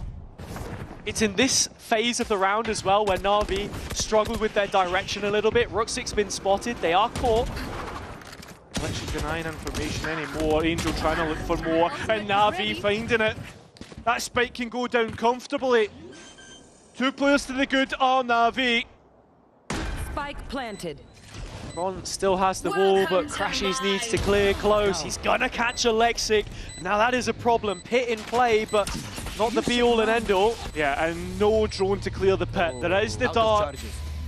[SPEAKER 17] It's in this phase of the round as well where Na'Vi struggled with their direction a little bit. Rooksik's been spotted, they are caught.
[SPEAKER 11] Literally denying information anymore. Angel trying to look for more, and Na'Vi finding it. That spike can go down comfortably. 2 players to the good are Na'Vi.
[SPEAKER 19] Spike planted.
[SPEAKER 17] Ron still has the wall, but Crashies needs to clear close. He's gonna catch Alexic. Now that is a problem. Pit in play, but not the be-all and end-all.
[SPEAKER 11] Yeah, and no drone to clear the pit. There is the dart,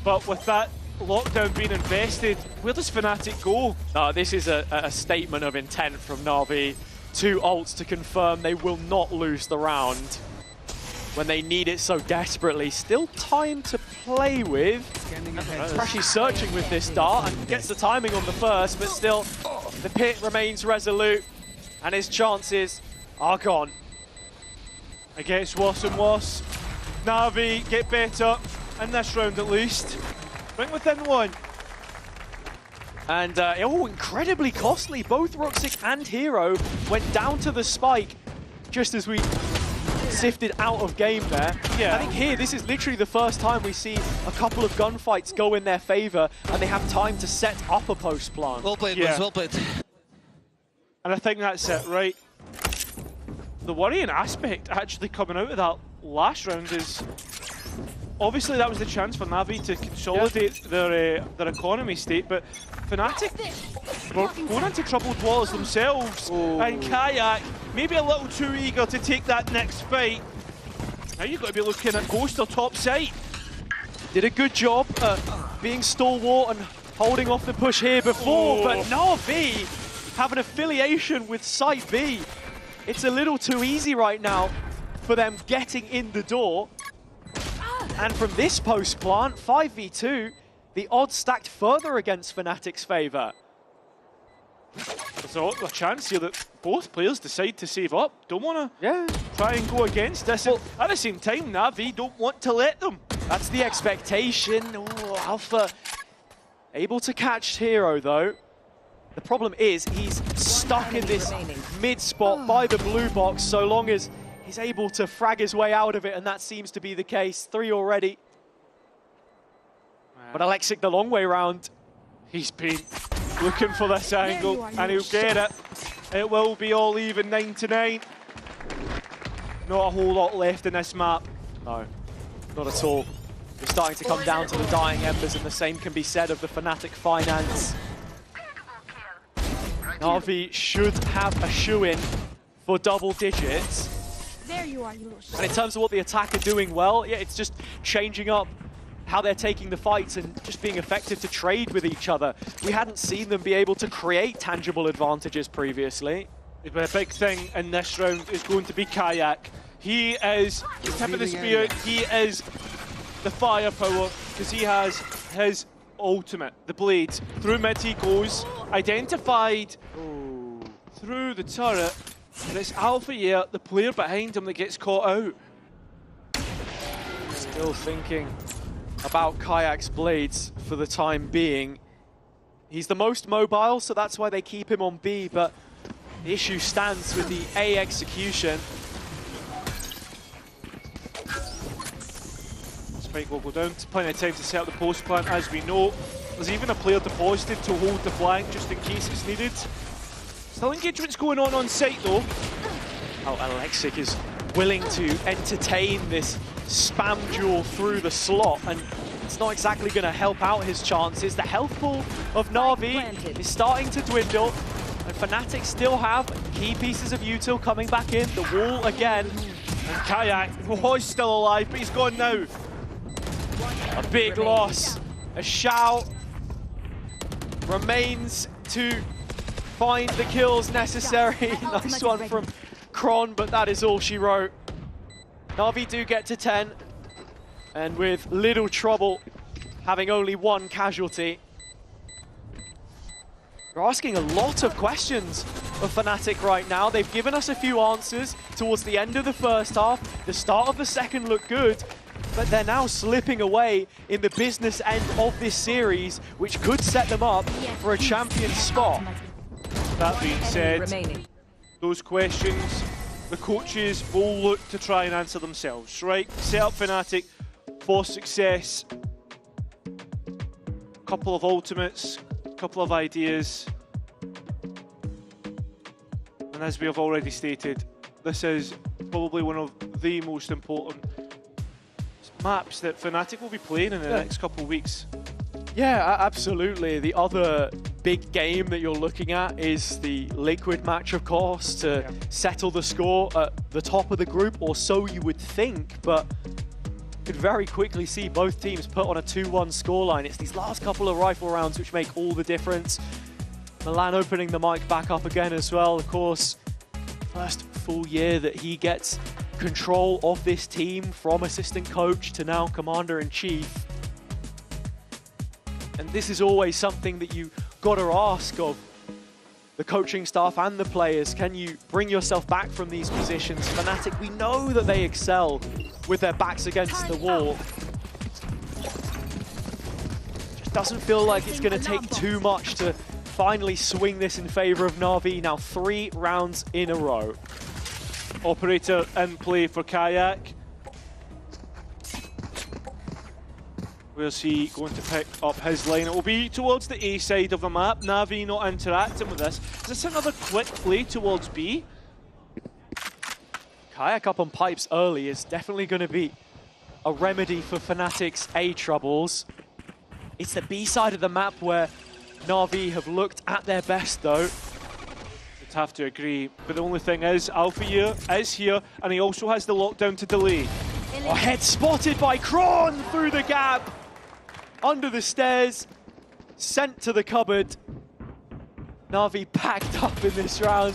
[SPEAKER 11] but with that lockdown being invested, where does Fnatic go?
[SPEAKER 17] This is a statement of intent from Na'Vi. 2 ults to confirm they will not lose the round when they need it so desperately. Still time to play with. Crashies searching with this dart and gets the timing on the first, but still the pit remains resolute and his chances are gone.
[SPEAKER 11] It gets worse and worse. Na'Vi get better in this round at least. Right within one.
[SPEAKER 17] And incredibly costly. Both Ruxic and Hero went down to the spike just as we sifted out of game there.
[SPEAKER 11] Yeah.
[SPEAKER 17] I think here, this is literally the first time we see a couple of gunfights go in their favor and they have time to set up a post plant.
[SPEAKER 21] Well played, boys, well played.
[SPEAKER 11] And I think that's it, right? The worrying aspect actually coming out of that last round is obviously that was the chance for Na'Vi to consolidate their economy state, but Fnatic were going into troubled waters themselves, and Kayak maybe a little too eager to take that next fight. Now you've got to be looking at Ghost or top side.
[SPEAKER 17] Did a good job being stalwart and holding off the push here before, but Na'Vi have an affiliation with Site B. It's a little too easy right now for them getting in the door. And from this post plant, 5v2, the odds stacked further against Fnatic's favour.
[SPEAKER 11] There's a chance here that both players decide to save up. Don't want to try and go against this. Well, at the same time, Na'Vi don't want to let them.
[SPEAKER 17] That's the expectation. Ooh, Alpha able to catch Hero though. The problem is he's stuck in this mid spot by the blue box so long as he's able to frag his way out of it, and that seems to be the case. 3 already. But Alexic the long way round.
[SPEAKER 11] He's been looking for this angle, and he'll get it. It will be all even, 9-9. Not a whole lot left in this map.
[SPEAKER 17] No, not at all. We're starting to come down to the dying embers, and the same can be said of the Fnatic finance. Na'Vi should have a shoe-in for double digits.
[SPEAKER 4] There you are, you little shit.
[SPEAKER 17] And in terms of what the attack are doing well, yeah, it's just changing up how they're taking the fights and just being effective to trade with each other. We hadn't seen them be able to create tangible advantages previously.
[SPEAKER 11] But a big thing in this round is going to be Kayak. He is the tip of the spear, he is the firepower, because he has his ultimate, the blade. Through mid he goes, identified through the turret, and it's Alpha here, the player behind him, that gets caught out.
[SPEAKER 17] Still thinking about Kayak's blades for the time being. He's the most mobile, so that's why they keep him on B, but the issue stands with the A execution.
[SPEAKER 11] Spike will go down, plenty of time to set up the post plant, as we know. There's even a player deposited to hold the flank just in case it's needed. Still engagement's going on site though.
[SPEAKER 17] Oh, Alexic is willing to entertain this spam duel through the slot, and it's not exactly going to help out his chances. The health pool of Na'Vi is starting to dwindle, and Fnatic still have key pieces of util coming back in. The wall again.
[SPEAKER 11] And Kayak was still alive, but he's gone now.
[SPEAKER 17] A big loss. A shout remains to find the kills necessary. Nice one from Kron, but that is all she wrote. Na'Vi do get to 10, and with little trouble, having only one casualty. We're asking a lot of questions of Fnatic right now. They've given us a few answers towards the end of the first half. The start of the second looked good, but they're now slipping away in the business end of this series, which could set them up for a champion spot.
[SPEAKER 11] That being said, those questions, the coaches will look to try and answer themselves, right? Set up Fnatic for success. Couple of ultimates, couple of ideas. And as we have already stated, this is probably one of the most important maps that Fnatic will be playing in the next couple of weeks.
[SPEAKER 17] Yeah, absolutely. The other big game that you're looking at is the Liquid match, of course, to settle the score at the top of the group, or so you would think, but could very quickly see both teams put on a 2-1 scoreline. It's these last couple of rifle rounds which make all the difference. Milan opening the mic back up again as well, of course. First full year that he gets control of this team, from assistant coach to now commander-in-chief. And this is always something that you got to ask of the the coaching staff and the players, can you bring yourself back from these positions? Fnatic, we know that they excel with their backs against the wall. Just doesn't feel like it's going to take too much to finally swing this in favor of Na'Vi. Now 3 rounds in a row.
[SPEAKER 11] Operator in play for Kayak. Where's he going to pick up his line? It will be towards the A side of the map. Na'Vi not interacting with this. Is this another quick play towards B?
[SPEAKER 17] Kayak up on pipes early is definitely going to be a remedy for Fnatic's A troubles. It's the B side of the map where Na'Vi have looked at their best though.
[SPEAKER 11] I'd have to agree, but the only thing is, Alpha here is here, and he also has the lockdown to delay.
[SPEAKER 17] Oh, head spotted by Kron through the gap, under the stairs, sent to the cupboard. Na'Vi packed up in this round.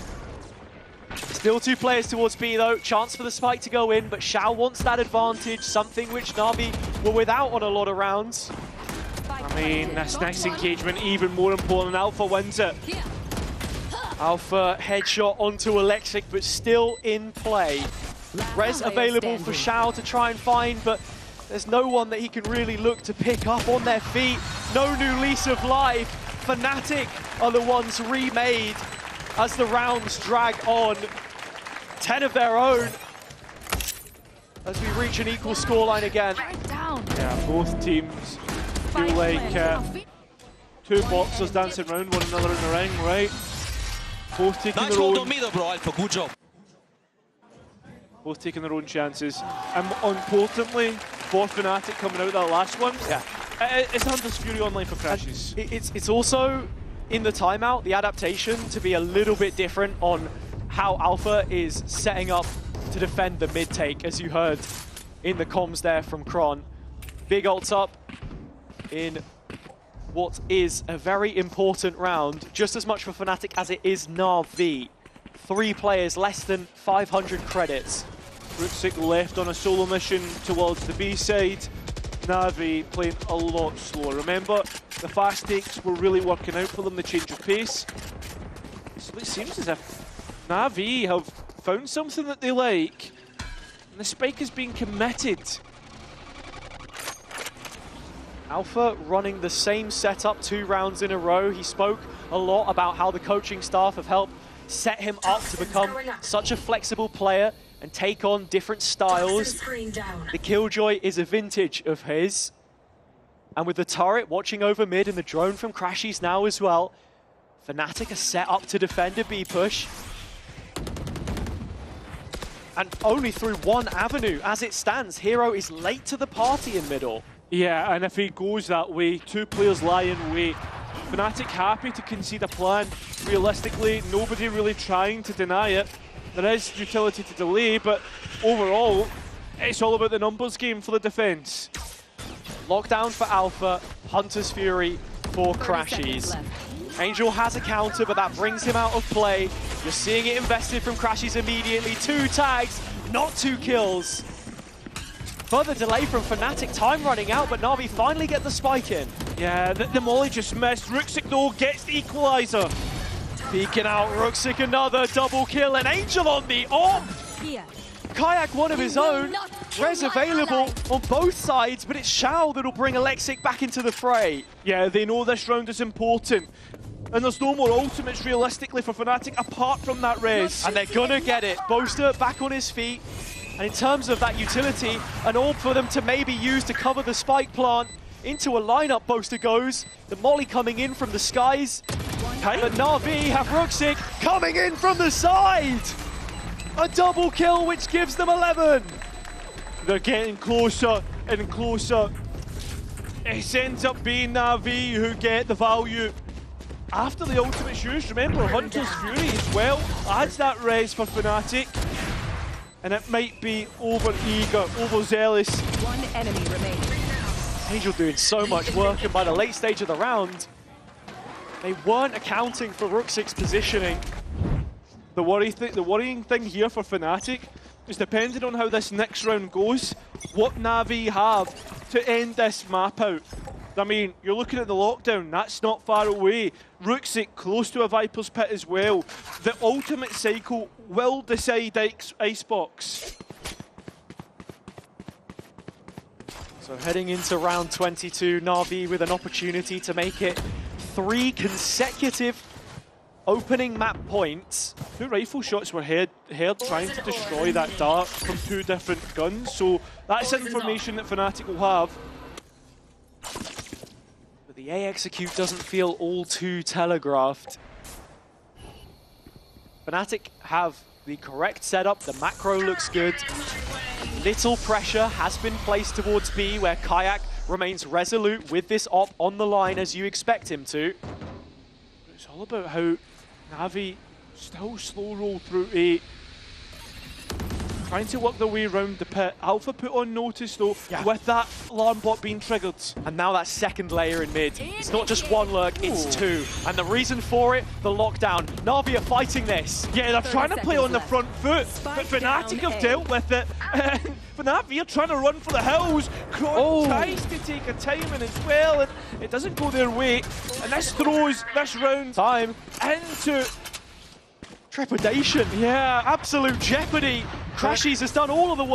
[SPEAKER 17] Still 2 players towards B though, chance for the spike to go in, but Shao wants that advantage, something which Na'Vi were without on a lot of rounds.
[SPEAKER 11] I mean, this next engagement even more important. Alpha wins it.
[SPEAKER 17] Alpha headshot onto Alexic, but still in play. Res available for Shao to try and find, but there's no one that he can really look to pick up on their feet. No new lease of life. Fnatic are the ones remade as the rounds drag on. 10 of their own as we reach an equal scoreline again.
[SPEAKER 11] Yeah, both teams feel like 2 boxers dancing around one another in the ring, right? Both taking their own.
[SPEAKER 21] Good job.
[SPEAKER 11] Both taking their own chances. And importantly, for Fnatic coming out of that last one, it's Hunter's Fury online for crashes.
[SPEAKER 17] It's also, in the timeout, the adaptation to be a little bit different on how Alpha is setting up to defend the mid take, as you heard in the comms there from Kron. Big ults up in what is a very important round, just as much for Fnatic as it is Na'Vi. 3 players, less than 500 credits.
[SPEAKER 11] Ruxic left on a solo mission towards the B side. Na'Vi playing a lot slower. Remember, the fast takes were really working out for them, the change of pace. So it seems as if Na'Vi have found something that they like, and the spike is being committed.
[SPEAKER 17] Alpha running the same setup 2 rounds in a row. He spoke a lot about how the coaching staff have helped set him up to become such a flexible player and take on different styles. The Killjoy is a vintage of his. And with the turret watching over mid and the drone from Crashies now as well, Fnatic are set up to defend a B push. And only through one avenue as it stands. Hero is late to the party in middle.
[SPEAKER 11] Yeah, and if he goes that way, 2 players lie in wait. Fnatic happy to concede a plan. Realistically, nobody really trying to deny it. There is utility to delay, but overall, it's all about the numbers game for the defense.
[SPEAKER 17] Lockdown for Alpha, Hunter's Fury for Crashies. Angel has a counter, but that brings him out of play. You're seeing it invested from Crashies immediately. 2 tags, not 2 kills. Further delay from Fnatic, time running out, but Na'Vi finally get the spike in.
[SPEAKER 11] Yeah, the molly just missed. Ruxic though gets the equalizer.
[SPEAKER 17] Peeking out, Ruxic another double kill, and Angel on the off. Kayak one of his own. Res available on both sides, but it's Shao that'll bring Alexic back into the fray.
[SPEAKER 11] Yeah, they know this round is important. And there's no more ultimates realistically for Fnatic apart from that res.
[SPEAKER 17] And they're gonna get it. Boaster back on his feet. And in terms of that utility, an orb for them to maybe use to cover the spike plant. Into a lineup, Boaster goes. The molly coming in from the skies. But Na'Vi have Ruxic coming in from the side. A double kill, which gives them 11.
[SPEAKER 11] They're getting closer and closer. It ends up being Na'Vi who get the value. After the ultimate's used, remember Hunter's Fury as well adds that res for Fnatic. And it might be over-eager, overzealous.
[SPEAKER 19] 1 enemy remaining.
[SPEAKER 17] Angel doing so much work, and by the late stage of the round, they weren't accounting for Ruxic's positioning.
[SPEAKER 11] The worrying thing here for Fnatic is depending on how this next round goes, what Na'Vi have to end this map out. I mean, you're looking at the lockdown, that's not far away. Ruxic close to a Viper's Pit as well. The ultimate cycle will decide Icebox.
[SPEAKER 17] So heading into round 22, Na'Vi with an opportunity to make it 3 consecutive opening map points.
[SPEAKER 11] 2 rifle shots were heard trying to destroy that dart from 2 different guns, so that's information that Fnatic will have.
[SPEAKER 17] But the A execute doesn't feel all too telegraphed. Fnatic have the correct setup, the macro looks good. Little pressure has been placed towards B, where Kayak remains resolute with this op on the line as you expect him to.
[SPEAKER 11] It's all about how Na'Vi still slow roll through A. Trying to work their way around the pit. Alpha put on notice though, with that alarm bot being triggered.
[SPEAKER 17] And now that second layer in mid. It's not just 1 lurk, it's 2. And the reason for it, the lockdown. Na'Vi are fighting this.
[SPEAKER 11] Yeah, they're trying to play on the front foot, but Fnatic have dealt with it. Na'Vi are trying to run for the hills. Kron tries to take a timing as well, and it doesn't go their way. And this throws this round
[SPEAKER 17] time
[SPEAKER 11] into
[SPEAKER 17] trepidation. Yeah, absolute jeopardy. Crashies has done all of the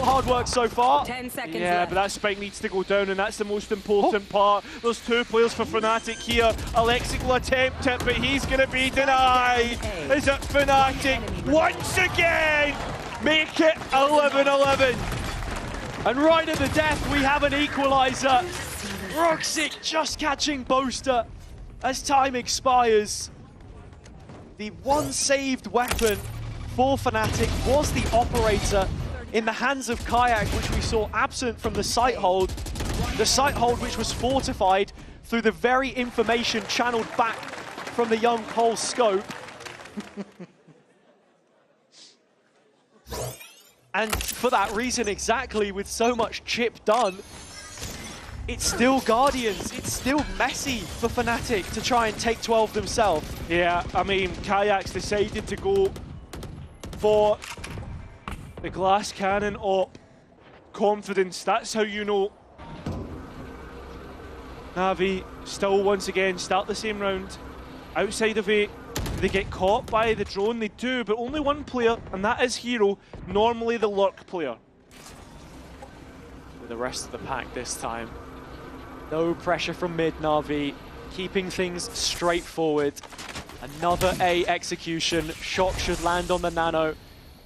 [SPEAKER 17] hard work so far.
[SPEAKER 19] 10 seconds
[SPEAKER 11] yeah,
[SPEAKER 19] left.
[SPEAKER 11] but that spike needs to go down, and that's the most important part. There's 2 players for Fnatic here. Alexic will attempt it, but he's going to be denied. Is it Fnatic once again? Make it 11-11.
[SPEAKER 17] And right at the death, we have an equalizer. Ruxic just catching Boaster as time expires. The one saved weapon for Fnatic was the operator in the hands of Kayak, which we saw absent from the site hold. The site hold which was fortified through the very information channeled back from the young Cole's scope. And for that reason exactly, with so much chip done, it's still Guardians, it's still messy for Fnatic to try and take 12 themselves.
[SPEAKER 11] Yeah, I mean, Kayak's decided to go for the glass cannon op. Confidence, that's how you know. Na'Vi still once again start the same round. Outside of it, they get caught by the drone, they do, but only 1 player, and that is Hero, normally the lurk player.
[SPEAKER 17] With the rest of the pack this time. No pressure from mid, Na'Vi, keeping things straightforward. Another A execution, shot should land on the Nano.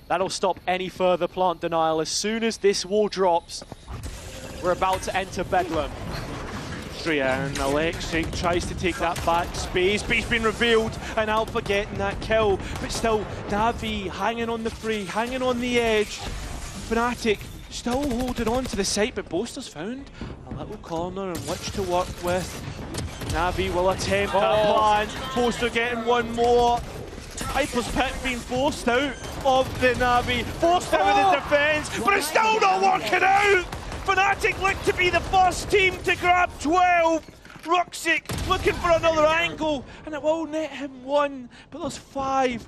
[SPEAKER 17] That'll stop any further plant denial. As soon as this wall drops, we're about to enter Bedlam.
[SPEAKER 11] And Alexic tries to take that back space, but he's been revealed, and Alpha getting that kill. But still, Na'Vi hanging on the free, hanging on the edge. Fnatic still holding on to the site, but Boaster's found a little corner in which to work with. Na'Vi will attempt that plan. Boaster getting 1 more. Hyper's Pit being forced out of the Na'Vi, forced out of the defense, but it's still not working out. Fnatic look to be the first team to grab 12. Ruxic looking for another angle, and it will net him 1, but there's 4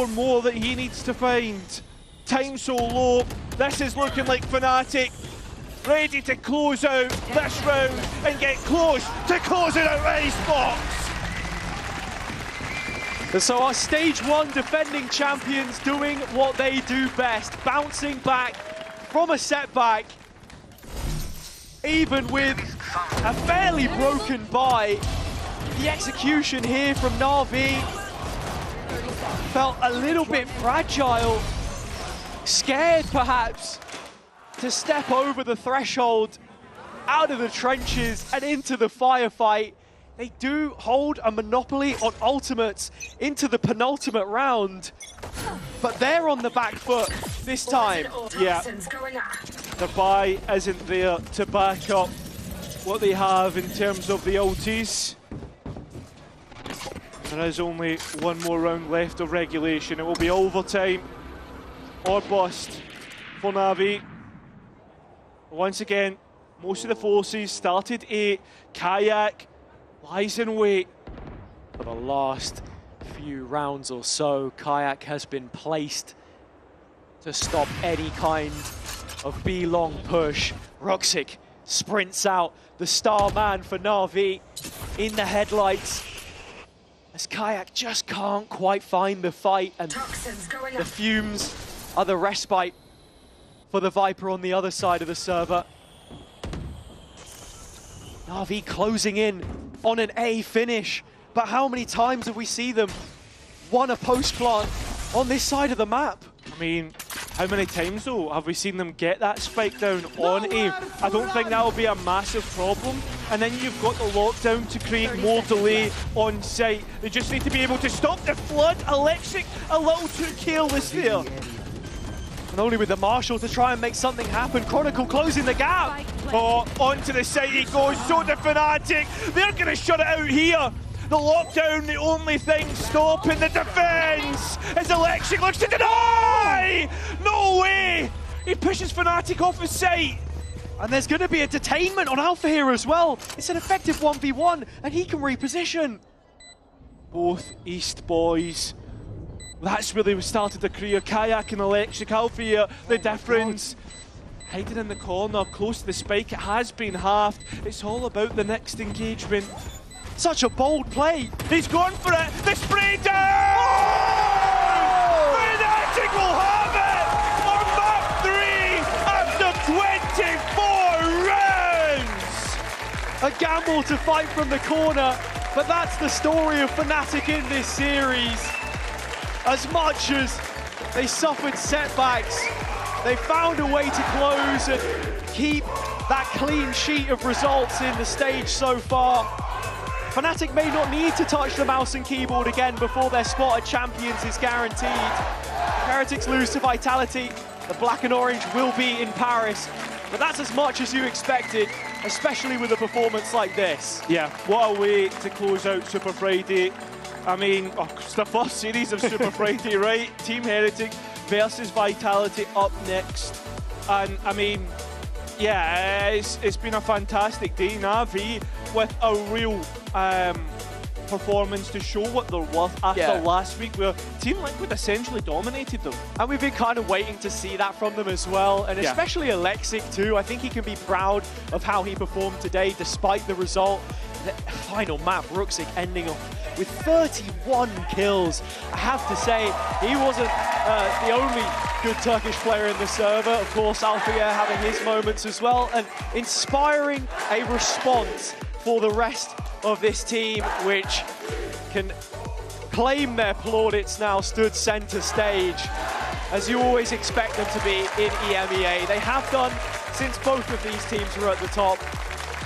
[SPEAKER 11] more that he needs to find. Time so low, this is looking like Fnatic ready to close out this round and get close to closing out Icebox.
[SPEAKER 17] So our stage 1 defending champions doing what they do best, bouncing back from a setback. Even with a fairly broken buy, the execution here from Na'Vi felt a little bit fragile, scared perhaps to step over the threshold, out of the trenches and into the firefight. They do hold a monopoly on ultimates into the penultimate round, but they're on the back foot this time.
[SPEAKER 11] Yeah, the buy isn't there to back up what they have in terms of the ultis. There is only 1 more round left of regulation. It will be overtime or bust for Na'Vi. Once again, most of the forces started A. Kayak lies in wait.
[SPEAKER 17] For the last few rounds or so, Kayak has been placed to stop any kind of B-long push. Ruxic sprints out, the star man for Na'Vi in the headlights. As Kayak just can't quite find the fight, and the fumes are the respite for the Viper on the other side of the server. Na'Vi closing in on an A finish, but how many times have we seen them won a post plant on this side of the map?
[SPEAKER 11] I mean, how many times though have we seen them get that spike down on A? I don't think that will be a massive problem. And then you've got the lockdown to create more delay on site. They just need to be able to stop the flood. Electric, a little too careless there.
[SPEAKER 17] And only with the Marshal to try and make something happen. Chronicle closing the gap.
[SPEAKER 11] Oh, onto the site he goes. So the Fnatic, they're going to shut it out here. The lockdown, the only thing stopping the defense is Electric looks to deny! No way! He pushes Fnatic off his site.
[SPEAKER 17] And there's going to be a detainment on Alpha here as well. It's an effective 1v1, and he can reposition.
[SPEAKER 11] Both East boys. That's where they started their career. Kayak and Electric. Alpha here, the difference. Hiding in the corner, close to the spike. It has been halved. It's all about the next engagement.
[SPEAKER 17] Such a bold play.
[SPEAKER 11] He's gone for it. The spray down! Oh! Fnatic will have it on map 3 after 24 rounds!
[SPEAKER 17] A gamble to fight from the corner, but that's the story of Fnatic in this series. As much as they suffered setbacks, they found a way to close and keep that clean sheet of results in the stage so far. Fnatic may not need to touch the mouse and keyboard again before their spot at Champions is guaranteed. Heretics lose to Vitality. The black and orange will be in Paris, but that's as much as you expected, especially with a performance like this.
[SPEAKER 11] Yeah, what a way to close out Super Friday. I mean, it's the first series of Super Friday, right? Team Heretic versus Vitality up next. And I mean, yeah, it's been a fantastic day. Na'Vi with a real performance to show what they're worth after last week, where Team Liquid essentially dominated them.
[SPEAKER 17] And we've been kind of waiting to see that from them as well, and especially Alexic too. I think he can be proud of how he performed today despite the result. The final map, Ruxic ending off with 31 kills. I have to say, he wasn't the only good Turkish player in the server. Of course, Alfia having his moments as well, and inspiring a response for the rest of this team, which can claim their plaudits now stood center stage, as you always expect them to be in EMEA. They have done since both of these teams were at the top,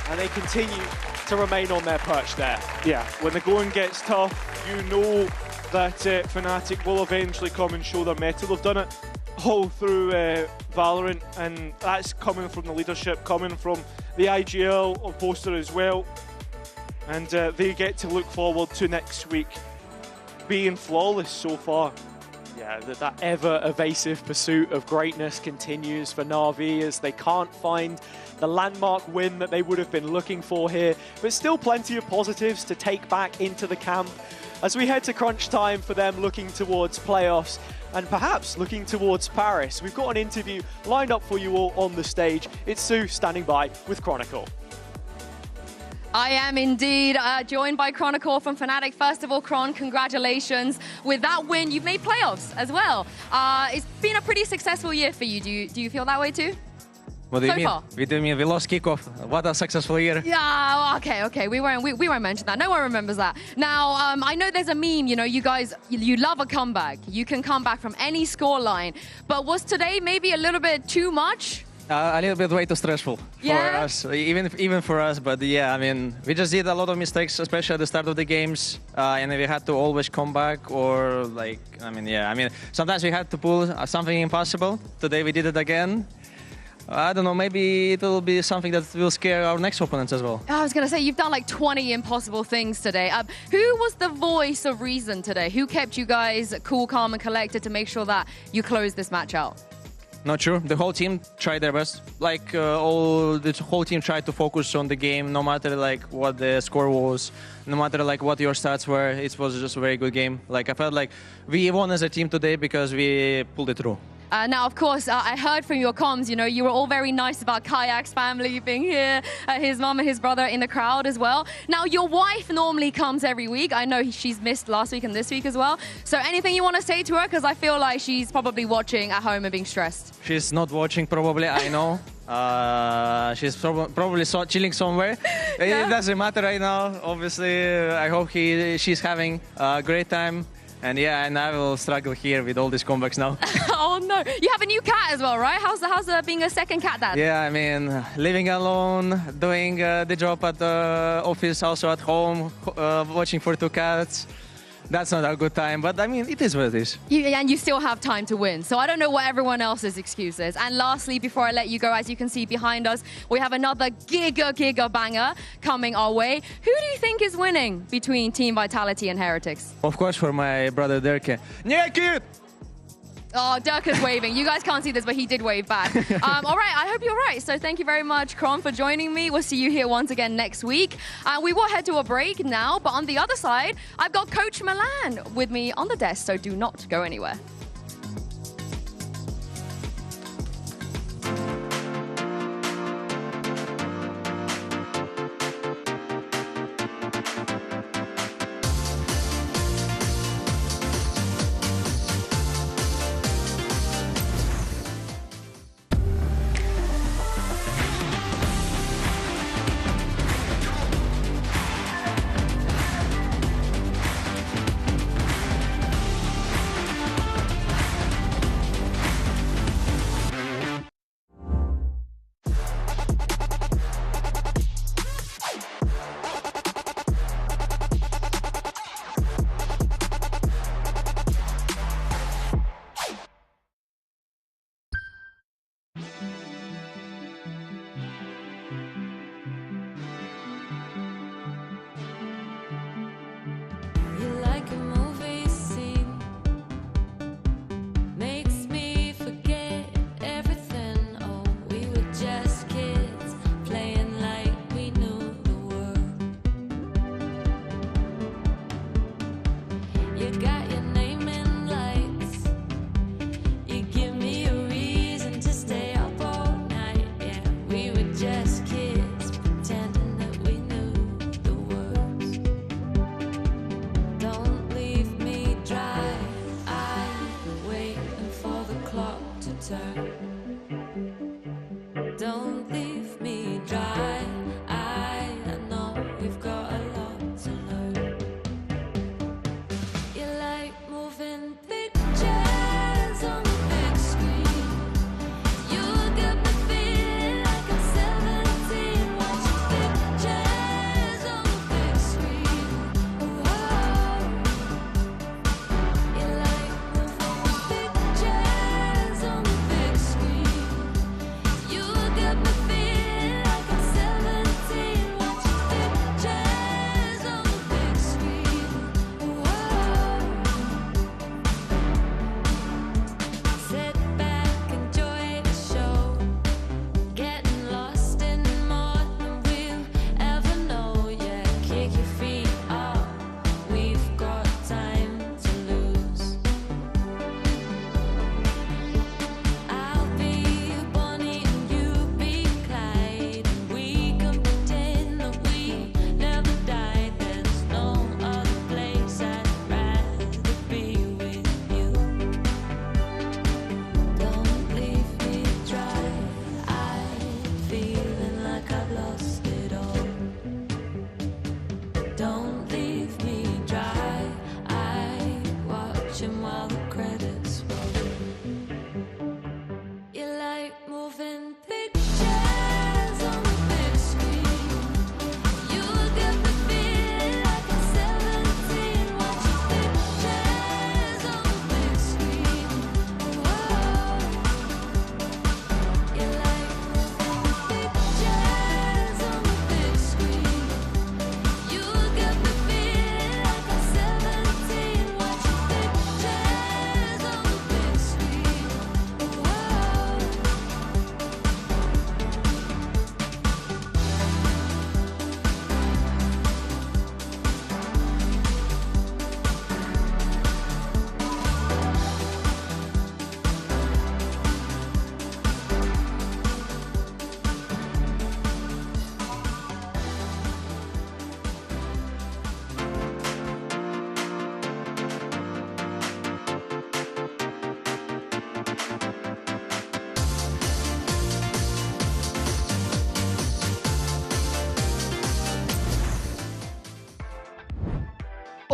[SPEAKER 17] and they continue to remain on their perch there.
[SPEAKER 11] Yeah, when the going gets tough, you know that Fnatic will eventually come and show their mettle. They've done it all through VALORANT, and that's coming from the leadership, coming from the IGL of Poster as well. And they get to look forward to next week being flawless so far.
[SPEAKER 17] Yeah, that ever-evasive pursuit of greatness continues for Na'Vi as they can't find the landmark win that they would have been looking for here. But still plenty of positives to take back into the camp as we head to crunch time for them, looking towards playoffs and perhaps looking towards Paris. We've got an interview lined up for you all on the stage. It's Sue standing by with Chronicle.
[SPEAKER 13] I am indeed joined by Chronicle from Fnatic. First of all, Chron, congratulations. With that win, you've made playoffs as well. It's been a pretty successful year for you. Do you feel that way too?
[SPEAKER 3] What do you mean? What do you mean? We lost kickoff. What a successful year.
[SPEAKER 13] Yeah, okay. We won't mention that. No one remembers that. Now, I know there's a meme, you know, you guys, you love a comeback. You can come back from any scoreline. But was today maybe a little bit too much?
[SPEAKER 3] A little bit way too stressful for us, even for us. But yeah, I mean, we just did a lot of mistakes, especially at the start of the games, and we had to always come back. Or like, I mean, sometimes we had to pull something impossible. Today we did it again. I don't know, maybe it will be something that will scare our next opponents as well.
[SPEAKER 13] I was going to say, you've done like 20 impossible things today. Who was the voice of reason today? Who kept you guys cool, calm, and collected to make sure that you close this match out?
[SPEAKER 3] Not sure. The whole team tried their best. Like the whole team tried to focus on the game, no matter like what the score was, no matter like what your stats were. It was just a very good game. Like I felt like we won as a team today because we pulled it through.
[SPEAKER 13] Now, of course, I heard from your comms, you know, you were all very nice about Kayak's family being here, his mom and his brother in the crowd as well. Now, your wife normally comes every week. I know she's missed last week and this week as well. So anything you want to say to her? Because I feel like she's probably watching at home and being stressed.
[SPEAKER 3] She's not watching, probably, I know. She's probably chilling somewhere.
[SPEAKER 13] Yeah.
[SPEAKER 3] It doesn't matter right now, obviously. I hope she's having a great time. And yeah, and I will struggle here with all these comebacks now.
[SPEAKER 13] Oh no, you have a new cat as well, right? How's being a second cat dad?
[SPEAKER 3] Yeah, I mean, living alone, doing the job at the office, also at home, watching for 2 cats. That's not a good time, but I mean, it is what it is.
[SPEAKER 13] And you still have time to win. So I don't know what everyone else's excuse is. And lastly, before I let you go, as you can see behind us, we have another giga banger coming our way. Who do you think is winning between Team Vitality and Heretics?
[SPEAKER 3] Of course, for my brother Dirk. Yeah, kid!
[SPEAKER 13] Oh, Dirk is waving. You guys can't see this, but he did wave back. All right, I hope you're right. So thank you very much, Kron, for joining me. We'll see you here once again next week. We will head to a break now, but on the other side, I've got Coach Milan with me on the desk, so do not go anywhere.
[SPEAKER 2] Don't leave me dry. I know we've got a lot to learn. You like moving pictures on the big screen. You got me feeling like I'm 17, watching pictures on the big screen. Whoa. You like moving pictures on the big screen.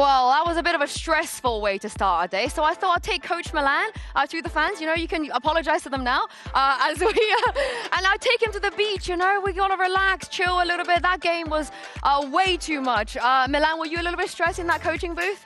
[SPEAKER 13] Well, that was a bit of a stressful way to start our day, so I thought I'd take Coach Milan to the fans. You know, you can apologize to them now. And I'd take him to the beach, you know. We gotta relax, chill a little bit. That game was way too much. Milan, were you a little bit stressed in that coaching booth?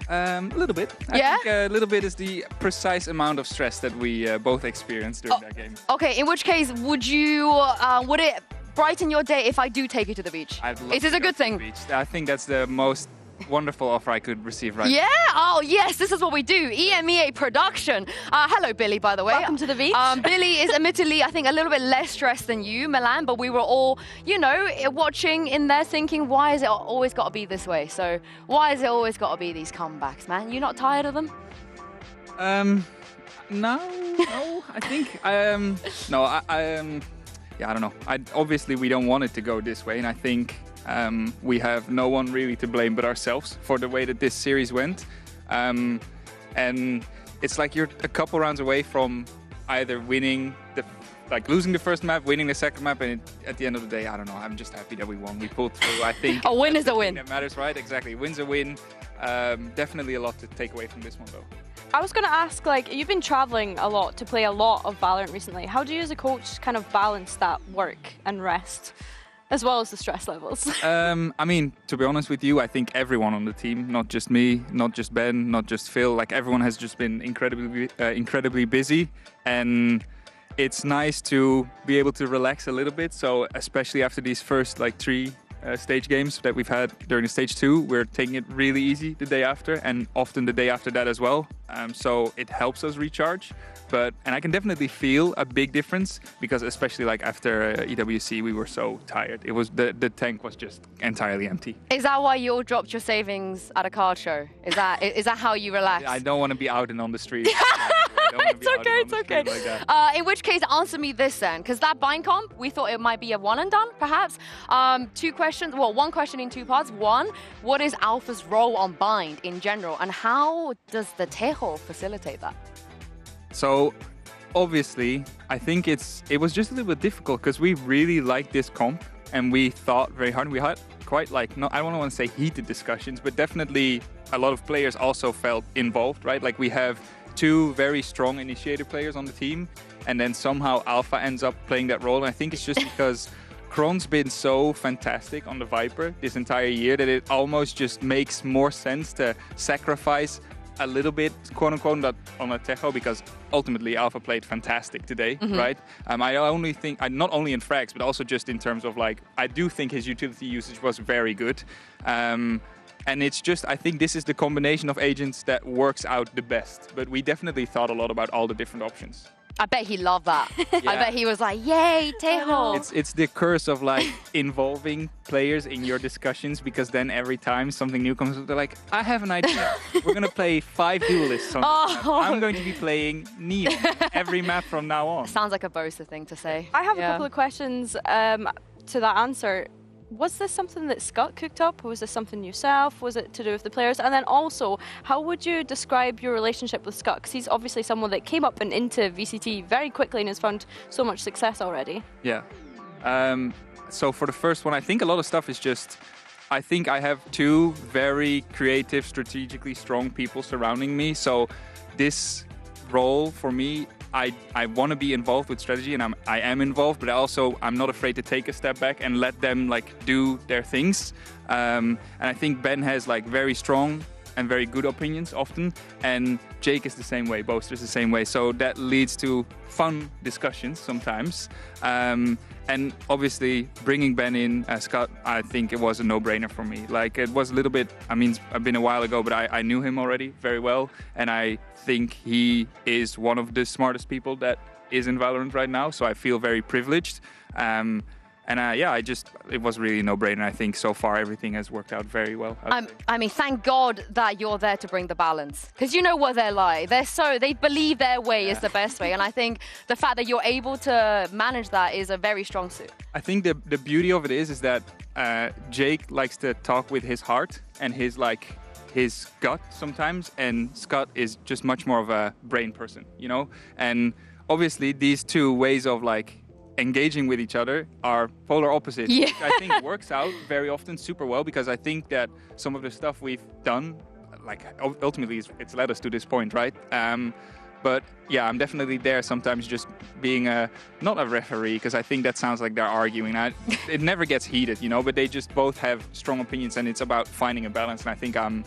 [SPEAKER 5] A little bit. I think a little bit is the precise amount of stress that we both experienced during that game.
[SPEAKER 13] Okay, in which case, would it brighten your day if I do take you to the beach? Is this a good thing?
[SPEAKER 5] I think that's the most wonderful offer I could receive right now.
[SPEAKER 13] Yeah? Oh, yes, this is what we do. EMEA production. Hello, Billy, by the way.
[SPEAKER 14] Welcome to the beach.
[SPEAKER 13] Billy is admittedly, I think, a little bit less stressed than you, Milan, but we were all, you know, watching in there thinking, why is it always got to be this way? So why is it always got to be these comebacks, man? You not tired of them?
[SPEAKER 5] No, I think, yeah, I don't know. Obviously, we don't want it to go this way, and I think we have no one really to blame but ourselves for the way that this series went. And it's like you're a couple rounds away from either winning losing the first map, winning the second map, and at the end of the day, I don't know. I'm just happy that we won. We pulled through. I think
[SPEAKER 13] a win is a win.
[SPEAKER 5] That matters, right? Exactly. Win's a win. Definitely a lot to take away from this one, though.
[SPEAKER 14] I was going to ask, like, you've been traveling a lot to play a lot of Valorant recently. How do you as a coach kind of balance that work and rest, as well as the stress levels?
[SPEAKER 5] I mean, to be honest with you, I think everyone on the team, not just me, not just Ben, not just Phil, like everyone has just been incredibly busy, and it's nice to be able to relax a little bit. So especially after these first like 3 stage games that we've had during the stage 2, we're taking it really easy the day after, and often the day after that as well. So it helps us recharge. And I can definitely feel a big difference, because especially like after EWC, we were so tired. It was the tank was just entirely empty.
[SPEAKER 13] Is that why you all dropped your savings at a card show? Is that how you relax?
[SPEAKER 5] I don't want to be out and on the street.
[SPEAKER 13] It's okay. Like in which case, answer me this then, because that bind comp, we thought it might be a one and done, perhaps. 2 questions. Well, 1 question in 2 parts. 1, what is Alpha's role on bind in general, and how does the Tejo facilitate that?
[SPEAKER 5] So, obviously, I think it was just a little bit difficult because we really liked this comp and we thought very hard. We had quite I don't want to say heated discussions, but definitely a lot of players also felt involved, right? Like we have 2 very strong initiator players on the team, and then somehow Alpha ends up playing that role. And I think it's just because Kron's been so fantastic on the Viper this entire year that it almost just makes more sense to sacrifice a little bit, quote-unquote, on a Tejo, because ultimately Alpha played fantastic today, right? I only think, not only in frags, but also just in terms of like, I do think his utility usage was very good. And it's just, I think this is the combination of agents that works out the best. But we definitely thought a lot about all the different options.
[SPEAKER 13] I bet he loved that. Yeah. I bet he was like, yay, Tejo.
[SPEAKER 5] It's the curse of like involving players in your discussions, because then every time something new comes up, they're like, I have an idea. We're going to play 5 duelists on this map. I'm going to be playing Neon every map from now on.
[SPEAKER 13] Sounds like a Bosa thing to say.
[SPEAKER 14] I have a couple of questions to that answer. Was this something that Scott cooked up? Was this something yourself? Was it to do with the players? And then also, how would you describe your relationship with Scott? Because he's obviously someone that came up and into VCT very quickly and has found so much success already.
[SPEAKER 5] Yeah. So for the first one, I think a lot of stuff is just, I think I have 2 very creative, strategically strong people surrounding me. So this role for me, I want to be involved with strategy, and I am involved, but I'm not afraid to take a step back and let them like do their things. And I think Ben has like very strong and very good opinions often, and Jake is the same way, Boaster is the same way. So that leads to fun discussions sometimes. And obviously bringing Ben in as Scott, I think it was a no-brainer for me. Like it was a little bit, I mean, it's been a while ago, but I knew him already very well. And I think he is one of the smartest people that is in Valorant right now. So I feel very privileged. It was really a no-brainer. I think so far everything has worked out very well.
[SPEAKER 13] I mean, thank God that you're there to bring the balance, because you know what they're like. They believe their way is the best way, and I think the fact that you're able to manage that is a very strong suit.
[SPEAKER 5] I think the beauty of it is that Jake likes to talk with his heart and his gut sometimes, and Scott is just much more of a brain person, you know. And obviously these 2 ways of like engaging with each other are polar opposites.
[SPEAKER 13] Yeah.
[SPEAKER 5] Which I think works out very often super well, because I think that some of the stuff we've done, like ultimately it's led us to this point, right? But yeah, I'm definitely there sometimes just being not a referee, because I think that sounds like they're arguing. It never gets heated, you know, but they just both have strong opinions, and it's about finding a balance, and I think I'm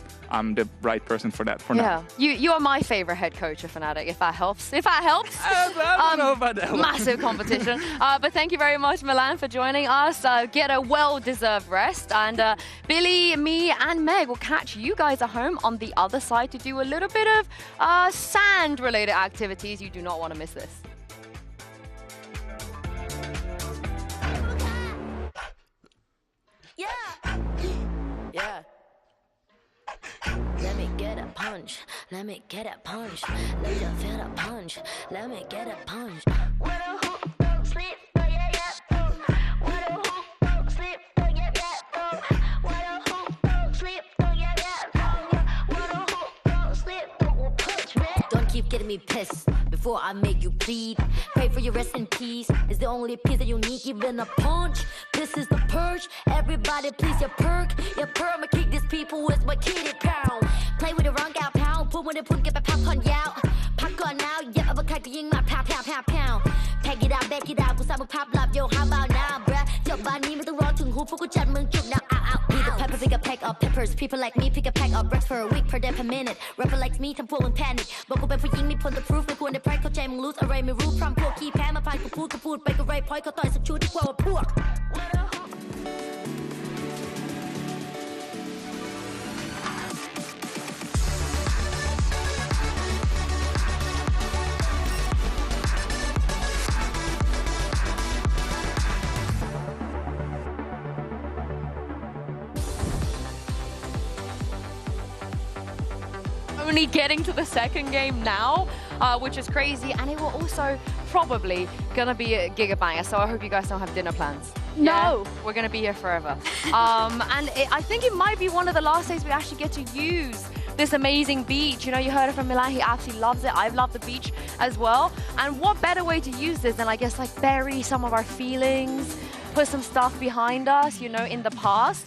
[SPEAKER 5] the right person for that for now.
[SPEAKER 13] You are my favorite head coach of Fnatic, if that helps. If that helps.
[SPEAKER 5] I don't know about that one.
[SPEAKER 13] Massive competition. But thank you very much, Milan, for joining us. Get a well-deserved rest. And Billy, me, and Meg will catch you guys at home on the other side to do a little bit of sand-related activities. You do not want to miss this.
[SPEAKER 8] Yeah. Let me get a punch. Let me get a punch. Let you feel the punch. Let me get a punch. What a hoop, don't sleep, oh yeah, yeah, boom. What a hoop, don't sleep, oh yeah, yeah, boom. What a hoop, don't sleep, oh yeah, yeah, boom. What a hoop, don't sleep, don't punch me. Don't keep getting me pissed before I make you bleed. Pray for your rest in peace. It's the only peace that you need, even a punch. This is the purge. Everybody please your perk. Your perma kick these people with my kitty pound. Play with the wrong gal pound. Put with the put get the pop on out. Pop on now. Yeah, I'm a kite ying my pow pow pow pow. Pack it out, back it out. กูสร้างมึงภาพลับ Yo how about now bruh จบบ้านนี้ไม่ต้องรอถึงหูพวกกูจัดมึงจุก Now out out. Need the pepper pick a pack of peppers. People like me pick a pack of bricks for a week per day per minute. Rapper like me ทำพวกมึง panic บอกกูเป็นผู้หญิงมีผลต่อ proof ไม่ควรได้ pride เข้าใจมึง lose อะไรไม่รู้พร้อมพวกขี้แพ้มาพานกูพูดไปก็ไรพอยเขาต่อยสักชุดที่กว่าพวก
[SPEAKER 13] Only getting to the second game now, which is crazy, and it will also probably gonna be a gigabanger. So I hope you guys don't have dinner plans.
[SPEAKER 12] No,
[SPEAKER 13] yeah? We're gonna be here forever. I think it might be one of the last days we actually get to use this amazing beach. You know, you heard it from Milan, he absolutely loves it. I've loved the beach as well. And what better way to use this than I guess like bury some of our feelings, put some stuff behind us, you know, in the past,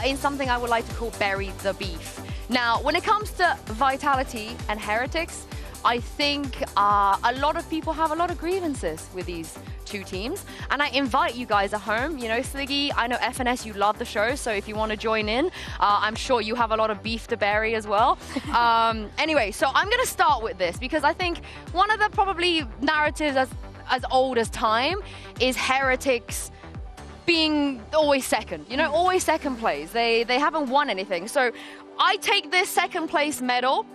[SPEAKER 13] in something I would like to call bury the beef. Now, when it comes to Vitality and Heretics, I think a lot of people have a lot of grievances with these two teams. And I invite you guys at home, you know, Sliggy, I know FNS, you love the show, so if you want to join in, I'm sure you have a lot of beef to bury as well. Anyway, so I'm going to start with this because I think one of the probably narratives as old as time is Heretics being always second, you know, always second place. They haven't won anything. So I take this second place medal.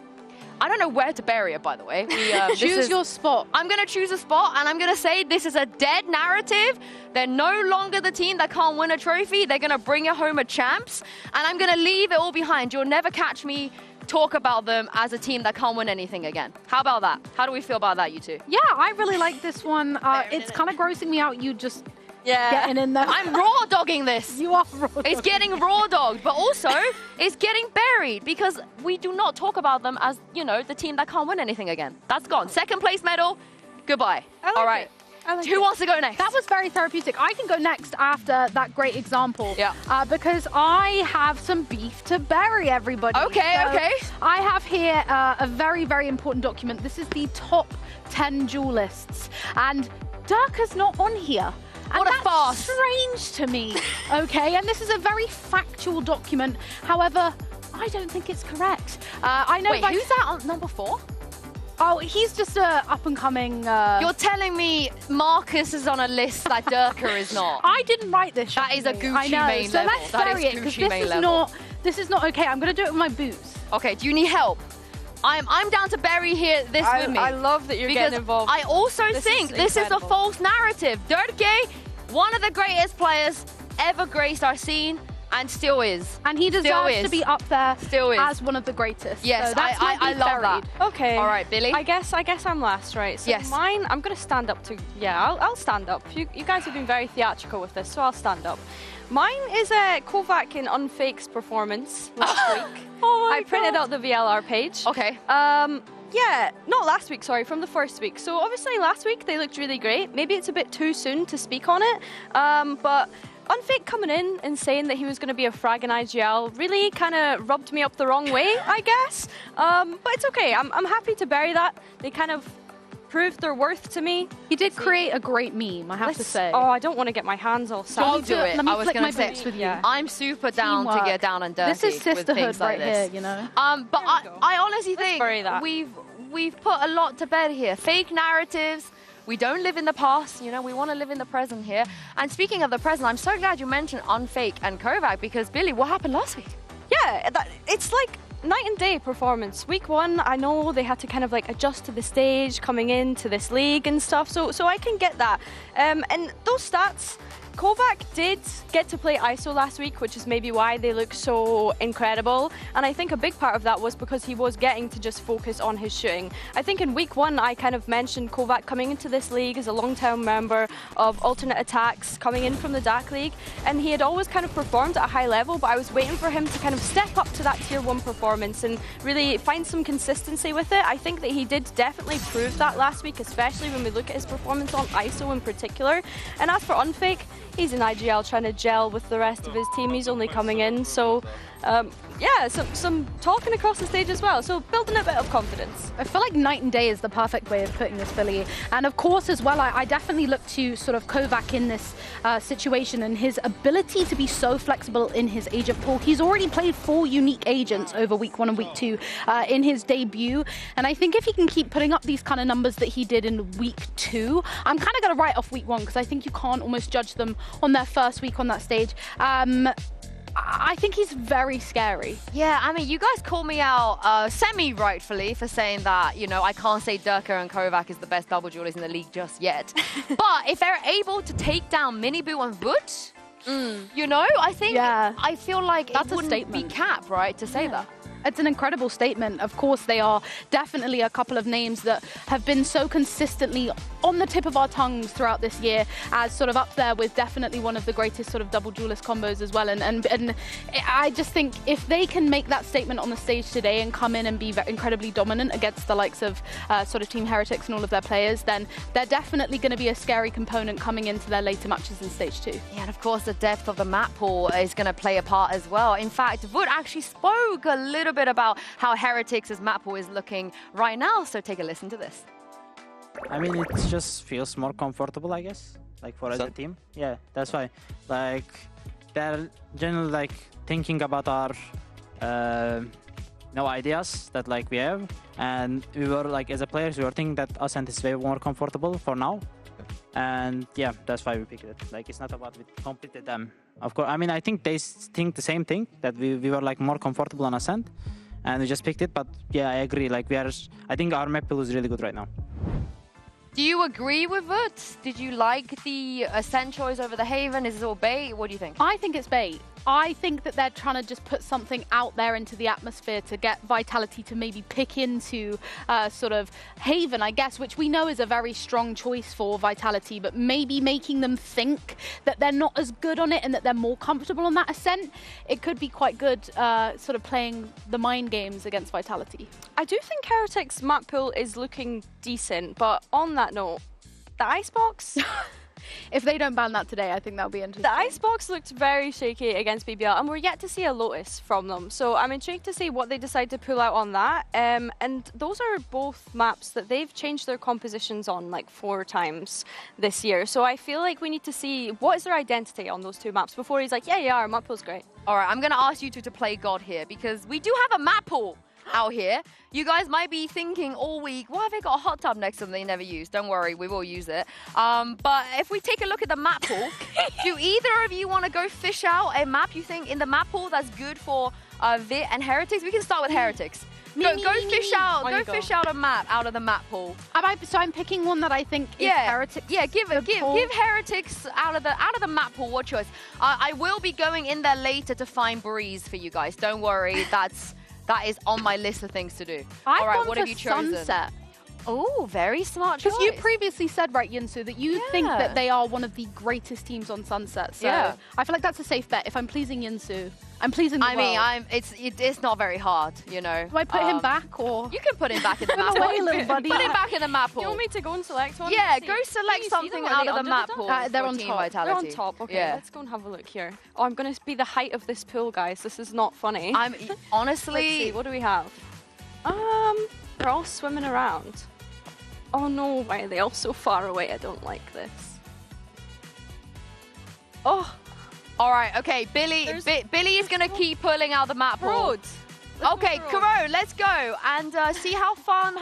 [SPEAKER 13] I don't know where to bury it, by the way.
[SPEAKER 12] Choose your spot.
[SPEAKER 13] I'm going to choose a spot, and I'm going to say this is a dead narrative. They're no longer the team that can't win a trophy. They're going to bring it home a champs, and I'm going to leave it all behind. You'll never catch me talk about them as a team that can't win anything again. How about that? How do we feel about that, you two?
[SPEAKER 12] Yeah, I really like this one. It's kind of grossing me out. You just...
[SPEAKER 13] Yeah.
[SPEAKER 12] Getting in there.
[SPEAKER 13] I'm raw dogging this.
[SPEAKER 12] You are raw dogging.
[SPEAKER 13] It's getting raw dogged, but also it's getting buried because we do not talk about them as, you know, the team that can't win anything again. That's gone. Second place medal, goodbye. All right. Who wants to go next?
[SPEAKER 12] That was very therapeutic. I can go next after that great example. Yeah. Because I have some beef to bury, everybody.
[SPEAKER 13] Okay,
[SPEAKER 12] so
[SPEAKER 13] okay.
[SPEAKER 12] I have here a very, very important document. This is the top 10 duelists. And Durka's not on here. And
[SPEAKER 13] what a farce.
[SPEAKER 12] Strange to me, okay? And this is a very factual document. However, I don't think it's correct. I know.
[SPEAKER 13] Wait, who's that on number 4?
[SPEAKER 12] Oh, he's just a up-and-coming...
[SPEAKER 13] You're telling me Marcus is on a list that Durka is not?
[SPEAKER 12] I didn't write this.
[SPEAKER 13] That is a Gucci main
[SPEAKER 12] so
[SPEAKER 13] level.
[SPEAKER 12] Let's bury it, because this is not okay. I'm going to do it with my boots.
[SPEAKER 13] Okay, do you need help? I'm down to bury here this with me.
[SPEAKER 14] I love that you're getting involved.
[SPEAKER 13] I also think this is a false narrative. Durka, one of the greatest players ever graced our scene, and still is.
[SPEAKER 12] And he deserves to be up there as one of the greatest.
[SPEAKER 13] Yes,
[SPEAKER 12] so
[SPEAKER 13] I love that.
[SPEAKER 14] Okay.
[SPEAKER 13] All right, Billy.
[SPEAKER 14] I guess I'm last, right? So
[SPEAKER 13] yes.
[SPEAKER 14] Mine, I'm going to stand up to... Yeah, I'll stand up. You guys have been very theatrical with this, so I'll stand up. Mine is Kovac in Unfake's performance last week. I printed out the VLR page.
[SPEAKER 13] Okay.
[SPEAKER 14] Yeah, not last week, sorry, from the first week. So obviously last week they looked really great. Maybe it's a bit too soon to speak on it, but Unfake coming in and saying that he was going to be a frag in IGL really kind of rubbed me up the wrong way, I guess. But it's okay, I'm happy to bury that. They kind of proved their worth to me.
[SPEAKER 12] He did create a great meme, I have to say.
[SPEAKER 14] Oh, I don't want to get my hands all sad.
[SPEAKER 13] Don't do it.
[SPEAKER 12] Let me
[SPEAKER 13] I was
[SPEAKER 12] flick
[SPEAKER 13] going
[SPEAKER 12] my
[SPEAKER 13] to say,
[SPEAKER 12] boots with you.
[SPEAKER 13] I'm super down to
[SPEAKER 12] Teamwork.
[SPEAKER 13] get down and dirty.
[SPEAKER 12] This is
[SPEAKER 13] with
[SPEAKER 12] sisterhood
[SPEAKER 13] things like
[SPEAKER 12] right
[SPEAKER 13] this.
[SPEAKER 12] here, you know.
[SPEAKER 13] But I honestly think we've put a lot to bed here. Fake narratives. We don't live in the past, you know, we want to live in the present here. And speaking of the present, I'm so glad you mentioned Unfake and Kovac because, Billy, what happened last week?
[SPEAKER 14] Yeah, it's like night and day performance. Week 1, I know they had to kind of like adjust to the stage coming into this league and stuff, so I can get that. And those stats, Kovac did get to play ISO last week, which is maybe why they look so incredible. And I think a big part of that was because he was getting to just focus on his shooting. I think in week 1, I kind of mentioned Kovac coming into this league as a long-term member of alternate attacks, coming in from the DAC League. And he had always kind of performed at a high level, but I was waiting for him to kind of step up to that tier 1 performance and really find some consistency with it. I think that he did definitely prove that last week, especially when we look at his performance on ISO in particular. And as for Unfake, he's in IGL trying to gel with the rest of his team. He's only coming in, so yeah, some talking across the stage as well. So building a bit of confidence.
[SPEAKER 12] I feel like night and day is the perfect way of putting this, Billy. And of course, as well, I definitely look to sort of Kovac in this situation and his ability to be so flexible in his agent pool. He's already played 4 unique agents over week 1 and week 2 in his debut. And I think if he can keep putting up these kind of numbers that he did in week 2, I'm kind of going to write off week 1 because I think you can't almost judge them on their first week on that stage. I think he's very scary.
[SPEAKER 13] Yeah, I mean, you guys call me out semi-rightfully for saying that, you know, I can't say Durka and Kovac is the best double duelist in the league just yet. But if they're able to take down Miniboo and Voot, you know, I think, I feel like
[SPEAKER 12] That's
[SPEAKER 13] it wouldn't be cap, right, to say that.
[SPEAKER 12] It's an incredible statement. Of course, they are definitely a couple of names that have been so consistently on the tip of our tongues throughout this year as sort of up there with definitely one of the greatest sort of double duelist combos as well. And I just think if they can make that statement on the stage today and come in and be incredibly dominant against the likes of sort of Team Heretics and all of their players, then they're definitely going to be a scary component coming into their later matches in stage 2.
[SPEAKER 13] Yeah, and of course the depth of the map pool is going to play a part as well. In fact, Voot actually spoke a little bit about how Heretics' map pool is looking right now, so take a listen to this.
[SPEAKER 9] I mean, it just feels more comfortable, I guess, like for as a team. Yeah, that's why. Like, they're generally like thinking about our ideas that like we have, and we were like as a players we were thinking that Ascent is way more comfortable for now. And yeah, that's why we picked it. Like, it's not about we completed them. Of course, I mean, I think they think the same thing, that we were like more comfortable on Ascent, and we just picked it. But yeah, I agree. Like, I think our map pool is really good right now.
[SPEAKER 13] Do you agree with it? Did you like the Ascent choice over the Haven? Is it all bait? What do you think?
[SPEAKER 12] I think it's bait. I think that they're trying to just put something out there into the atmosphere to get Vitality to maybe pick into sort of Haven, I guess, which we know is a very strong choice for Vitality, but maybe making them think that they're not as good on it and that they're more comfortable on that Ascent. It could be quite good sort of playing the mind games against Vitality.
[SPEAKER 14] I do think Heretics' map pool is looking decent, but on that note, the Icebox...
[SPEAKER 12] If they don't ban that today, I think that'll be interesting.
[SPEAKER 14] The Icebox looked very shaky against BBL, and we're yet to see a Lotus from them. So I'm intrigued to see what they decide to pull out on that. And those are both maps that they've changed their compositions on like 4 times this year. So I feel like we need to see what is their identity on those 2 maps before he's like, yeah, our map pool's great.
[SPEAKER 13] All right, I'm going to ask you two to play God here because we do have a map pool out here. You guys might be thinking all week, why have they got a hot tub next to them they never use? Don't worry, we will use it. But if we take a look at the map pool, do either of you want to go fish out a map you think in the map pool that's good for VIT and Heretics? We can start with Heretics. Go fish out a map out of the map pool.
[SPEAKER 12] So I'm picking one that I think is Heretics.
[SPEAKER 13] Yeah, give Heretics out of the map pool. What choice? I will be going in there later to find Breeze for you guys. Don't worry, that is on my list of things to do.
[SPEAKER 12] All right,
[SPEAKER 13] what have you chosen?
[SPEAKER 12] Sunset.
[SPEAKER 13] Oh, very smart choice.
[SPEAKER 12] Because you previously said, right, Yinsu, that you think that they are one of the greatest teams on Sunset. So I feel like that's a safe bet. If I'm pleasing Yinsu, I'm pleasing the world.
[SPEAKER 13] It's not very hard, you know.
[SPEAKER 12] Do I put him back or?
[SPEAKER 13] You can put him back in the map
[SPEAKER 12] Put him away,
[SPEAKER 13] pool.
[SPEAKER 12] little buddy.
[SPEAKER 13] Put him back in the map pool.
[SPEAKER 14] You want me to go and select one?
[SPEAKER 13] Yeah,
[SPEAKER 14] Let's
[SPEAKER 13] go
[SPEAKER 14] see.
[SPEAKER 13] select
[SPEAKER 14] Can you see
[SPEAKER 13] something
[SPEAKER 14] them? Are
[SPEAKER 13] out
[SPEAKER 14] they
[SPEAKER 13] of the
[SPEAKER 14] under
[SPEAKER 13] map
[SPEAKER 14] dome?
[SPEAKER 13] pool.
[SPEAKER 12] They're
[SPEAKER 13] for
[SPEAKER 12] on
[SPEAKER 13] team
[SPEAKER 12] top.
[SPEAKER 13] Vitality.
[SPEAKER 14] They're on top. Okay,
[SPEAKER 13] Yeah.
[SPEAKER 14] let's go and have a look here. Oh, I'm going to be the height of this pool, guys. This is not funny.
[SPEAKER 13] Honestly.
[SPEAKER 14] Let's see, what do we have? They're all swimming around. Oh no, why are they all so far away? I don't like this. Oh.
[SPEAKER 13] All right, okay, Billy is going to keep pulling out the map pool.
[SPEAKER 14] Roads.
[SPEAKER 13] Okay, Kuro, let's go and see how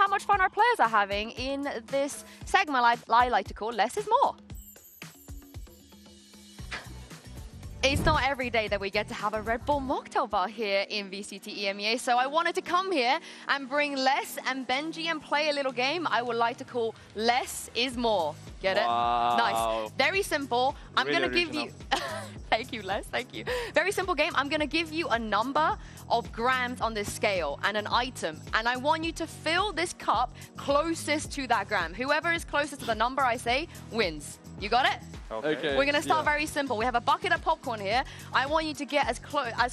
[SPEAKER 13] much fun our players are having in this segment I like to call Less is More. It's not every day that we get to have a Red Bull mocktail bar here in VCT EMEA, so I wanted to come here and bring Les and Benji and play a little game I would like to call Less is More. Get it? Nice. Very simple. I'm going to give you... Thank you, Les. Thank you. Very simple game. I'm going to give you a number of grams on this scale and an item, and I want you to fill this cup closest to that gram. Whoever is closest to the number I say wins. You got it?
[SPEAKER 10] Okay.
[SPEAKER 13] We're going to start very simple. We have a bucket of popcorn here. I want you to get as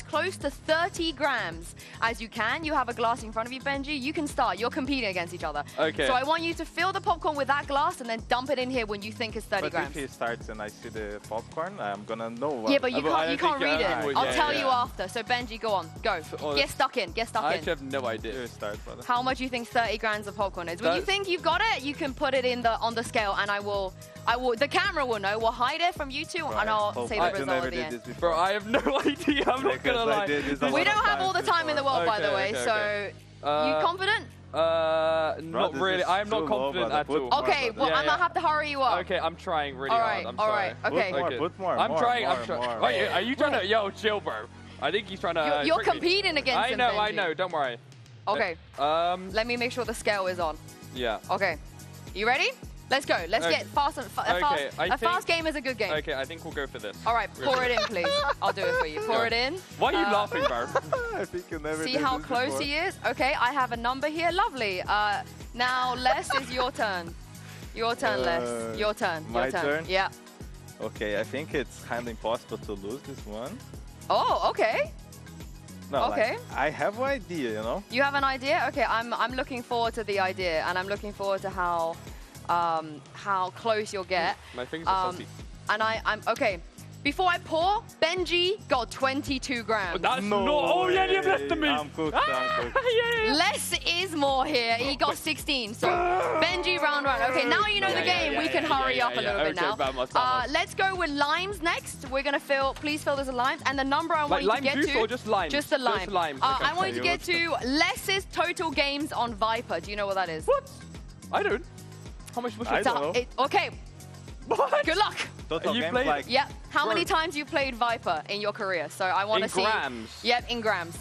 [SPEAKER 13] close to 30 grams as you can. You have a glass in front of you, Benji. You can start. You're competing against each other.
[SPEAKER 10] Okay.
[SPEAKER 13] So I want you to fill the popcorn with that glass and then dump it in here when you think it's 30
[SPEAKER 10] but
[SPEAKER 13] grams.
[SPEAKER 10] if he starts and I see the popcorn, I'm gonna know what...
[SPEAKER 13] Yeah, but you can't read it. I'll tell you
[SPEAKER 10] after.
[SPEAKER 13] after. So Benji, go on. Go. Get stuck in. Get stuck
[SPEAKER 10] I
[SPEAKER 13] in.
[SPEAKER 10] have no idea. You start, brother.
[SPEAKER 13] How much you think 30 grams of popcorn is? When you think you've got it, you can put it in on the scale, and I will. The camera will know. We'll hide it from you two, and I'll say the result at the end.
[SPEAKER 10] Bro, I have no idea. I'm not gonna lie.
[SPEAKER 13] We don't have all the time in the world, by the way. So, you confident?
[SPEAKER 10] Not really. I am not confident at all.
[SPEAKER 13] Okay, well, I'm gonna have to hurry you up.
[SPEAKER 10] Okay, I'm trying really hard. I'm sorry.
[SPEAKER 13] Okay.
[SPEAKER 10] Put more. I'm trying. Wait, are you trying to? Yo, chill, bro. I think he's trying to.
[SPEAKER 13] You're competing against him,
[SPEAKER 10] I
[SPEAKER 13] Benji.
[SPEAKER 10] know. Don't worry.
[SPEAKER 13] Okay. Let me make sure the scale is on.
[SPEAKER 10] Yeah.
[SPEAKER 13] Okay. You ready? Let's go. Let's get fast. A fast game is a good game.
[SPEAKER 10] Okay, I think we'll go for this.
[SPEAKER 13] All right, pour it in, please. I'll do it for you. Pour it in.
[SPEAKER 10] Why are you laughing, bro?
[SPEAKER 21] I think you never
[SPEAKER 13] See how close he is? Okay, I have a number here. Lovely. Now, Les, is your turn. Your turn, Les. Your turn.
[SPEAKER 10] My turn?
[SPEAKER 13] Yeah.
[SPEAKER 10] Okay, I think it's kind of impossible to lose this one.
[SPEAKER 13] Oh, okay.
[SPEAKER 10] No,
[SPEAKER 13] okay.
[SPEAKER 10] Like, I have an idea, you know?
[SPEAKER 13] You have an idea? Okay, I'm looking forward to the idea, and I'm looking forward to how close you'll get.
[SPEAKER 10] My fingers are salty.
[SPEAKER 13] And I'm okay. Before I pour, Benji got 22 grams.
[SPEAKER 10] That's not. Oh yeah, you've left to me. I'm cooked.
[SPEAKER 13] Less is more here. He got 16. So Benji round one. Okay, now you know the game. We can hurry up a little bit now. Let's go with limes next. We're gonna please fill this with limes. And the number I want you to get
[SPEAKER 10] juice
[SPEAKER 13] to.
[SPEAKER 10] or just limes?
[SPEAKER 13] Just the lime.
[SPEAKER 10] Just limes.
[SPEAKER 13] I want you to get to Less's total games on Viper. Do you know what that is?
[SPEAKER 10] What? I don't. How much was it?
[SPEAKER 13] Okay.
[SPEAKER 10] What?
[SPEAKER 13] Good luck.
[SPEAKER 10] Total games like...
[SPEAKER 13] Yeah. How many times you played Viper in your career? So I want to see.
[SPEAKER 10] In grams.
[SPEAKER 13] Yep, in grams.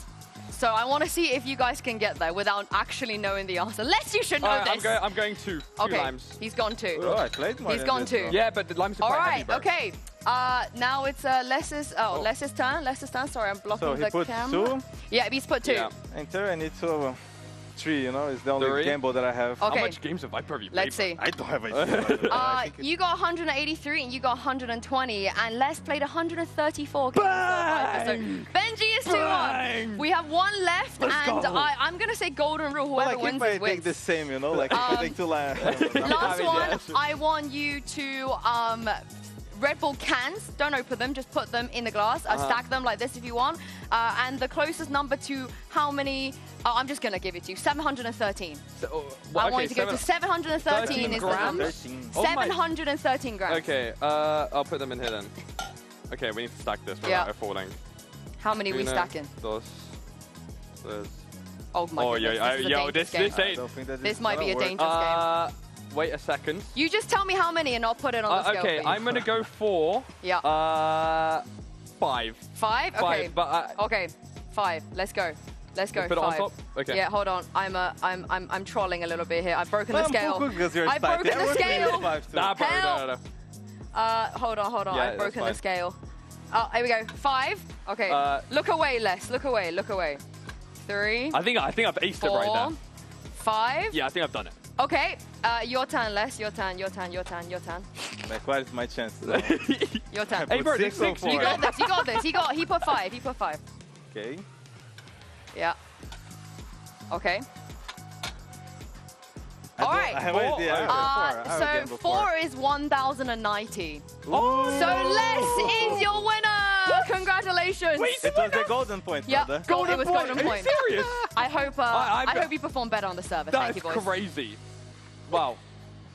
[SPEAKER 13] So I want to see if you guys can get there without actually knowing the answer. Unless you should know this.
[SPEAKER 10] I'm going two limes.
[SPEAKER 13] He's gone two.
[SPEAKER 10] Oh, I played more.
[SPEAKER 13] He's gone two.
[SPEAKER 10] Yeah, but the limes are quite heavy, bro.
[SPEAKER 13] Okay. Now it's Less's turn. Less's turn. Sorry, I'm blocking the camera.
[SPEAKER 10] So he put 2?
[SPEAKER 13] Yeah, he's put 2.
[SPEAKER 10] Yeah. Enter, I need 3, you know, it's the only gamble that I have.
[SPEAKER 13] Okay.
[SPEAKER 10] How much games have I probably played?
[SPEAKER 13] Let's see.
[SPEAKER 10] I don't have idea.
[SPEAKER 13] You got 183 and you got 120, and Les played 134 games. So Benji is 2-1. We have one left, and I'm going to say golden rule, whoever wins
[SPEAKER 10] I
[SPEAKER 13] wins.
[SPEAKER 10] take the same, you know, like if I take 2 lines.
[SPEAKER 13] Last one, I want you to Red Bull cans, don't open them, just put them in the glass. Stack them like this if you want. And the closest number to how many, I'm just going to give it to you, 713. I want you to go to 713 is the number. 713 grams.
[SPEAKER 10] Okay, I'll put them in here then. Okay, we need to stack this without falling.
[SPEAKER 13] How many are we stacking?
[SPEAKER 10] Oh
[SPEAKER 13] my goodness, this might be a dangerous game.
[SPEAKER 10] Wait a second.
[SPEAKER 13] You just tell me how many and I'll put it on the scale.
[SPEAKER 10] Okay, I'm going to go for 5.
[SPEAKER 13] 5? Okay. Okay, 5. Let's go. Let's go.
[SPEAKER 10] Put
[SPEAKER 13] 5.
[SPEAKER 10] it on top? Okay.
[SPEAKER 13] Yeah, hold on. I'm trolling a little bit here. I've broken the scale.
[SPEAKER 10] I've
[SPEAKER 13] broken the scale.
[SPEAKER 10] Nah, bro, no.
[SPEAKER 13] Hold on.
[SPEAKER 10] Yeah,
[SPEAKER 13] I've broken the scale. Here we go. 5. Okay. Look away, Les. Look away. 3.
[SPEAKER 10] I think I've aced it right there.
[SPEAKER 13] 5.
[SPEAKER 10] Yeah, I think I've done it.
[SPEAKER 13] Okay, your turn, Les. Your turn.
[SPEAKER 7] Like, what is my chance?
[SPEAKER 13] Your turn.
[SPEAKER 10] Hey, bro, this
[SPEAKER 13] You got this. You got this. He put 5. He put 5.
[SPEAKER 7] Okay.
[SPEAKER 13] Yeah. Okay.
[SPEAKER 7] I
[SPEAKER 13] Alright.
[SPEAKER 7] have an idea.
[SPEAKER 13] So 4 is 1,090. So Les is your winner! Congratulations!
[SPEAKER 7] It was a golden point,
[SPEAKER 13] Yeah,
[SPEAKER 7] brother.
[SPEAKER 13] it was golden point.
[SPEAKER 10] Are you serious?
[SPEAKER 13] I hope you perform better on the server. Thank
[SPEAKER 10] That's
[SPEAKER 13] you, boys.
[SPEAKER 10] crazy. Wow.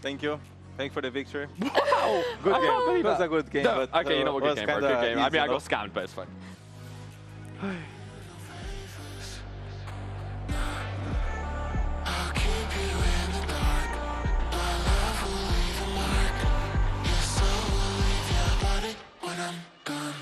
[SPEAKER 7] Thank you. Thank you for the victory.
[SPEAKER 10] Wow.
[SPEAKER 7] Good
[SPEAKER 10] I can't
[SPEAKER 7] game.
[SPEAKER 10] believe
[SPEAKER 7] It was
[SPEAKER 10] that.
[SPEAKER 7] a good game.
[SPEAKER 10] No,
[SPEAKER 7] but
[SPEAKER 10] okay, you know what? Good
[SPEAKER 7] was
[SPEAKER 10] game, bro.
[SPEAKER 7] kinda
[SPEAKER 10] Good game. I mean,
[SPEAKER 7] easy,
[SPEAKER 10] I
[SPEAKER 7] no?
[SPEAKER 10] got scammed, but it's fine.
[SPEAKER 6] I'll keep you in the dark. My love will leave a mark. Your soul will leave your body when I'm gone.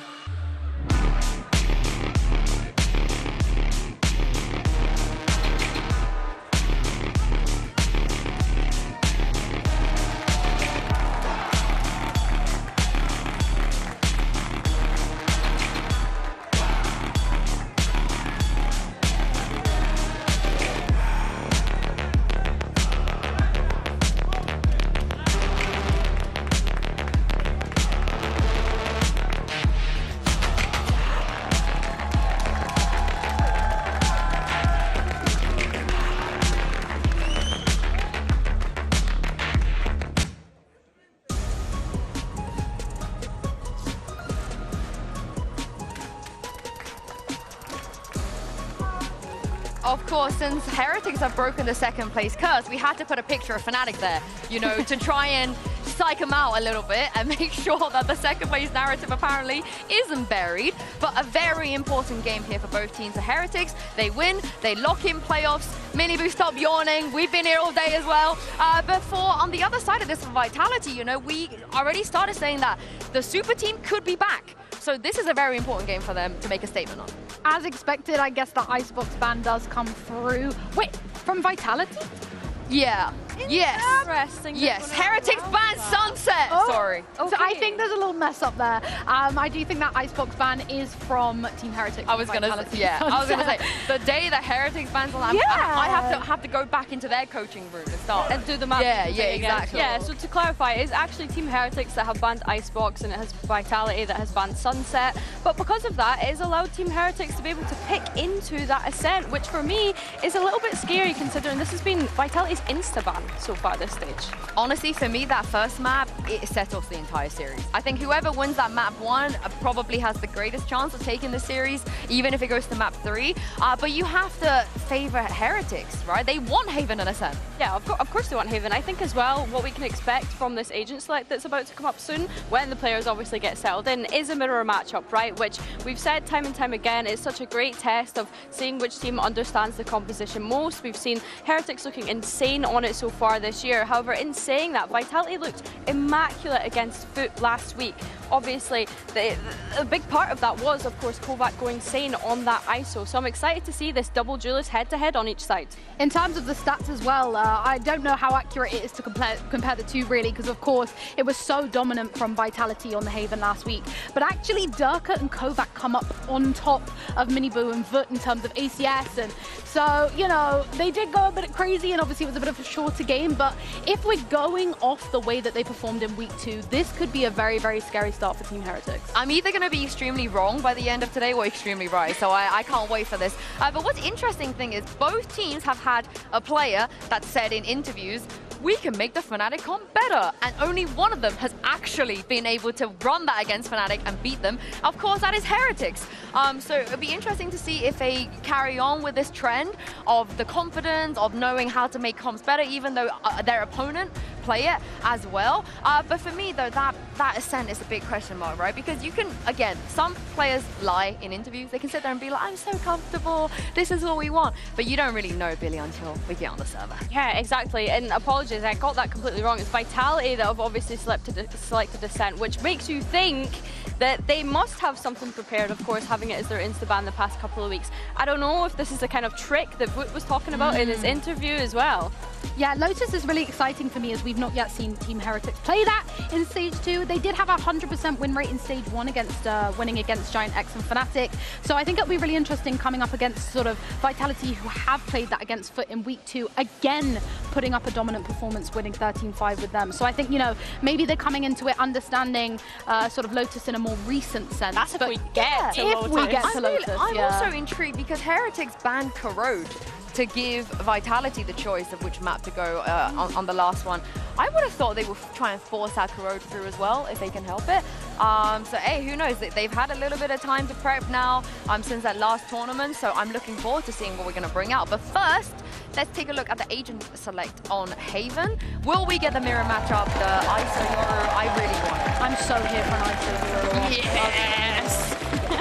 [SPEAKER 13] Of course, since Heretics have broken the second place curse, we had to put a picture of Fnatic there, you know, to try and psych them out a little bit and make sure that the second place narrative apparently isn't buried. But a very important game here for both teams. The Heretics, they win, they lock in playoffs. Miniboo, stop yawning. We've been here all day as well. But on the other side of this, for Vitality, you know, we already started saying that the super team could be back. So this is a very important game for them to make a statement on.
[SPEAKER 12] As expected, I guess the Icebox ban does come through. Wait, from Vitality?
[SPEAKER 13] Yeah. Yes.
[SPEAKER 14] Interesting.
[SPEAKER 13] Yes. Heretics ban Sunset.
[SPEAKER 12] Oh.
[SPEAKER 13] Sorry.
[SPEAKER 12] So I think there's a little mess up there. I do think that Icebox ban is from Team Heretics.
[SPEAKER 13] I was gonna say the day that Heretics bans on that, I have to go back into their coaching room and start
[SPEAKER 14] and do the math.
[SPEAKER 13] Yeah,
[SPEAKER 14] again.
[SPEAKER 13] exactly.
[SPEAKER 14] Yeah, so to clarify, it's actually Team Heretics that have banned Icebox and it has Vitality that has banned Sunset. But because of that, it has allowed Team Heretics to be able to pick into that Ascent, which for me is a little bit scary considering this has been Vitality's insta-ban so far this stage.
[SPEAKER 13] Honestly, for me, that first map, it settles the entire series. I think whoever wins that map 1 probably has the greatest chance of taking the series, even if it goes to map 3. But you have to favor Heretics, right? They want Haven and Ascent.
[SPEAKER 14] Yeah, of course they want Haven. I think as well, what we can expect from this agent select that's about to come up soon, when the players obviously get settled in, is a mirror matchup, right? Which we've said time and time again is such a great test of seeing which team understands the composition most. We've seen Heretics looking insane on it so far this year. However, in saying that, Vitality looked immaculate against Foot last week. Obviously, a big part of that was, of course, Kovac going sane on that ISO. So I'm excited to see this double duelist head-to-head on each side.
[SPEAKER 12] In terms of the stats as well, I don't know how accurate it is to compare the two really, because of course it was so dominant from Vitality on the Haven last week. But actually, Durka and Kovac come up on top of Miniboo and VIT in terms of ACS, and so, you know, they did go a bit crazy, and obviously it was a bit of a shorter game. But if we're going off the way that they performed in week 2, this could be a very, very scary start for Team Heretics.
[SPEAKER 13] I'm either going to be extremely wrong by the end of today or extremely right, so I can't wait for this. But what's interesting thing is both teams have had a player that said in interviews, we can make the Fnatic comp better, and only one of them has actually been able to run that against Fnatic and beat them. Of course, that is Heretics. So it'll be interesting to see if they carry on with this trend of the confidence, of knowing how to make comps better, even though their opponent play it as well. But for me, though, that Ascent is a big question mark, right? Because you can, again, some players lie in interviews. They can sit there and be like, I'm so comfortable, this is what we want. But you don't really know, Billy, until we get on the server.
[SPEAKER 14] Yeah, exactly. And apologies, I got that completely wrong. It's Vitality that have obviously selected Ascent, which makes you think that they must have something prepared, of course, having it as their insta-ban the past couple of weeks. I don't know if this is the kind of trick that Woot was talking about in his interview as well.
[SPEAKER 12] Yeah, Lotus is really exciting for me as we've not yet seen Team Heretics play that in Stage 2. They did have a 100% win rate in Stage 1 against winning against Giant X and Fnatic. So I think it'll be really interesting coming up against sort of Vitality, who have played that against Foot in Week 2, again putting up a dominant performance, winning 13-5 with them. So I think, you know, maybe they're coming into it understanding sort of Lotus in a more recent sense.
[SPEAKER 14] That's if we get to Lotus.
[SPEAKER 12] We get to Lotus,
[SPEAKER 13] I'm also intrigued because Heretics banned Corrode to give Vitality the choice of which map to go on the last one. I would have thought they would try and force that Corrode through as well, if they can help it. So, hey, who knows? They've had a little bit of time to prep now since that last tournament, so I'm looking forward to seeing what we're going to bring out. But first, let's take a look at the agent select on Haven. Will we get the mirror matchup, the ISO Yoru? I really want it.
[SPEAKER 12] I'm so here for an ISO Yoru.
[SPEAKER 13] Yes!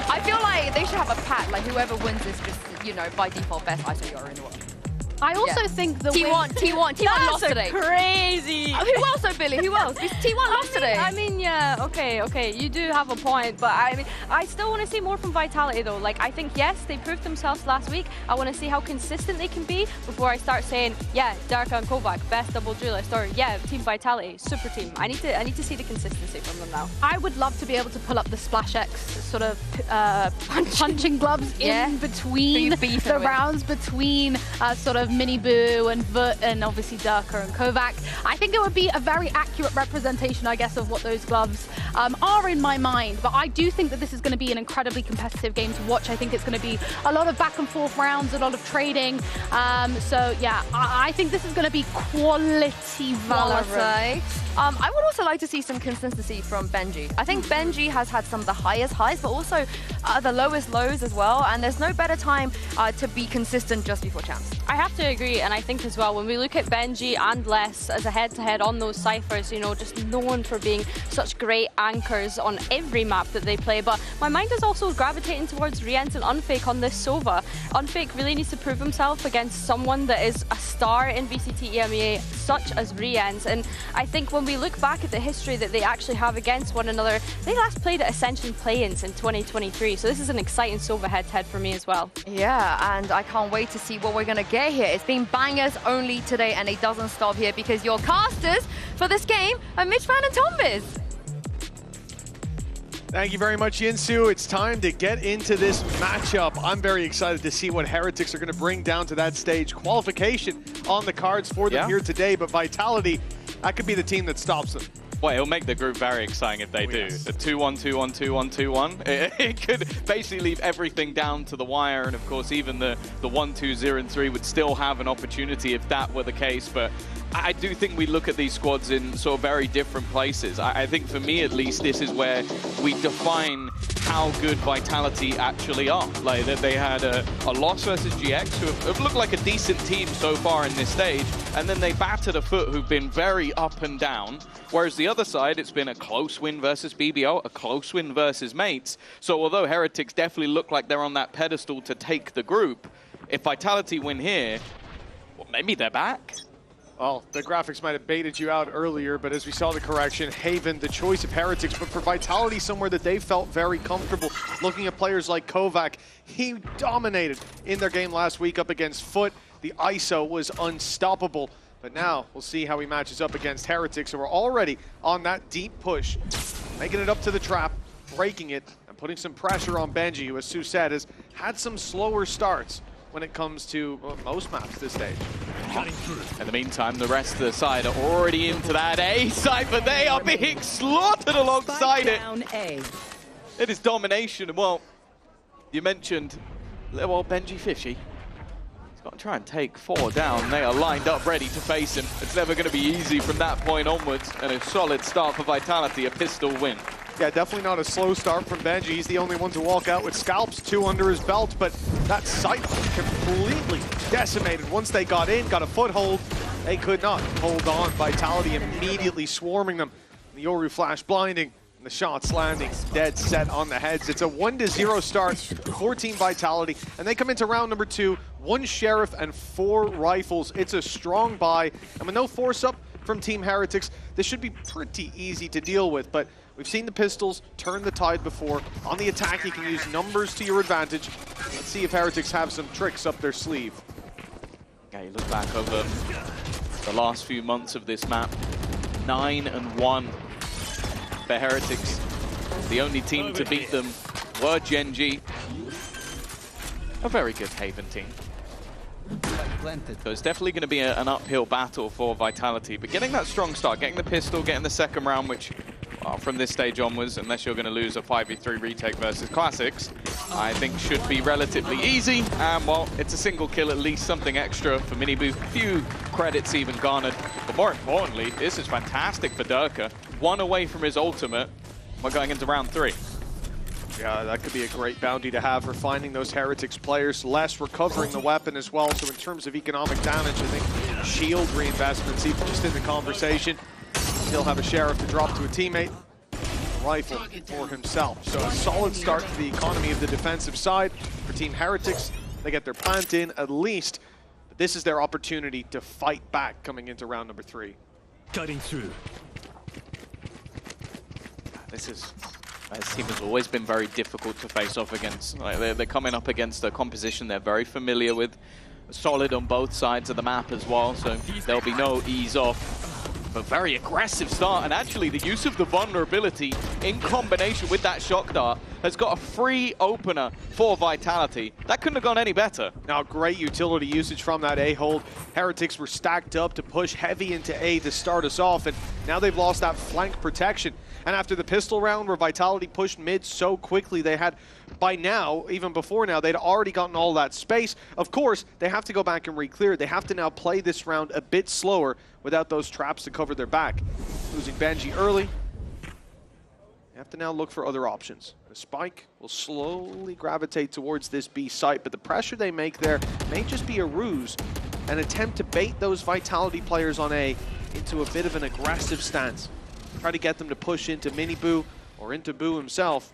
[SPEAKER 13] I feel like they should have a pack, like whoever wins this just, you know, by default best ISO Yoru in the world.
[SPEAKER 12] I also think the
[SPEAKER 13] T1 lost today.
[SPEAKER 14] Crazy.
[SPEAKER 13] Who else though, Billy? Who else? T1 lost today.
[SPEAKER 14] I mean, yeah, okay, you do have a point, but I mean, I still want to see more from Vitality though. Like, I think, yes, they proved themselves last week. I want to see how consistent they can be before I start saying, yeah, Darka and Kovac, best double duelist, or yeah, Team Vitality, super team. I need to see the consistency from them now.
[SPEAKER 12] I would love to be able to pull up the SplashX sort of punching gloves in between the rounds, between sort of Mini Boo and VIT and obviously Darka and Kovac. I think it would be a very accurate representation, I guess, of what those gloves are in my mind. But I do think that this is going to be an incredibly competitive game to watch. I think it's going to be a lot of back and forth rounds, a lot of trading. So yeah, I think this is going to be quality VALORANT.
[SPEAKER 13] I would also like to see some consistency from Benji. I think Benji has had some of the highest highs, but also the lowest lows as well. And there's no better time to be consistent just before champs.
[SPEAKER 14] I have to agree, and I think as well, when we look at Benji and Les as a head-to-head on those ciphers, you know, just known for being such great anchors on every map that they play. But my mind is also gravitating towards Riens and Unfake on this Sova. Unfake really needs to prove himself against someone that is a star in VCT EMEA, such as Riens. And I think when we look back at the history that they actually have against one another, they last played at Ascension Play-ins in 2023. So this is an exciting Sova head-to-head for me as well.
[SPEAKER 13] Yeah, and I can't wait to see what we're going to get here. It's been bangers only today, and it doesn't stop here because your casters for this game are Mitchman and Tombiz.
[SPEAKER 15] Thank you very much, Yinsu. It's time to get into this matchup. I'm very excited to see what Heretics are going to bring down to that stage. Qualification on the cards for them here today, but Vitality, that could be the team that stops them.
[SPEAKER 16] Well, it'll make the group very exciting if they do. The 2-1, 2-1, 2-1, 2-1. It could basically leave everything down to the wire, and of course, even the 1-2, 0, and 3 would still have an opportunity if that were the case. But I do think we look at these squads in sort of very different places. I think for me, at least, this is where we define how good Vitality actually are. Like, that they had a loss versus GX, who have looked like a decent team so far in this stage, and then they battered a Foot who've been very up and down. Whereas the other side, it's been a close win versus BBO, a close win versus Mates. So although Heretics definitely look like they're on that pedestal to take the group, if Vitality win here, well, maybe they're back.
[SPEAKER 15] Well, the graphics might have baited you out earlier, but as we saw the correction, Haven, the choice of Heretics, but for Vitality, somewhere that they felt very comfortable. Looking at players like Kovac, he dominated in their game last week up against Foot. The ISO was unstoppable. But now we'll see how he matches up against Heretics, who are already on that deep push, making it up to the trap, breaking it, and putting some pressure on Benji, who, as Sue said, has had some slower starts when it comes to most maps this stage.
[SPEAKER 16] In the meantime, the rest of the side are already into that A side, but they are being slaughtered alongside it. It is domination, and well, you mentioned little old Benji Fishy. Got to try and take 4 down. They are lined up ready to face him. It's never going to be easy from that point onwards, and a solid start for Vitality, a pistol win.
[SPEAKER 15] Yeah, definitely not a slow start from Benji. He's the only one to walk out with scalps, 2 under his belt, but that site completely decimated. Once they got in, got a foothold, they could not hold on. Vitality immediately swarming them. The Yoru flash blinding. The shots landing dead set on the heads. It's a 1-0 start for Team Vitality, and they come into round number 2, 1 Sheriff and 4 rifles. It's a strong buy, and with no force up from Team Heretics, this should be pretty easy to deal with, but we've seen the pistols turn the tide before. On the attack, you can use numbers to your advantage. Let's see if Heretics have some tricks up their sleeve.
[SPEAKER 16] Yeah, you look back over the last few months of this map. 9-1 for Heretics. The only team to beat them were Gen.G. A very good Haven team. So it's definitely going to be an uphill battle for Vitality, but getting that strong start, getting the pistol, getting the second round, which from this stage onwards, unless you're going to lose a 5v3 retake versus Classics, I think should be relatively easy. And well, it's a single kill at least, something extra for Miniboo. Few credits even garnered, but more importantly, this is fantastic for Durka. 1 away from his ultimate. We're going into round 3.
[SPEAKER 15] Yeah, that could be a great bounty to have for finding those Heretics players. Less recovering the weapon as well, so in terms of economic damage, I think shield reinvestments, even just in the conversation. Still have a sheriff to drop to a teammate. Rifle for himself. So a solid start to the economy of the defensive side for Team Heretics. They get their plant in at least, but this is their opportunity to fight back coming into round number 3.
[SPEAKER 23] Cutting through.
[SPEAKER 16] This team has always been very difficult to face off against. Like they're coming up against a composition they're very familiar with. Solid on both sides of the map as well, so there'll be no ease off. But very aggressive start, and actually the use of the vulnerability in combination with that shock dart has got a free opener for Vitality. That couldn't have gone any better.
[SPEAKER 15] Now, great utility usage from that A hold. Heretics were stacked up to push heavy into A to start us off, and now they've lost that flank protection. And after the pistol round where Vitality pushed mid so quickly, they had, by now, even before now, they'd already gotten all that space. Of course, they have to go back and re-clear. They have to now play this round a bit slower without those traps to cover their back. Losing Benji early. They have to now look for other options. The spike will slowly gravitate towards this B site, but the pressure they make there may just be a ruse, an attempt to bait those Vitality players on A into a bit of an aggressive stance. Try to get them to push into Miniboo or into Boo himself.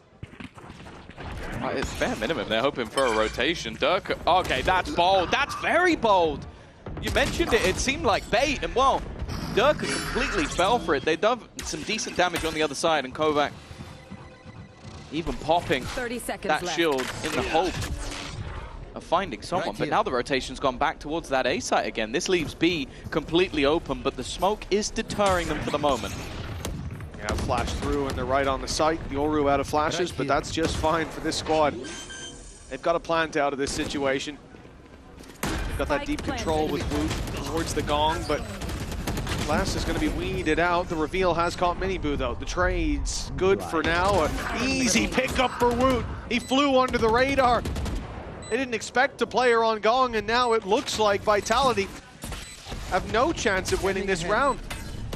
[SPEAKER 16] It's bare minimum. They're hoping for a rotation. Dirk, okay, that's bold. That's very bold. You mentioned it. It seemed like bait, and well, Dirk completely fell for it. They done some decent damage on the other side, and Kovac even popping
[SPEAKER 19] 30 seconds
[SPEAKER 16] that
[SPEAKER 19] left.
[SPEAKER 16] shield in the hope of finding someone. But now the rotation's gone back towards that A site again. This leaves B completely open, but the smoke is deterring them for the moment.
[SPEAKER 15] Yeah, flash through and they're right on the site. The Oru out of flashes, but that's just fine for this squad. They've got a plant out of this situation. They've got that deep control with Woot towards the gong, but Blast is going to be weeded out. The reveal has caught Miniboo though. The trade's good for now. An easy pickup for Woot. He flew under the radar. They didn't expect to play her on gong, and now it looks like Vitality have no chance of winning this round.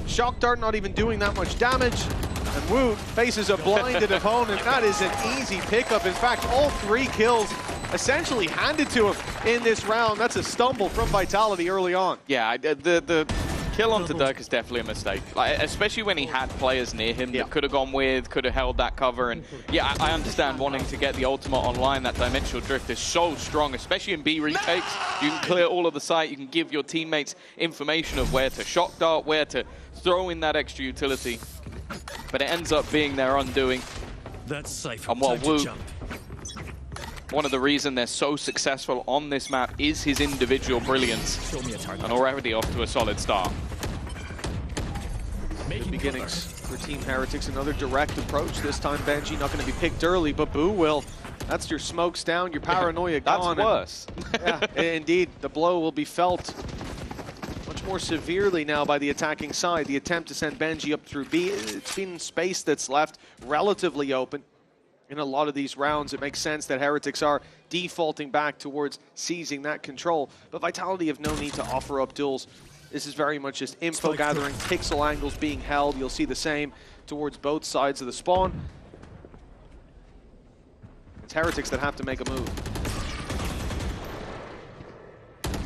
[SPEAKER 15] Shock Dart not even doing that much damage, and Woot faces a blinded opponent. That is an easy pickup. In fact, all 3 kills essentially handed to him in this round. That's a stumble from Vitality early on.
[SPEAKER 16] Yeah, the kill onto Dirk is definitely a mistake, like, especially when he had players near him that could have gone with, could have held that cover. And yeah, I understand wanting to get the ultimate online. That dimensional drift is so strong, especially in B retakes. You can clear all of the site, you can give your teammates information of where to shock dart, where to throw in that extra utility, but it ends up being their undoing.
[SPEAKER 23] That's safe.
[SPEAKER 16] And while Wu, one of the reasons they're so successful on this map is his individual brilliance, and already off to a solid start.
[SPEAKER 15] Good beginnings for Team Heretics. Another direct approach. This time Benji not going to be picked early, but Boo will. That's your smokes down, your paranoia gone.
[SPEAKER 16] That's worse.
[SPEAKER 15] Yeah, indeed. The blow will be felt much more severely now by the attacking side. The attempt to send Benji up through B, it's been space that's left relatively open. In a lot of these rounds, it makes sense that Heretics are defaulting back towards seizing that control. But Vitality have no need to offer up duels. This is very much just info gathering, pixel angles being held. You'll see the same towards both sides of the spawn. It's Heretics that have to make a move.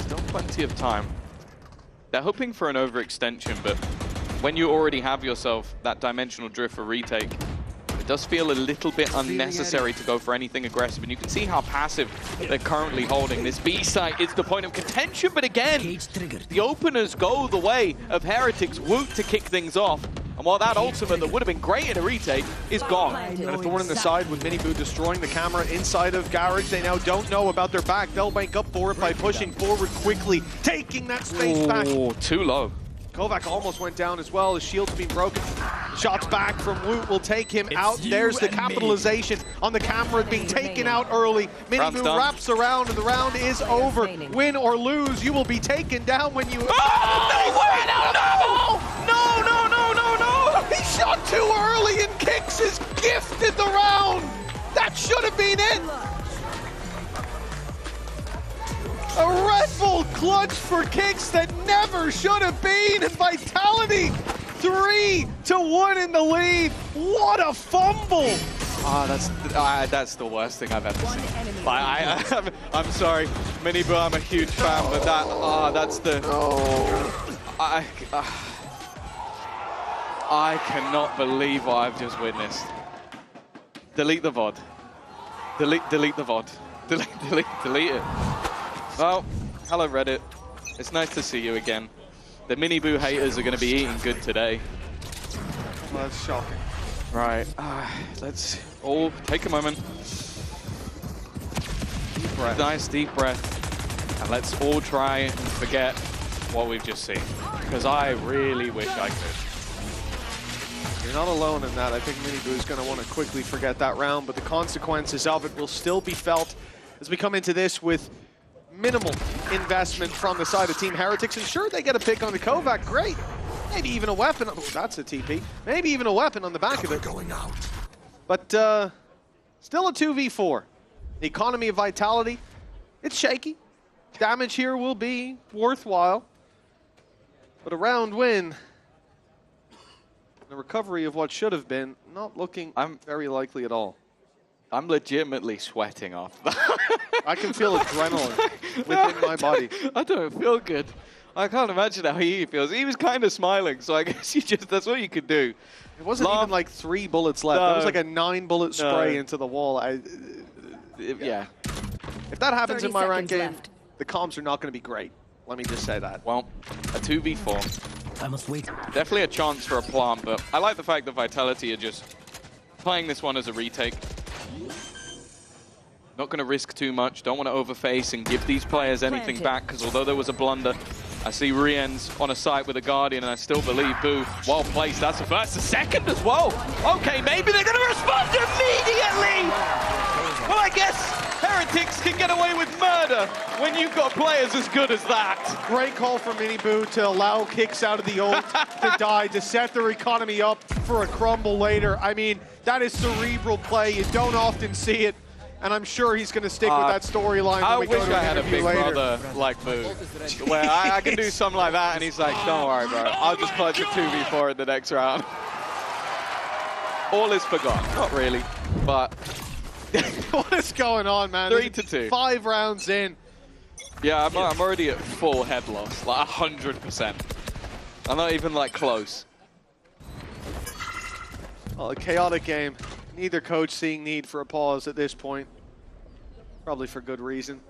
[SPEAKER 16] Still plenty of time. They're hoping for an overextension, but when you already have yourself that dimensional drift for retake, it does feel a little bit unnecessary to go for anything aggressive. And you can see how passive they're currently holding. This B site is the point of contention, but again, the openers go the way of Heretics. Woot to kick things off. And while that ultimate that would have been great in a retake is gone.
[SPEAKER 15] And a thorn in the side with Miniboo destroying the camera inside of Garage. They now don't know about their back. They'll make up for it by pushing forward quickly, taking that space back.
[SPEAKER 16] Oh, too low.
[SPEAKER 15] Kovac almost went down as well. His shield's been broken. Shots back from Woot will take him out. There's the capitalization on the camera being taken out early. Miniboo wraps around and the round is over. Win or lose, you will be taken down when you... No! He shot too early and Kicks is gifted the round. That should have been it. A Red Bull clutch for Kicks that never should have been, and Vitality 3-1 in the lead. What a fumble!
[SPEAKER 16] That's the worst thing I've ever seen. I'm sorry, Miniboo, I'm a huge fan, but that's the... I cannot believe what I've just witnessed. Delete the VOD. Delete the VOD. Delete it. Well, hello Reddit. It's nice to see you again. The Miniboo haters are going to be eating good today.
[SPEAKER 15] Well, that's shocking.
[SPEAKER 16] Right, let's all take a moment.
[SPEAKER 15] Deep breath.
[SPEAKER 16] Nice deep breath. And let's all try and forget what we've just seen. Because I really wish I could.
[SPEAKER 15] You're not alone in that. I think Miniboo is going to want to quickly forget that round, but the consequences of it will still be felt as we come into this with minimal investment from the side of Team Heretics. And sure, they get a pick on the Kovac, great. Maybe even a weapon. Oh, that's a TP. Maybe even a weapon on the back of it. But still a 2v4. The economy of Vitality, it's shaky. Damage here will be worthwhile. But a round win, the recovery of what should have been, not looking very likely at all.
[SPEAKER 16] I'm legitimately sweating off that.
[SPEAKER 15] I can feel adrenaline within my body.
[SPEAKER 16] I don't feel good. I can't imagine how he feels. He was kind of smiling, so I guess that's what you could do.
[SPEAKER 15] It wasn't even like 3 bullets left.
[SPEAKER 16] No.
[SPEAKER 15] That was like a 9-bullet spray into the wall.
[SPEAKER 16] Yeah.
[SPEAKER 15] If that happens in my ranked game, the comps are not going to be great. Let me just say that.
[SPEAKER 16] Well, a 2v4.
[SPEAKER 23] I must wait.
[SPEAKER 16] Definitely a chance for a plant, but I like the fact that Vitality are just playing this one as a retake. Not going to risk too much, don't want to overface and give these players anything back, because although there was a blunder, I see Rien's on a site with a Guardian, and I still believe Boo, well placed. That's the first, the second as well. Okay, maybe they're going to respond immediately. Well, I guess Heretics can get away with murder when you've got players as good as that.
[SPEAKER 15] Great call from Miniboo to allow Kicks out of the ult to die, to set their economy up for a crumble later. I mean, that is cerebral play. You don't often see it. And I'm sure he's going to stick with that storyline when we go to an interview later. I wish I had a big brother
[SPEAKER 16] like Boo, where I can do something like that, and he's like, don't worry, bro. I'll just clutch a 2v4 in the next round. All is forgotten. Not really, but...
[SPEAKER 15] What is going on, man?
[SPEAKER 16] 3-2.
[SPEAKER 15] 5 rounds in.
[SPEAKER 16] Yeah, I'm already at full head loss, like 100%. I'm not even, like, close.
[SPEAKER 15] Well, a chaotic game. Neither coach seeing need for a pause at this point. Probably for good reason.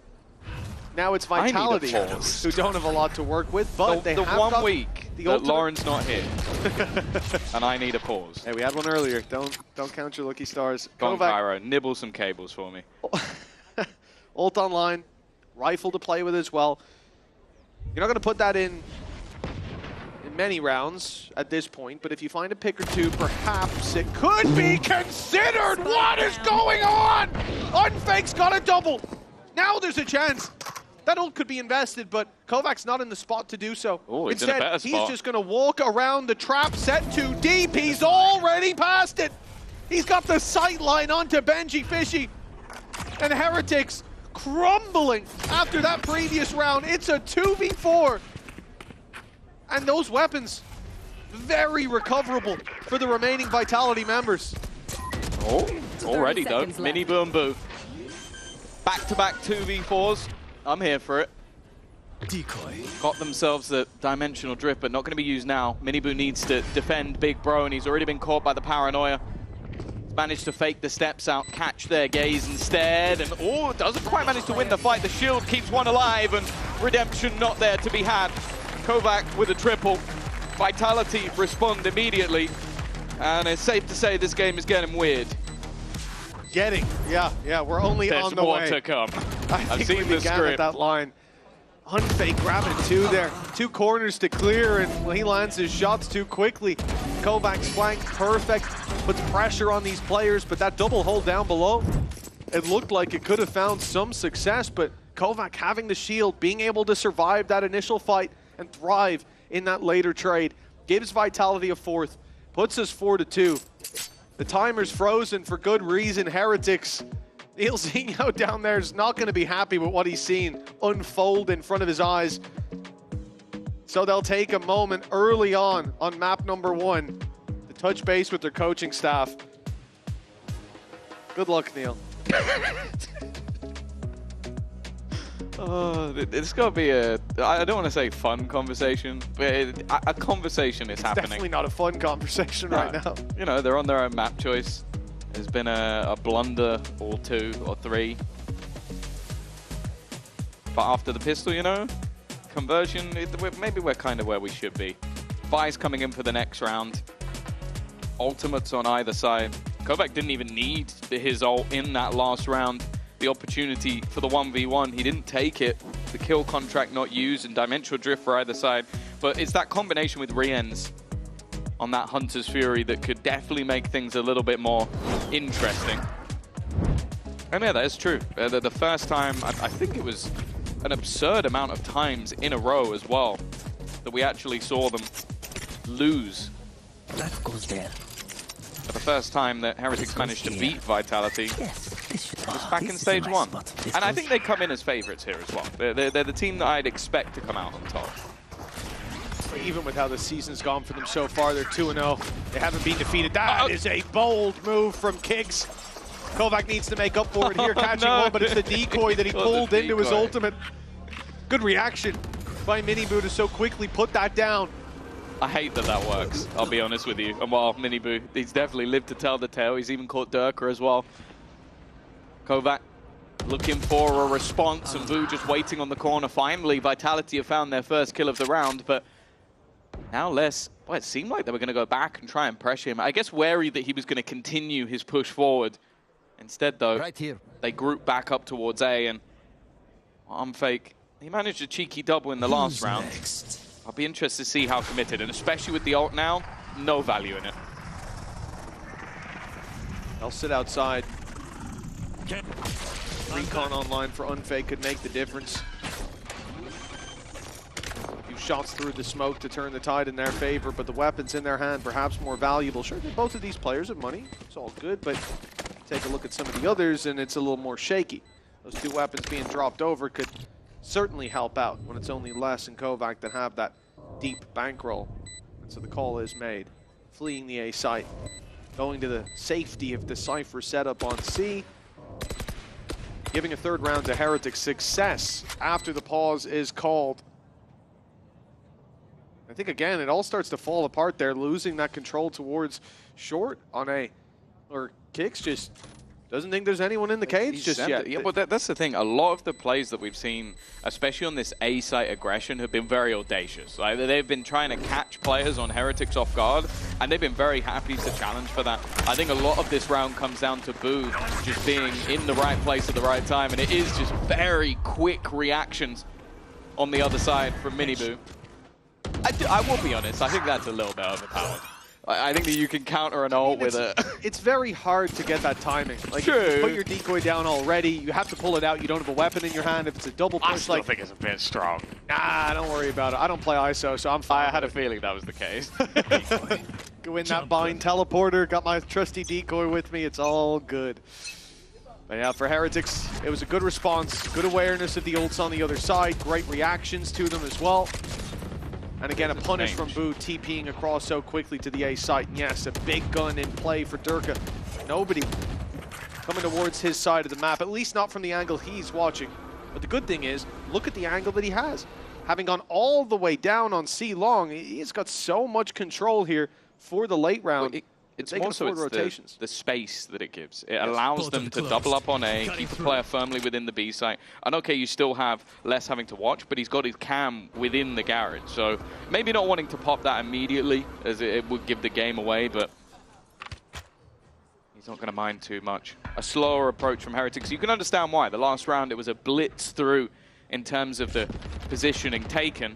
[SPEAKER 15] Now it's Vitality, who don't have a lot to work with, but they have got
[SPEAKER 16] 1 week that Lauren's not here, and I need a pause.
[SPEAKER 15] Hey, we had one earlier. Don't count your lucky stars.
[SPEAKER 16] Go on, Cairo. Nibble some cables for me.
[SPEAKER 15] Ult online, rifle to play with as well. You're not going to put that in many rounds at this point, but if you find a pick or two, perhaps it could be considered. What is going on? Unfake's got a double. Now there's a chance. That ult could be invested, but Kovac's not in the spot to do so.
[SPEAKER 16] Ooh, he's in a better spot.
[SPEAKER 15] He's just going to walk around the trap set too deep. He's already past it. He's got the sight line onto Benji Fishy. And Heretics crumbling after that previous round. It's a 2v4. And those weapons, very recoverable for the remaining Vitality members.
[SPEAKER 16] Oh, already though. Miniboo and Boo. Back-to-back 2v4s. I'm here for it.
[SPEAKER 23] Decoy.
[SPEAKER 16] Got themselves the dimensional drift, but not going to be used now. Miniboo needs to defend Big Bro, and he's already been caught by the paranoia. He's managed to fake the steps out, catch their gaze instead, and oh, doesn't quite manage to win the fight. The shield keeps one alive, and redemption not there to be had. Kovac with a triple. Vitality respond immediately, and it's safe to say this game is getting weird.
[SPEAKER 15] Yeah, we're only
[SPEAKER 16] There's
[SPEAKER 15] on the
[SPEAKER 16] more
[SPEAKER 15] way.
[SPEAKER 16] to come.
[SPEAKER 15] I've
[SPEAKER 16] seen the
[SPEAKER 15] at
[SPEAKER 16] script.
[SPEAKER 15] that line. Unfake grabbing 2 there. 2 corners to clear, and he lands his shots too quickly. Kovac's flank perfect, puts pressure on these players, but that double hold down below, it looked like it could have found some success, but Kovac having the shield, being able to survive that initial fight and thrive in that later trade, gives Vitality a 4th, puts us 4-2. The timer's frozen for good reason. Heretics, Neil Zinho down there is not going to be happy with what he's seen unfold in front of his eyes. So they'll take a moment early on map number 1 to touch base with their coaching staff. Good luck, Neil.
[SPEAKER 16] It's got to be I don't want to say fun conversation, but a conversation is happening.
[SPEAKER 15] Definitely not a fun conversation right now.
[SPEAKER 16] You know, they're on their own map choice. There's been a blunder or 2 or 3. But after the pistol, you know, conversion, maybe we're kind of where we should be. Vi's coming in for the next round. Ultimates on either side. Kovac didn't even need his ult in that last round. The opportunity for the 1v1, he didn't take it. The kill contract not used and dimensional drift for either side. But it's that combination with Rien's on that Hunter's Fury that could definitely make things a little bit more interesting. And yeah, that is true. The first time, I think it was an absurd amount of times in a row as well that we actually saw them lose.
[SPEAKER 21] That goes there.
[SPEAKER 16] For the first time that Heretics managed to beat Vitality was back in stage 1. And I think they come in as favorites here as well. They're the team that I'd expect to come out on top.
[SPEAKER 15] Even with how the season's gone for them so far, they're 2-0. They haven't been defeated. That is a bold move from Kicks. Kovac needs to make up for it here, catching one, but it's the decoy that he pulled into his ultimate. Good reaction by Miniboo to so quickly put that down.
[SPEAKER 16] I hate that works, I'll be honest with you. And while Miniboo, he's definitely lived to tell the tale. He's even caught Durka as well. Kovac looking for a response, and Boo just waiting on the corner. Finally, Vitality have found their first kill of the round, but now less. Boy, it seemed like they were going to go back and try and pressure him. I guess wary that he was going to continue his push forward. Instead, though, they group back up towards A, and Fake, he managed a cheeky double in the last round. I'll be interested to see how committed, and especially with the ult now, no value in it.
[SPEAKER 15] They'll sit outside. Recon online for Unfake could make the difference. A few shots through the smoke to turn the tide in their favor, but the weapons in their hand perhaps more valuable. Sure, both of these players have money. It's all good, but take a look at some of the others and it's a little more shaky. Those 2 weapons being dropped over could certainly help out when it's only Les and Kovac that have that deep bankroll. And so the call is made. Fleeing the A site, going to the safety of the Cypher setup on C. Giving a 3rd round to Heretic success after the pause is called. I think, again, it all starts to fall apart there, losing that control towards short on A. Or Kicks just doesn't think there's anyone in the cage just yet.
[SPEAKER 16] Yeah, but that's the thing. A lot of the plays that we've seen, especially on this A-site aggression, have been very audacious. Like, they've been trying to catch players on Heretics off guard, and they've been very happy to challenge for that. I think a lot of this round comes down to Boo just being in the right place at the right time, and it is just very quick reactions on the other side from Miniboo. I will be honest, I think that's a little bit overpowered. I think that you can counter an ult with it.
[SPEAKER 15] It's very hard to get that timing. Like, you put your decoy down already, you have to pull it out, you don't have a weapon in your hand. If it's a double push,
[SPEAKER 10] I still think it's a bit strong.
[SPEAKER 15] Nah, don't worry about it. I don't play ISO, so I'm fine.
[SPEAKER 10] I had a feeling that was the case.
[SPEAKER 15] Go in that bind teleporter, got my trusty decoy with me, it's all good. But yeah, for Heretics, it was a good response, good awareness of the ults on the other side, great reactions to them as well. And again, a punish from Boo, TPing across so quickly to the A site. And yes, a big gun in play for Durka. Nobody coming towards his side of the map, at least not from the angle he's watching. But the good thing is, look at the angle that he has. Having gone all the way down on C long, he's got so much control here for the late round.
[SPEAKER 16] It's
[SPEAKER 15] they
[SPEAKER 16] more
[SPEAKER 15] can
[SPEAKER 16] so
[SPEAKER 15] afford
[SPEAKER 16] it's
[SPEAKER 15] rotations.
[SPEAKER 16] the space that it gives. It allows them to double up on A, keep the player firmly within the B site. And okay, you still have less having to watch, but he's got his cam within the garage. So maybe not wanting to pop that immediately, as it would give the game away, but he's not going to mind too much. A slower approach from Heretics. You can understand why. The last round, it was a blitz through in terms of the positioning taken.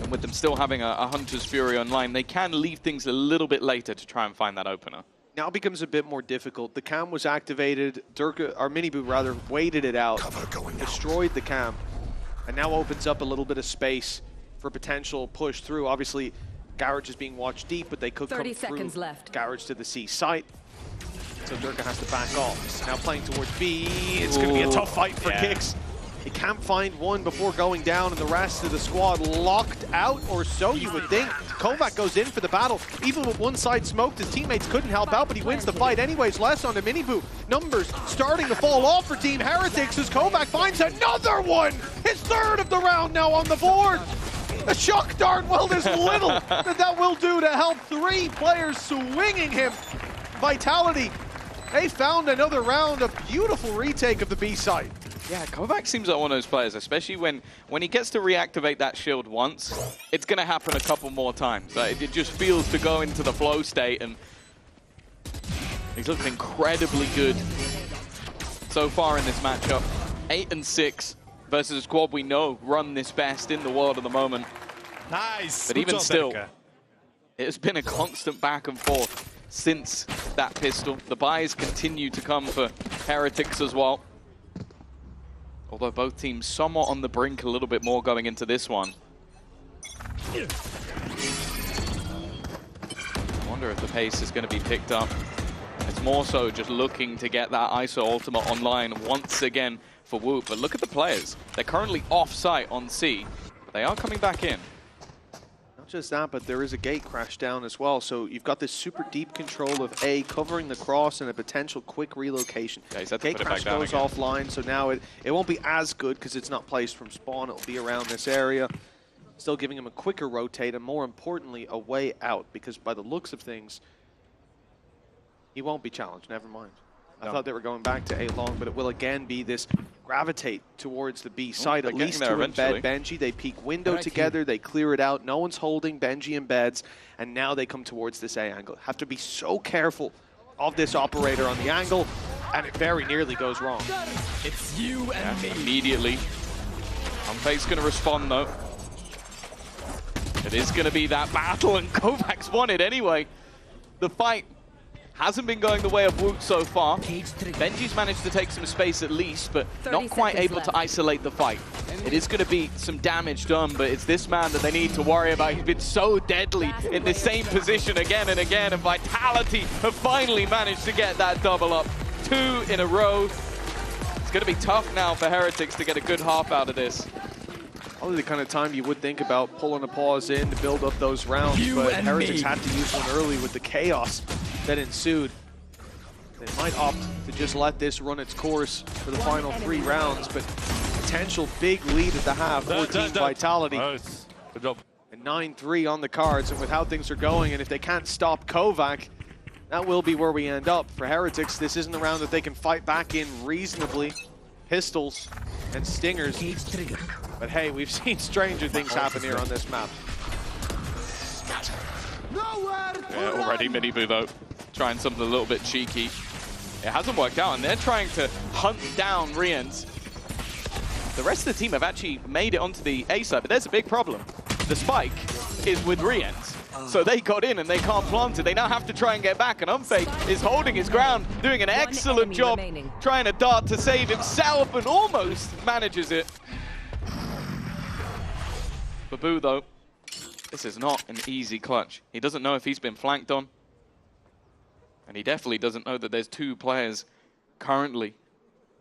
[SPEAKER 16] And with them still having a Hunter's Fury online, they can leave things a little bit later to try and find that opener.
[SPEAKER 15] Now it becomes a bit more difficult. The cam was activated. Durka, or Miniboo rather, waited it out, destroyed the cam, and now opens up a little bit of space for potential push through. Obviously, Garage is being watched deep, but they could
[SPEAKER 19] 30
[SPEAKER 15] come
[SPEAKER 19] seconds
[SPEAKER 15] through
[SPEAKER 19] left.
[SPEAKER 15] Garage to the C site. So Durka has to back off. Now playing towards B. It's going to be a tough fight for Kicks. He can't find one before going down, and the rest of the squad locked out, or so you would think. Kovac goes in for the battle. Even with one side smoked, his teammates couldn't help out, but he wins the fight anyways. Less on the Miniboo. Numbers starting to fall off for Team Heretics as Kovac finds another one! His third of the round now on the board! A shock dart, well, there's little that will do to help 3 players swinging him. Vitality, they found another round, a beautiful retake of the B site.
[SPEAKER 16] Yeah, Kovac seems like one of those players, especially when he gets to reactivate that shield once, it's going to happen a couple more times. Like, it just feels to go into the flow state, and he's looked incredibly good so far in this matchup. 8 and 6 versus a squad we know run this best in the world at the moment.
[SPEAKER 1] Nice.
[SPEAKER 16] But even still, it has been a constant back and forth since that pistol. The buys continue to come for Heretics as well. Although both teams somewhat on the brink a little bit more going into this one. I wonder if the pace is going to be picked up. It's more so just looking to get that ISO ultimate online once again for Whoop. But look at the players. They're currently off-site on C, but they are coming back in.
[SPEAKER 15] Not just that, but there is a gate crash down as well. So you've got this super deep control of A covering the cross and a potential quick relocation.
[SPEAKER 16] Yeah, he's had to
[SPEAKER 15] Gate
[SPEAKER 16] put it
[SPEAKER 15] crash
[SPEAKER 16] back down
[SPEAKER 15] goes
[SPEAKER 16] again.
[SPEAKER 15] offline, so now it won't be as good because it's not placed from spawn. It'll be around this area. Still giving him a quicker rotate and, more importantly, a way out, because by the looks of things, he won't be challenged. Never mind. I thought they were going back to A long, but it will again be this gravitate towards the B side, at least to embed Benji. They peek window together, they clear it out, no one's holding, Benji embeds, and now they come towards this A angle. Have to be so careful of this operator on the angle, and it very nearly goes wrong.
[SPEAKER 1] It's you and me.
[SPEAKER 16] Immediately. Unfake's going to respond though. It is going to be that battle, and Kovac's won it anyway. The fight hasn't been going the way of Woot so far. Benji's managed to take some space at least, but not quite able to isolate the fight. It is going to be some damage done, but it's this man that they need to worry about. He's been so deadly in the same position again and again, and Vitality have finally managed to get that double up. 2 in a row. It's going to be tough now for Heretics to get a good half out of this.
[SPEAKER 15] Probably the kind of time you would think about pulling a pause in to build up those rounds, but Heretics had to use one early with the chaos that ensued. They might opt to just let this run its course for the final 3 rounds, but potential big lead at the half for Team Vitality.
[SPEAKER 1] Nice. Good job.
[SPEAKER 15] And 9-3 on the cards, and with how things are going, and if they can't stop Kovac, that will be where we end up. For Heretics, this isn't a round that they can fight back in reasonably. Pistols and stingers. But hey, we've seen stranger things happen here on this map.
[SPEAKER 16] Yeah, already Miniboo though, trying something a little bit cheeky. It hasn't worked out, and they're trying to hunt down Riens. The rest of the team have actually made it onto the A side, but there's a big problem. The spike is with Riens. So they got in and they can't plant it. They now have to try and get back, and Unfake is holding his ground, doing an excellent job, trying to dart to save himself, and almost manages it. Babu though, this is not an easy clutch. He doesn't know if he's been flanked on, and he definitely doesn't know that there's 2 players currently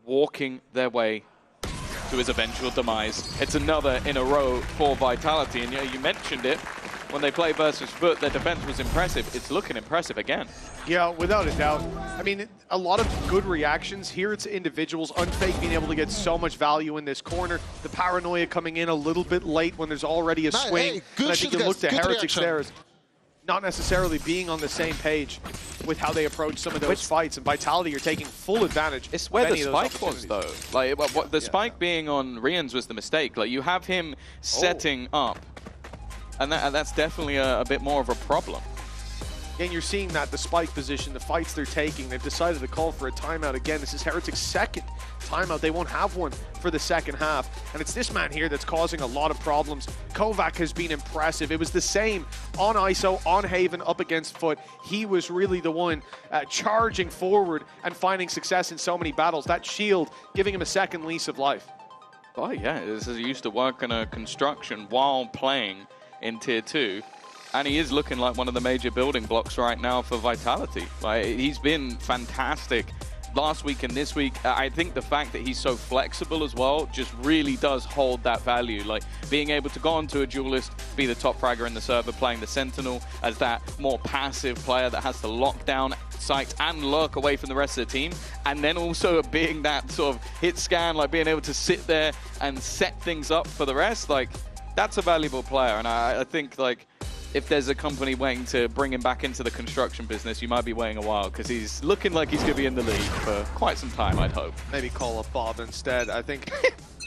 [SPEAKER 16] walking their way to his eventual demise. It's another in a row for Vitality, and you mentioned it. When they play versus Foot, their defense was impressive. It's looking impressive again.
[SPEAKER 15] Yeah, without a doubt. I mean, a lot of good reactions. Here it's individuals. Unfake being able to get so much value in this corner. The paranoia coming in a little bit late when there's already a swing.
[SPEAKER 20] Hey, good
[SPEAKER 15] and I think you look to Heretics there. not necessarily being on the same page with how they approach some of those fights. And Vitality are taking full advantage.
[SPEAKER 16] It's where
[SPEAKER 15] of
[SPEAKER 16] the
[SPEAKER 15] any of those
[SPEAKER 16] spike was, though. Like, the spike being on Rians was the mistake. Like, you have him setting up, and that's definitely a bit more of a problem.
[SPEAKER 15] And you're seeing that, the spike position, the fights they're taking, they've decided to call for a timeout again. This is Heretic's second timeout. They won't have one for the second half. And it's this man here that's causing a lot of problems. Kovac has been impressive. It was the same on ISO, on Haven, up against Foot. He was really the one charging forward and finding success in so many battles. That shield giving him a second lease of life.
[SPEAKER 16] Oh, yeah. This is, he used to work in a construction while playing in Tier 2. And he is looking like one of the major building blocks right now for Vitality. Like, he's been fantastic last week and this week. I think the fact that he's so flexible as well just really does hold that value. Like, being able to go onto a duelist, be the top fragger in the server, playing the Sentinel as that more passive player that has to lock down sights and lurk away from the rest of the team, and then also being that sort of hit scan, like being able to sit there and set things up for the rest. Like, that's a valuable player, and I think, like, if there's a company waiting to bring him back into the construction business, you might be waiting a while, because he's looking like he's going to be in the league for quite some time, I'd hope.
[SPEAKER 15] Maybe call up Bob instead. I think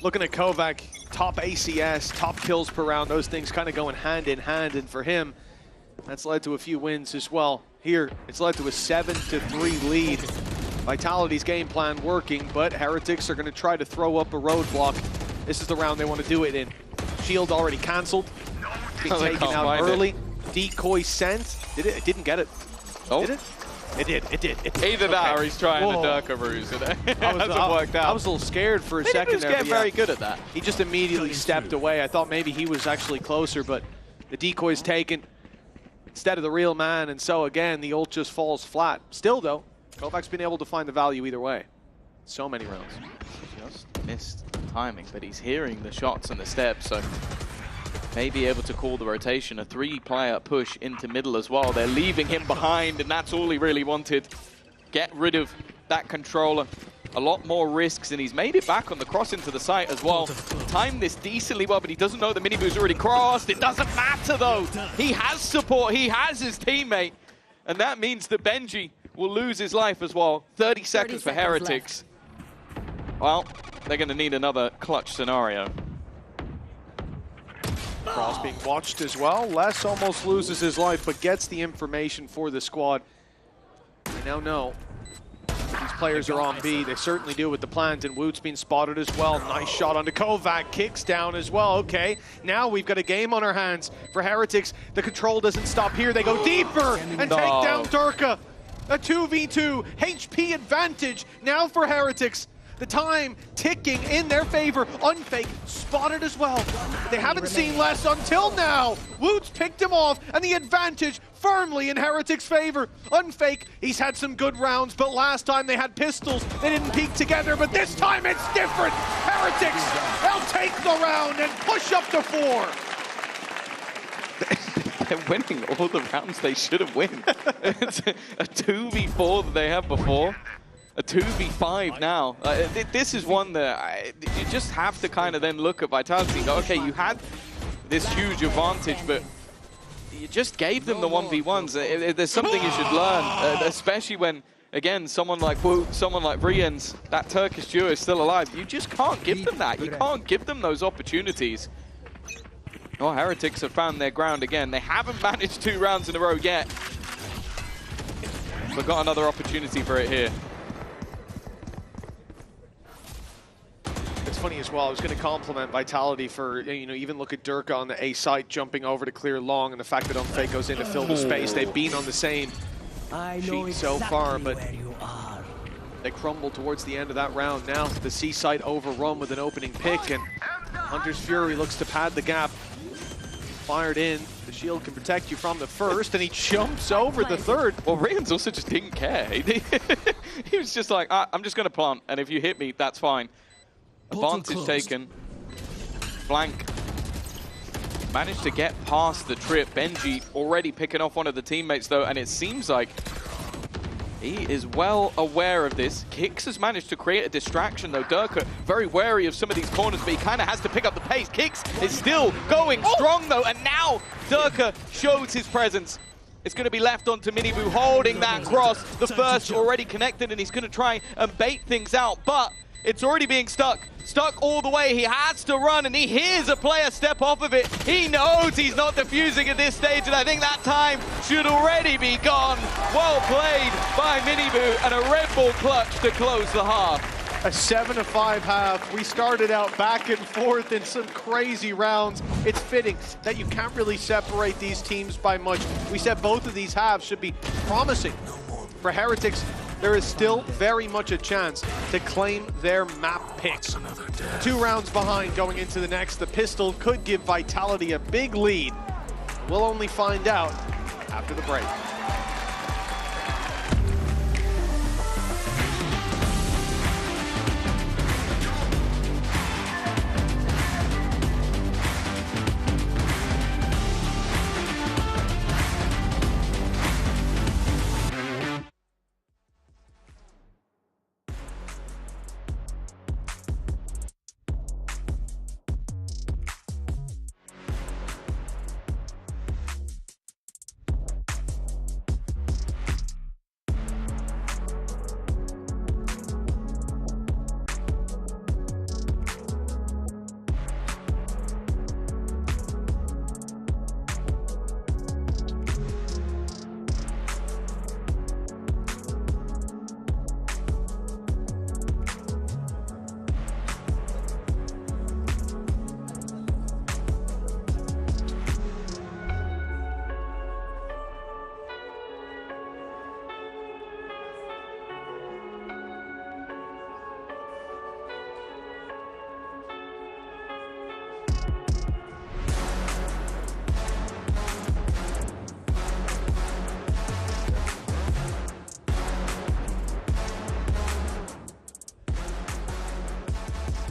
[SPEAKER 15] looking at Kovac, top ACS, top kills per round, those things kind of going hand in hand, and for him, that's led to a few wins as well. Here, it's led to a 7-3 lead. Vitality's game plan working, but Heretics are going to try to throw up a roadblock. This is the round they want to do it in. Shield already cancelled. Being taken out early. Decoy sent. Did it? It didn't get it.
[SPEAKER 16] Oh.
[SPEAKER 15] Did it? It did. It did. It did.
[SPEAKER 16] Either that or he's trying
[SPEAKER 15] Whoa.
[SPEAKER 16] to Durka ruse. It hasn't worked out.
[SPEAKER 15] I was a little scared for a second
[SPEAKER 16] he was
[SPEAKER 15] there.
[SPEAKER 16] getting very good at that.
[SPEAKER 15] He just immediately stepped away. I thought maybe he was actually closer, but the decoy's taken instead of the real man, and so again, the ult just falls flat. Still, though, Kovac's been able to find the value either way. So many rounds.
[SPEAKER 16] Just missed the timing, but he's hearing the shots and the steps, so may be able to call the rotation. A 3-player push into middle as well. They're leaving him behind, and that's all he really wanted. Get rid of that controller. A lot more risks, and he's made it back on the cross into the site as well. Timed this decently well, but he doesn't know the mini-boost's already crossed. It doesn't matter, though. He has support. He has his teammate. And that means that Benji will lose his life as well. 30 seconds for Heretics. Well, they're going to need another clutch scenario.
[SPEAKER 15] Cross being watched as well. Les almost loses his life, but gets the information for the squad. They now know these players are on B. They certainly do with the plans, and Woot's being spotted as well. Nice shot onto Kovac. Kicks down as well. Okay, now we've got a game on our hands for Heretics. The control doesn't stop here. They go deeper and take down Durka. A 2v2 HP advantage now for Heretics. The time ticking in their favor. Unfake spotted as well. They haven't seen Les until now. Woot's picked him off, and the advantage firmly in Heretics' favor. Unfake, he's had some good rounds, but last time they had pistols. They didn't peek together, but this time it's different. Heretics, they'll take the round and push up to 4.
[SPEAKER 16] They're winning all the rounds they should have won. It's a 2v4 that they have before. A 2v5 now. This is one that you just have to kind of then look at Vitality and go, okay, you had this huge advantage, but you just gave them the 1v1s. There's something you should learn, especially when, again, someone like Woot, someone like Brienz, that Turkish duo is still alive. You just can't give them that. You can't give them those opportunities. Oh, Heretics have found their ground again. They haven't managed 2 rounds in a row yet. But got another opportunity for it here.
[SPEAKER 15] It's funny as well, I was going to compliment Vitality for, you know, even look at Durka on the A site jumping over to clear long, and the fact that Unfake goes in to fill the space. They've been on the same sheet so far, but they crumble towards the end of that round. Now the C site overrun with an opening pick, and Hunter's Fury looks to pad the gap. Fired in, the shield can protect you from the first, and he jumps over the third.
[SPEAKER 16] Well, Rians also just didn't care. He was just like, I'm just going to plant, and if you hit me, that's fine. Advantage taken. Flank. Managed to get past the trip. Benji already picking off one of the teammates, though, and it seems like he is well aware of this. Kix has managed to create a distraction, though. Durka very wary of some of these corners, but he kind of has to pick up the pace. Kix is still going strong, though, and now Durka shows his presence. It's going to be left onto Minibu holding that cross. The first already connected, and he's going to try and bait things out, but it's already being stuck all the way. He has to run, and he hears a player step off of it. He knows he's not defusing at this stage, and I think that time should already be gone. Well played by Minibu, and a Red Bull clutch to close the half.
[SPEAKER 15] A 7-5 half. We started out back and forth in some crazy rounds. It's fitting that you can't really separate these teams by much. We said both of these halves should be promising. For Heretics, there is still very much a chance to claim their map pick. 2 rounds behind going into the next. The pistol could give Vitality a big lead. We'll only find out after the break.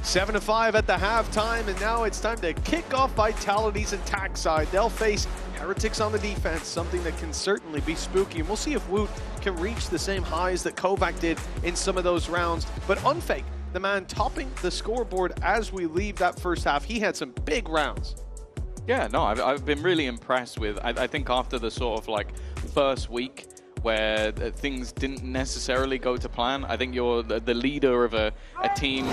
[SPEAKER 15] Seven to 5 at the halftime, and now it's time to kick off Vitality's attack side. They'll face Heretics on the defense, something that can certainly be spooky, and we'll see if Woot can reach the same highs that Kovac did in some of those rounds. But Unfake, the man topping the scoreboard as we leave that first half, he had some big rounds.
[SPEAKER 16] Yeah, no, I've been really impressed with, I think after the sort of like first week where things didn't necessarily go to plan, I think you're the leader of a team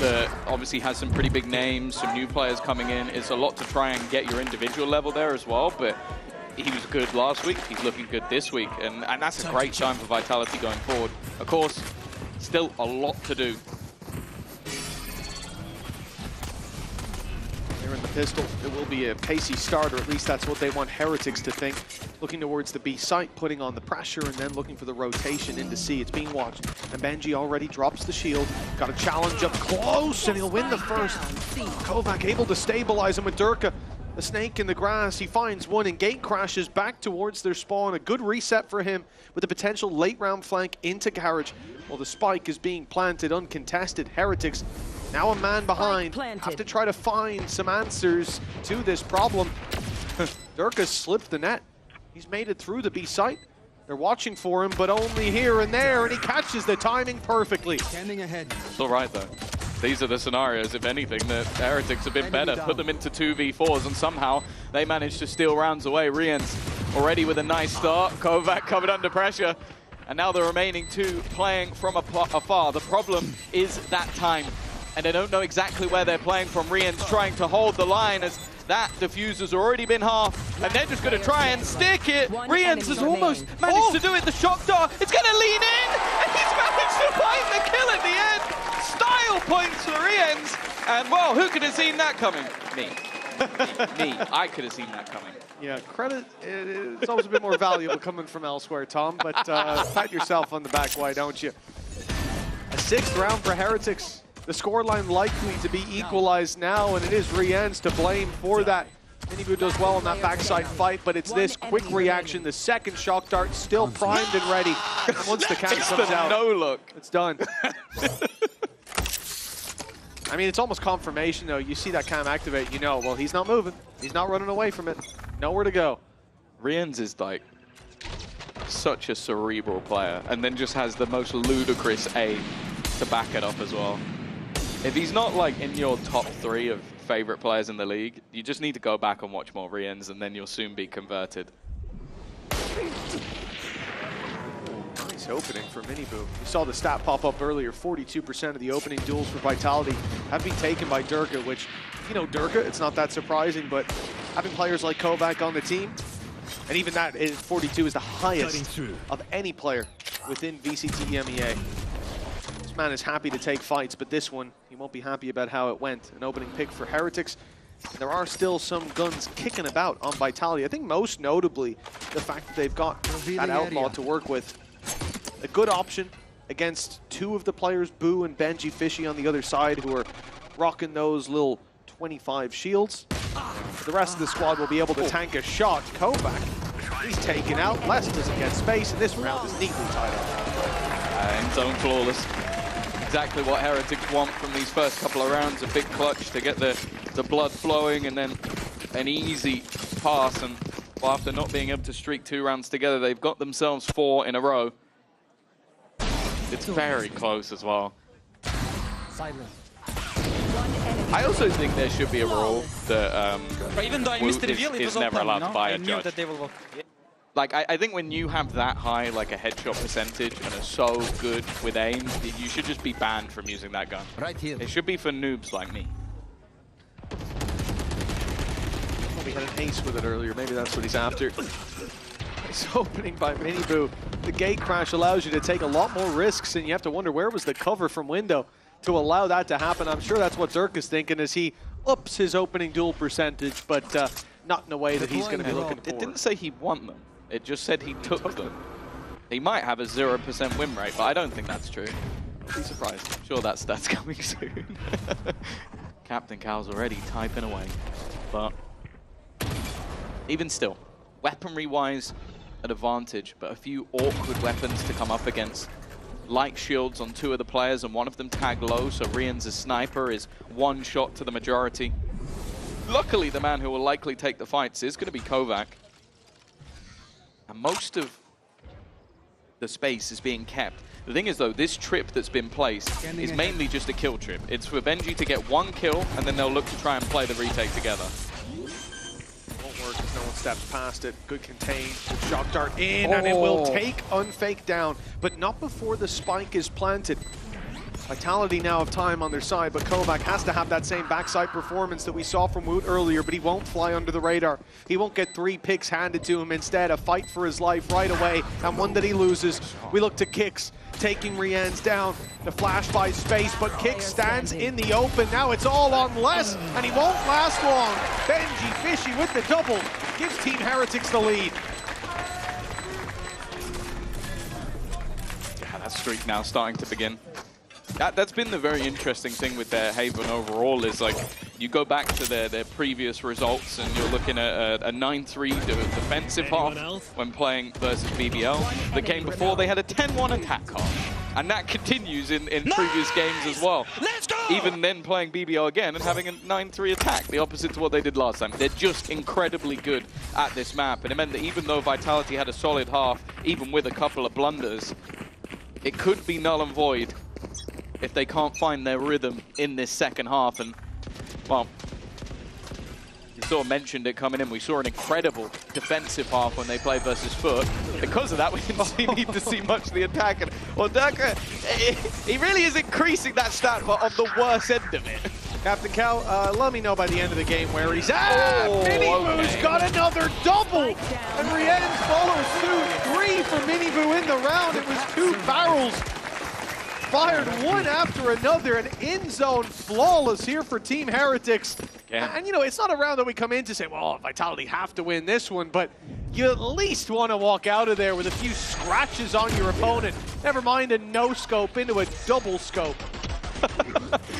[SPEAKER 16] that obviously has some pretty big names, some new players coming in. It's a lot to try and get your individual level there as well, but he was good last week, he's looking good this week, and that's a great sign for Vitality going forward. Of course, still a lot to do.
[SPEAKER 15] Here in the pistol, it will be a pacey start, or at least that's what they want Heretics to think. Looking towards the B site, putting on the pressure, and then looking for the rotation into C. It's being watched, and Benji already drops the shield. Got a challenge up close, and he'll win the first. Kovac able to stabilize him with Durka. The snake in the grass, he finds one, and Gate crashes back towards their spawn. A good reset for him with a potential late round flank into Garage. While the spike is being planted uncontested, Heretics now a man behind, have to try to find some answers to this problem. Durka slipped the net. He's made it through the B site. They're watching for him, but only here and there, and he catches the timing perfectly.
[SPEAKER 18] Standing ahead.
[SPEAKER 16] It's all right though. These are the scenarios, if anything, that Heretics have been better. Put them into 2v4s, and somehow they managed to steal rounds away. Rien's already with a nice start. Kovac covered under pressure. And now the remaining two playing from afar. The problem is that time. And they don't know exactly where they're playing from. Rien's trying to hold the line as that diffuser's already been half. And they're just going to try and stick it. Rien's has almost managed to do it. The shock dart, it's going to lean in. And he's managed to find the kill at the end. Style points for Rien's. And well, who could have seen that coming? Me. Me. I could have seen that coming.
[SPEAKER 15] Yeah, credit, it's always a bit more valuable coming from elsewhere, Tom, but pat yourself on the back, why don't you? A 6th round for Heretics. The scoreline likely to be equalized now, and it is Rien's to blame for that. Minibu does well on that backside fight, but it's this quick reaction. The second shock dart still primed and ready. And once the cam comes out,
[SPEAKER 16] no look.
[SPEAKER 15] It's done. I mean, it's almost confirmation, though. You see that cam activate, you know, well, he's not moving. He's not running away from it. Nowhere to go.
[SPEAKER 16] Rien's is like such a cerebral player, and then just has the most ludicrous aim to back it up as well. If he's not like in your top 3 of favorite players in the league, you just need to go back and watch more Rien's, and then you'll soon be converted.
[SPEAKER 15] nice opening for Miniboo. You saw the stat pop up earlier, 42% of the opening duels for Vitality have been taken by Durka, which, you know, Durka, it's not that surprising, but having players like Kovac on the team, and even that, 42 is the highest of any player within VCT EMEA. This man is happy to take fights, but this one, he won't be happy about how it went. An opening pick for Heretics. There are still some guns kicking about on Vitality. I think most notably the fact that they've got that Outlaw to work with. A good option against two of the players, Boo and Benji Fishy on the other side, who are rocking those little 25 shields. The rest of the squad will be able to tank a shot. Kovac, he's taken out. Les doesn't get space, and this round is neatly tied up.
[SPEAKER 16] End zone flawless. Exactly what Heretics want from these first couple of rounds. A big clutch to get the blood flowing, and then an easy pass. And well, after not being able to streak 2 rounds together, they've got themselves 4 in a row. It's very close as well. I also think there should be a rule that
[SPEAKER 3] but even though I missed the reveal, it was
[SPEAKER 16] never
[SPEAKER 3] open,
[SPEAKER 16] allowed to buy
[SPEAKER 3] I
[SPEAKER 16] a
[SPEAKER 3] knew
[SPEAKER 16] judge.
[SPEAKER 3] that they will walk.
[SPEAKER 16] Like, I think when you have that high, like a headshot percentage and are so good with aim, you should just be banned from using that gun.
[SPEAKER 18] Right here.
[SPEAKER 16] It should be for noobs like me.
[SPEAKER 15] Well, we had an ace with it earlier. Maybe that's what he's after. Nice opening by Miniboo. The gate crash allows you to take a lot more risks, and you have to wonder where was the cover from window to allow that to happen. I'm sure that's what Dirk is thinking as he ups his opening duel percentage, but not in a way that he's going to be looking for.
[SPEAKER 16] It didn't say he won them. It just said he took them. He might have a 0% win rate, but I don't think that's true. Be surprised. I'm sure that stat's coming soon. Captain Cal's already typing away. But even still, weaponry-wise, an advantage, but a few awkward weapons to come up against. Light shields on 2 of the players, and one of them tag low, so Rian's sniper is 1 shot to the majority. Luckily, the man who will likely take the fights is going to be Kovac. And most of the space is being kept. The thing is, though, this trip that's been placed is mainly just a kill trip. It's for Benji to get 1 kill, and then they'll look to try and play the retake together.
[SPEAKER 15] Won't work if no one steps past it. Good contain. Good shock dart in, and it will take Unfake down, but not before the spike is planted. Vitality now have time on their side, but Kovac has to have that same backside performance that we saw from Woot earlier, but he won't fly under the radar. He won't get 3 picks handed to him. Instead, a fight for his life right away, and one that he loses. We look to Kix, taking Rian's down. The flash by space, but Kix stands in the open. Now it's all on Les, and he won't last long. Benji Fishy with the double gives Team Heretics the lead.
[SPEAKER 16] Yeah, that streak now starting to begin. That's been the very interesting thing with their Haven overall, is like you go back to their previous results and you're looking at a 9-3 defensive half when playing versus BBL. The game before they had a 10-1 attack half, and that continues in previous games as well. Even then playing BBL again and having a 9-3 attack, the opposite to what they did last time. They're just incredibly good at this map, and it meant that even though Vitality had a solid half, even with a couple of blunders, it could be null and void if they can't find their rhythm in this second half. And, well, you sort of mentioned it coming in. We saw an incredible defensive half when they played versus Foot. Because of that, we didn't need to see much of the attack. And, well, Durka, he really is increasing that stat, but on the worst end of it.
[SPEAKER 15] Captain Cal, let me know by the end of the game where he's at. Miniboo's got another double, and Rian follows suit. 3 for Miniboo in the round. It was 2 barrels fired one after another, and in zone flawless here for Team Heretics. And you know, it's not a round that we come in to say, well, Vitality have to win this one, but you at least want to walk out of there with a few scratches on your opponent. Never mind a no-scope into a double scope.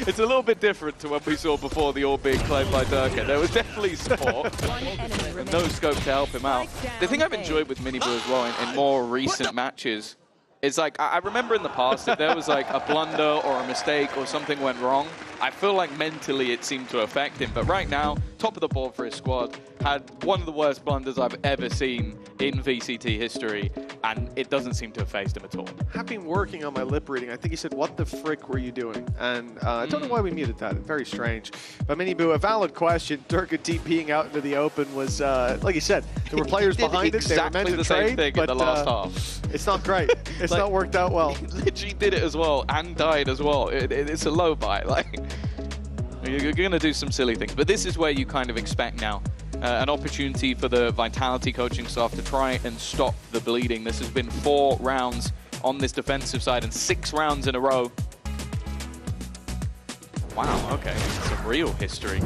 [SPEAKER 16] It's a little bit different to what we saw before the all being claimed by Durka. There was definitely support, and no scope to help him out. The thing I've enjoyed with Miniboo as well in more recent matches is, like, I remember in the past, if there was like a blunder or a mistake or something went wrong, I feel like mentally it seemed to affect him. But right now, top of the board for his squad, had one of the worst blunders I've ever seen in VCT history. and it doesn't seem to have phased him at all.
[SPEAKER 15] I've been working on my lip reading. I think he said, "What the frick were you doing?" And I don't know why we muted that. Very strange. But Miniboo, a valid question. Durga TPing out into the open was, like you said, there were players behind it. They were meant to
[SPEAKER 16] the
[SPEAKER 15] trade,
[SPEAKER 16] same thing
[SPEAKER 15] but
[SPEAKER 16] in the last half.
[SPEAKER 15] it's not great. It's
[SPEAKER 16] Like,
[SPEAKER 15] not worked out well.
[SPEAKER 16] He literally did it as well and died as well. It's a low buy. Like, you're going to do some silly things. But this is where you kind of expect now. An opportunity for the Vitality coaching staff to try and stop the bleeding. This has been 4 rounds on this defensive side and 6 rounds in a row. Wow, okay, some real history.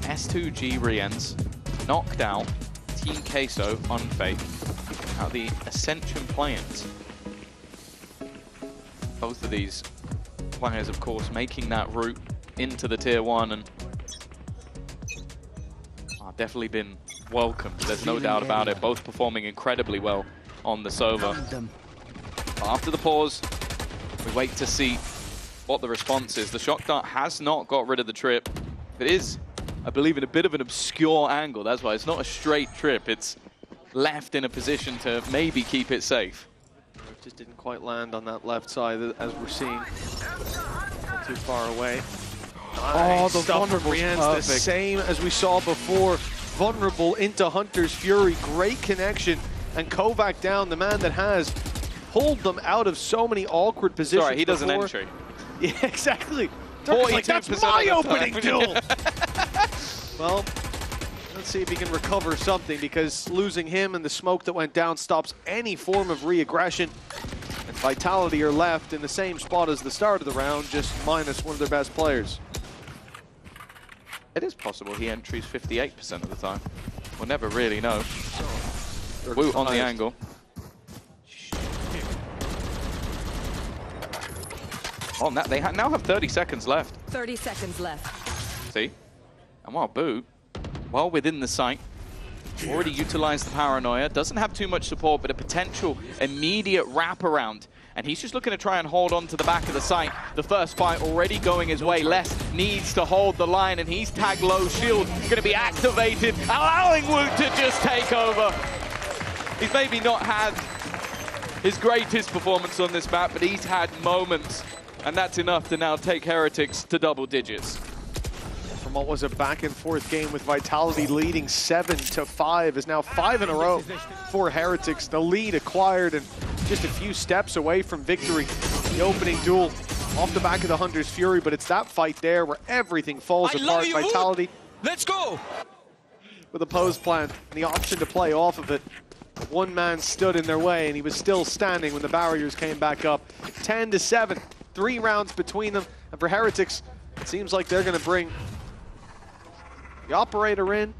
[SPEAKER 16] S2G re-ends, knocked out, Team Queso, unfake. Now the Ascension play-ins. Both of these players, of course, making that route into the Tier 1 and definitely been welcomed. There's no doubt about it. Both performing incredibly well on the Sova. After the pause, we wait to see what the response is. The shock dart has not got rid of the trip. It is, I believe, in a bit of an obscure angle. That's why it's not a straight trip. It's left in a position to maybe keep it safe.
[SPEAKER 15] Just didn't quite land on that left side, as we're seeing. Too far away. Oh, the vulnerable ends the same as we saw before. Vulnerable into Hunter's Fury. Great connection. And Kovac down, the man that has pulled them out of so many awkward positions.
[SPEAKER 16] Sorry, he does an
[SPEAKER 15] before.
[SPEAKER 16] entry.
[SPEAKER 15] Yeah, exactly. Like, that's my opening duel. Well, let's see if he can recover something, because losing him and the smoke that went down stops any form of re-aggression. And Vitality are left in the same spot as the start of the round, just minus one of their best players.
[SPEAKER 16] It is possible he entries 58% of the time. We'll never really know. Woot on the angle. On that, they now have 30 seconds left.
[SPEAKER 19] 30 seconds left.
[SPEAKER 16] See? And while Boot, well within the site, already utilized the paranoia, doesn't have too much support, but a potential immediate wraparound. And he's just looking to try and hold on to the back of the site. The first fight already going his way. Les needs to hold the line, and he's tagged low. Shield going to be activated, allowing Woot to just take over. He's maybe not had his greatest performance on this map, but he's had moments, and that's enough to now take Heretics to double digits.
[SPEAKER 15] From what was a back and forth game with Vitality leading 7-5 is now 5 in a row for Heretics. The lead acquired and just a few steps away from victory. The opening duel off the back of the Hunter's Fury, but it's that fight there where everything falls apart. Vitality,
[SPEAKER 1] let's go!
[SPEAKER 15] with a pose plan and the option to play off of it. One man stood in their way, and he was still standing when the barriers came back up. 10-7, 3 rounds between them. And for Heretics, it seems like they're going to bring the operator in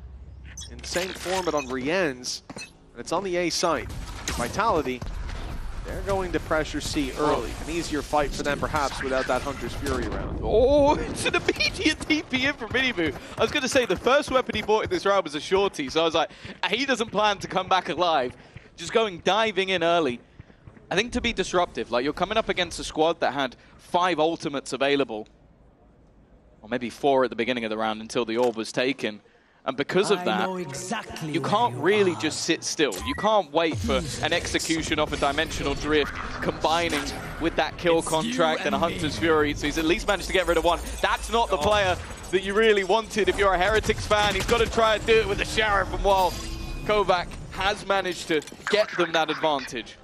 [SPEAKER 15] the same format on re-ends, and it's on the A site. Vitality, they're going to pressure C early. An easier fight for them, perhaps, without that Hunter's Fury round.
[SPEAKER 16] Oh, it's an immediate TP in from Miniboo. I was going to say, the first weapon he bought in this round was a shorty, so I was like, he doesn't plan to come back alive. Just diving in early. I think to be disruptive, like you're coming up against a squad that had 5 ultimates available, or maybe 4 at the beginning of the round until the orb was taken. And because of that, you can't really just sit still. You can't wait for an execution off a dimensional drift, combining with that kill contract and a Hunter's Fury. So he's at least managed to get rid of one. That's not the player that you really wanted if you're a Heretics fan. He's got to try and do it with the Sheriff, and while Kovac has managed to get them that advantage.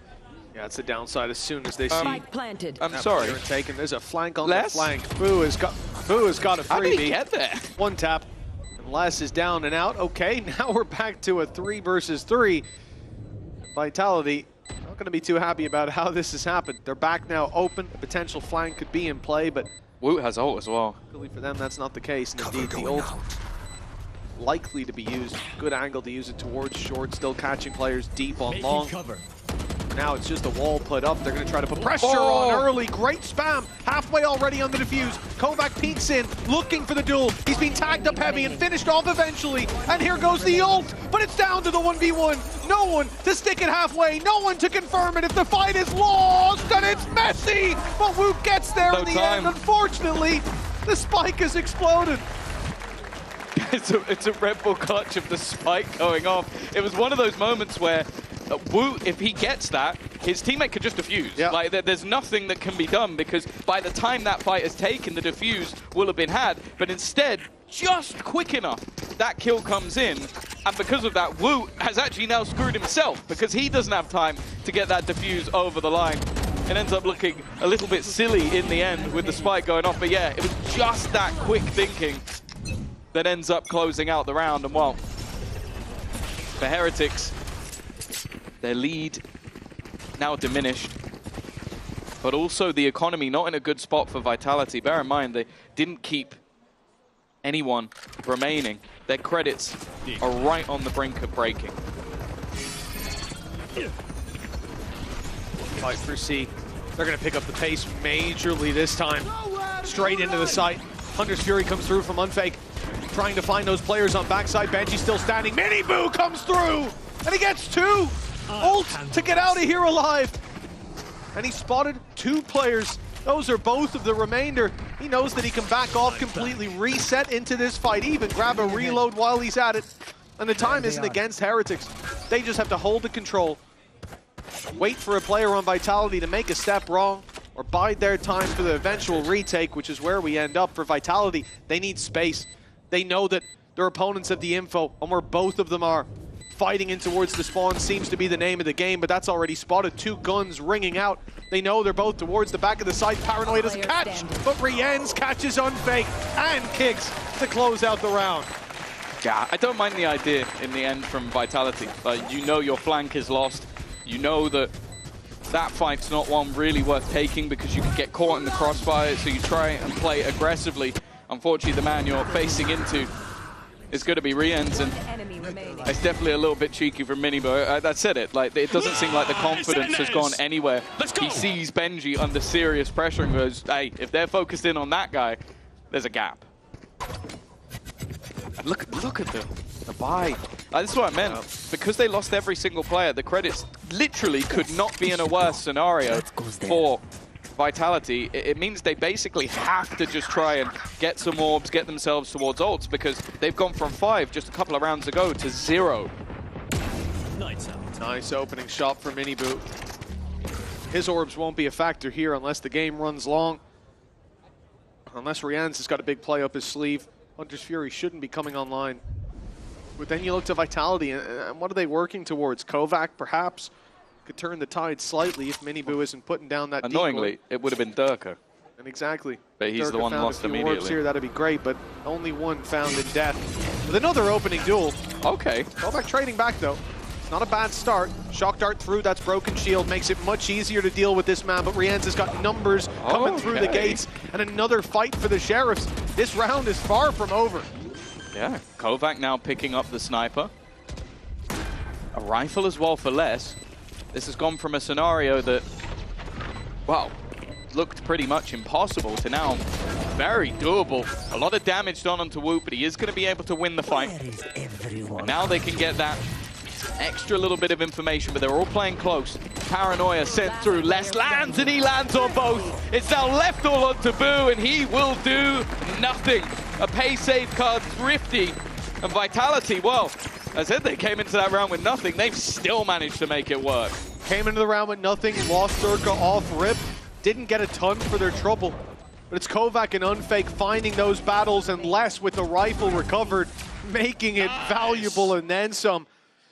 [SPEAKER 15] Yeah, it's the downside as soon as they see.
[SPEAKER 19] Spike planted.
[SPEAKER 16] I'm sorry.
[SPEAKER 15] Taken. There's a flank on the flank. Boo has got a freebie.
[SPEAKER 16] How did he get there?
[SPEAKER 15] One tap. And Les is down and out. Okay, now we're back to a 3 versus 3. Vitality not going to be too happy about how this has happened. They're back now open. A potential flank could be in play, but
[SPEAKER 16] Woot has ult as well.
[SPEAKER 15] Luckily for them, that's not the case. And indeed, the ult likely to be used. Good angle to use it towards short, still catching players deep on long. Now it's just a wall put up. They're going to try to put pressure on early. Great spam. Halfway already on the defuse. Kovac peeks in, looking for the duel. He's been tagged up heavy and finished off eventually. And here goes the ult. But it's down to the 1v1. No one to stick it halfway. No one to confirm it if the fight is lost. And it's messy. But Woot gets there in the end. Unfortunately, the spike has exploded.
[SPEAKER 16] It's a Red Bull clutch of the spike going off. It was one of those moments where Wu, if he gets that, his teammate could just defuse.
[SPEAKER 15] Yep.
[SPEAKER 16] Like, there's nothing that can be done because by the time that fight is taken, the defuse will have been had. But instead, just quick enough, that kill comes in. And because of that, Wu has actually now screwed himself because he doesn't have time to get that defuse over the line. It ends up looking a little bit silly in the end with the spike going off. But yeah, it was just that quick thinking that ends up closing out the round. And well, for Heretics, their lead now diminished. But also the economy not in a good spot for Vitality. Bear in mind, they didn't keep anyone remaining. Their credits are right on the brink of breaking.
[SPEAKER 15] Fight for C. They're going to pick up the pace majorly this time. Straight into the site. Hunter's Fury comes through from Unfake. Trying to find those players on backside. Benji still standing. Miniboo comes through! And he gets two! Ult to get out of here alive! And he spotted two players. Those are both of the remainder. He knows that he can back off completely, reset into this fight, even grab a reload while he's at it. And the time isn't against Heretics. They just have to hold the control. Wait for a player on Vitality to make a step wrong or bide their time for the eventual retake, which is where we end up. For Vitality, they need space. They know that their opponents have the info on where both of them are. Fighting in towards the spawn seems to be the name of the game, but that's already spotted. Two guns ringing out. They know they're both towards the back of the site. Paranoia doesn't catch, but Rienz catches Unfake and kicks to close out the round.
[SPEAKER 16] Yeah, I don't mind the idea in the end from Vitality. You know your flank is lost. You know that that fight's not one really worth taking because you can get caught in the crossfire, so you try and play aggressively. Unfortunately, the man you're facing into is going to be Rienz, and it's definitely a little bit cheeky from Miniboo. That said it, like, it doesn't seem like the confidence has gone anywhere. He sees Benji under serious pressure and goes, hey, if they're focused in on that guy, there's a gap. And look at the buy. This is what I meant. Because they lost every single player, the credits literally could not be in a worse scenario for Vitality. It means they basically have to just try and get some orbs, get themselves towards ults, because they've gone from 5 just a couple of rounds ago to 0.
[SPEAKER 15] Nice opening shot for Miniboo. His orbs won't be a factor here unless the game runs long. Unless Rienz has got a big play up his sleeve. Hunter's Fury shouldn't be coming online. But then you look to Vitality, and what are they working towards? Kovac, perhaps? Could turn the tide slightly if Miniboo isn't putting down that
[SPEAKER 16] Annoyingly,
[SPEAKER 15] decoy.
[SPEAKER 16] it would have been Durka.
[SPEAKER 15] And exactly.
[SPEAKER 16] But he's
[SPEAKER 15] Durka
[SPEAKER 16] the one
[SPEAKER 15] found
[SPEAKER 16] lost
[SPEAKER 15] a few
[SPEAKER 16] immediately.
[SPEAKER 15] orbs here, that'd be great, but only one found in death. With another opening duel.
[SPEAKER 16] Okay.
[SPEAKER 15] Kovac trading back, though. Not a bad start. Shock dart through, that's broken shield. Makes it much easier to deal with this man, but Rienz has got numbers coming through the gates. And another fight for the Sheriffs. This round is far from over.
[SPEAKER 16] Yeah, Kovac now picking up the sniper. A rifle as well for less. This has gone from a scenario that, well, looked pretty much impossible to now very doable. A lot of damage done onto Wu, but he is going to be able to win the fight. And now they can get that extra little bit of information, but they're all playing close. Paranoia sent through. Les lands, and he lands on both. It's now left all onto Boo, and he will do nothing. A pay save card, Thrifty, and Vitality, well, as I said, they came into that round with nothing. They've still managed to make it work.
[SPEAKER 15] Came into the round with nothing, lost Durka off rip. Didn't get a ton for their trouble. But it's Kovac and Unfake finding those battles, and Les with the rifle recovered, making it valuable and then some.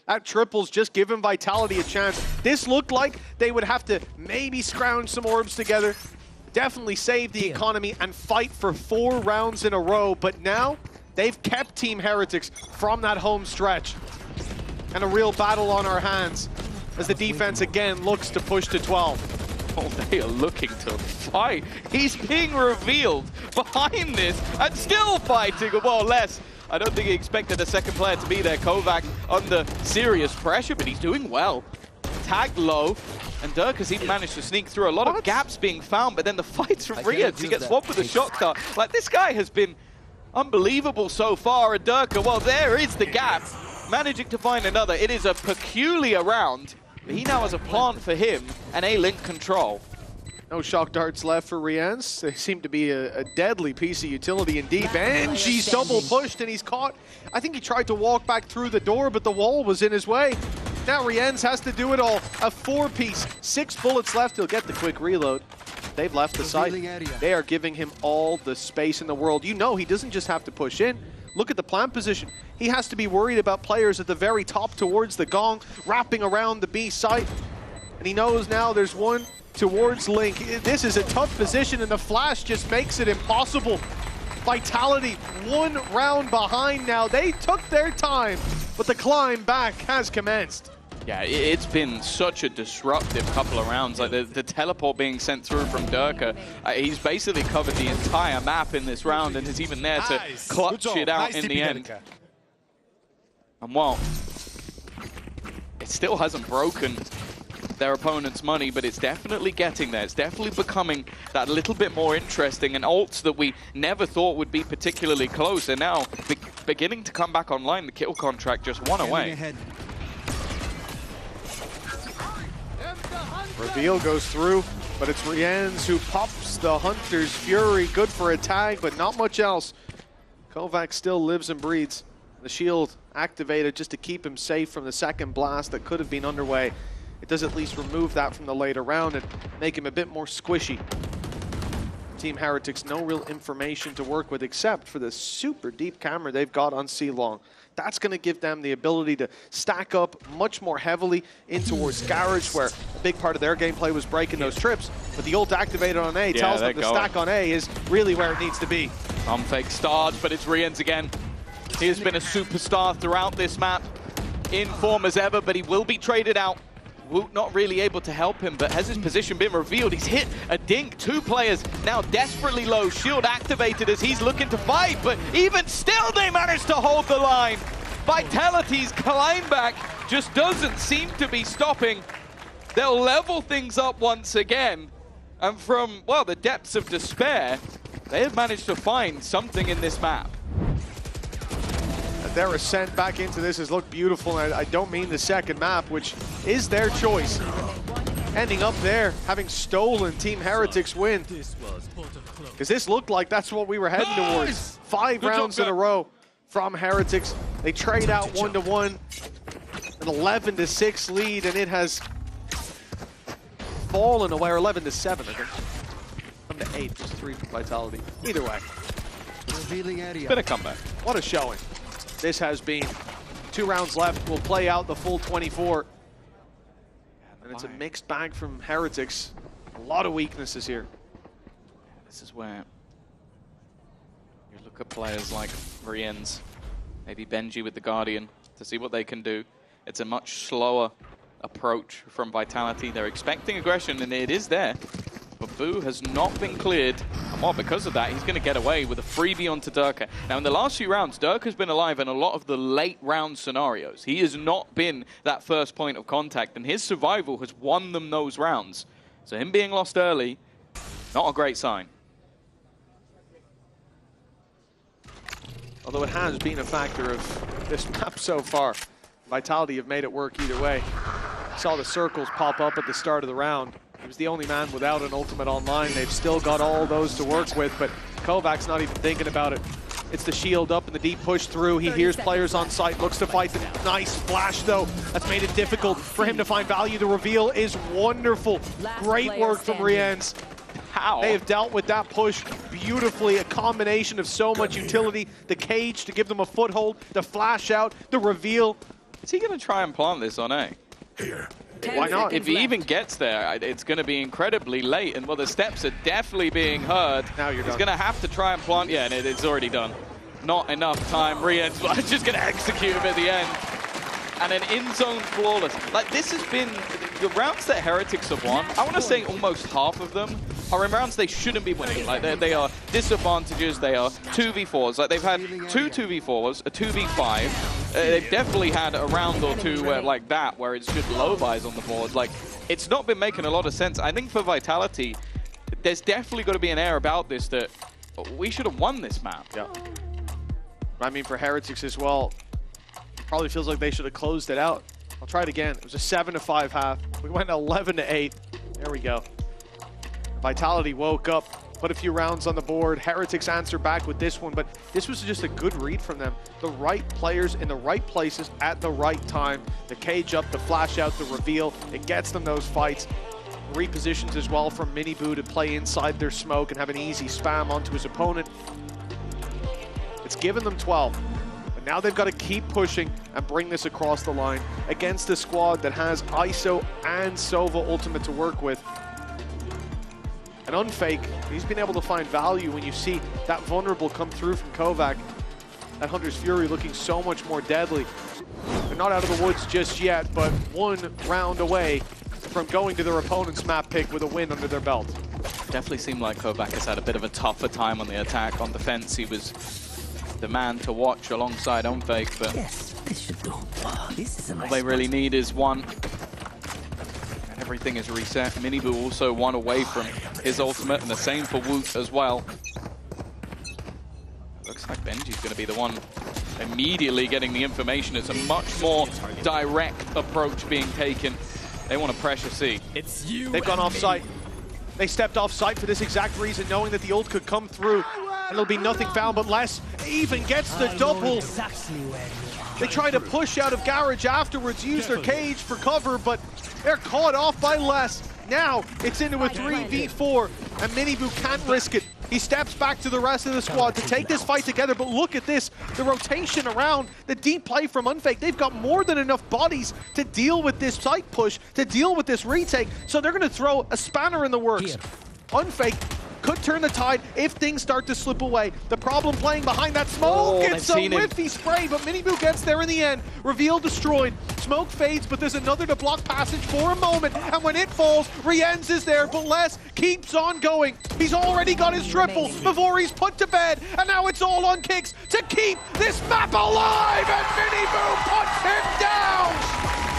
[SPEAKER 15] That triple's just giving Vitality a chance. This looked like they would have to maybe scrounge some orbs together, definitely save the economy and fight for 4 rounds in a row. But now, they've kept Team Heretics from that home stretch. And a real battle on our hands as the defense again looks to push to 12.
[SPEAKER 16] Oh, they are looking to fight. He's being revealed behind this and still fighting, well, less. I don't think he expected a second player to be there. Kovac under serious pressure, but he's doing well. Tagged low, and Durka's even managed to sneak through. A lot of gaps being found, but then the fights from Rienz. He gets swapped with a shock dart. Like, this guy has been unbelievable so far. And Durka, well, there is the gap. Managing to find another. It is a peculiar round. But he now has a plant for him and A-Link control.
[SPEAKER 15] No shock darts left for Rienz. They seem to be a deadly piece of utility indeed. Benji's double pushed and he's caught. I think he tried to walk back through the door, but the wall was in his way. Now Rienz has to do it all. A 4-piece, 6 bullets left. He'll get the quick reload. They've left the site. They are giving him all the space in the world. You know he doesn't just have to push in. Look at the plant position. He has to be worried about players at the very top towards the gong, wrapping around the B site. And he knows now there's one towards Link. This is a tough position, and the flash just makes it impossible. Vitality 1 round behind now. They took their time, but the climb back has commenced.
[SPEAKER 16] Yeah, it's been such a disruptive couple of rounds. Like the teleport being sent through from Durka, he's basically covered the entire map in this round and is even there to clutch it out in the end. And while it still hasn't broken their opponent's money, but it's definitely getting there. It's definitely becoming that little bit more interesting, and ults that we never thought would be particularly close are now beginning to come back online. The kill contract just one away.
[SPEAKER 15] Reveal goes through, but it's Rienz who pops the Hunter's Fury. Good for a tag, but not much else. Kovac still lives and breathes. The shield activated just to keep him safe from the second blast that could have been underway. It does at least remove that from the later round and make him a bit more squishy. Team Heretics, no real information to work with except for the super deep camera they've got on C-Long. That's going to give them the ability to stack up much more heavily in towards Garage, where a big part of their gameplay was breaking those trips. But the ult activated on A tells them the stack on A is really where it needs to be.
[SPEAKER 16] Fake start, but it's Rienz again. He has been a superstar throughout this map, in form as ever, but he will be traded out. Woot not really able to help him, but has his position been revealed? He's hit a dink. 2 players now desperately low. Shield activated as he's looking to fight, but even still they managed to hold the line. Vitality's climb back just doesn't seem to be stopping. They'll level things up once again. And from, well, the depths of despair, they have managed to find something in this map.
[SPEAKER 15] Their ascent back into this has looked beautiful, and I don't mean the second map, which is their choice. Ending up there, having stolen Team Heretics win. Because this looked like that's what we were heading towards. 5 rounds in a row from Heretics. They trade out 1-1, an 11-6 lead, and it has fallen away, or 11-7, I think. Come to 8, just 3 for Vitality. Either way.
[SPEAKER 16] It's been a comeback.
[SPEAKER 15] What a showing this has been. 2 rounds left. We'll play out the full 24. And it's a mixed bag from Heretics. A lot of weaknesses here.
[SPEAKER 16] This is where you look at players like Rienz, maybe Benji with the Guardian, to see what they can do. It's a much slower approach from Vitality. They're expecting aggression, and it is there. But Boo has not been cleared. And well, because of that, he's going to get away with a freebie onto Durka. Now, in the last few rounds, Durka's been alive in a lot of the late round scenarios. He has not been that first point of contact, and his survival has won them those rounds. So him being lost early, not a great sign.
[SPEAKER 15] Although it has been a factor of this map so far. Vitality have made it work either way. Saw the circles pop up at the start of the round. He was the only man without an ultimate online. They've still got all those to work with, but Kovac's not even thinking about it. It's the shield up and the deep push through. He hears players on site, looks to fight them. Nice flash, though. That's made it difficult for him to find value. The reveal is wonderful. Great work from Rienz.
[SPEAKER 16] How?
[SPEAKER 15] They have dealt with that push beautifully. A combination of so much utility. The cage to give them a foothold. The flash out. The reveal.
[SPEAKER 16] Is he going to try and plant this on A?
[SPEAKER 15] Here. Why not?
[SPEAKER 16] If he even gets there, it's going to be incredibly late. And well, the steps are definitely being heard.
[SPEAKER 15] Now you're
[SPEAKER 16] He's
[SPEAKER 15] done.
[SPEAKER 16] going to have to try and plant. Yeah, and it's already done. Not enough time. Rienz just going to execute him at the end. And an in-zone flawless. Like, this has been the rounds that Heretics have won. I want to say almost half of them are in rounds they shouldn't be winning. Like, they are disadvantages. They are 2v4s. Like, they've had 2 2v4s, a 2v5. They've definitely had a round or two like that where it's just low buys on the board. Like, it's not been making a lot of sense. I think for Vitality, there's definitely got to be an air about this that we should have won this map.
[SPEAKER 15] Yeah. I mean, for Heretics as well, probably feels like they should have closed it out. I'll try it again. It was a 7-5 half. We went 11-8. There we go. Vitality woke up put a few rounds on the board. Heretics answer back with this one, but this was just a good read from them. The right players in the right places at the right time. The cage up, the flash out, the reveal. It gets them those fights. Repositions as well from Miniboo to play inside their smoke and have an easy spam onto his opponent. It's given them 12. But now they've got to keep pushing and bring this across the line against a squad that has ISO and Sova Ultimate to work with. And Unfake, he's been able to find value when you see that vulnerable come through from Kovac. That Hunter's Fury looking so much more deadly. They're not out of the woods just yet, but one round away from going to their opponent's map pick with a win under their belt.
[SPEAKER 16] Definitely seemed like Kovac has had a bit of a tougher time on the attack. On defense, he was the man to watch alongside Unfake, but
[SPEAKER 21] yes, this should do. Wow, this is a nice
[SPEAKER 16] all they really need is one. And everything is reset. Miniboo also one away from his ultimate, and the same for Woot as well. Looks like Benji's going to be the one immediately getting the information. It's a much more direct approach being taken. They want to pressure C.
[SPEAKER 1] It's you.
[SPEAKER 15] They've gone off site. They stepped off site for this exact reason, knowing that the ult could come through and it'll be nothing found, but Les even gets the double. They try to push out of garage afterwards, use their cage for cover, but they're caught off by Les. Now it's into a 3v4 and Miniboo can't risk it. He steps back to the rest of the squad to take this fight together, but look at this, the rotation around, the deep play from Unfake. They've got more than enough bodies to deal with this site push, to deal with this retake, so they're gonna throw a spanner in the works. Unfake could turn the tide if things start to slip away. The problem playing behind that smoke, it's a whiffy spray, but Miniboo gets there in the end. Reveal destroyed. Smoke fades, but there's another to block passage for a moment, and when it falls, Rienz is there, but Les keeps on going. He's already got his triple before he's put to bed, and now it's all on Kicks to keep this map alive, and Miniboo puts him down!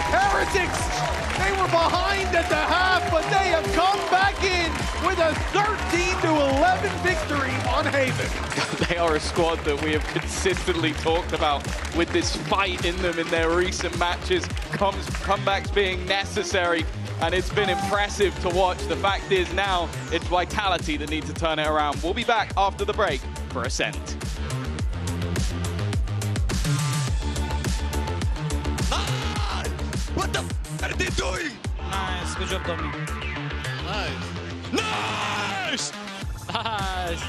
[SPEAKER 15] Heretics! They were behind at the half, but they have come back in with a 13-11 victory on Haven.
[SPEAKER 16] They are a squad that we have consistently talked about with this fight in them in their recent matches, comebacks being necessary, and it's been impressive to watch. The fact is now it's Vitality that need to turn it around. We'll be back after the break for Ascent.
[SPEAKER 21] What the f are they doing?
[SPEAKER 9] Nice, good job, Tommy.
[SPEAKER 21] Nice!
[SPEAKER 9] Nice! Nice!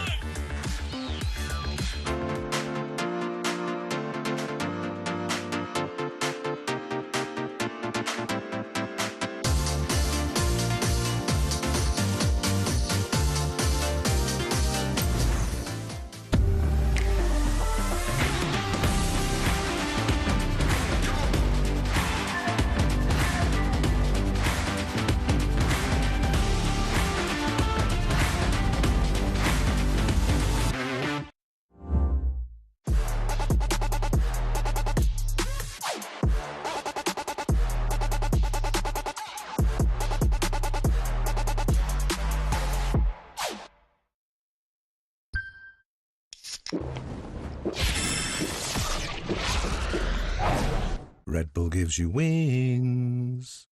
[SPEAKER 18] Red Bull gives you wings.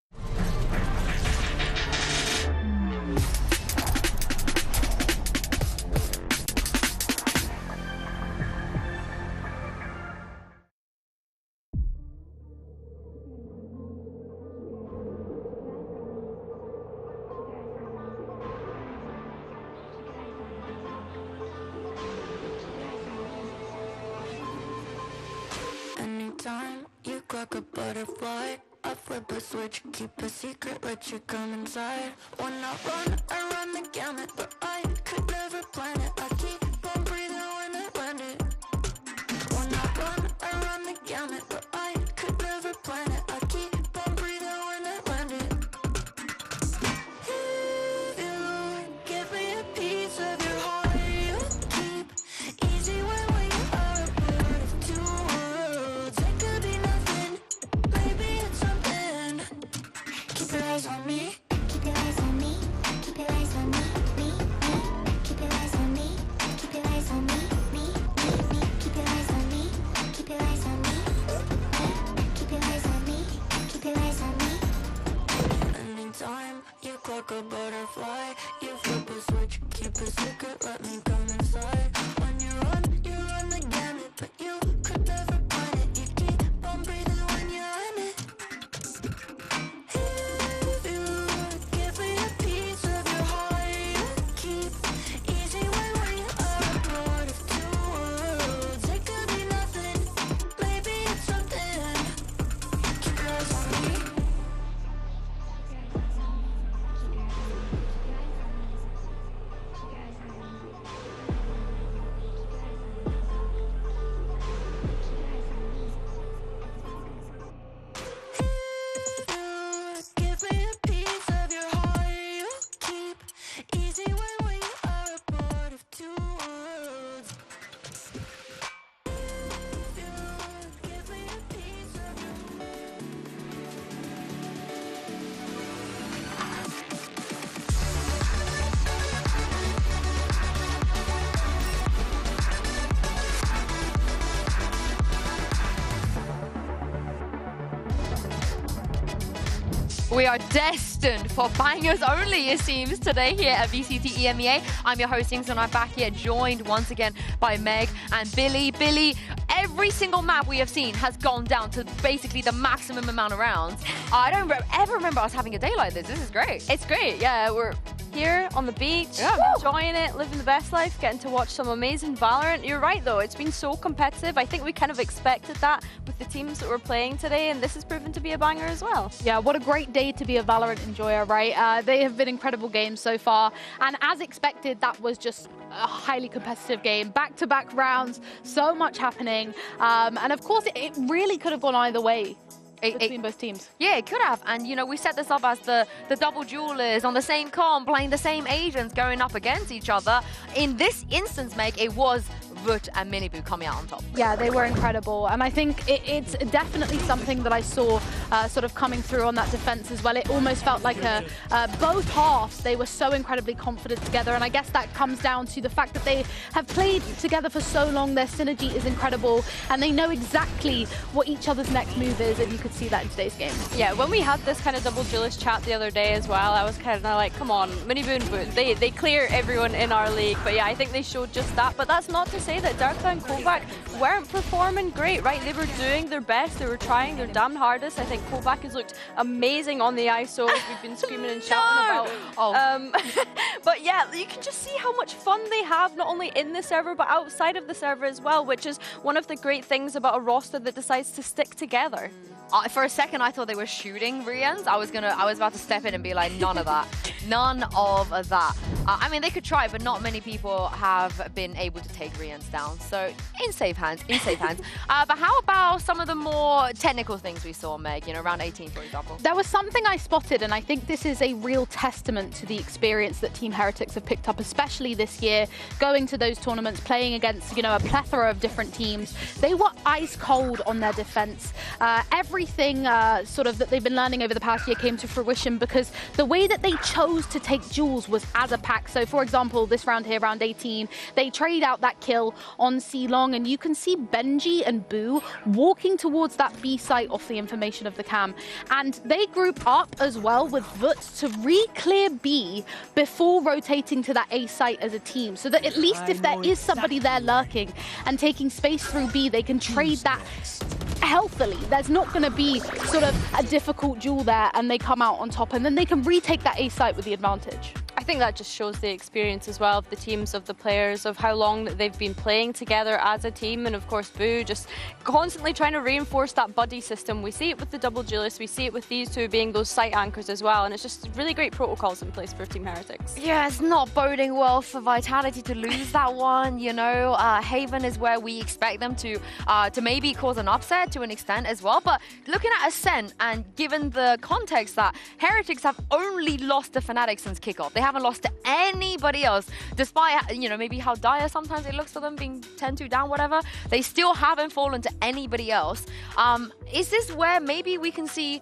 [SPEAKER 2] Anytime you crack a butterfly, I flip a switch, keep a secret, let you come inside. When I run the gamut, but I could never plan it. I keep on breathing when I land it. When I run the gamut, but I could never plan it. I keep on breathing when I land it. If you give me a piece of your heart, you keep easy when you are a part of two worlds. It could be nothing, maybe it's something. Keep your eyes on me. Keep your eyes on me. Keep your eyes on me. Me.
[SPEAKER 13] We are destined for bangers only, it seems, today here at VCT EMEA. I'm your host, and I'm back here, joined once again by Meg and Billy. Billy, every single map we have seen has gone down to basically the maximum amount of rounds. I don't ever remember us having a day like this. This is great.
[SPEAKER 14] It's great, yeah. We're here on the beach, enjoying it, living the best life, getting to watch some amazing Valorant. You're right, though. It's been so competitive. I think we kind of expected that with the teams that we're playing today, and this has proven to be a banger as well.
[SPEAKER 12] Yeah, what a great day to be a Valorant enjoyer, right? They have been incredible games so far, and as expected, that was just a highly competitive game. Back-to-back rounds, so much happening, and of course, it really could have gone either way. Between both teams.
[SPEAKER 13] Yeah, it could have. And, you know, we set this up as the double duelers on the same comp, playing the same agents, going up against each other. In this instance, Meg, it was VIT and Miniboo coming out on top.
[SPEAKER 12] Yeah, they were incredible. And I think it's definitely something that I saw sort of coming through on that defense as well. It almost felt like both halves, they were so incredibly confident together. And I guess that comes down to the fact that they have played together for so long. Their synergy is incredible. And they know exactly what each other's next move is. And you could see that in today's game.
[SPEAKER 14] Yeah, when we had this kind of double duelist chat the other day as well, I was kind of like, come on, Miniboo and VIT, they clear everyone in our league. But yeah, I think they showed just that. But that's not to say that Darkla and Kovac weren't performing great, right? They were doing their best, they were trying their damn hardest. I think Kovac has looked amazing on the ISO, as we've been screaming and shouting about. But yeah, you can just see how much fun they have, not only in the server, but outside of the server as well, which is one of the great things about a roster that decides to stick together.
[SPEAKER 13] For a second, I thought they were shooting Rians. I was about to step in and be like, none of that. None of that. I mean, they could try, but not many people have been able to take Rians down. So, in safe hands, but how about some of the more technical things we saw, Meg? You know, round 18, for example.
[SPEAKER 12] There was something I spotted, and I think this is a real testament to the experience that Team Heretics have picked up, especially this year, going to those tournaments, playing against, you know, a plethora of different teams. They were ice cold on their defense. Everything sort of that they've been learning over the past year came to fruition because the way that they chose to take duels was as a pack. So for example, this round here, round 18, they trade out that kill on C Long, and you can see Benji and Boo walking towards that B site off the information of the cam. And they group up as well with VIT to re-clear B before rotating to that A site as a team, so that at least if there is somebody there lurking and taking space through B, they can trade that healthily. There's not going to be sort of a difficult duel there, and they come out on top, and then they can retake that A site with the advantage.
[SPEAKER 14] I think that just shows the experience as well of the teams, of the players, of how long that they've been playing together as a team, and of course Boo just constantly trying to reinforce that buddy system. We see it with the double duelists, we see it with these two being those site anchors as well, and it's just really great protocols in place for Team Heretics.
[SPEAKER 13] Yeah, it's not boding well for Vitality to lose that one, you know. Haven is where we expect them to maybe cause an upset to an extent as well, but looking at Ascent, and given the context that Heretics have only lost to Fnatic since kickoff, they haven't lost to anybody else, despite, you know, maybe how dire sometimes it looks for them being 10-2 down, whatever. They still haven't fallen to anybody else. Is this where maybe we can see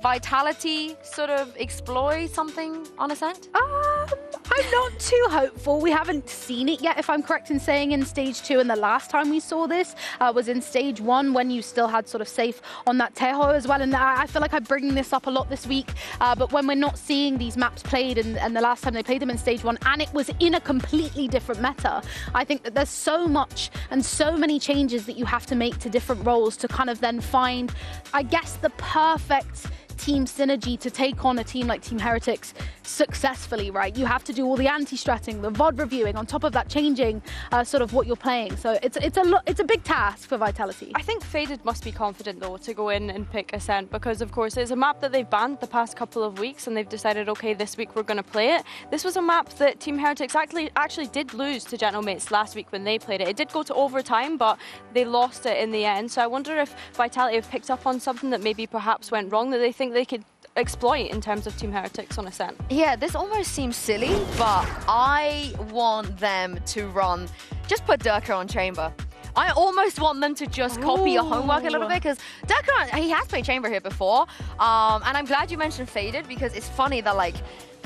[SPEAKER 13] Vitality sort of exploit something on Ascent?
[SPEAKER 12] I'm not too hopeful. We haven't seen it yet, if I'm correct in saying, in Stage 2. And the last time we saw this was in Stage 1, when you still had sort of Safe on that Teho as well. And I feel like I'm bringing this up a lot this week. But when we're not seeing these maps played, and the last time they played them in Stage 1, and it was in a completely different meta, I think that there's so much and so many changes that you have to make to different roles to kind of then find, I guess, the perfect team synergy to take on a team like Team Heretics successfully, right? You have to do all the anti-stratting, the VOD reviewing, on top of that changing sort of what you're playing. So it's a big task for Vitality.
[SPEAKER 14] I think Faded must be confident though to go in and pick Ascent, because of course it's a map that they've banned the past couple of weeks, and they've decided, okay, this week we're going to play it. This was a map that Team Heretics actually did lose to Gentleman's last week when they played it. It did go to overtime, but they lost it in the end. So I wonder if Vitality have picked up on something that maybe perhaps went wrong that they think they could exploit in terms of Team Heretics on Ascent.
[SPEAKER 13] Yeah, this almost seems silly, but I want them to just put Durka on Chamber. I almost want them to just copy your homework a little bit, because Durka, he has played Chamber here before, and I'm glad you mentioned Faded, because it's funny that, like,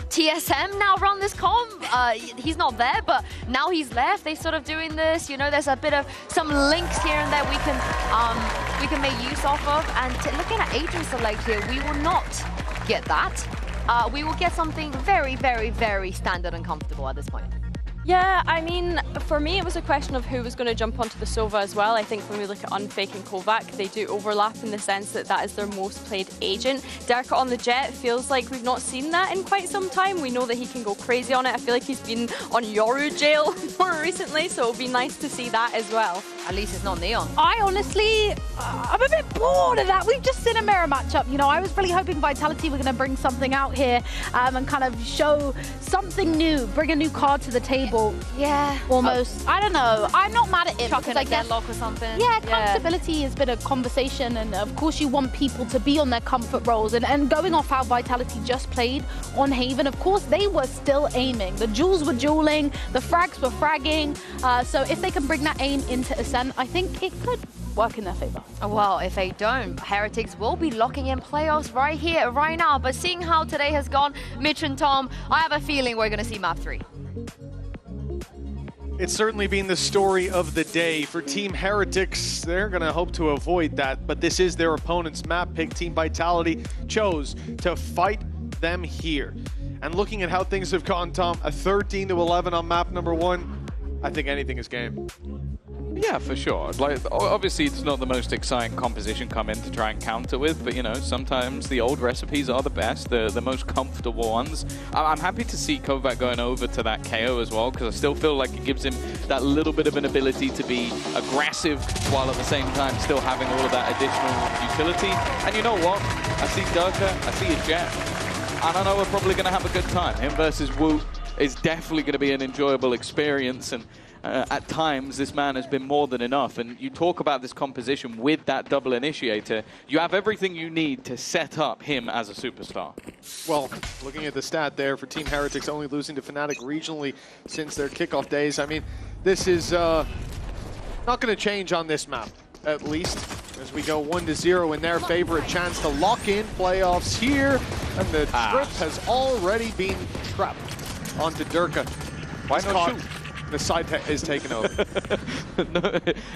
[SPEAKER 13] TSM now run this comp. He's not there, but now he's left. They're sort of doing this. You know, there's a bit of some links here and there we can make use of. And looking at agent select here, we will not get that, we will get something very, very, very standard and comfortable at this point.
[SPEAKER 14] Yeah, I mean, for me, it was a question of who was going to jump onto the Sova as well. I think when we look at Unfake and Kovac, they do overlap in the sense that that is their most played agent. Derka on the Jet feels like we've not seen that in quite some time. We know that he can go crazy on it. I feel like he's been on Yoru jail more recently, so it'll be nice to see that as well.
[SPEAKER 13] At least it's not Neon.
[SPEAKER 12] I honestly, I'm a bit bored of that. We've just seen a mirror matchup. You know, I was really hoping Vitality were going to bring something out here and kind of show something new, bring a new card to the table.
[SPEAKER 13] Yeah.
[SPEAKER 12] Almost. I don't know. I'm not mad at it.
[SPEAKER 13] Chucking a deadlock or something.
[SPEAKER 12] Yeah, comfortability has been a conversation, and of course you want people to be on their comfort roles. And going off how Vitality just played on Haven, of course they were still aiming. The duels were dueling, the frags were fragging. So if they can bring that aim into Ascent, I think it could work in their favor.
[SPEAKER 13] Well, if they don't, Heretics will be locking in playoffs right here, right now. But seeing how today has gone, Mitch and Tom, I have a feeling we're going to see map 3.
[SPEAKER 15] It's certainly been the story of the day for Team Heretics. They're going to hope to avoid that, but this is their opponent's map pick. Team Vitality chose to fight them here. And looking at how things have gone, Tom, a 13-11 on map number 1, I think anything is game.
[SPEAKER 5] Yeah, for sure. Like, obviously, it's not the most exciting composition come in to try and counter with, but, you know, sometimes the old recipes are the best, the most comfortable ones. I'm happy to see Kovac going over to that KO as well, because I still feel like it gives him that little bit of an ability to be aggressive, while at the same time still having all of that additional utility. And you know what? I see Durka, I see a Jet, and I know we're probably going to have a good time. Him versus Wu is definitely going to be an enjoyable experience, and at times, this man has been more than enough. And you talk about this composition with that double initiator, you have everything you need to set up him as a superstar.
[SPEAKER 15] Well, looking at the stat there for Team Heretics, only losing to Fnatic regionally since their kickoff days. I mean, this is not going to change on this map, at least, as we go 1-0 in their favor. A chance to lock in playoffs here, and the trip has already been trapped onto Durka.
[SPEAKER 5] Why not shoot?
[SPEAKER 15] The side is taken over.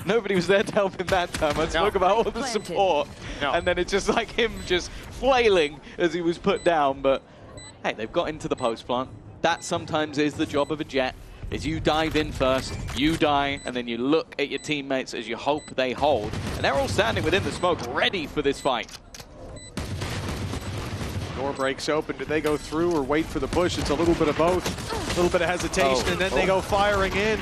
[SPEAKER 5] Nobody was there to help him that time. I spoke about all the support, and then it's just like him just flailing as he was put down. But hey, they've got into the post plant. That sometimes is the job of a Jet, is you dive in first, you die, and then you look at your teammates as you hope they hold. And they're all standing within the smoke, ready for this fight.
[SPEAKER 15] Door breaks open. Do they go through or wait for the push? It's a little bit of both. A little bit of hesitation, and then they go firing in.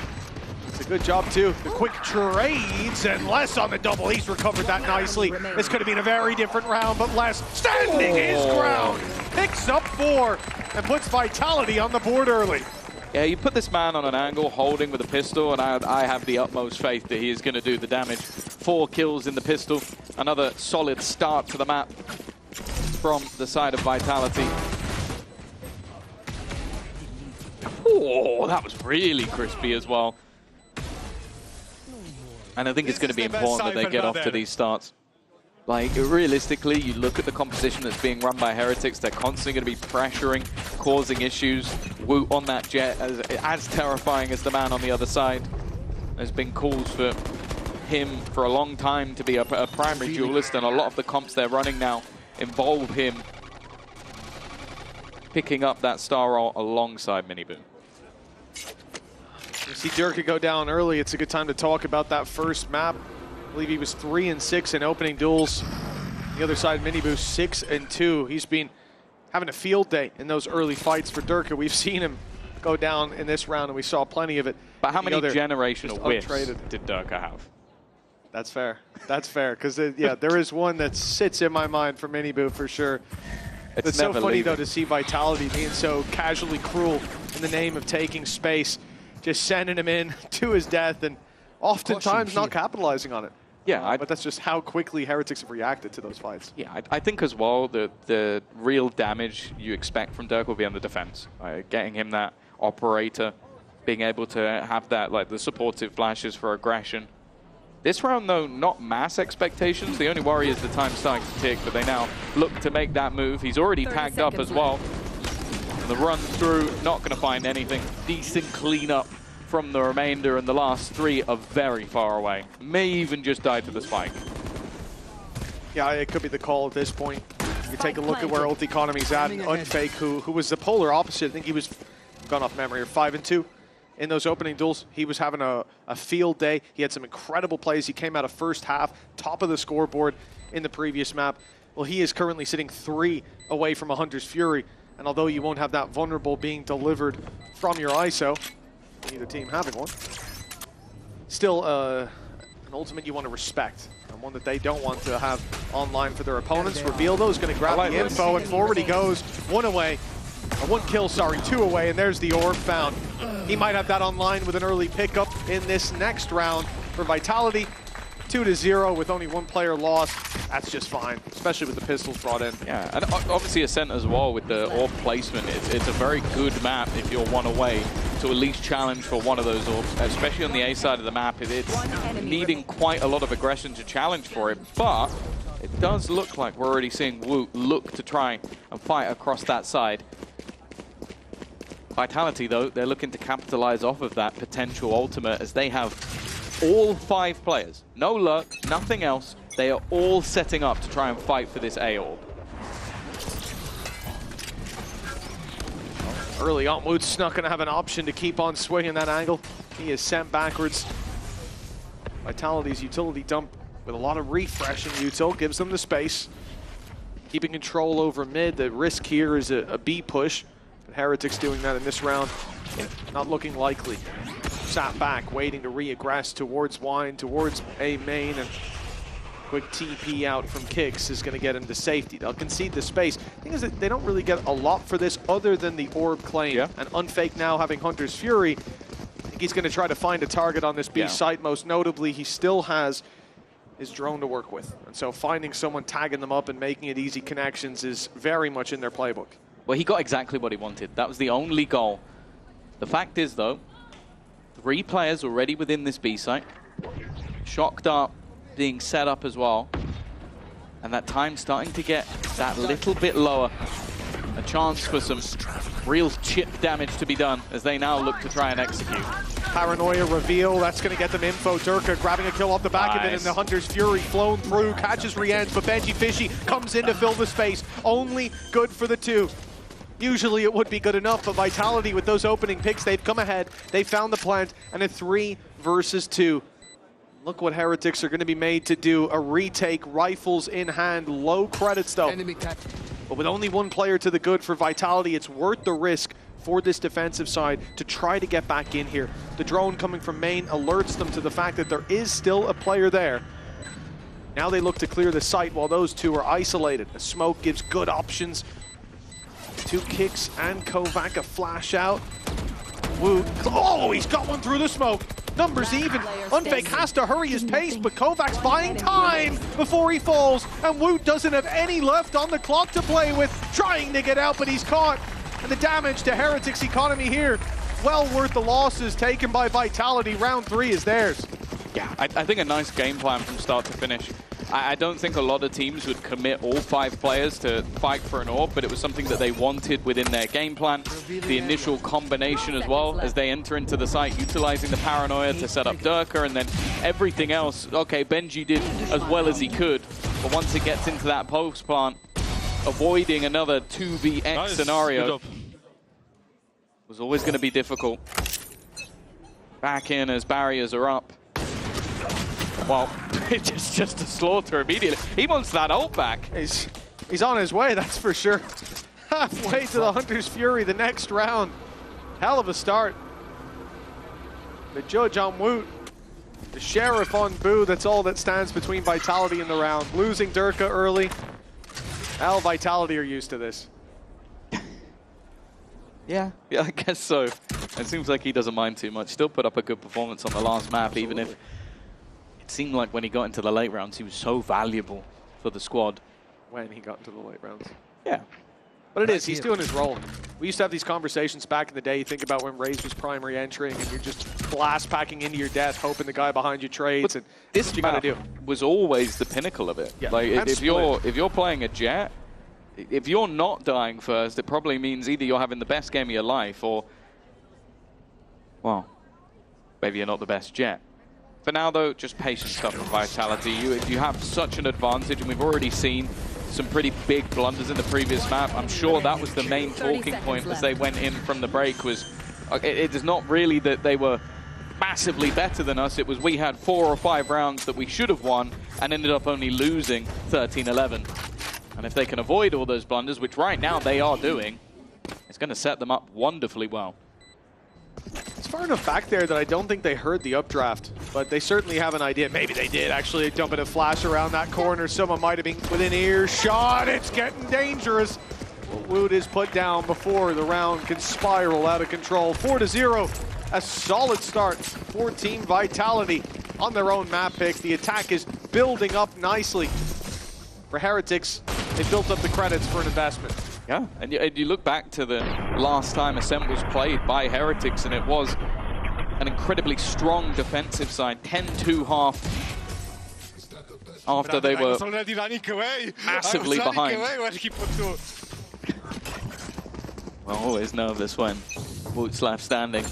[SPEAKER 15] It's a good job, too. The quick trades, and Les on the double. He's recovered that nicely. This could have been a very different round, but Les standing his ground. Picks up 4 and puts Vitality on the board early.
[SPEAKER 5] Yeah, you put this man on an angle, holding with a pistol, and I have the utmost faith that he is going to do the damage. 4 kills in the pistol. Another solid start to the map from the side of Vitality. Oh, that was really crispy as well. And I think it's going to be important that they get off to these starts. Like, realistically, you look at the composition that's being run by Heretics, they're constantly going to be pressuring, causing issues. Wu on that Jet, as terrifying as the man on the other side. There's been calls for him for a long time to be a primary duelist, and a lot of the comps they're running now involve him picking up that star role alongside Minibu.
[SPEAKER 15] You see Durka go down early. It's a good time to talk about that first map. I believe he was 3-6 in opening duels. The other side, Minibu 6-2. He's been having a field day in those early fights for Durka. We've seen him go down in this round, and we saw plenty of it.
[SPEAKER 5] But how many generational whiffs did Durka have?
[SPEAKER 15] That's fair. That's fair. Because, yeah, there is one that sits in my mind for Minibu for sure. It's so funny, though, to see Vitality being so casually cruel in the name of taking space, just sending him in to his death, and oftentimes not capitalizing on it.
[SPEAKER 5] Yeah,
[SPEAKER 15] but that's just how quickly Heretics have reacted to those fights.
[SPEAKER 5] Yeah, I think as well the real damage you expect from Dirk will be on the defense. Getting him that operator, being able to have that, like, the supportive flashes for aggression. This round, though, not mass expectations. The only worry is the time starting to tick, but they now look to make that move. He's already tagged up as well. The run through, not going to find anything. Decent cleanup from the remainder, and the last 3 are very far away. May even just die to the spike.
[SPEAKER 15] Yeah, it could be the call at this point. You take a look at where Ult Economy's at. Unfake, who was the polar opposite. I think he was, gone off memory, 5-2 in those opening duels. He was having a field day. He had some incredible plays. He came out of first half, top of the scoreboard in the previous map. Well, he is currently sitting 3 away from a Hunter's Fury. And although you won't have that vulnerable being delivered from your ISO, neither team having one, still an ultimate you want to respect, and one that they don't want to have online for their opponents. Revealdo is going to grab the info, and forward he goes. 1 away, or 1 kill, sorry, 2 away, and there's the orb found. He might have that online with an early pickup in this next round for Vitality. 2-0 with only 1 player lost. That's just fine, especially with the pistols brought in.
[SPEAKER 16] Yeah, and obviously Ascent as well with the orb placement. It's a very good map if you're 1 away to at least challenge for one of those orbs, especially on the A side of the map. It's needing quite a lot of aggression to challenge for it, but it does look like we're already seeing Woot look to try and fight across that side. Vitality, though, they're looking to capitalize off of that potential ultimate as they have all 5 players. No luck, nothing else. They are all setting up to try and fight for this A orb.
[SPEAKER 15] Early on, Woot's not going to have an option to keep on swinging that angle. He is sent backwards. Vitality's utility dump with a lot of refresh in util gives them the space. Keeping control over mid. The risk here is a B push. But Heretics doing that in this round, not looking likely. Sat back, waiting to re-aggress towards Wine, towards A main, and quick TP out from Kicks is going to get him to safety. They'll concede the space. The thing is that they don't really get a lot for this other than the orb claim. Yeah. And Unfake now having Hunter's Fury, I think he's going to try to find a target on this B site. Most notably, he still has his drone to work with. And so finding someone, tagging them up and making it easy connections is very much in their playbook.
[SPEAKER 16] Well, he got exactly what he wanted. That was the only goal. The fact is, though, 3 players already within this B site. Shock Dart being set up as well. And that time starting to get that little bit lower. A chance for some real chip damage to be done as they now look to try and execute.
[SPEAKER 15] Paranoia reveal, that's going to get them info. Durka grabbing a kill off the back of it, and the Hunter's Fury flown through, catches Rienz, but Benji Fishy comes in to fill the space. Only good for the 2. Usually it would be good enough, but Vitality with those opening picks, they've come ahead, they found the plant, and a 3 versus 2. Look what Heretics are going to be made to do. A retake, rifles in hand, low credits though. But with only 1 player to the good for Vitality, it's worth the risk for this defensive side to try to get back in here. The drone coming from main alerts them to the fact that there is still a player there. Now they look to clear the site while those 2 are isolated. A smoke gives good options. 2 Kicks and Kovac, a flash out. Woot. Oh, he's got one through the smoke. Numbers even. Unfake has to hurry his pace, but Kovac's buying time before he falls. And Woot doesn't have any left on the clock to play with. Trying to get out, but he's caught. And the damage to Heretics Economy here, well worth the losses taken by Vitality. Round 3 is theirs.
[SPEAKER 16] Yeah, I think a nice game plan from start to finish. I don't think a lot of teams would commit all 5 players to fight for an orb, but it was something that they wanted within their game plan. The initial combination as well, as they enter into the site, utilizing the Paranoia to set up Durka, and then everything else. Okay, Benji did as well as he could, but once it gets into that post plant, avoiding another 2vx scenario was always going to be difficult. Back in as barriers are up. Well, it's just a slaughter immediately. He wants that ult back.
[SPEAKER 15] He's on his way, that's for sure. Halfway to the Hunter's Fury the next round. Hell of a start. The judge on Woot. The sheriff on Boo. That's all that stands between Vitality and the round. Losing Durka early. Hell, Vitality are used to this.
[SPEAKER 16] Yeah, I guess so. It seems like he doesn't mind too much. Still put up a good performance on the last map, even if it seemed like when he got into the late rounds, he was so valuable for the squad.
[SPEAKER 15] When he got into the late rounds.
[SPEAKER 16] Yeah.
[SPEAKER 15] But it is, he's doing his role. We used to have these conversations back in the day. You think about when Raze was primary entering and you're just blast packing into your death, hoping the guy behind you trades. And
[SPEAKER 16] this
[SPEAKER 15] you gotta do.
[SPEAKER 16] Was always the pinnacle of it.
[SPEAKER 15] Yeah.
[SPEAKER 16] Like if you're playing a Jet, if you're not dying first, it probably means either you're having the best game of your life or, well, maybe you're not the best Jet. For now, though, just patient stuff and Vitality. You have such an advantage, and we've already seen some pretty big blunders in the previous map. I'm sure that was the main talking point as they went in from the break was, it is not really that they were massively better than us. It was we had 4 or 5 rounds that we should have won and ended up only losing 13-11. And if they can avoid all those blunders, which right now they are doing, it's going to set them up wonderfully well.
[SPEAKER 15] It's far enough back there that I don't think they heard the updraft, but they certainly have an idea. Maybe they did actually dumping a flash around that corner. Someone might have been within earshot. It's getting dangerous. Wood is put down before the round can spiral out of control. 4-0, a solid start for Team Vitality on their own map pick. The attack is building up nicely. For Heretics, they built up the credits for an investment.
[SPEAKER 16] Yeah, and you look back to the last time Ascent was played by Heretics, and it was an incredibly strong defensive side, 10-2 half, after they were massively behind. Well, always nervous when Woot's left standing.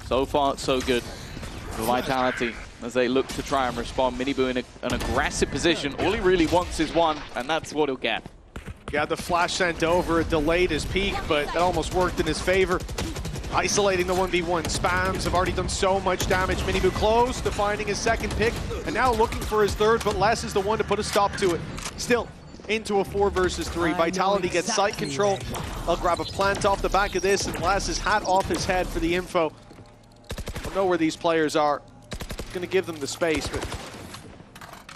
[SPEAKER 16] So far, so good for Vitality as they look to try and respond. Minibu in an aggressive position. All he really wants is one, and that's what he'll get.
[SPEAKER 15] Got the flash sent over, it delayed his peak, but that almost worked in his favor. Isolating the 1v1 spams have already done so much damage. Minibu close to finding his second pick, and now looking for his third, but Les is the one to put a stop to it. Still into a 4 versus 3. Vitality gets site control. I'll grab a plant off the back of this, and Les is hat off his head for the info. We'll know where these players are. Gonna give them the space, but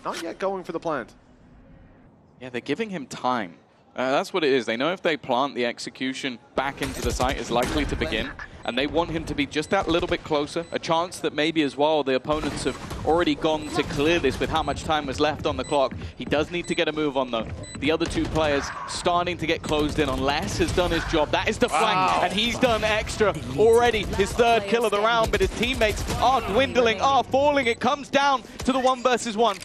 [SPEAKER 15] not yet going for the plant.
[SPEAKER 16] Yeah, they're giving him time. That's what it is. They know if they plant, the execution back into the site is likely to begin, and they want him to be just that little bit closer. A chance that maybe as well the opponents have already gone to clear this with how much time was left on the clock. He does need to get a move on though. The other 2 players starting to get closed in on. Les has done his job. That is the flank, and he's done extra already. His 3rd kill of the round, but his teammates are dwindling, are falling. It comes down to the 1 versus 1.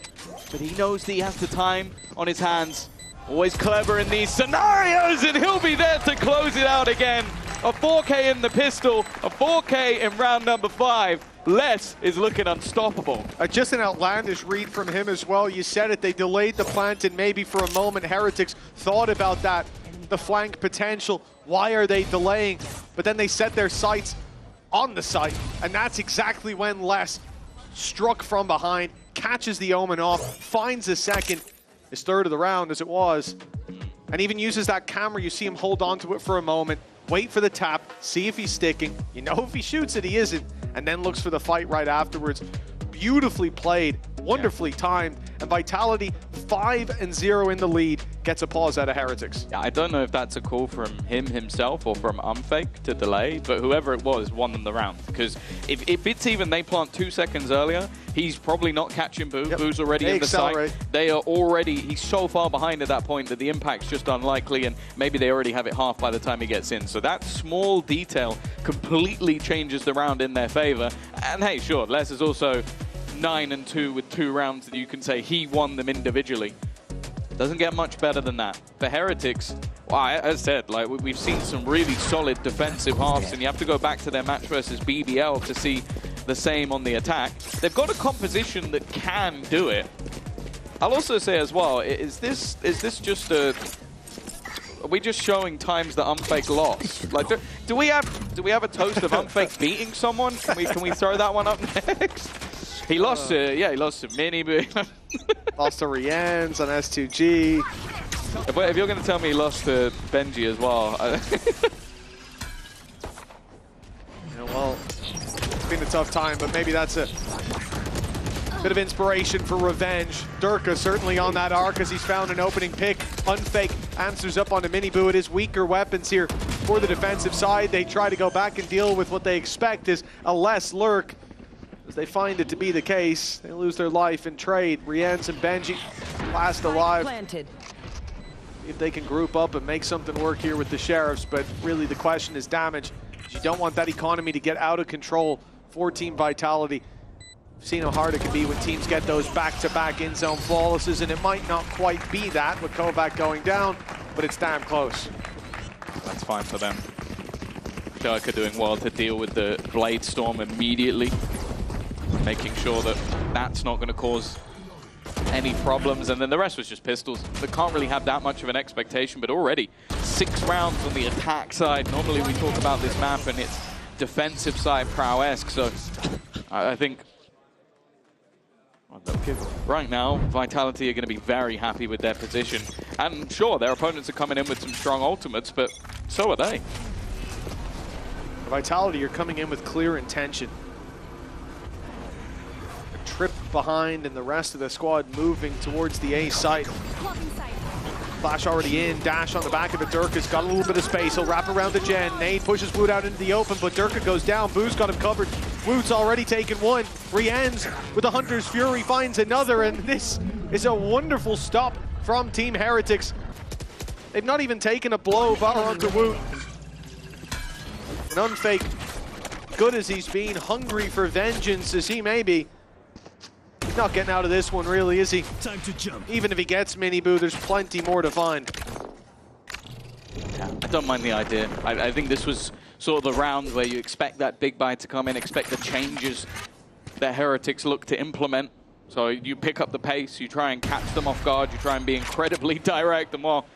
[SPEAKER 16] But he knows that he has the time on his hands. Always clever in these scenarios, and he'll be there to close it out again. A 4K in the pistol, a 4K in round number 5. Les is looking unstoppable.
[SPEAKER 15] Just an outlandish read from him as well. You said it, they delayed the plant, and maybe for a moment Heretics thought about that, the flank potential. Why are they delaying? But then they set their sights on the site, and that's exactly when Les struck from behind, catches the Omen off, finds a second, his 3rd of the round as it was, and even uses that camera. You see him hold on to it for a moment, wait for the tap, see if he's sticking. You know if he shoots it, he isn't, and then looks for the fight right afterwards. Beautifully played, wonderfully timed, and Vitality 5-0 in the lead gets a pause out of Heretics.
[SPEAKER 16] Yeah, I don't know if that's a call from him himself or from Unfake to delay, but whoever it was won them the round. Because if it's even they plant 2 seconds earlier, he's probably not catching Boo. Yep. Boo's already in the site. They are already, he's so far behind at that point that the impact's just unlikely, and maybe they already have it half by the time he gets in. So that small detail completely changes the round in their favor. And hey, sure, Les is also 9-2 with 2 rounds that you can say he won them individually. Doesn't get much better than that. For Heretics, well, as I said, like we've seen some really solid defensive halves, and you have to go back to their match versus BBL to see the same on the attack. They've got a composition that can do it. I'll also say as well, is this just a... Are we just showing times that Unfake lost? Like, do we have a toast of Unfake beating someone? Can we throw that one up next? He lost to, yeah, he lost to Mini, but
[SPEAKER 15] lost to Rienz on S2G.
[SPEAKER 16] If you're going to tell me he lost to Benji as well,
[SPEAKER 15] well, it's been a tough time, but maybe that's a bit of inspiration for revenge. Durka certainly on that arc as he's found an opening pick. Unfake answers up onto Minibu. It is weaker weapons here for the defensive side. They try to go back and deal with what they expect is a less lurk. As they find it to be the case, they lose their life in trade. Rienz and Benji last alive. See if they can group up and make something work here with the Sheriffs, but really the question is damage. You don't want that economy to get out of control for Team Vitality. We've seen how hard it can be when teams get those back-to-back in-zone flawlesses, and it might not quite be that with Kovac going down, but it's damn close.
[SPEAKER 16] That's fine for them. Durka doing well to deal with the Blade Storm immediately, making sure that that's not going to cause any problems. And then the rest was just pistols. They can't really have that much of an expectation, but already 6 rounds on the attack side. Normally we talk about this map and it's defensive side prowess. So I think right now, Vitality are going to be very happy with their position. And sure, their opponents are coming in with some strong ultimates, but so are they.
[SPEAKER 15] Vitality are coming in with clear intention. A trip behind and the rest of the squad moving towards the A site. Flash already in, dash on the back of it. Durka's got a little bit of space. He'll wrap around the Gen. Nade pushes Woot out into the open, but Durka goes down. Boo's got him covered. Woot's already taken one. Re-ends with the Hunter's Fury, finds another, and this is a wonderful stop from Team Heretics. They've not even taken a blow, VALORANT or Woot. And Unfake, good as he's been, hungry for vengeance as he may be, he's not getting out of this one really, is he?
[SPEAKER 23] Time to jump.
[SPEAKER 15] Even if he gets Miniboo, there's plenty more to find.
[SPEAKER 16] Yeah, I don't mind the idea. I think this was sort of the round where you expect that big buy to come in, expect the changes that Heretics look to implement. So you pick up the pace, you try and catch them off guard, you try and be incredibly direct, and well,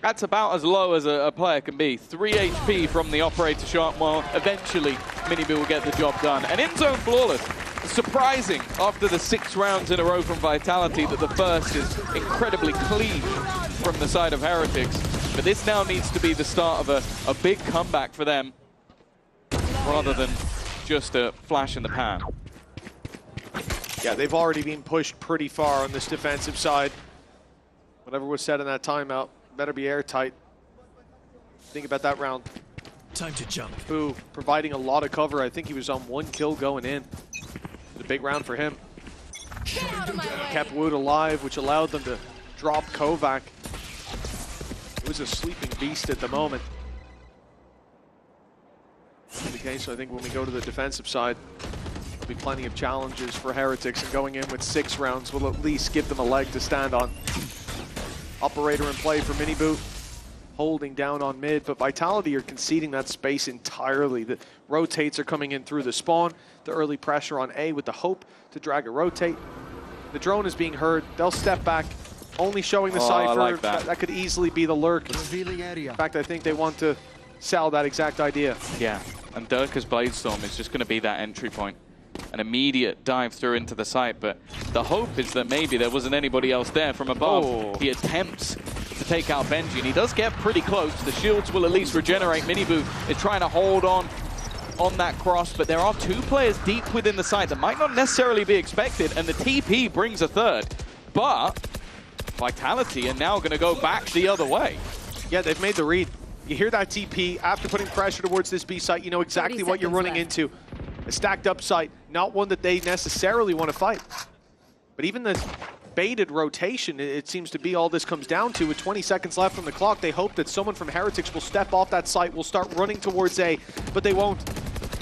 [SPEAKER 16] that's about as low as a player can be. 3 HP from the operator shot. Well, eventually, Miniboo will get the job done. And in zone flawless. Surprising after the 6 rounds in a row from Vitality that the first is incredibly clean from the side of Heretics. But this now needs to be the start of a big comeback for them rather than just a flash in the pan.
[SPEAKER 15] Yeah, they've already been pushed pretty far on this defensive side. Whatever was said in that timeout better be airtight. Think about that round.
[SPEAKER 23] Time to jump.
[SPEAKER 15] Boo providing a lot of cover. I think he was on 1 kill going in. It was a big round for him. Kept Woot alive, which allowed them to drop Kovac. It was a sleeping beast at the moment. Okay, so I think when we go to the defensive side, there'll be plenty of challenges for Heretics, and going in with 6 rounds will at least give them a leg to stand on. Operator in play for Miniboo, holding down on mid, but Vitality are conceding that space entirely. The rotates are coming in through the spawn, the early pressure on A with the hope to drag a rotate. The drone is being heard, they'll step back, only showing the Cypher.
[SPEAKER 16] I like that.
[SPEAKER 15] That could easily be the lurk. In fact, I think they want to sell that exact idea.
[SPEAKER 16] Yeah, and Durka's Bladestorm is just going to be that entry point. An immediate dive through into the site, but the hope is that maybe there wasn't anybody else there from above. Oh. He attempts to take out Benji, and he does get pretty close. The shields will at least regenerate. Miniboo is trying to hold on that cross, but there are 2 players deep within the site that might not necessarily be expected, and the TP brings a third. But Vitality are now going to go back the other way.
[SPEAKER 15] Yeah, they've made the read. You hear that TP, after putting pressure towards this B site, you know exactly what you're running into. A stacked up site, not one that they necessarily want to fight. But even the baited rotation, it seems to be all this comes down to. With 20 seconds left on the clock, they hope that someone from Heretics will step off that site, will start running towards A, but they won't.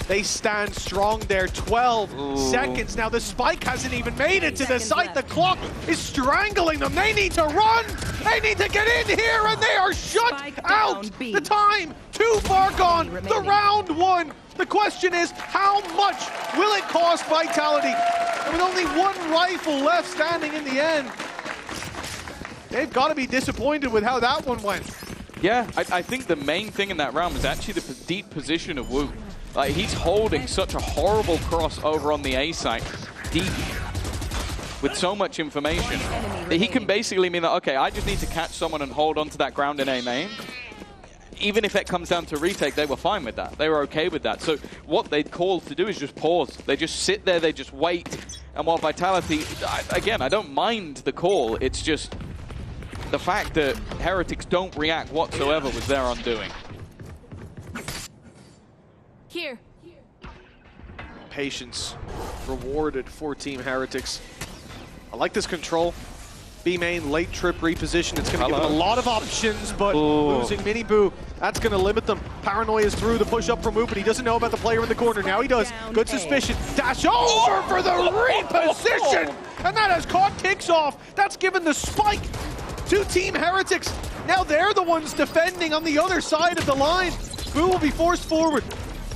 [SPEAKER 15] They stand strong there, 12 seconds. Now the spike hasn't even made it to the site. The clock is strangling them. They need to run. They need to get in here, and they are shut out. The time, too far gone. The round 1. The question is, how much will it cost Vitality? And with only 1 rifle left standing in the end, they've got to be disappointed with how that one went.
[SPEAKER 16] Yeah, I think the main thing in that round was actually the deep position of Woot. Like, he's holding such a horrible cross over on the A site, deep, with so much information, that he can basically mean that, okay, I just need to catch someone and hold on to that ground in A main. Even if it comes down to retake, they were fine with that. They were okay with that. So what they called to do is just pause. They just sit there, they just wait. And while Vitality, again, I don't mind the call, it's just the fact that Heretics don't react whatsoever was their undoing.
[SPEAKER 2] Here.
[SPEAKER 15] Patience rewarded for Team Heretics. I like this control. B main, late trip reposition. It's going to give them a lot of options, but losing Miniboo, that's going to limit them. Paranoia is through the push up from Woot, but he doesn't know about the player in the corner. Now he does. Good suspicion. Dash over for the reposition, and that has caught kicks off. That's given the spike to Team Heretics. Now they're the ones defending on the other side of the line. Boo will be forced forward.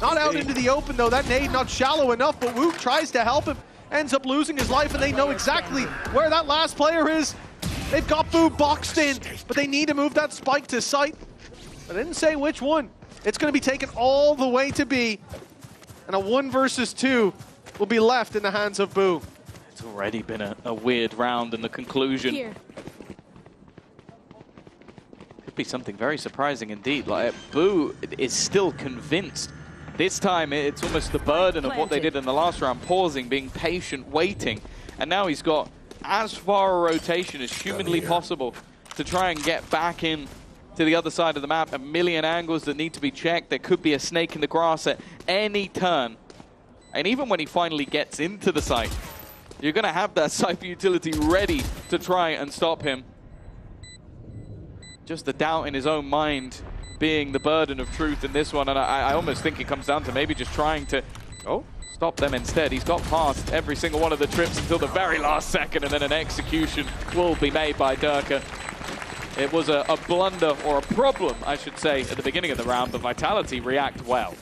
[SPEAKER 15] Not out into the open, though. That nade not shallow enough, but Woot tries to help him. ends up losing his life, and they know exactly where that last player is. They've got Boo boxed in, but they need to move that spike to site. I didn't say which one. It's going to be taken all the way to B, and a 1 versus 2 will be left in the hands of Boo.
[SPEAKER 16] It's already been a weird round, and the conclusion could be something very surprising indeed. Like, Boo is still convinced. This time, it's almost the burden of what they did in the last round, pausing, being patient, waiting. And now he's got as far a rotation as humanly possible to try and get back in to the other side of the map. A million angles that need to be checked. There could be a snake in the grass at any turn. And even when he finally gets into the site, you're going to have that Cypher utility ready to try and stop him. Just the doubt in his own mind being the burden of truth in this one, and I almost think it comes down to maybe just trying to stop them instead. He's got past every single one of the trips until the very last second, and then an execution will be made by Durka. It was a blunder, or a problem, I should say, at the beginning of the round, but Vitality react well.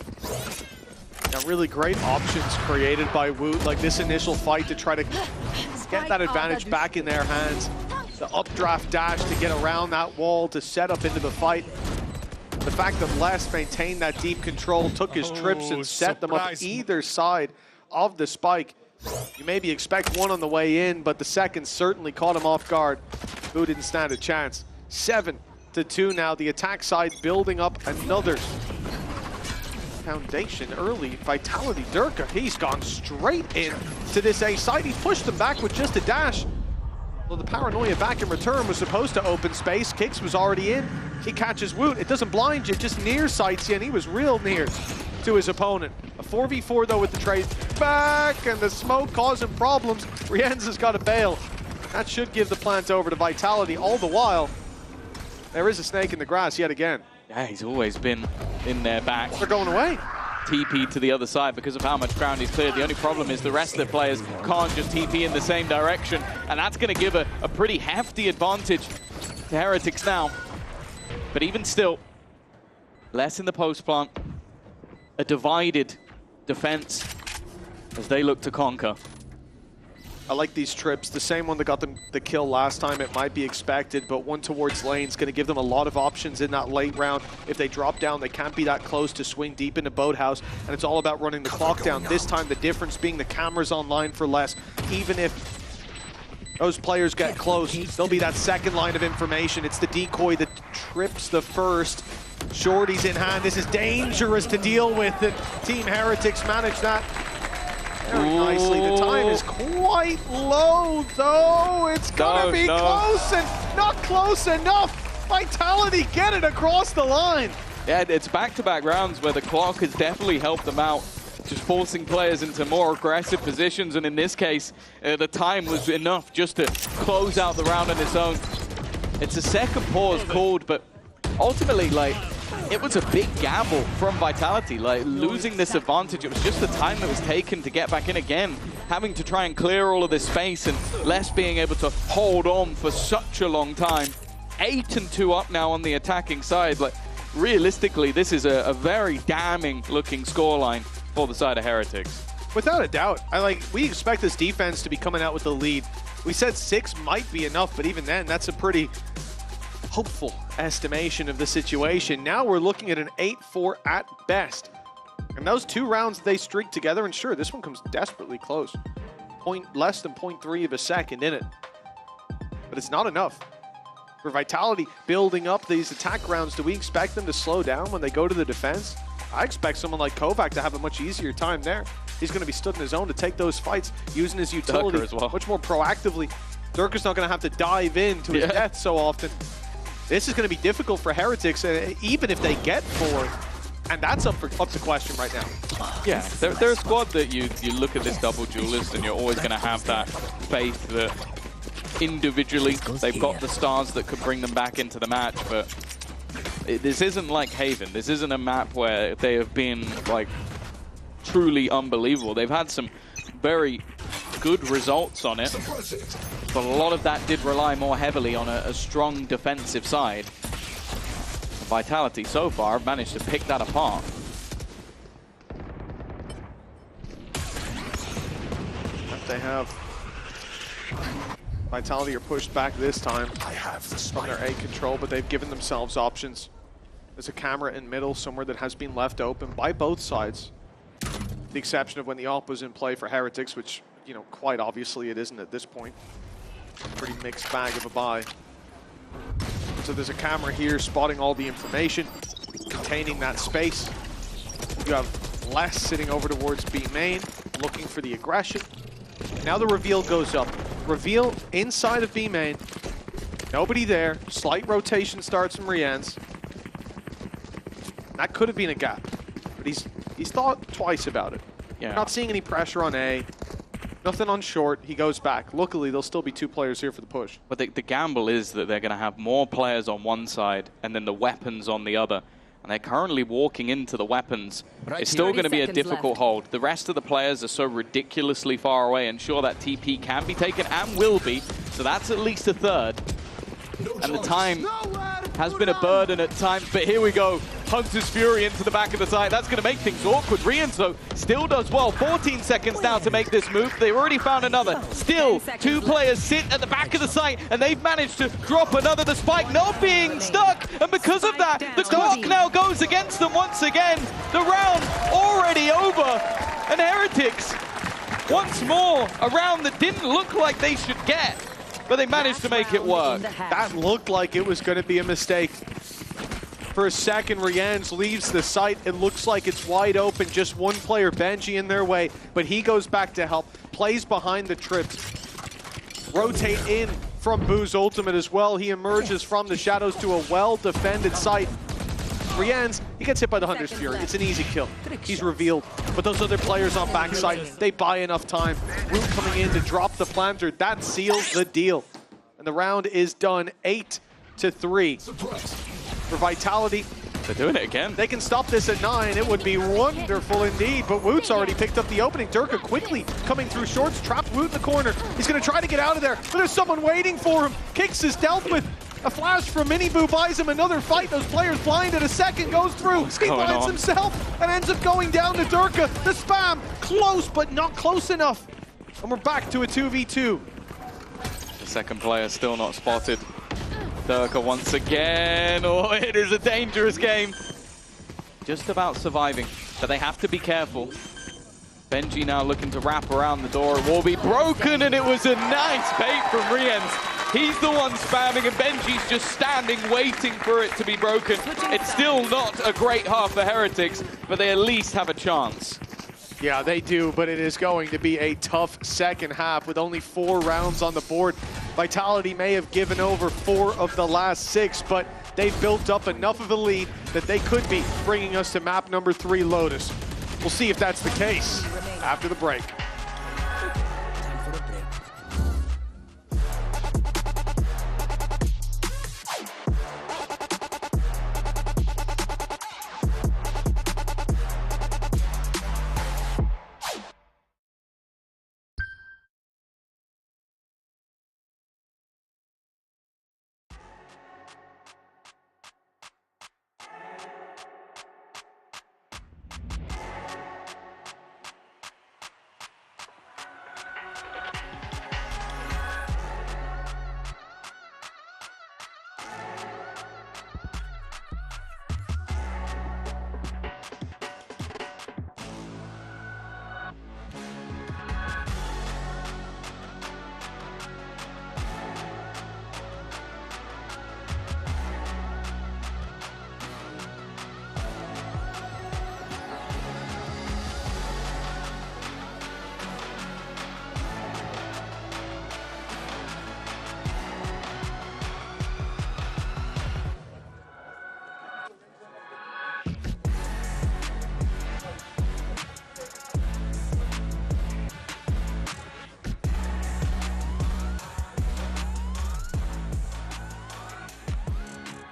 [SPEAKER 15] Now, really great options created by Woot, like this initial fight to try to get that advantage back in their hands. The updraft dash to get around that wall to set up into the fight. The fact that Les maintained that deep control, took his trips and set them up either side of the spike. You maybe expect one on the way in, but the second certainly caught him off guard. Boo didn't stand a chance. 7-2 now. The attack side building up another foundation early. Vitality, Durka, he's gone straight in to this A side. He's pushed them back with just a dash. Well, the paranoia back in return was supposed to open space. Kicks was already in. He catches Woot. It doesn't blind you, it just near sights you, and he was real near to his opponent. A 4v4 though with the trade back, and the smoke causing problems. Rienz has got to bail. That should give the plant over to Vitality. All the while, there is a snake in the grass yet again.
[SPEAKER 16] Yeah, he's always been in their back.
[SPEAKER 15] They're going away.
[SPEAKER 16] TP to the other side because of how much ground he's cleared. The only problem is the rest of the players can't just TP in the same direction, and that's going to give a pretty hefty advantage to Heretics now. But even still, less in the post plant, a divided defense as they look to conquer.
[SPEAKER 15] I like these trips. The same one that got them the kill last time, it might be expected, but one towards lane's going to give them a lot of options in that late round. If they drop down, they can't be that close to swing deep into Boathouse, and it's all about running the clock down. This time, the difference being the cameras online for less. Even if those players get close, there'll be that second line of information. It's the decoy that trips the first. Shorty's in hand. This is dangerous to deal with, and Team Heretics managed that very nicely. The time is quite low, though. It's gonna be close and not close enough. Vitality get it across the line.
[SPEAKER 16] Yeah, it's back-to-back rounds where the clock has definitely helped them out, just forcing players into more aggressive positions. And in this case, the time was enough just to close out the round on its own. It's a second pause called, but ultimately, like, it was a big gamble from Vitality, like losing this advantage. It was just the time that was taken to get back in again, having to try and clear all of this space, and Les being able to hold on for such a long time. 8-2 up now on the attacking side. Like, realistically, this is a very damning looking scoreline for the side of Heretics.
[SPEAKER 15] Without a doubt. We expect this defense to be coming out with the lead. We said 6 might be enough, but even then, that's a pretty hopeful estimation of the situation. Now we're looking at an 8-4 at best. And those 2 rounds they streak together, and sure, this one comes desperately close. Less than 0.3 of a second in it. But it's not enough. For Vitality building up these attack rounds, do we expect them to slow down when they go to the defense? I expect someone like Kovac to have a much easier time there. He's going to be stood in his own to take those fights, using his utility
[SPEAKER 16] as well,
[SPEAKER 15] much more proactively. Durka's not going to have to dive into his death so often. This is going to be difficult for Heretics, even if they get 4. And that's up to question right now.
[SPEAKER 16] Yeah, they're a squad that you look at this double duelist and you're always going to have that faith that individually they've got the stars that could bring them back into the match. But this isn't like Haven. This isn't a map where they have been like truly unbelievable. They've had some very good results on it, but a lot of that did rely more heavily on a strong defensive side. Vitality so far have managed to pick that apart.
[SPEAKER 15] they have. Vitality are pushed back this time from their A control, but they've given themselves options. There's a camera in middle somewhere that has been left open by both sides. With the exception of when the AWP was in play for Heretics, which, you know, quite obviously it isn't at this point. Pretty mixed bag of a buy. So there's a camera here spotting all the information, containing that space. You have Less sitting over towards B main, looking for the aggression. Now the reveal goes up. Reveal inside of B main. Nobody there. Slight rotation starts from Rian's. That could have been a gap, but he's thought twice about it.
[SPEAKER 16] Yeah.
[SPEAKER 15] Not seeing any pressure on A. Nothing on short. He goes back. Luckily, there'll still be 2 players here for the push.
[SPEAKER 16] But the gamble is that they're going to have more players on one side and then the weapons on the other. And they're currently walking into the weapons. It's still going to be a difficult hold. The rest of the players are so ridiculously far away, and sure, that TP can be taken and will be. So that's at least a third. And the time has been a burden at times, but here we go. Hunter's Fury into the back of the site. That's going to make things awkward. Rienzo still does well. 14 seconds now to make this move. They've already found another. Still, 2 players sit at the back of the site, and they've managed to drop another. The spike not being stuck, and because of that, the clock now goes against them once again. The round already over, and Heretics, once more, a round that didn't look like they should get, but they managed to make it work.
[SPEAKER 15] That looked like it was going to be a mistake. For a second, Rian's leaves the site. It looks like it's wide open. Just one player, Benji, in their way. But he goes back to help. Plays behind the trips. Rotate in from Boo's ultimate as well. He emerges from the shadows to a well-defended site. Rian's, he gets hit by the Hunter's Fury. It's an easy kill. He's revealed. But those other players on backside, they buy enough time. Root coming in to drop the planter. That seals the deal. And the round is done 8-3. For Vitality,
[SPEAKER 16] they're doing it again.
[SPEAKER 15] They can stop this at 9. It would be wonderful indeed. But Woot's already picked up the opening. Durka quickly coming through shorts, trapped Woot in the corner. He's going to try to get out of there, but there's someone waiting for him. Kicks is dealt with. A flash from Miniboo buys him another fight. Those players blinded. A second goes through. He finds himself and ends up going down to Durka. The spam, close but not close enough. And we're back to a 2v2.
[SPEAKER 16] The second player still not spotted. Durka once again. Oh, it is a dangerous game. Just about surviving, but they have to be careful. Benji now looking to wrap around the door. It will be broken, and it was a nice bait from Riens. He's the one spamming, and Benji's just standing, waiting for it to be broken. It's still not a great half for Heretics, but they at least have a chance.
[SPEAKER 15] Yeah, they do, but it is going to be a tough second half with only 4 rounds on the board. Vitality may have given over 4 of the last 6, but they've built up enough of a lead that they could be bringing us to map number 3, Lotus. We'll see if that's the case after the break.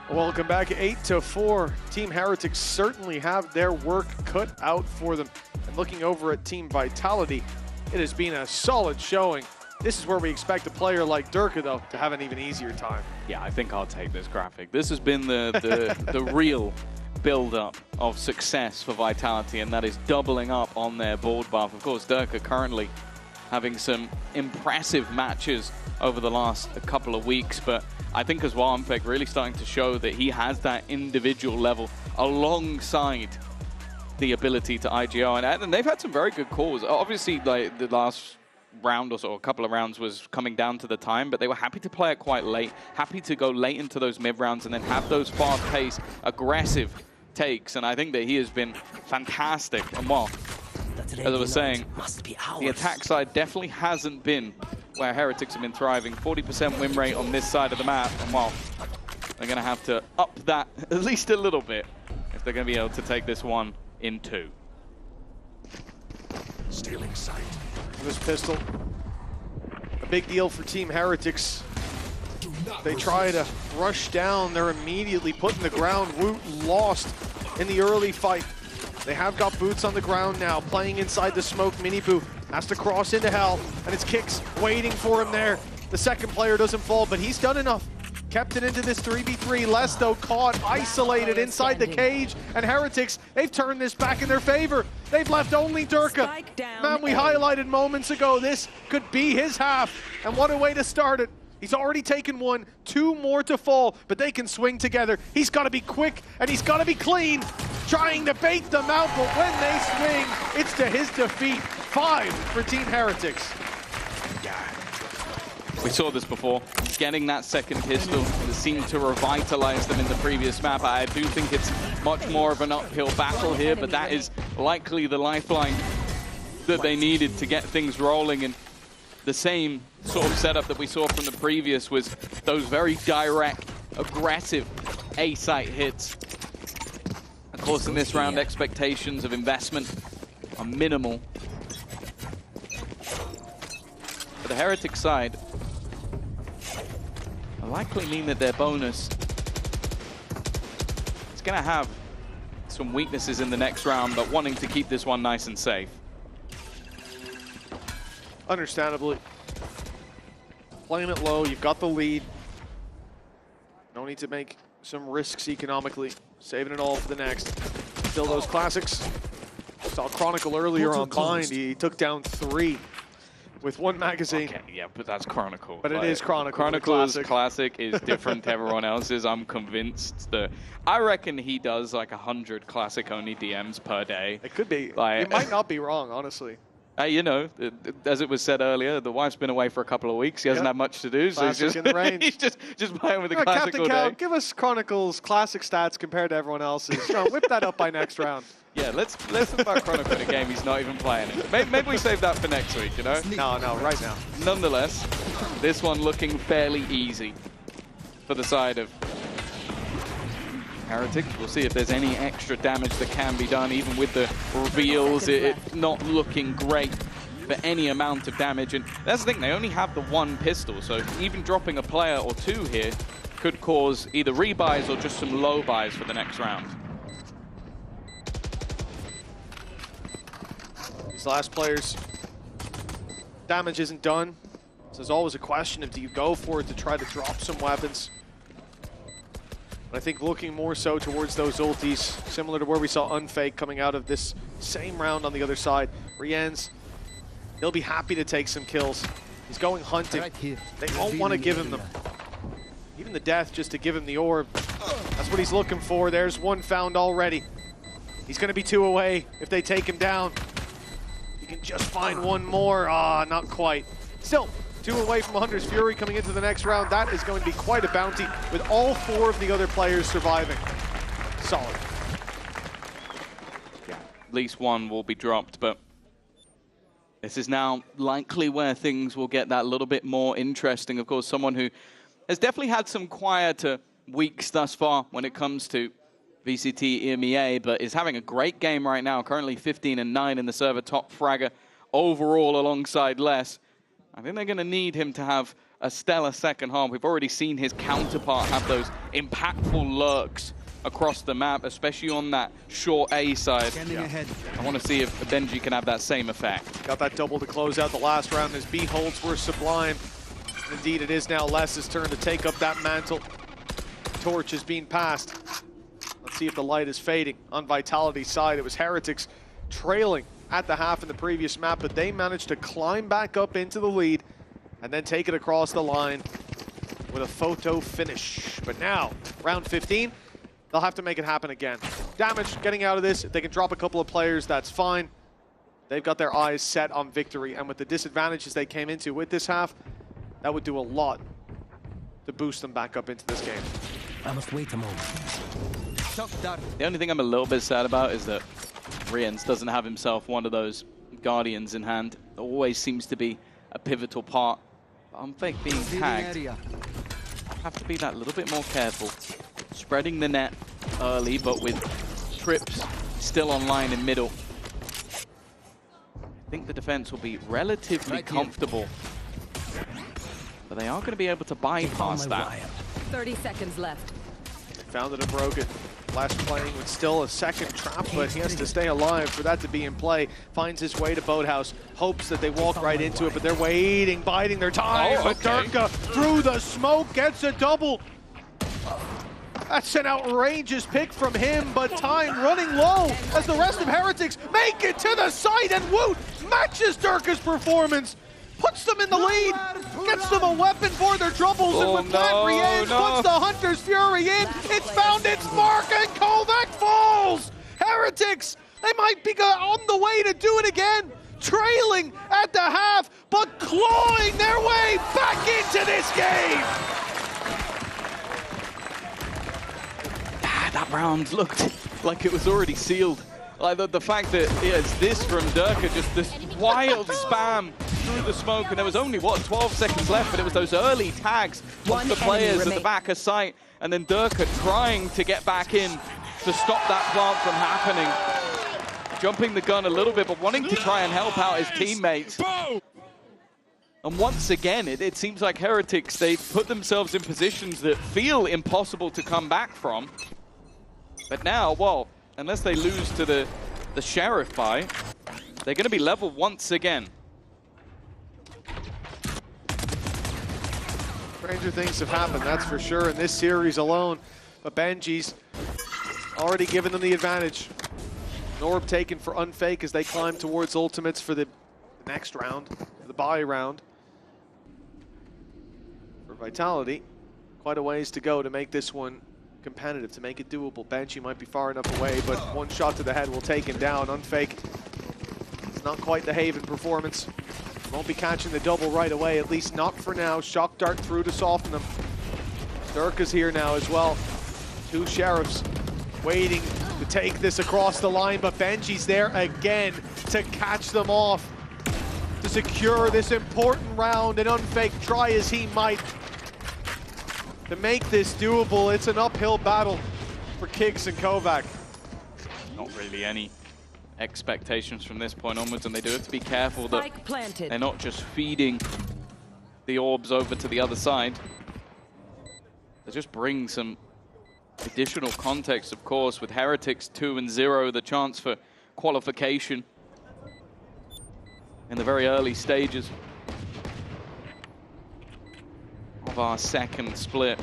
[SPEAKER 15] Welcome back, 8-4. Team Heretics certainly have their work cut out for them. And looking over at Team Vitality, it has been a solid showing. This is where we expect a player like Durka, though, to have an even easier time.
[SPEAKER 16] Yeah, I think I'll take this graphic. This has been the real build-up of success for Vitality, and that is doubling up on their board buff. Of course, Durka currently having some impressive matches over the last couple of weeks, but I think as well, Ampeg really starting to show that he has that individual level alongside the ability to IGO, and they've had some very good calls. Obviously, like the last round or so, a couple of rounds was coming down to the time, but they were happy to play it quite late, happy to go late into those mid rounds and then have those fast-paced, aggressive takes, and I think that he has been fantastic. And while, as I was saying, the attack side definitely hasn't been where Heretics have been thriving. 40% win rate on this side of the map, and while they're going to have to up that at least a little bit if they're going to be able to take this one in 2.
[SPEAKER 15] Stealing sight. This pistol, a big deal for Team Heretics. They try to rush down, they're immediately put in the ground. Woot lost in the early fight. They have got Boots on the ground now, playing inside the smoke. Miniboo has to cross into hell, and it's Kicks waiting for him there. The second player doesn't fall, but he's done enough. Kept it into this 3v3. Lesto caught, isolated inside the cage, and Heretics, they've turned this back in their favor. They've left only Durka. Man, we highlighted moments ago, this could be his half, and what a way to start it. He's already taken 1, 2 more to fall, but they can swing together. He's got to be quick, and he's got to be clean, trying to bait them out, but when they swing, it's to his defeat. 5 for Team Heretics.
[SPEAKER 16] We saw this before. Getting that second pistol seemed to revitalize them in the previous map. I do think it's much more of an uphill battle here, but that is likely the lifeline that they needed to get things rolling. And the same sort of setup that we saw from the previous was those very direct, aggressive A-site hits. Of course, in this round, expectations of investment are minimal. For the Heretic side, will likely mean that their bonus is going to have some weaknesses in the next round, but wanting to keep this one nice and safe.
[SPEAKER 15] Understandably. Playing it low, you've got the lead. No need to make some risks economically. Saving it all for the next. Still those classics. Saw Chronicle earlier on Bind. He took down 3 with 1 magazine.
[SPEAKER 16] Okay, yeah, but that's Chronicle.
[SPEAKER 15] But it is Chronicle.
[SPEAKER 16] Chronicle's classic is different to everyone else's. I'm convinced that I reckon he does like 100 classic only DMs per day.
[SPEAKER 15] It could be.
[SPEAKER 16] Like,
[SPEAKER 15] it might not be wrong, honestly.
[SPEAKER 16] You know, as it was said earlier, the wife's been away for a couple of weeks. He hasn't had much to do, so he's just, he's just playing with the classic
[SPEAKER 15] Captain
[SPEAKER 16] all
[SPEAKER 15] Cal,
[SPEAKER 16] day.
[SPEAKER 15] give us Chronicle's classic stats compared to everyone else's. Whip that up by next round.
[SPEAKER 16] Yeah, let's talk about Chronicle in a game he's not even playing it. Maybe we save that for next week, you know?
[SPEAKER 15] No, right now.
[SPEAKER 16] Nonetheless, this one looking fairly easy for the side of Heretic. We'll see if there's any extra damage that can be done, even with the reveals. It's not looking great for any amount of damage. And that's the thing, they only have the 1 pistol, so even dropping a player or 2 here could cause either rebuys or just some low buys for the next round.
[SPEAKER 15] These last players, damage isn't done. So there's always a question of do you go for it to try to drop some weapons? But I think looking more so towards those ultis, similar to where we saw Unfake coming out of this same round on the other side. Rien's, he'll be happy to take some kills. He's going hunting. They won't want to give him even the death just to give him the orb. That's what he's looking for. There's 1 found already. He's going to be 2 away if they take him down. He can just find 1 more. Not quite. Still, 2 away from Hunter's Fury coming into the next round. That is going to be quite a bounty with all 4 of the other players surviving. Solid.
[SPEAKER 16] Yeah, at least 1 will be dropped, but this is now likely where things will get that little bit more interesting. Of course, someone who has definitely had some quieter weeks thus far when it comes to VCT EMEA, but is having a great game right now, currently 15-9 in the server, top fragger overall alongside Les. I think they're going to need him to have a stellar second half. We've already seen his counterpart have those impactful lurks across the map, especially on that short A side. I want to see if Benji can have that same effect.
[SPEAKER 15] Got that double to close out the last round as B holds were sublime. And indeed, it is now Les's turn to take up that mantle. Torch is being passed. Let's see if the light is fading. On Vitality's side, it was Heretics trailing at the half in the previous map, but they managed to climb back up into the lead and then take it across the line with a photo finish. But now, round 15, they'll have to make it happen again. Damage getting out of this. If they can drop a couple of players, that's fine. They've got their eyes set on victory, and with the disadvantages they came into with this half, that would do a lot to boost them back up into this game.
[SPEAKER 23] I must wait a moment.
[SPEAKER 16] The only thing I'm a little bit sad about is that Riens doesn't have himself one of those Guardians in hand. It always seems to be a pivotal part. But Unfake being tagged, have to be that little bit more careful. Spreading the net early, but with trips still online in middle. I think the defense will be relatively comfortable. But they are going to be able to bypass that.
[SPEAKER 19] 30 seconds left.
[SPEAKER 15] Found it and broke it. Flash playing with still a second trap, but he has to stay alive for that to be in play. Finds his way to Boathouse, hopes that they walk right into it, but they're waiting, biding their time. But Durka through the smoke gets a double. That's an outrageous pick from him, but time running low as the rest of Heretics make it to the site, and Woot matches Durka's performance. Puts them in the lead, gets them a weapon for their troubles, and with that, Riens puts the Hunter's Fury in. It's found its mark, and Kovac falls! Heretics, they might be on the way to do it again, trailing at the half, but clawing their way back into this game!
[SPEAKER 16] That round looked like it was already sealed. Like the fact that it's this from Durka, just this wild spam through the smoke, and there was only, what, 12 seconds left, but it was those early tags of the players at the back of sight, and then Durka trying to get back in to stop that plant from happening. Jumping the gun a little bit, but wanting to try and help out his teammates. And once again, it seems like Heretics, they put themselves in positions that feel impossible to come back from. But now, well, unless they lose to the Sheriff buy, they're going to be level once again.
[SPEAKER 15] Stranger things have happened, that's for sure, in this series alone. But Benji's already given them the advantage. An orb taken for Unfake as they climb towards ultimates for the next round, the bye round. For Vitality, quite a ways to go to make this one competitive, to make it doable. Banshee might be far enough away, but one shot to the head will take him down. Unfake, it's not quite the Haven performance. Won't be catching the double right away, at least not for now. Shock Dart through to soften them. Durka's here now as well. Two Sheriffs waiting to take this across the line, but Benji's there again to catch them off, to secure this important round, and Unfake, try as he might to make this doable. It's an uphill battle for Kiggs and Kovac.
[SPEAKER 16] Not really any expectations from this point onwards, and they do have to be careful that they're not just feeding the orbs over to the other side. They just bring some additional context, of course, with Heretics 2-0, the chance for qualification in the very early stages of our second split.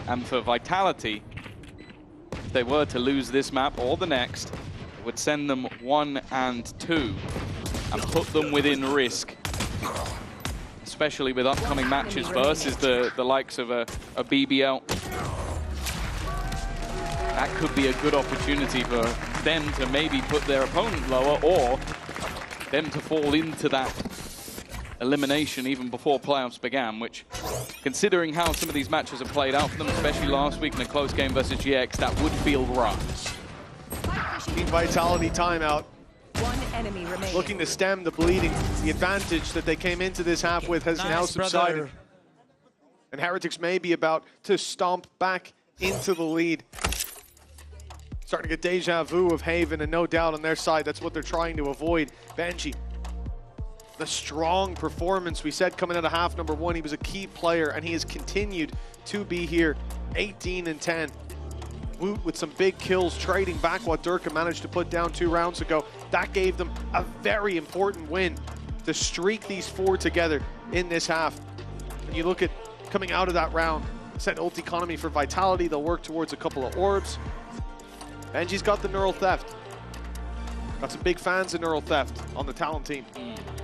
[SPEAKER 16] And for Vitality, if they were to lose this map or the next, it would send them 1 and 2 and put them within risk, especially with upcoming matches versus the likes of a BBL. That could be a good opportunity for them to maybe put their opponent lower, or them to fall into that elimination even before playoffs began, which, considering how some of these matches have played out for them, especially last week in a close game versus GX, that would feel rough.
[SPEAKER 15] Team Vitality timeout.
[SPEAKER 19] One enemy remaining.
[SPEAKER 15] Looking to stem the bleeding. The advantage that they came into this half with has now subsided.
[SPEAKER 23] Brother.
[SPEAKER 15] And Heretics may be about to stomp back into the lead. Starting to get deja vu of Haven, and no doubt on their side, that's what they're trying to avoid. Banshee, the strong performance we said coming out of half number 1, he was a key player, and he has continued to be here. 18 and 10. Woot with some big kills, trading back what Durka managed to put down 2 rounds ago. That gave them a very important win to streak these 4 together in this half. And you look at coming out of that round, set ult economy for Vitality. They'll work towards a couple of orbs. Benji's got the neural theft. Got some big fans in Neural Theft on the talent team.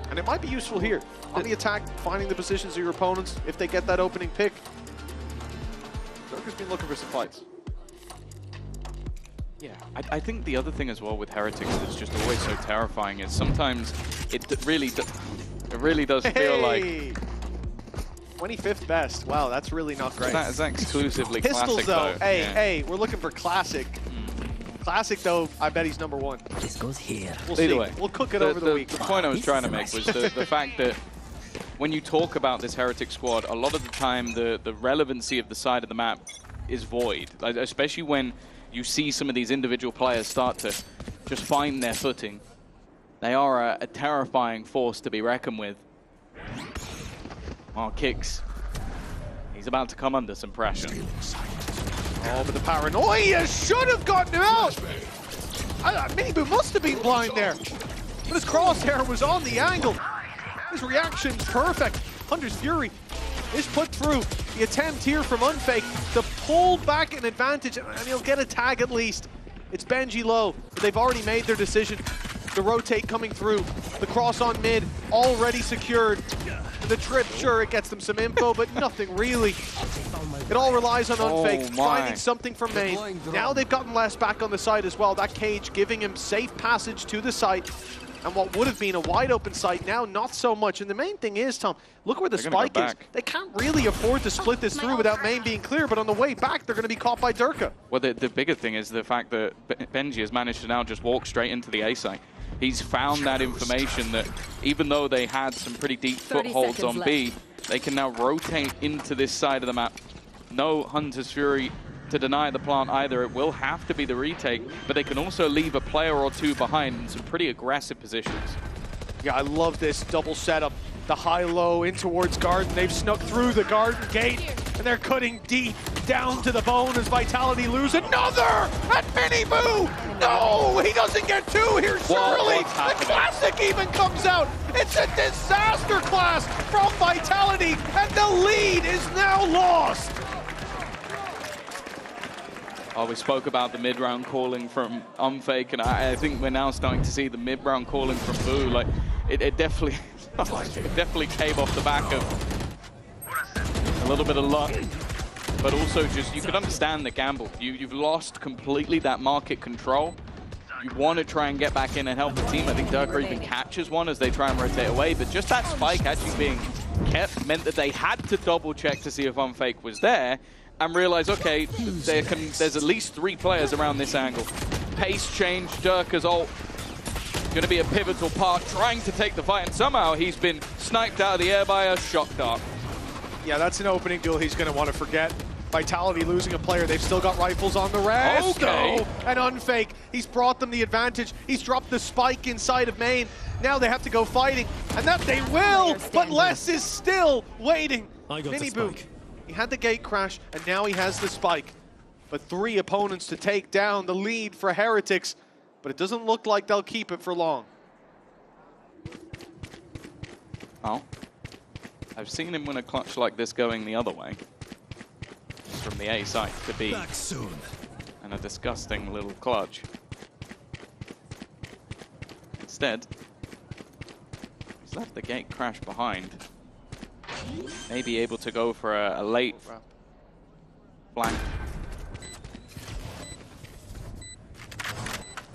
[SPEAKER 15] And it might be useful here. On the attack, finding the positions of your opponents if they get that opening pick. Joker's been looking for some fights.
[SPEAKER 16] Yeah, I think the other thing as well with Heretics that's just always so terrifying is sometimes it really does feel like
[SPEAKER 15] 25th best. Wow, that's really not great.
[SPEAKER 16] That's exclusively
[SPEAKER 15] Pistols,
[SPEAKER 16] classic
[SPEAKER 15] though. Hey,
[SPEAKER 16] yeah.
[SPEAKER 15] hey, we're looking for classic. Classic, though, I bet he's #1.
[SPEAKER 23] This goes here.
[SPEAKER 15] We'll see.
[SPEAKER 16] Way,
[SPEAKER 15] we'll cook it over the week.
[SPEAKER 16] The point I was trying to make was the fact that when you talk about this Heretic squad, a lot of the time the relevancy of the side of the map is void, like, especially when you see some of these individual players start to just find their footing. They are a terrifying force to be reckoned with. Oh, Kicks. He's about to come under some pressure.
[SPEAKER 15] Oh, but the paranoia should have gotten him out! Minibu must have been blind there. But his crosshair was on the angle. His reaction's perfect. Hunter's Fury is put through. The attempt here from Unfake to pull back an advantage, and he'll get a tag at least. It's Benji low, but they've already made their decision. The rotate coming through. The cross on mid, already secured. The trip, sure, it gets them some info, but nothing really. It all relies on Unfake, finding something from main. Now they've gotten less back on the side as well. That cage giving him safe passage to the site. And what would have been a wide open site, now not so much. And the main thing is, Tom, look where the spike is. They can't really afford to split this through without main being clear, but on the way back, they're going to be caught by Durka.
[SPEAKER 16] Well, the bigger thing is the fact that Benji has managed to now just walk straight into the A site. He's found that information that even though they had some pretty deep footholds on B, they can now rotate into this side of the map. No Hunter's Fury to deny the plant either. It will have to be the retake, but they can also leave a player or two behind in some pretty aggressive positions.
[SPEAKER 15] Yeah, I love this double setup. The high-low in towards Garden. They've snuck through the Garden gate, and they're cutting deep down to the bone as Vitality lose another at Minibu! No, he doesn't get two here, surely! The Classic even comes out! It's a disaster class from Vitality, and the lead is now lost!
[SPEAKER 16] Oh, we spoke about the mid-round calling from Unfake, and I think we're now starting to see the mid-round calling from Boo. Like, it definitely, it definitely came off the back of a little bit of luck, but also just, you could understand the gamble. You've lost completely that market control. You want to try and get back in and help the team. I think Durka even catches one as they try and rotate away, but just that spike actually being kept meant that they had to double-check to see if Unfake was there, and realize, okay, there's at least 3 players around this angle. Pace change, Durka's ult, going to be a pivotal part, trying to take the fight, and somehow he's been sniped out of the air by a shock dart.
[SPEAKER 15] Yeah, that's an opening duel he's going to want to forget. Vitality losing a player, they've still got rifles on the rest.
[SPEAKER 16] Okay.
[SPEAKER 15] No. And Unfake, he's brought them the advantage. He's dropped the spike inside of main. Now they have to go fighting, and that they will, but Les is still waiting. Minibu. He had the gate crash, and now he has the spike. But 3 opponents to take down the lead for Heretics, but it doesn't look like they'll keep it for long.
[SPEAKER 16] Oh. I've seen him win a clutch like this going the other way. From the A site to B.
[SPEAKER 18] Back soon.
[SPEAKER 16] And a disgusting little clutch. Instead, he's left the gate crash behind. Maybe able to go for a late flank.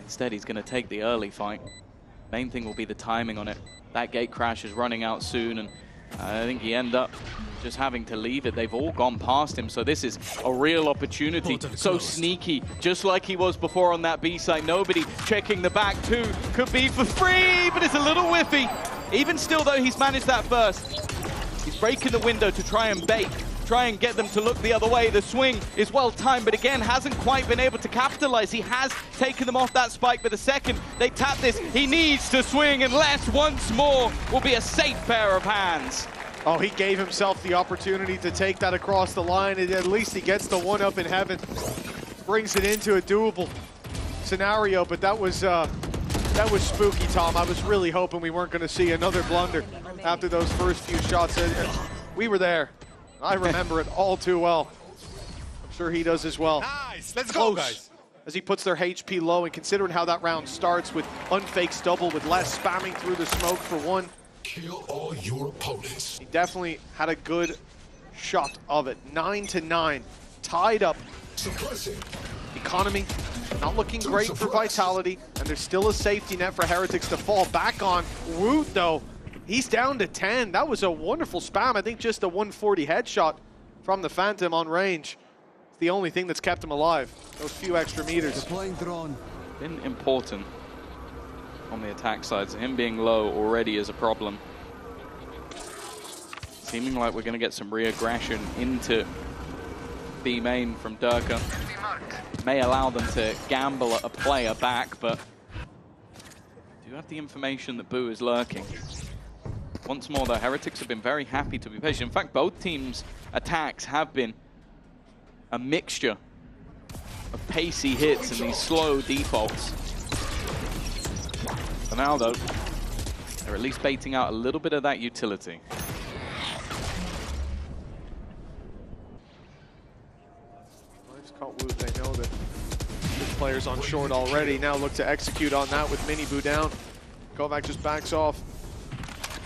[SPEAKER 16] Instead, he's going to take the early fight. Main thing will be the timing on it. That gate crash is running out soon, and I think he end up just having to leave it. They've all gone past him, so this is a real opportunity. So sneaky, just like he was before on that B side. Nobody checking the back too. Could be for free, but it's a little whiffy. Even still, though, he's managed that burst. He's breaking the window to try and bait, try and get them to look the other way. The swing is well timed, but again, hasn't quite been able to capitalize. He has taken them off that spike, but the second they tap this, he needs to swing, and Les once more will be a safe pair of hands.
[SPEAKER 15] Oh, he gave himself the opportunity to take that across the line, and at least he gets the one up in heaven. Brings it into a doable scenario, but that was spooky, Tom. I was really hoping we weren't going to see another blunder after those first few shots. We were there. I remember it all too well. I'm sure he does as well.
[SPEAKER 1] Nice. Let's go, guys.
[SPEAKER 15] as he puts their HP low, and considering how that round starts with unfake stubble, with less spamming through the smoke for one.
[SPEAKER 4] Kill all your opponents.
[SPEAKER 15] He definitely had a good shot of it. 9-9, tied up. Economy not looking great for Vitality, and there's still a safety net for Heretics to fall back on. Woot, though, he's down to 10. That was a wonderful spam. I think just a 140 headshot from the Phantom on range. It's the only thing that's kept him alive. Those few extra meters.
[SPEAKER 16] Been important on the attack side, so him being low already is a problem. Seeming like we're going to get some re-aggression into B main from Durka. May allow them to gamble a player back, but do have the information that Boo is lurking. Once more, though, Heretics have been very happy to be patient. In fact, both teams' attacks have been a mixture of pacey hits and these slow defaults. For now, though, they're at least baiting out a little bit of that utility.
[SPEAKER 15] They know that this player's on short already. Now look to execute on that with Mini Boo down. Kovac just backs off.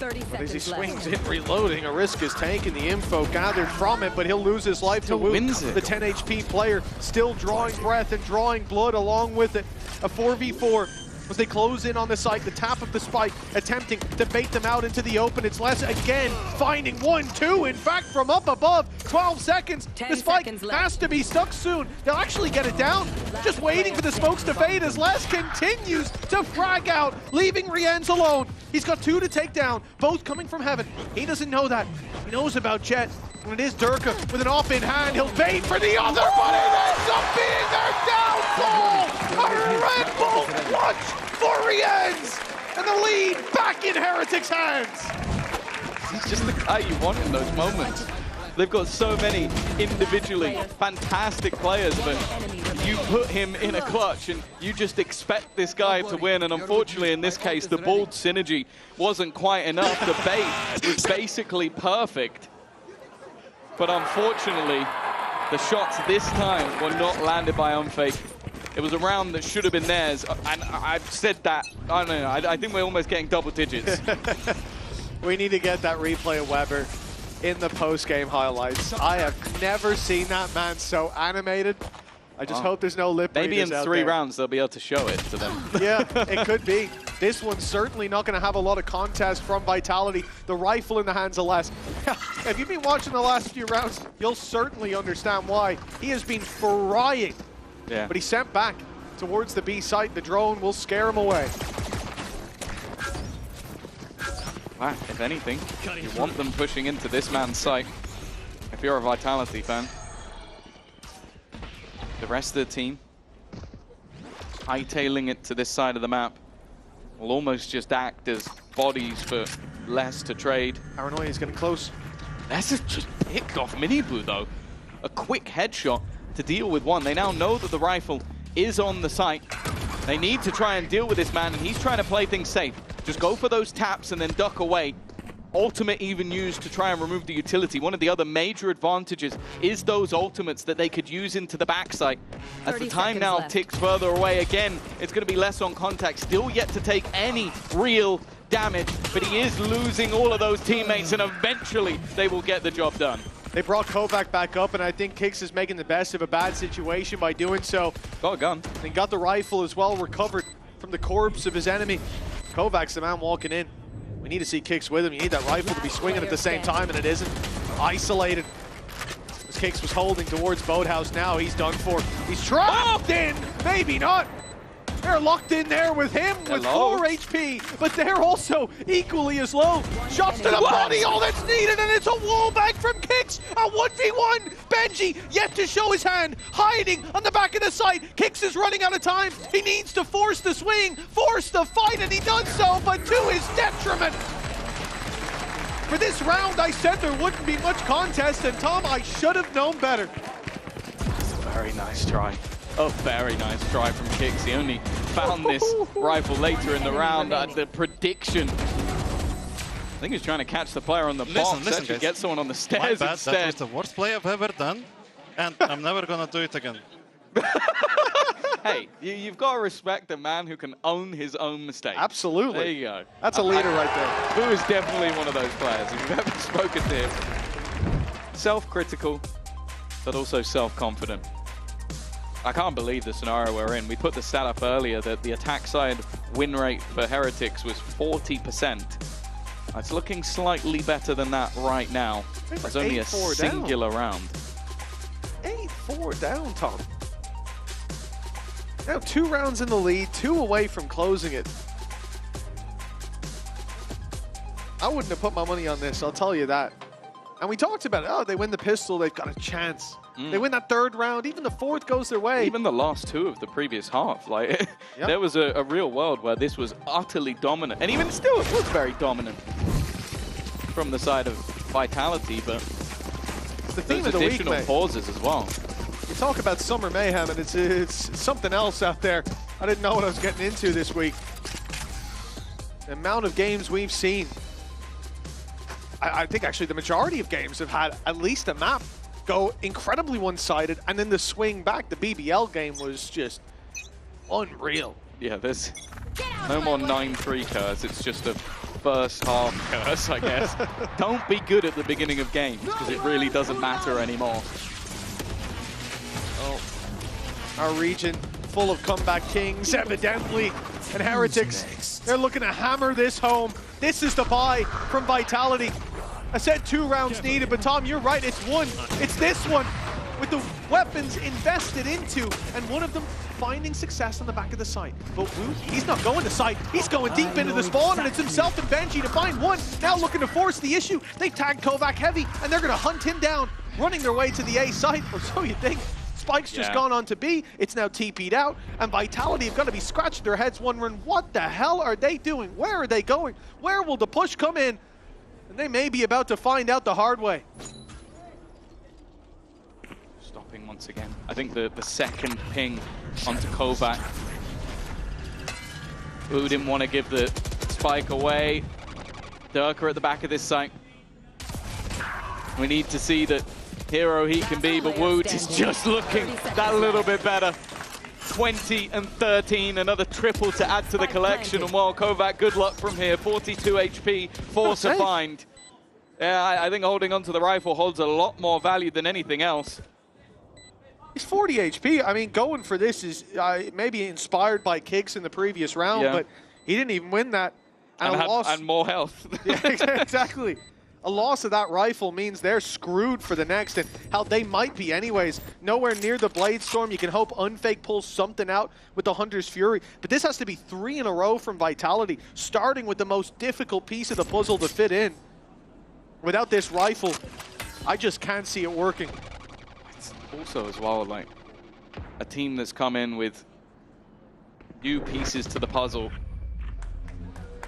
[SPEAKER 19] 30
[SPEAKER 15] But as he
[SPEAKER 19] seconds
[SPEAKER 15] swings in, reloading, a risk is taken. The info gathered from it, but he'll lose his life to Woot.
[SPEAKER 16] Wins it.
[SPEAKER 15] The 10 HP player still drawing breath and drawing blood along with it. A 4v4 as they close in on the site. The tap of the spike, attempting to bait them out into the open. It's Les again, finding 1-2, in fact, from up above. 12 seconds. The spike has to be stuck soon. They'll actually get it down. Just waiting for the smokes to fade as Les continues to frag out, leaving Rienz alone. He's got 2 to take down, both coming from heaven. He doesn't know that. He knows about Jet. When it is Durka with an off in hand, he'll bait for the other, but it ends up being their downfall! A Red Bull clutch for Rienz! And the lead back in Heretics' hands!
[SPEAKER 16] He's just the guy you want in those moments. They've got so many individually fantastic players, but you put him in a clutch and you just expect this guy to win. And unfortunately, in this case, the bold synergy wasn't quite enough. The bait was basically perfect. But unfortunately, the shots this time were not landed by Unfake. It was a round that should have been theirs. And I've said that, I don't know, I think we're almost getting double digits.
[SPEAKER 15] We need to get that replay of Weber in the post-game highlights. I have never seen that man so animated. I just hope there's no lip
[SPEAKER 16] Maybe in
[SPEAKER 15] readers out
[SPEAKER 16] 3
[SPEAKER 15] there.
[SPEAKER 16] rounds they'll be able to show it to them.
[SPEAKER 15] Yeah, it could be. This one's certainly not going to have a lot of contest from Vitality. The rifle in the hands of Les. If you've been watching the last few rounds, you'll certainly understand why. He has been frying.
[SPEAKER 16] Yeah.
[SPEAKER 15] But he's sent back towards the B site. The drone will scare him away.
[SPEAKER 16] Wow, if anything, you want them pushing into this man's site. If you're a Vitality fan. The rest of the team, hightailing it to this side of the map, will almost just act as bodies for Les to trade.
[SPEAKER 15] Paranoia is getting close.
[SPEAKER 16] Les has just picked off Mini Boo, though. A quick headshot to deal with one. They now know that the rifle is on the site. They need to try and deal with this man, and he's trying to play things safe. Just go for those taps and then duck away. Ultimate even used to try and remove the utility. One of the other major advantages is those ultimates that they could use into the backside. As the time now ticks further away again, it's going to be less on contact. Still yet to take any real damage, but he is losing all of those teammates, and eventually they will get the job done.
[SPEAKER 15] They brought Kovac back up, and I think Kix is making the best of a bad situation by doing so.
[SPEAKER 16] Got a gun.
[SPEAKER 15] And got the rifle as well recovered from the corpse of his enemy. Kovac's the man walking in. We need to see Kix with him. You need that rifle to be swinging at the same time, and it isn't. Isolated. As Kix was holding towards Boathouse now, he's done for. He's trapped in! Maybe not! They're locked in there with him with 4 HP, but they're also equally as low. Shots to the body, all that's needed, and it's a wall back from Kix. A 1v1. Benji yet to show his hand, hiding on the back of the site. Kix is running out of time. He needs to force the swing, force the fight, and he does so, but to his detriment. For this round, I said there wouldn't be much contest, and Tom, I should have known better.
[SPEAKER 16] It's a very nice try. A very nice try from Kix. He only found this rifle later in the round. The prediction. I think he's trying to catch the player on the box.
[SPEAKER 20] Listen,
[SPEAKER 16] Actually
[SPEAKER 20] guys.
[SPEAKER 16] get someone on the
[SPEAKER 20] My
[SPEAKER 16] stairs
[SPEAKER 20] bad,
[SPEAKER 16] instead.
[SPEAKER 20] that was the worst play I've ever done, and I'm never gonna do it again.
[SPEAKER 16] Hey, you've got to respect a man who can own his own mistakes.
[SPEAKER 15] Absolutely.
[SPEAKER 16] There you go.
[SPEAKER 15] That's a leader right there.
[SPEAKER 16] Boo is definitely one of those players. If you've ever spoken to him, self-critical, but also self-confident. I can't believe the scenario we're in. We put the stat up earlier that the attack side win rate for Heretics was 40%. It's looking slightly better than that right now. There's only a singular round.
[SPEAKER 15] 8-4 down, Tom. Now 2 rounds in the lead, 2 away from closing it. I wouldn't have put my money on this, I'll tell you that. And we talked about it. Oh, they win the pistol, they've got a chance. They win that 3rd round, even the 4th goes their way.
[SPEAKER 16] Even the last 2 of the previous half. Like, there was a real world where this was utterly dominant. And even still, it was very dominant from the side of Vitality, but
[SPEAKER 15] the theme of the
[SPEAKER 16] additional
[SPEAKER 15] week, mate.
[SPEAKER 16] pauses as well.
[SPEAKER 15] You talk about Summer Mayhem, and it's something else out there. I didn't know what I was getting into this week. The amount of games we've seen. I think actually the majority of games have had at least a map go incredibly one-sided, and then the swing back, the BBL game was just unreal.
[SPEAKER 16] Yeah, there's no more 9-3 curse. It's just a first half curse, I guess. Don't be good at the beginning of games, because it really doesn't matter anymore.
[SPEAKER 15] Oh, our region full of comeback kings, evidently, and Heretics. They're looking to hammer this home. This is the buy from Vitality. I said 2 rounds needed, but Tom, you're right, it's 1. It's this one, with the weapons invested into, and one of them finding success on the back of the site. But Wu, he's not going to site, he's going deep into the spawn, and it's himself and Benji to find 1. Now looking to force the issue. They tagged Kovac heavy, and they're gonna hunt him down, running their way to the A site, or so you think. Spike's just gone on to B, it's now TP'd out, and Vitality have got to be scratching their heads wondering, what the hell are they doing? Where are they going? Where will the push come in? And they may be about to find out the hard way.
[SPEAKER 16] Stopping once again. I think the second ping onto Kovac. Who didn't want to give the spike away. Durka at the back of this site. We need to see that hero he can be, but Woot is just looking that little bit better. 20 and 13, another triple to add to the collection. And well, Kovac, good luck from here. 42 HP, force a find. Yeah, I think holding onto the rifle holds a lot more value than anything else.
[SPEAKER 15] He's 40 HP. I mean, going for this is maybe inspired by kicks in the previous round, but he didn't even win that.
[SPEAKER 16] And more health.
[SPEAKER 15] Yeah, exactly. A loss of that rifle means they're screwed for the next, and how they might be anyways. Nowhere near the Blade Storm. You can hope Unfake pulls something out with the Hunter's Fury, but this has to be 3 in a row from Vitality, starting with the most difficult piece of the puzzle to fit in. Without this rifle, I just can't see it working.
[SPEAKER 16] It's also as well, like, a team that's come in with new pieces to the puzzle.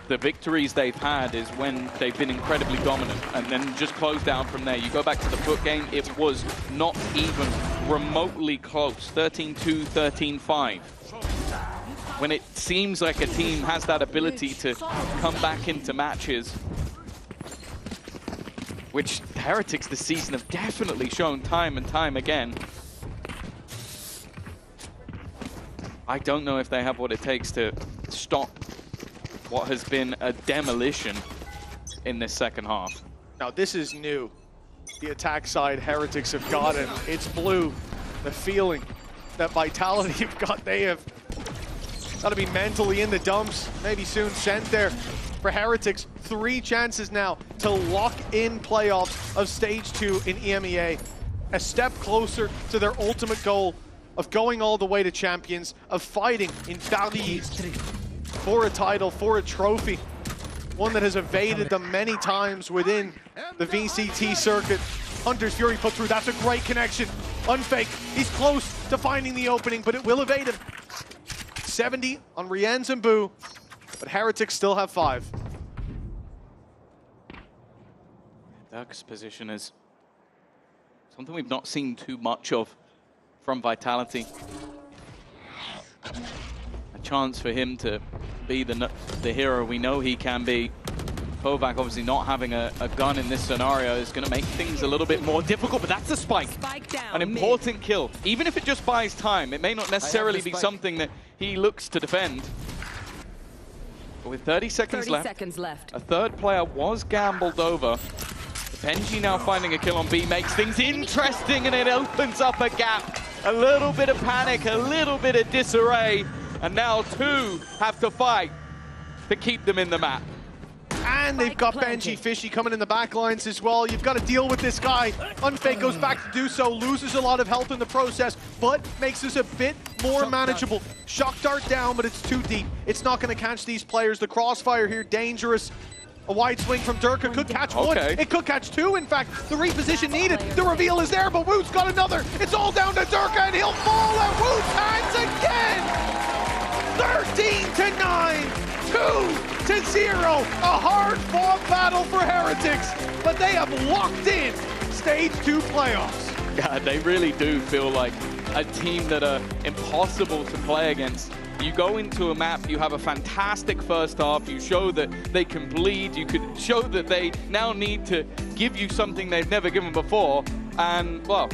[SPEAKER 16] The victories they've had is when they've been incredibly dominant and then just close down from there. You go back to the foot game, it was not even remotely close. 13-2, 13-5. When it seems like a team has that ability to come back into matches, which Heretics this season have definitely shown time and time again. I don't know if they have what it takes to stop what has been a demolition in this second half.
[SPEAKER 15] Now this is new. The attack side Heretics have gotten. It's blue. The feeling that Vitality have got, they have got to be mentally in the dumps. Maybe soon sent there. For Heretics, 3 chances now to lock in playoffs of Stage 2 in EMEA. A step closer to their ultimate goal of going all the way to champions, of fighting in Paris for a title, for a trophy. One that has evaded them many times within the VCT circuit. Hunter's Fury put through, that's a great connection. Unfake, he's close to finding the opening, but it will evade him. 70 on Rienz and Boo, but Heretics still have 5.
[SPEAKER 16] Duck's position is something we've not seen too much of from Vitality. A chance for him to be the hero we know he can be. Kovac obviously not having a gun in this scenario is going to make things a little bit more difficult, but that's a spike. An important kill. Even if it just buys time, it may not necessarily be something that he looks to defend. But with 30 seconds left, a third player was gambled over. Benji now finding a kill on B makes things interesting, and it opens up a gap. A little bit of panic, a little bit of disarray, and now two have to fight to keep them in the map.
[SPEAKER 15] And they've got Benji Fishy coming in the back lines as well. You've got to deal with this guy. Unfake goes back to do so, loses a lot of health in the process, but makes this a bit more manageable. Shock dart down, but it's too deep. It's not going to catch these players. The crossfire here, dangerous. A wide swing from Durka could catch one. It could catch two. In fact, the reposition needed. The reveal is there, but Woot's got another. It's all down to Durka, and he'll fall at Woot's hands again. 13-9. 2-0, a hard-fought battle for Heretics, but they have locked in Stage 2 playoffs.
[SPEAKER 16] Yeah, they really do feel like a team that are impossible to play against. You go into a map, you have a fantastic first half, you show that they can bleed, you could show that they now need to give you something they've never given before, and, well,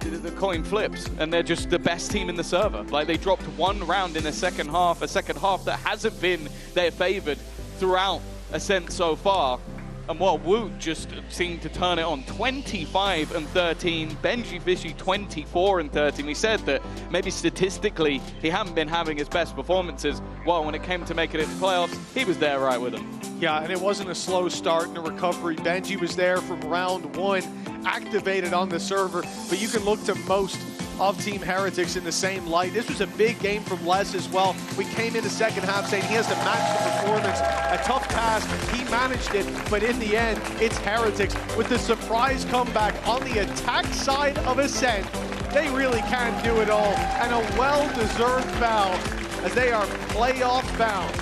[SPEAKER 16] the coin flips, and they're just the best team in the server. Like, they dropped one round in the second half, a second half that hasn't been their favored throughout Ascent so far. And Woot just seemed to turn it on. 25-13, Benji Fishy 24-13. We said that maybe statistically he hadn't been having his best performances. Well, when it came to making it to playoffs, he was there right with them.
[SPEAKER 15] Yeah, and it wasn't a slow start in the recovery. Benji was there from round one, activated on the server, but you can look to most of Team Heretics in the same light. This was a big game from Les as well. We came in the second half saying he has to match the performance. A tough task, he managed it, but in the end, it's Heretics with the surprise comeback on the attack side of Ascent. They really can do it all, and a well-deserved bow as they are playoff bound.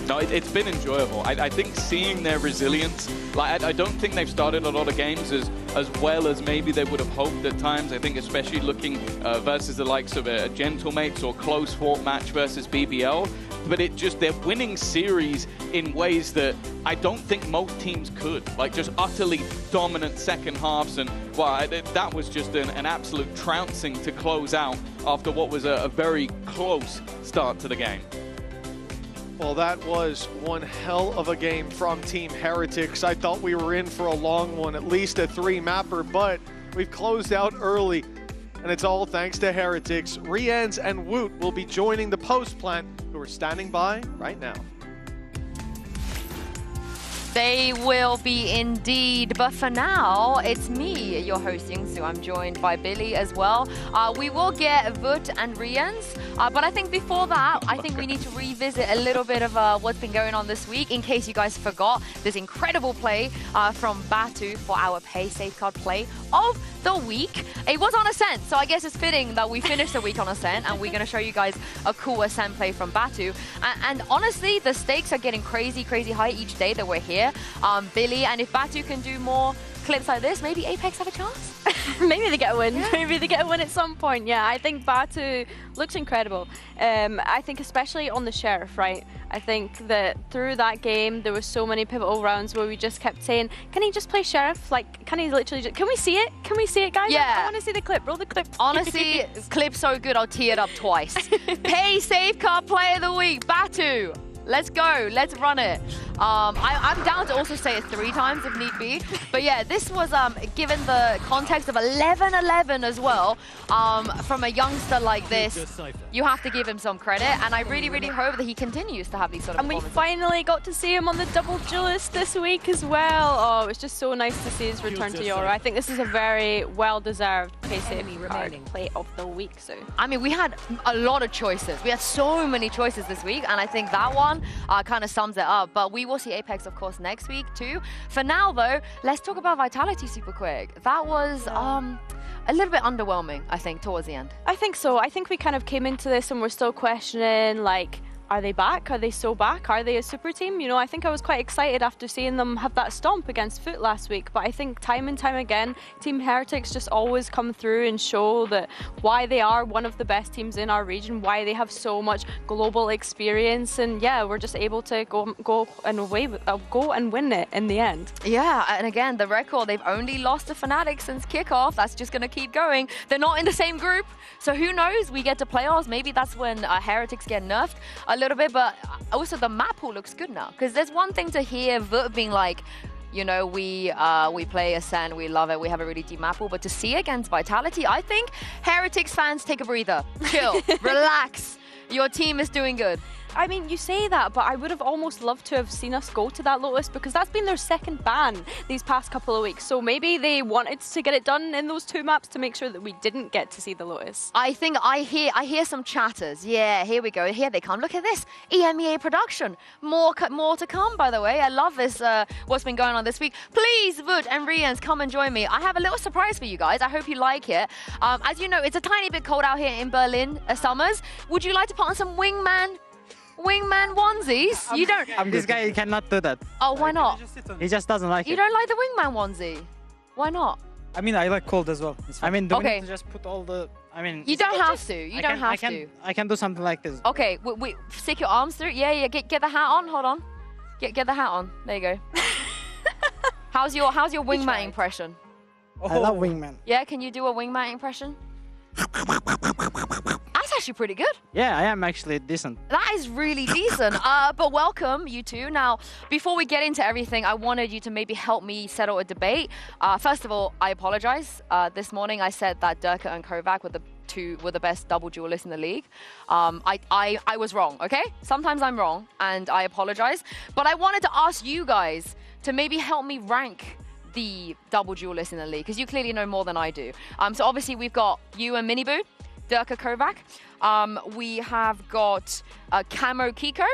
[SPEAKER 16] No, it's been enjoyable. I think seeing their resilience, like I don't think they've started a lot of games as well as maybe they would have hoped at times. I think especially looking versus the likes of a Gentlemates or close fought match versus BBL. But they're winning series in ways that I don't think most teams could. Like just utterly dominant second halves, and well, that was just an absolute trouncing to close out after what was a very close start to the game.
[SPEAKER 15] Well, that was one hell of a game from Team Heretics. I thought we were in for a long one, at least a 3-mapper, but we've closed out early, and it's all thanks to Heretics. Riens and Woot will be joining the post plant, who are standing by right now.
[SPEAKER 13] They will be indeed, but for now, it's me, your hosting, so I'm joined by Billy as well. We will get Vut and Riens, but I think before that, I think we need to revisit a little bit of what's been going on this week, in case you guys forgot this incredible play from Batu for our Pay Safeguard play of the week. It was on Ascent, so I guess it's fitting that we finished the week on Ascent, and we're going to show you guys a cool Ascent play from Batu. And honestly, the stakes are getting crazy, crazy high each day that we're here. Billy, and if Batu can do more clips like this, maybe Apex have a chance?
[SPEAKER 14] Maybe they get a win. Yeah. Maybe they get a win at some point. Yeah, I think Batu looks incredible. I think especially on the Sheriff, right? I think that through that game, there were so many pivotal rounds where we just kept saying, can he just play Sheriff? Like, can he literally just, can we see it? Can we see it, guys?
[SPEAKER 13] Yeah.
[SPEAKER 14] I want to see the clip. Roll the clip.
[SPEAKER 13] Honestly, clip's so good, I'll tee it up twice. Pay Safeguard Player of the Week, Batu. Let's go. Let's run it. I'm down to also say it 3 times if need be. But yeah, this was, given the context of 11-11 as well, from a youngster like this, you have to give him some credit. And I really, really hope that he continues to have these sort of performances.
[SPEAKER 14] And we finally got to see him on the double duelist this week as well. Oh, it was just so nice to see his return to Euro. I think this is a very well-deserved Pay Safeguard Play of the Week. So,
[SPEAKER 13] I mean, we had a lot of choices. We had so many choices this week, and I think that one kind of sums it up. But we will see Apex, of course, next week too. For now, though, let's talk about Vitality super quick. That was a little bit underwhelming, I think, towards the end.
[SPEAKER 14] I think so. I think we kind of came into this and we're still questioning, like, are they back? Are they so back? Are they a super team? You know, I think I was quite excited after seeing them have that stomp against Foot last week. But I think time and time again, Team Heretics just always come through and show that why they are one of the best teams in our region, why they have so much global experience, and yeah, we're just able to go and win it in the end.
[SPEAKER 13] Yeah, and again, the record, they've only lost to Fnatic since kickoff. That's just going to keep going. They're not in the same group, so who knows? We get to playoffs. Maybe that's when Heretics get nerfed a little bit, but also the map pool looks good now. Because there's one thing to hear VIT being like, you know, we play Ascent, we love it, we have a really deep map pool, but to see against Vitality, I think Heretics fans take a breather, chill, relax. Your team is doing good.
[SPEAKER 14] I mean, you say that, but I would have almost loved to have seen us go to that Lotus because that's been their second ban these past couple of weeks. So maybe they wanted to get it done in those 2 maps to make sure that we didn't get to see the Lotus.
[SPEAKER 13] I think I hear some chatters. Yeah, here we go. Here they come. Look at this. EMEA production. More to come, by the way. I love this, what's been going on this week. Please, Wood and Rians, come and join me. I have a little surprise for you guys. I hope you like it. As you know, it's a tiny bit cold out here in Berlin, summers. Would you like to put on some wingman onesies? You don't.
[SPEAKER 9] This guy cannot do that.
[SPEAKER 13] Oh, why not?
[SPEAKER 9] He just doesn't like it.
[SPEAKER 13] You don't like the wingman onesie? Why not?
[SPEAKER 9] I mean, I like cold as well. I mean, do we need to just put all the... I mean...
[SPEAKER 13] You don't have to. You don't have to.
[SPEAKER 9] I can do something like this.
[SPEAKER 13] Okay, we stick your arms through. Yeah. Get the hat on. Hold on. Get the hat on. There you go. How's your wingman impression?
[SPEAKER 9] I love wingman.
[SPEAKER 13] Yeah, can you do a wingman impression? That's actually pretty good.
[SPEAKER 9] Yeah, I am actually decent.
[SPEAKER 13] That is really decent. But welcome, you two. Now, before we get into everything, I wanted you to maybe help me settle a debate. First of all, I apologize. This morning I said that Durka and Kovac were the best double duelists in the league. I was wrong, okay? Sometimes I'm wrong, and I apologize. But I wanted to ask you guys to maybe help me rank the double duelists in the league, because you clearly know more than I do. So obviously we've got you and Miniboo, Durka Kovac. We have got Camo Kiko,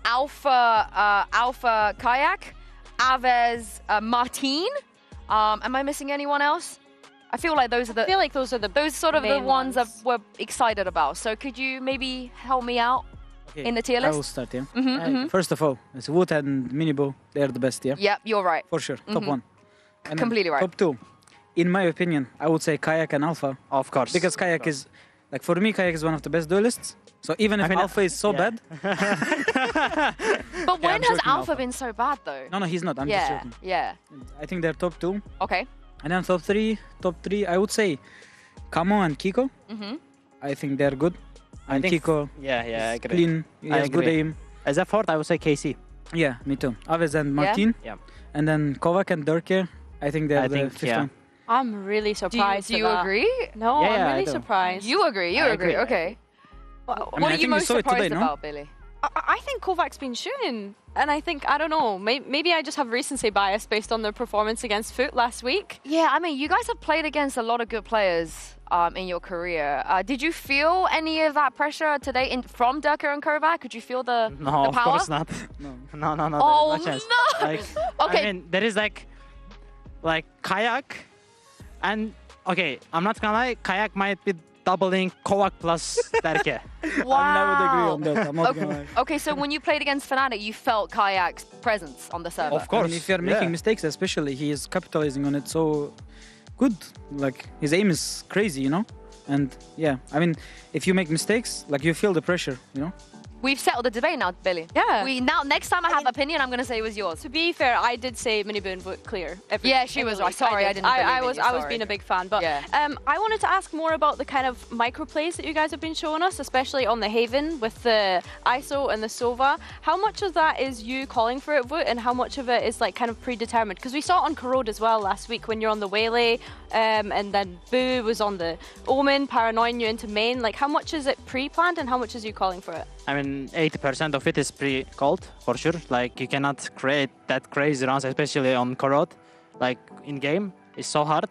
[SPEAKER 13] Alpha Kayak, Aves Martin. Am I missing anyone else? I feel like those are the the ones that we're excited about. So could you maybe help me out in the tier list?
[SPEAKER 9] I will start, yeah. First of all, it's Wood and Miniboo. They're the best, yeah?
[SPEAKER 13] Yep, you're right.
[SPEAKER 9] For sure, top one. And
[SPEAKER 13] completely right.
[SPEAKER 9] Top two. In my opinion, I would say Kayak and Alpha.
[SPEAKER 3] Of course.
[SPEAKER 9] Because Kayak is, like for me, Kayak is one of the best duelists. So even if Alpha is so bad.
[SPEAKER 13] But when has Alpha been so bad though?
[SPEAKER 9] No, he's not. I'm just joking.
[SPEAKER 13] Yeah.
[SPEAKER 9] I think they're top two.
[SPEAKER 13] Okay.
[SPEAKER 9] And then top three, I would say Camo and Kiko. I think they're good. And Kiko,
[SPEAKER 3] I agree.
[SPEAKER 9] Clean, he has good aim.
[SPEAKER 3] As a fourth, I would say KC.
[SPEAKER 9] Yeah, me too. Aves and Martin.
[SPEAKER 3] Yeah.
[SPEAKER 9] And then Kovac and Durke, I think they're the fifth one.
[SPEAKER 14] I'm really surprised.
[SPEAKER 13] Do you agree?
[SPEAKER 14] No, I'm really surprised.
[SPEAKER 13] You agree? You agree? Okay. What are you most surprised about, Billy?
[SPEAKER 14] I think Kovac's been shooting, and I think, I don't know, maybe I just have recency bias based on their performance against Foot last week.
[SPEAKER 13] Yeah, I mean, you guys have played against a lot of good players in your career. Did you feel any of that pressure today from Durka and Kovac? Could you feel the power?
[SPEAKER 3] Of course not. No.
[SPEAKER 13] Oh,
[SPEAKER 3] no.
[SPEAKER 13] Like,
[SPEAKER 3] okay. I mean, there is like Kayak, and okay, I'm not gonna lie, Kayak might be doubling Kovac plus Durke.
[SPEAKER 13] Wow.
[SPEAKER 9] I would agree on that. I'm not gonna lie.
[SPEAKER 13] Okay, so when you played against Fnatic, you felt Kayak's presence on the server?
[SPEAKER 9] Of course. I mean, if you're making mistakes, especially, he is capitalizing on it so good. Like, his aim is crazy, you know? And yeah, I mean, if you make mistakes, like, you feel the pressure, you know?
[SPEAKER 13] We've settled the debate now, Billy.
[SPEAKER 14] Yeah.
[SPEAKER 13] Next time I have opinion, I'm going to say it was yours.
[SPEAKER 14] To be fair, I did say Miniboo and Vote clear.
[SPEAKER 13] Yeah, she was right. Sorry, I didn't
[SPEAKER 14] I was being a big fan. But I wanted to ask more about the kind of microplays that you guys have been showing us, especially on the Haven with the ISO and the Sova. How much of that is you calling for it, Vote, and how much of it is like kind of predetermined? Because we saw it on Corrode as well last week when you're on the Waylay, and then Boo was on the Omen, paranoiding you into main. Like, how much is it pre-planned and how much is you calling for it?
[SPEAKER 9] I mean, 80% of it is pre-called, for sure. Like, you cannot create that crazy runs, especially on Corrode. Like, in-game, it's so hard.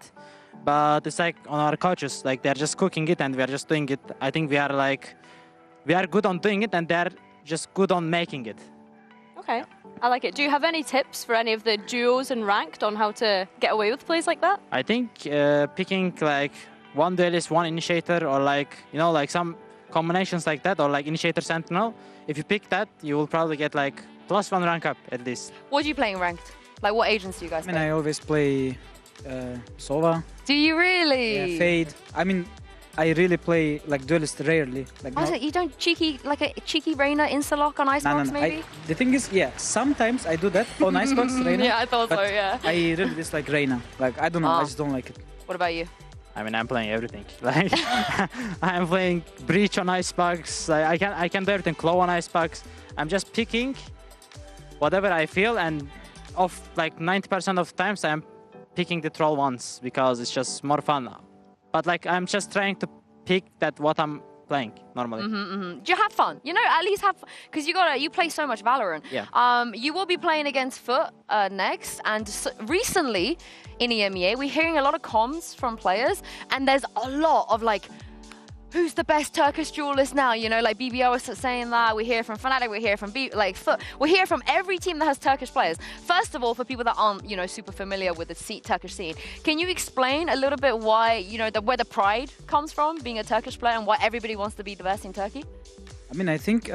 [SPEAKER 9] But it's like on our coaches, like, they're just cooking it and we're just doing it. I think we are good on doing it and they're just good on making it.
[SPEAKER 14] Okay, I like it. Do you have any tips for any of the duos and ranked on how to get away with plays like that?
[SPEAKER 9] I think picking, like, one duelist, one initiator, or like, you know, like some combinations like that, or like Initiator Sentinel, if you pick that, you will probably get like +1 rank up at least.
[SPEAKER 13] What do you play in ranked? Like what agents do you guys
[SPEAKER 11] I mean,
[SPEAKER 13] play?
[SPEAKER 11] I always play Sova.
[SPEAKER 13] Do you really?
[SPEAKER 11] Yeah, Fade. I mean, I really play like Duelist rarely. Like
[SPEAKER 13] Oh, is it you don't like a cheeky Reyna insta-lock on Icebox maybe?
[SPEAKER 11] The thing is, yeah, sometimes I do that on Icebox, Reyna.
[SPEAKER 13] Yeah, I thought so,
[SPEAKER 11] but
[SPEAKER 13] yeah.
[SPEAKER 11] I really dislike Reyna. Like, I don't know, I just don't like it.
[SPEAKER 13] What about you?
[SPEAKER 9] I mean, I'm playing everything. Like, I'm playing Breach on Icebox. I can do everything. Claw on Icebox. I'm just picking whatever I feel, and of like 90% of times I'm picking the troll ones because it's just more fun. But like, I'm just trying to pick that what I'm playing normally.
[SPEAKER 13] Do you have fun? You know, at least have, because you play so much Valorant.
[SPEAKER 9] Yeah.
[SPEAKER 13] You will be playing against Foot next, and recently in EMEA, we're hearing a lot of comms from players, and there's a lot of like, who's the best Turkish duelist now? You know, like BBO is saying that. We hear from Fnatic, we hear from Foot. We hear from every team that has Turkish players. First of all, for people that aren't, you know, super familiar with the Turkish scene, can you explain a little bit why, you know, where the pride comes from being a Turkish player and why everybody wants to be the best in Turkey?
[SPEAKER 11] I mean, I think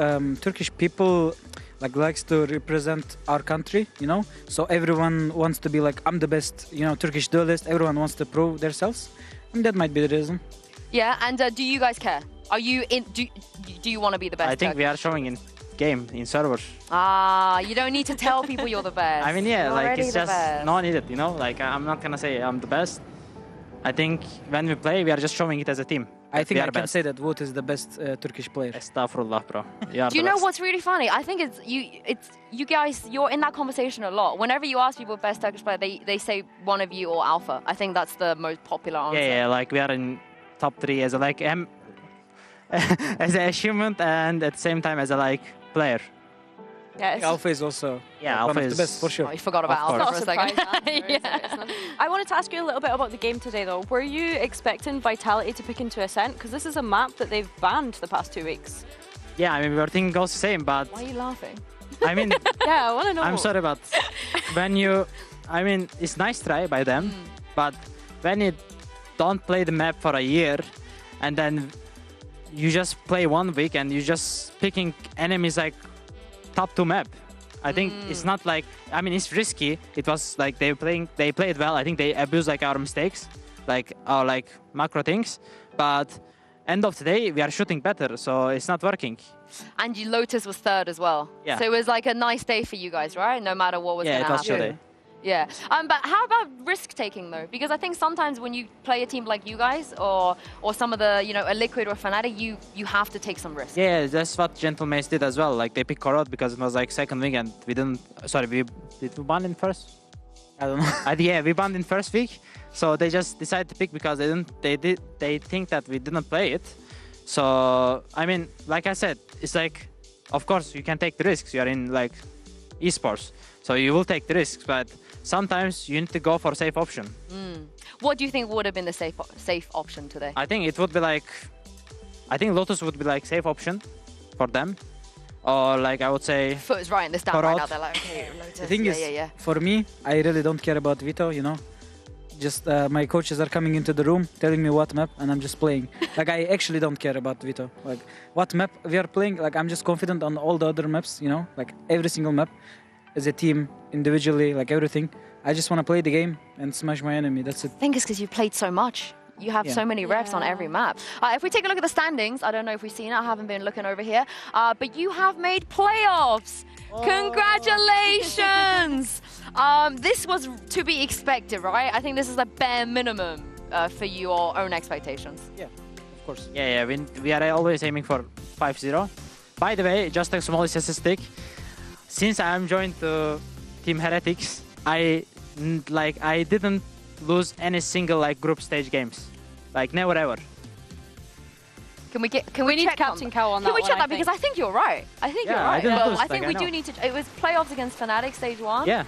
[SPEAKER 11] Turkish people like likes to represent our country, you know? So everyone wants to be like, I'm the best, you know, Turkish duelist. Everyone wants to prove themselves. And that might be the reason.
[SPEAKER 13] Yeah, and do you guys care? Are you in? Do you want to be the best?
[SPEAKER 9] I think we are showing in game, in servers.
[SPEAKER 13] Ah, you don't need to tell people you're the best.
[SPEAKER 9] I mean, yeah,
[SPEAKER 13] You're
[SPEAKER 9] like
[SPEAKER 13] already
[SPEAKER 9] it's
[SPEAKER 13] the
[SPEAKER 9] just
[SPEAKER 13] best.
[SPEAKER 9] not needed, you know? Like, I'm not gonna say I'm the best. I think when we play, we are just showing it as a team.
[SPEAKER 11] I think
[SPEAKER 9] we
[SPEAKER 11] I
[SPEAKER 9] are
[SPEAKER 11] can
[SPEAKER 9] best.
[SPEAKER 11] say that Wout is the best Turkish player.
[SPEAKER 9] Astaghfirullah, bro.
[SPEAKER 13] Do you know what's really funny? I think you guys, you're in that conversation a lot. Whenever you ask people best Turkish player, they say one of you or Alpha. I think that's the most popular answer.
[SPEAKER 9] Yeah, like we are in top 3 as a like as an achievement, and at the same time as a like player.
[SPEAKER 13] Yes.
[SPEAKER 11] Alpha is also
[SPEAKER 9] Yeah,
[SPEAKER 11] one
[SPEAKER 9] Alpha
[SPEAKER 11] of
[SPEAKER 9] is
[SPEAKER 11] the best for sure.
[SPEAKER 13] Oh, you forgot about
[SPEAKER 9] Of
[SPEAKER 13] Alpha
[SPEAKER 9] course.
[SPEAKER 13] for a second.
[SPEAKER 14] I wanted to ask you a little bit about the game today, though. Were you expecting Vitality to pick into Ascent? Because this is a map that they've banned the past 2 weeks.
[SPEAKER 9] Yeah, I mean, we were thinking goes the same, but
[SPEAKER 13] Why are you laughing?
[SPEAKER 9] I mean,
[SPEAKER 14] Yeah, I want to know.
[SPEAKER 9] I'm sorry, but when you, I mean, it's nice try by them, but when you don't play the map for a year, and then you just play 1 week and you're just picking enemies like top 2 map. I think it's not like, I mean, it's risky. It was like they played well. I think they abused like our mistakes, like our like macro things. But end of the day, we are shooting better, so it's not working.
[SPEAKER 13] And Lotus was 3rd as well.
[SPEAKER 9] Yeah.
[SPEAKER 13] So it was like a nice day for you guys, right? No matter what was
[SPEAKER 9] Yeah,
[SPEAKER 13] going
[SPEAKER 9] it
[SPEAKER 13] to
[SPEAKER 9] was
[SPEAKER 13] happen.
[SPEAKER 9] today.
[SPEAKER 13] Yeah. But how about risk taking though? Because I think sometimes when you play a team like you guys or some of the, you know, a Liquid or Fnatic, you have to take some risk.
[SPEAKER 9] Yeah, that's what Gentlemates did as well. Like they picked Korot because it was like 2nd week and we didn't. Sorry, did we ban in first?
[SPEAKER 11] I don't know.
[SPEAKER 9] Yeah, we banned in first week, so they just decided to pick because they think that we didn't play it. So I mean, like I said, it's like, of course you can take the risks. You are in like esports, so you will take the risks, but sometimes you need to go for a safe option.
[SPEAKER 13] What do you think would have been the safe option today?
[SPEAKER 9] I think it would be like, I think Lotus would be like safe option for them, or like I would say.
[SPEAKER 13] Foot is writing this down right
[SPEAKER 9] Korot.
[SPEAKER 13] now. They're like, okay, Lotus.
[SPEAKER 11] The thing is, for me, I really don't care about Veto, you know. Just my coaches are coming into the room, telling me what map, and I'm just playing. Like, I actually don't care about Veto. Like, what map we are playing, like, I'm just confident on all the other maps, you know. Like, every single map, as a team, individually, like, everything. I just want to play the game and smash my enemy, that's it.
[SPEAKER 13] I think it's because you played so much. You have so many reps on every map. If we take a look at the standings, I don't know if we've seen it, I haven't been looking over here, but you have made playoffs. Congratulations! This was to be expected, right? I think this is the bare minimum for your own expectations.
[SPEAKER 11] Yeah, of course.
[SPEAKER 9] Yeah, we are always aiming for 5-0. By the way, just a small statistic. Since I'm joined to Team Heretics, I didn't lose any single like group stage games, like never ever.
[SPEAKER 13] Can we
[SPEAKER 14] need
[SPEAKER 13] check
[SPEAKER 14] Captain Cow on that
[SPEAKER 13] Can we
[SPEAKER 14] one,
[SPEAKER 13] check
[SPEAKER 14] I
[SPEAKER 13] that? Because I think you're right. I think you're
[SPEAKER 9] Yeah,
[SPEAKER 13] right.
[SPEAKER 9] I didn't lose,
[SPEAKER 13] I think
[SPEAKER 9] like,
[SPEAKER 13] we
[SPEAKER 9] I
[SPEAKER 13] do
[SPEAKER 9] know.
[SPEAKER 13] need to. It was playoffs against Fnatic stage 1.
[SPEAKER 9] Yeah.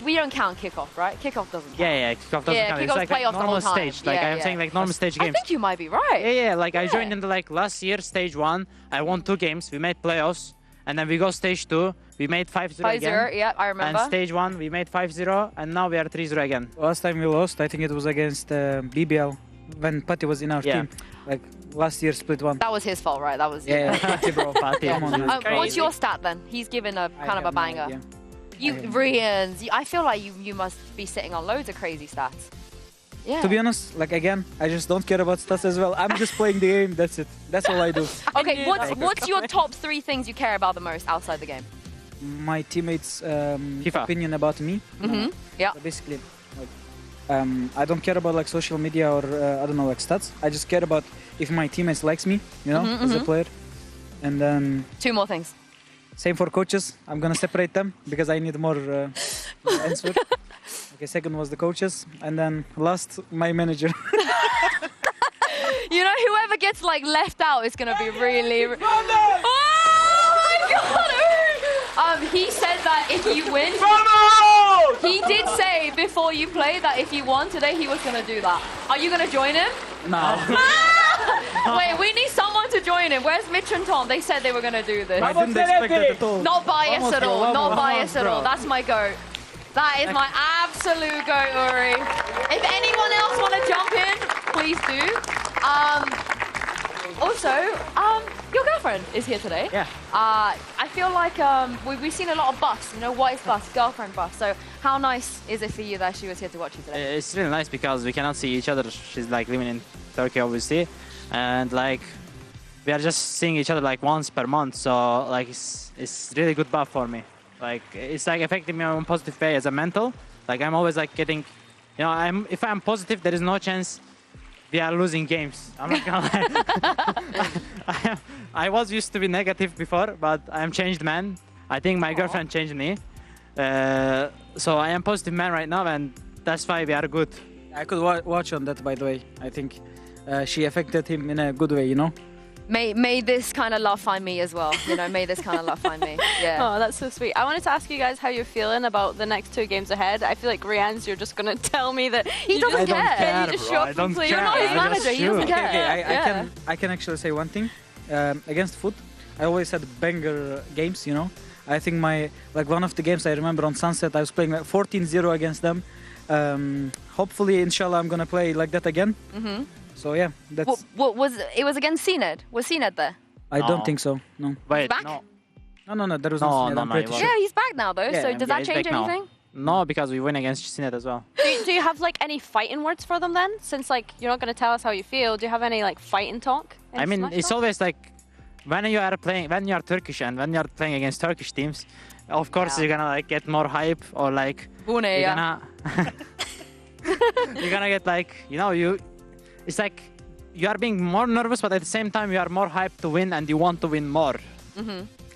[SPEAKER 13] We don't count kickoff, right? Kickoff doesn't count.
[SPEAKER 9] Yeah, kickoff doesn't count. It's
[SPEAKER 13] kickoff's
[SPEAKER 9] like
[SPEAKER 13] playoffs the
[SPEAKER 9] normal
[SPEAKER 13] whole time.
[SPEAKER 9] stage. Like I'm saying, like normal stage
[SPEAKER 13] I
[SPEAKER 9] games.
[SPEAKER 13] think you might be right.
[SPEAKER 9] Yeah, like I joined in the like last year stage 1. I won 2 games. We made playoffs, and then we go stage 2. We made 5-0 again.
[SPEAKER 13] 5-0, yeah, I remember.
[SPEAKER 9] And stage 1 we made 5-0, and now we are 3-0 again.
[SPEAKER 11] Last time we lost, I think it was against BBL when Patty was in our
[SPEAKER 9] Yeah.
[SPEAKER 11] team, like last year split one.
[SPEAKER 13] That was his fault, right? That was
[SPEAKER 11] Yeah, Patty, bro.
[SPEAKER 9] Patty.
[SPEAKER 11] Come on, man.
[SPEAKER 13] What's your stat then? He's given a kind of a banger. You, Rians, I feel like you must be sitting on loads of crazy stats. Yeah.
[SPEAKER 11] To be honest, like again, I just don't care about stats as well. I'm just playing the game. That's it. That's all I do.
[SPEAKER 13] Okay, what's your top 3 things you care about the most outside the game?
[SPEAKER 11] My teammates' opinion about me.
[SPEAKER 13] Yeah.
[SPEAKER 11] So basically, like, I don't care about like social media or I don't know, like stats. I just care about if my teammates likes me, you know, as a player. And then
[SPEAKER 13] 2 more things.
[SPEAKER 11] Same for coaches. I'm gonna separate them because I need more answer. Okay, second was the coaches, and then last my manager.
[SPEAKER 13] You know, whoever gets like left out is gonna be really. Oh my God! He said that if you win, he did say before you play that if you won today, he was gonna do that. Are you gonna join him?
[SPEAKER 11] No.
[SPEAKER 13] Wait, we need someone to join him. Where's Mitch and Tom? They said they were gonna do this.
[SPEAKER 11] I didn't expect it at all.
[SPEAKER 13] Not biased
[SPEAKER 11] Vamos,
[SPEAKER 13] at
[SPEAKER 11] bro,
[SPEAKER 13] all.
[SPEAKER 11] vamos,
[SPEAKER 13] Not
[SPEAKER 11] vamos,
[SPEAKER 13] biased at all.
[SPEAKER 11] bro.
[SPEAKER 13] That's my goat. That is my absolute goat, Uri. If anyone else want to jump in, please do. Also, your girlfriend is here today.
[SPEAKER 9] Yeah.
[SPEAKER 13] I feel like we've seen a lot of buffs. You know, what is buffs? Girlfriend buff. So how nice is it for you that she was here to watch you today?
[SPEAKER 9] It's really nice because we cannot see each other. She's like living in Turkey, obviously, and like we are just seeing each other like once per month. So like it's really good buff for me. Like it's like affecting me on a positive way as a mental. Like I'm always like getting, you know, if I'm positive, there is no chance we are losing games. I'm not gonna lie. I was used to be negative before, but I am changed man. I think my girlfriend changed me. So I am positive man right now, and that's why we are good.
[SPEAKER 11] I could watch on that, by the way. I think she affected him in a good way, you know?
[SPEAKER 13] May this kind of love find me as well. You know, may this kind of love find me. Yeah.
[SPEAKER 14] Oh, that's so sweet. I wanted to ask you guys how you're feeling about the next 2 games ahead. I feel like Rian's, you're just going to tell me that
[SPEAKER 13] he doesn't care.
[SPEAKER 14] Yeah, you just show up and play. You're not his manager. He doesn't care.
[SPEAKER 11] Okay, I can actually say one thing. Against Foot, I always had banger games, you know? I think one of the games I remember on Sunset, I was playing like 14-0 against them. Hopefully, inshallah, I'm going to play like that again. So yeah, that's.
[SPEAKER 13] What was it? Was against CNED? Was CNED there?
[SPEAKER 11] I don't think so. No.
[SPEAKER 9] Wait,
[SPEAKER 13] back?
[SPEAKER 11] No. There was no. I'm pretty sure.
[SPEAKER 13] Yeah, he's back now though.
[SPEAKER 11] Yeah,
[SPEAKER 13] so does that
[SPEAKER 9] he's
[SPEAKER 13] change
[SPEAKER 9] back now.
[SPEAKER 13] anything?
[SPEAKER 9] No, because we win against CNET as well.
[SPEAKER 14] Do you have like any fighting words for them then? Since like you're not going to tell us how you feel, do you have any like fighting talk?
[SPEAKER 9] I mean, it's always like when you are Turkish and when you are playing against Turkish teams, of course you're gonna like get more hype or like you're gonna get like, you know, it's like you are being more nervous, but at the same time you are more hyped to win and you want to win more.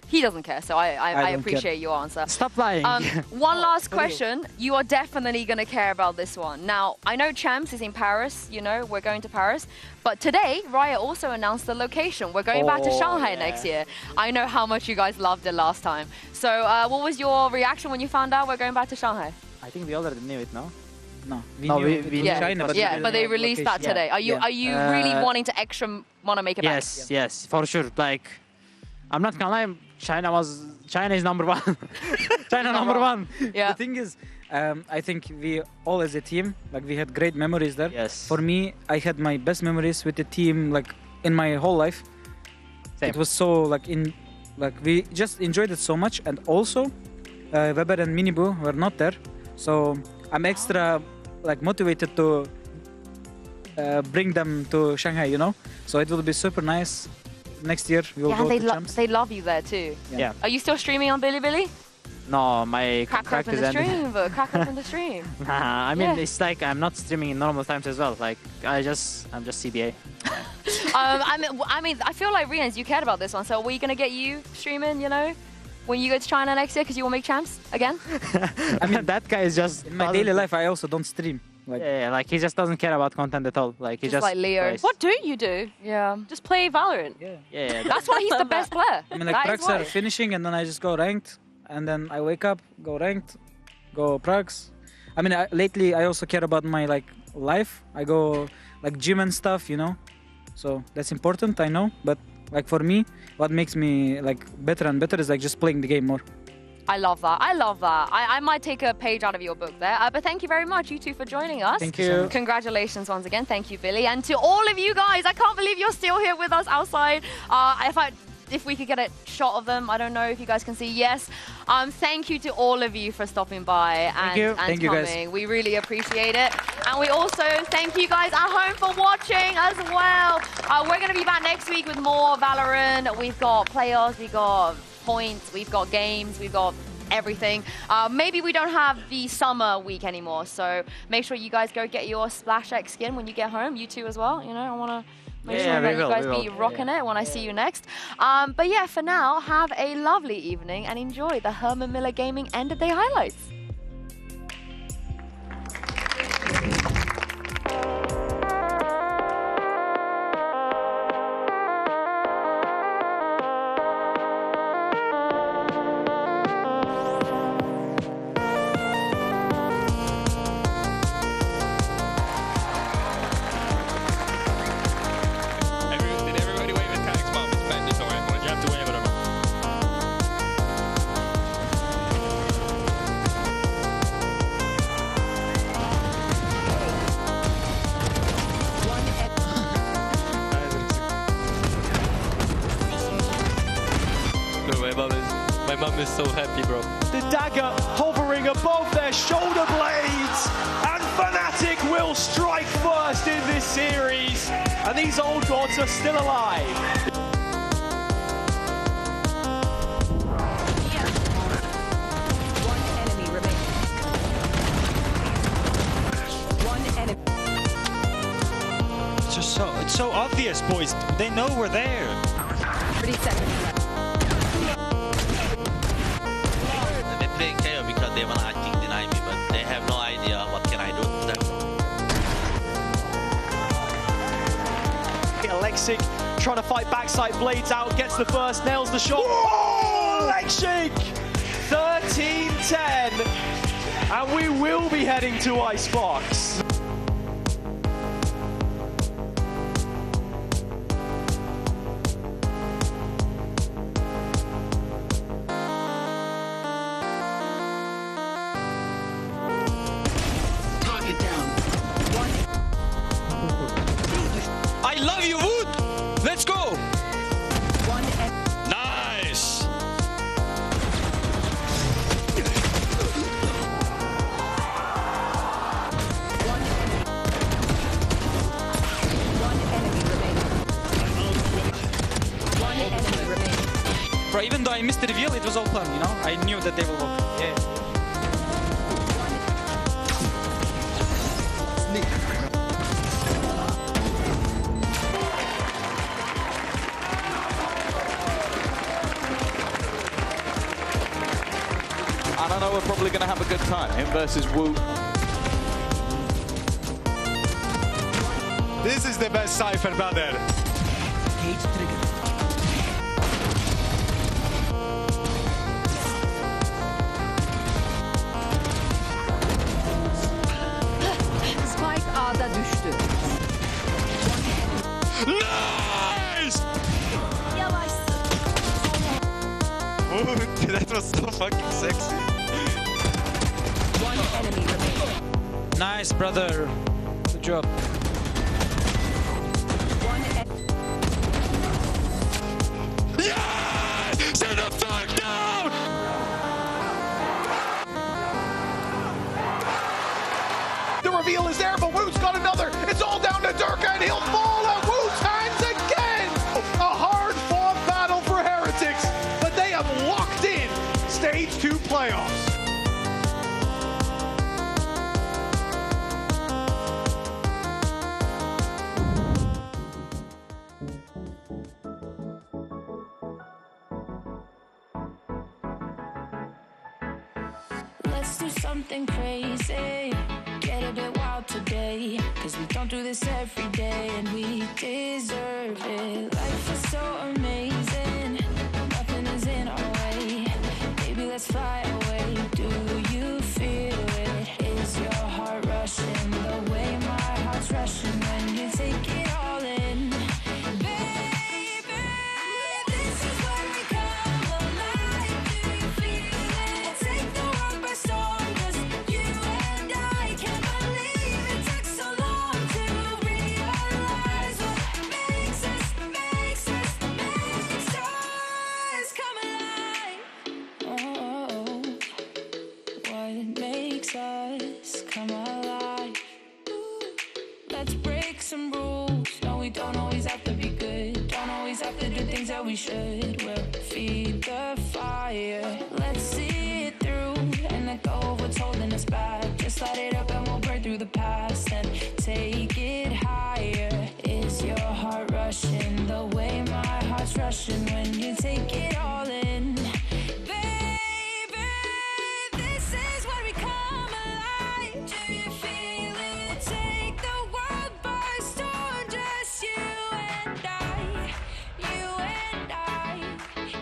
[SPEAKER 13] He doesn't care, so I appreciate your answer.
[SPEAKER 9] Stop lying.
[SPEAKER 13] One last question. You are definitely going to care about this one. Now, I know Champs is in Paris, you know, we're going to Paris. But today, Riot also announced the location. We're going back to Shanghai next year. I know how much you guys loved it last time. So what was your reaction when you found out we're going back to Shanghai?
[SPEAKER 9] I think we already knew it, no?
[SPEAKER 11] No,
[SPEAKER 9] we knew
[SPEAKER 13] Yeah,
[SPEAKER 11] China,
[SPEAKER 13] but they released that today. Are you really wanting to want to make it back?
[SPEAKER 9] Yes, for sure. Like, I'm not gonna lie, China is number 1. China number 1.
[SPEAKER 13] Yeah.
[SPEAKER 11] The thing is, I think we all as a team, like we had great memories there.
[SPEAKER 9] Yes.
[SPEAKER 11] For me, I had my best memories with the team, like in my whole life.
[SPEAKER 9] Same.
[SPEAKER 11] It was so we just enjoyed it so much, and also Weber and Minibu were not there, so I'm extra motivated to bring them to Shanghai, you know. So it will be super nice. Next year we will go to Champs.
[SPEAKER 13] They love you there too.
[SPEAKER 9] Yeah.
[SPEAKER 13] Are you still streaming on Bilibili?
[SPEAKER 9] No, my
[SPEAKER 13] Crack
[SPEAKER 9] contract
[SPEAKER 13] open
[SPEAKER 9] is
[SPEAKER 13] the
[SPEAKER 9] ending.
[SPEAKER 13] stream, but crack open the stream.
[SPEAKER 9] I mean, it's like I'm not streaming in normal times as well. Like I'm just CBA.
[SPEAKER 13] I mean, I feel like Rians, you cared about this one. So are we gonna get you streaming? You know, when you go to China next year, because you will make Champs again.
[SPEAKER 9] I mean, that guy is just
[SPEAKER 11] in my daily life. I also don't stream.
[SPEAKER 9] Like he just doesn't care about content at all. Like he just
[SPEAKER 13] like Leo.
[SPEAKER 9] plays.
[SPEAKER 14] What do you do?
[SPEAKER 13] Yeah.
[SPEAKER 14] Just play Valorant.
[SPEAKER 9] Yeah.
[SPEAKER 13] That's why he's the best player.
[SPEAKER 11] I mean, like prags are finishing, and then I just go ranked, and then I wake up, go ranked, go prags. I mean, lately I also care about my life. I go gym and stuff, you know. So that's important, I know. But for me, what makes me better and better is just playing the game more.
[SPEAKER 13] I love that. I love that. I might take a page out of your book there. But thank you very much, you two, for joining us.
[SPEAKER 11] Thank you.
[SPEAKER 13] Congratulations once again. Thank you, Billy. And to all of you guys, I can't believe you're still here with us outside. If we could get a shot of them, I don't know if you guys can see. Yes. Thank you to all of you for stopping by and
[SPEAKER 11] Thank you
[SPEAKER 13] coming.
[SPEAKER 11] guys.
[SPEAKER 13] We really appreciate it. And we also thank you guys at home for watching as well. We're going to be back next week with more Valorant. We've got playoffs, we've got points, we've got games, we've got everything. Maybe we don't have the summer week anymore, so make sure you guys go get your SplashX skin when you get home. You too as well. You know, I want to make sure that you guys be rocking it when I see you next. But yeah, for now, have a lovely evening and enjoy the Herman Miller Gaming End of Day highlights.
[SPEAKER 1] My mum is so happy, bro.
[SPEAKER 15] The dagger hovering above their shoulder blades, and Fnatic will strike first in this series, and these old gods are still alive.
[SPEAKER 19] One enemy remaining. One enemy.
[SPEAKER 17] It's so obvious, boys. They know we're there.
[SPEAKER 19] 30 seconds left.
[SPEAKER 20] They play KO because they want to acting deny me, but they have no idea what can I do to them.
[SPEAKER 15] Alexic trying to fight backside blades out, gets the first, nails the shot. Whoa! Leg shake! 13-10. And we will be heading to Icebox.
[SPEAKER 17] I love you, Wood! Let's go! Nice! Bro, even though I missed the reveal, it was all planned, you know? I knew that they will walk. Yeah.
[SPEAKER 16] I don't know, we're probably going to have a good time. Him versus Wu.
[SPEAKER 1] This is the best Cypher, brother.
[SPEAKER 23] Gate trigger.
[SPEAKER 19] Spike A'da düştü.
[SPEAKER 1] Nice! Oh, that was so fucking sexy.
[SPEAKER 19] One enemy remaining.
[SPEAKER 11] Nice, brother. Good job.
[SPEAKER 1] Yeah! Sit the fuck down!
[SPEAKER 15] The reveal is there, but Wu's got another. It's all down to Durka, and he'll fall at Wu's hands again. A hard-fought battle for Heretics, but they have locked in Stage 2 playoffs.
[SPEAKER 2] Let's do something crazy. Get a bit wild today. Cause we don't do this every day and we deserve it. Life is so amazing. Nothing is in our way. Baby, let's fly away. Do you feel it? Is your heart rushing the way my heart's rushing when you take it all in? Baby, this is where we come alive. Do you feel it? makes us come alive. Let's break some rules. No, we don't always have to be good. Don't always have to do things that we should. We'll feed the fire. Let's see it through and let go of what's holding us back. Just light it up and we'll burn through the past and take it higher. Is your heart rushing the way my heart's rushing when you take it all in? Baby, this is where we come alive. Do you feel it? Take the world by storm, just you and I. You and I.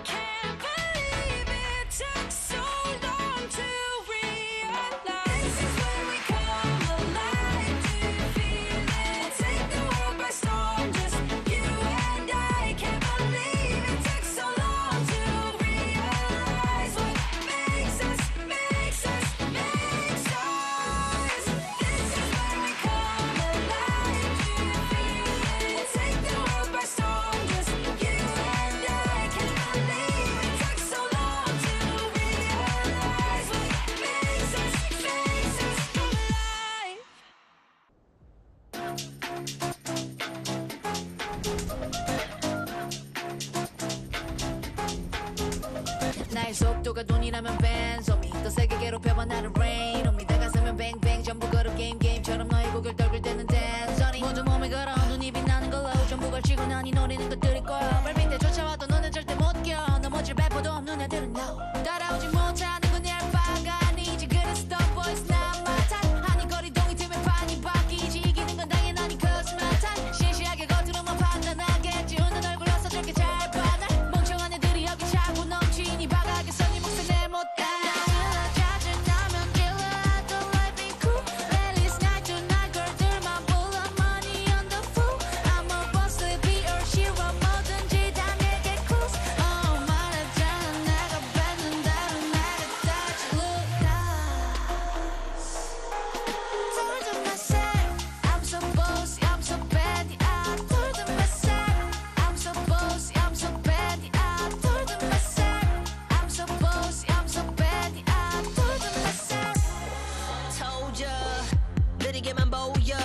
[SPEAKER 2] Can't believe it took so long to realize. This is where we come alive. Do you feel it? Take the world by storm, just you and I. Can't believe it took so long to realize what makes us, makes us, makes us. This is where we come alive. Do you feel it? Take the world by storm, just you and I. Can't believe it took so long to realize what makes us, makes us come alive.
[SPEAKER 7] 나의 속도가 돈이라면 벤 미 더 세게 괴롭혀봐 나를 rain on me 다가서면 뱅뱅 전부 걸어 게임처럼 너의 고개를 떨굴 때는 댄서니 모두 몸에 걸어 눈이 빛나는 걸로 전부 걸치고 난 이 노래는 것들일 거야 발밑에 쫓아와도 너는 절대 못 껴 넘어질 배포도 없는 애들은 no 따라오지 못하는 건 내 알바가 아니지 그래서 the voice not my type 아니 거리동이 틈에 판이 바뀌지 이기는 건 당연하니 cause my type 시시하게 겉으로만 판단하겠지 웃는 얼굴로서 저렇게 잘 봐 날 멍청한 애들이 여기 차고 넘치니 바닥에 선이 목숨 내 못다 짜증나면 killer I don't like being cool 랠리스 night to night girl들만 불러 money on the fool I'm a boss lady or shiro 뭐든지 다 내게 cruise 말했잖아 내가 뱉는다면 내가 touch look nice Told them myself I'm so bossy I'm so bad I told them myself I'm so bossy I'm so bad I told them myself I'm so bossy I'm so bad I told them myself
[SPEAKER 8] Told ya 느리게만 보여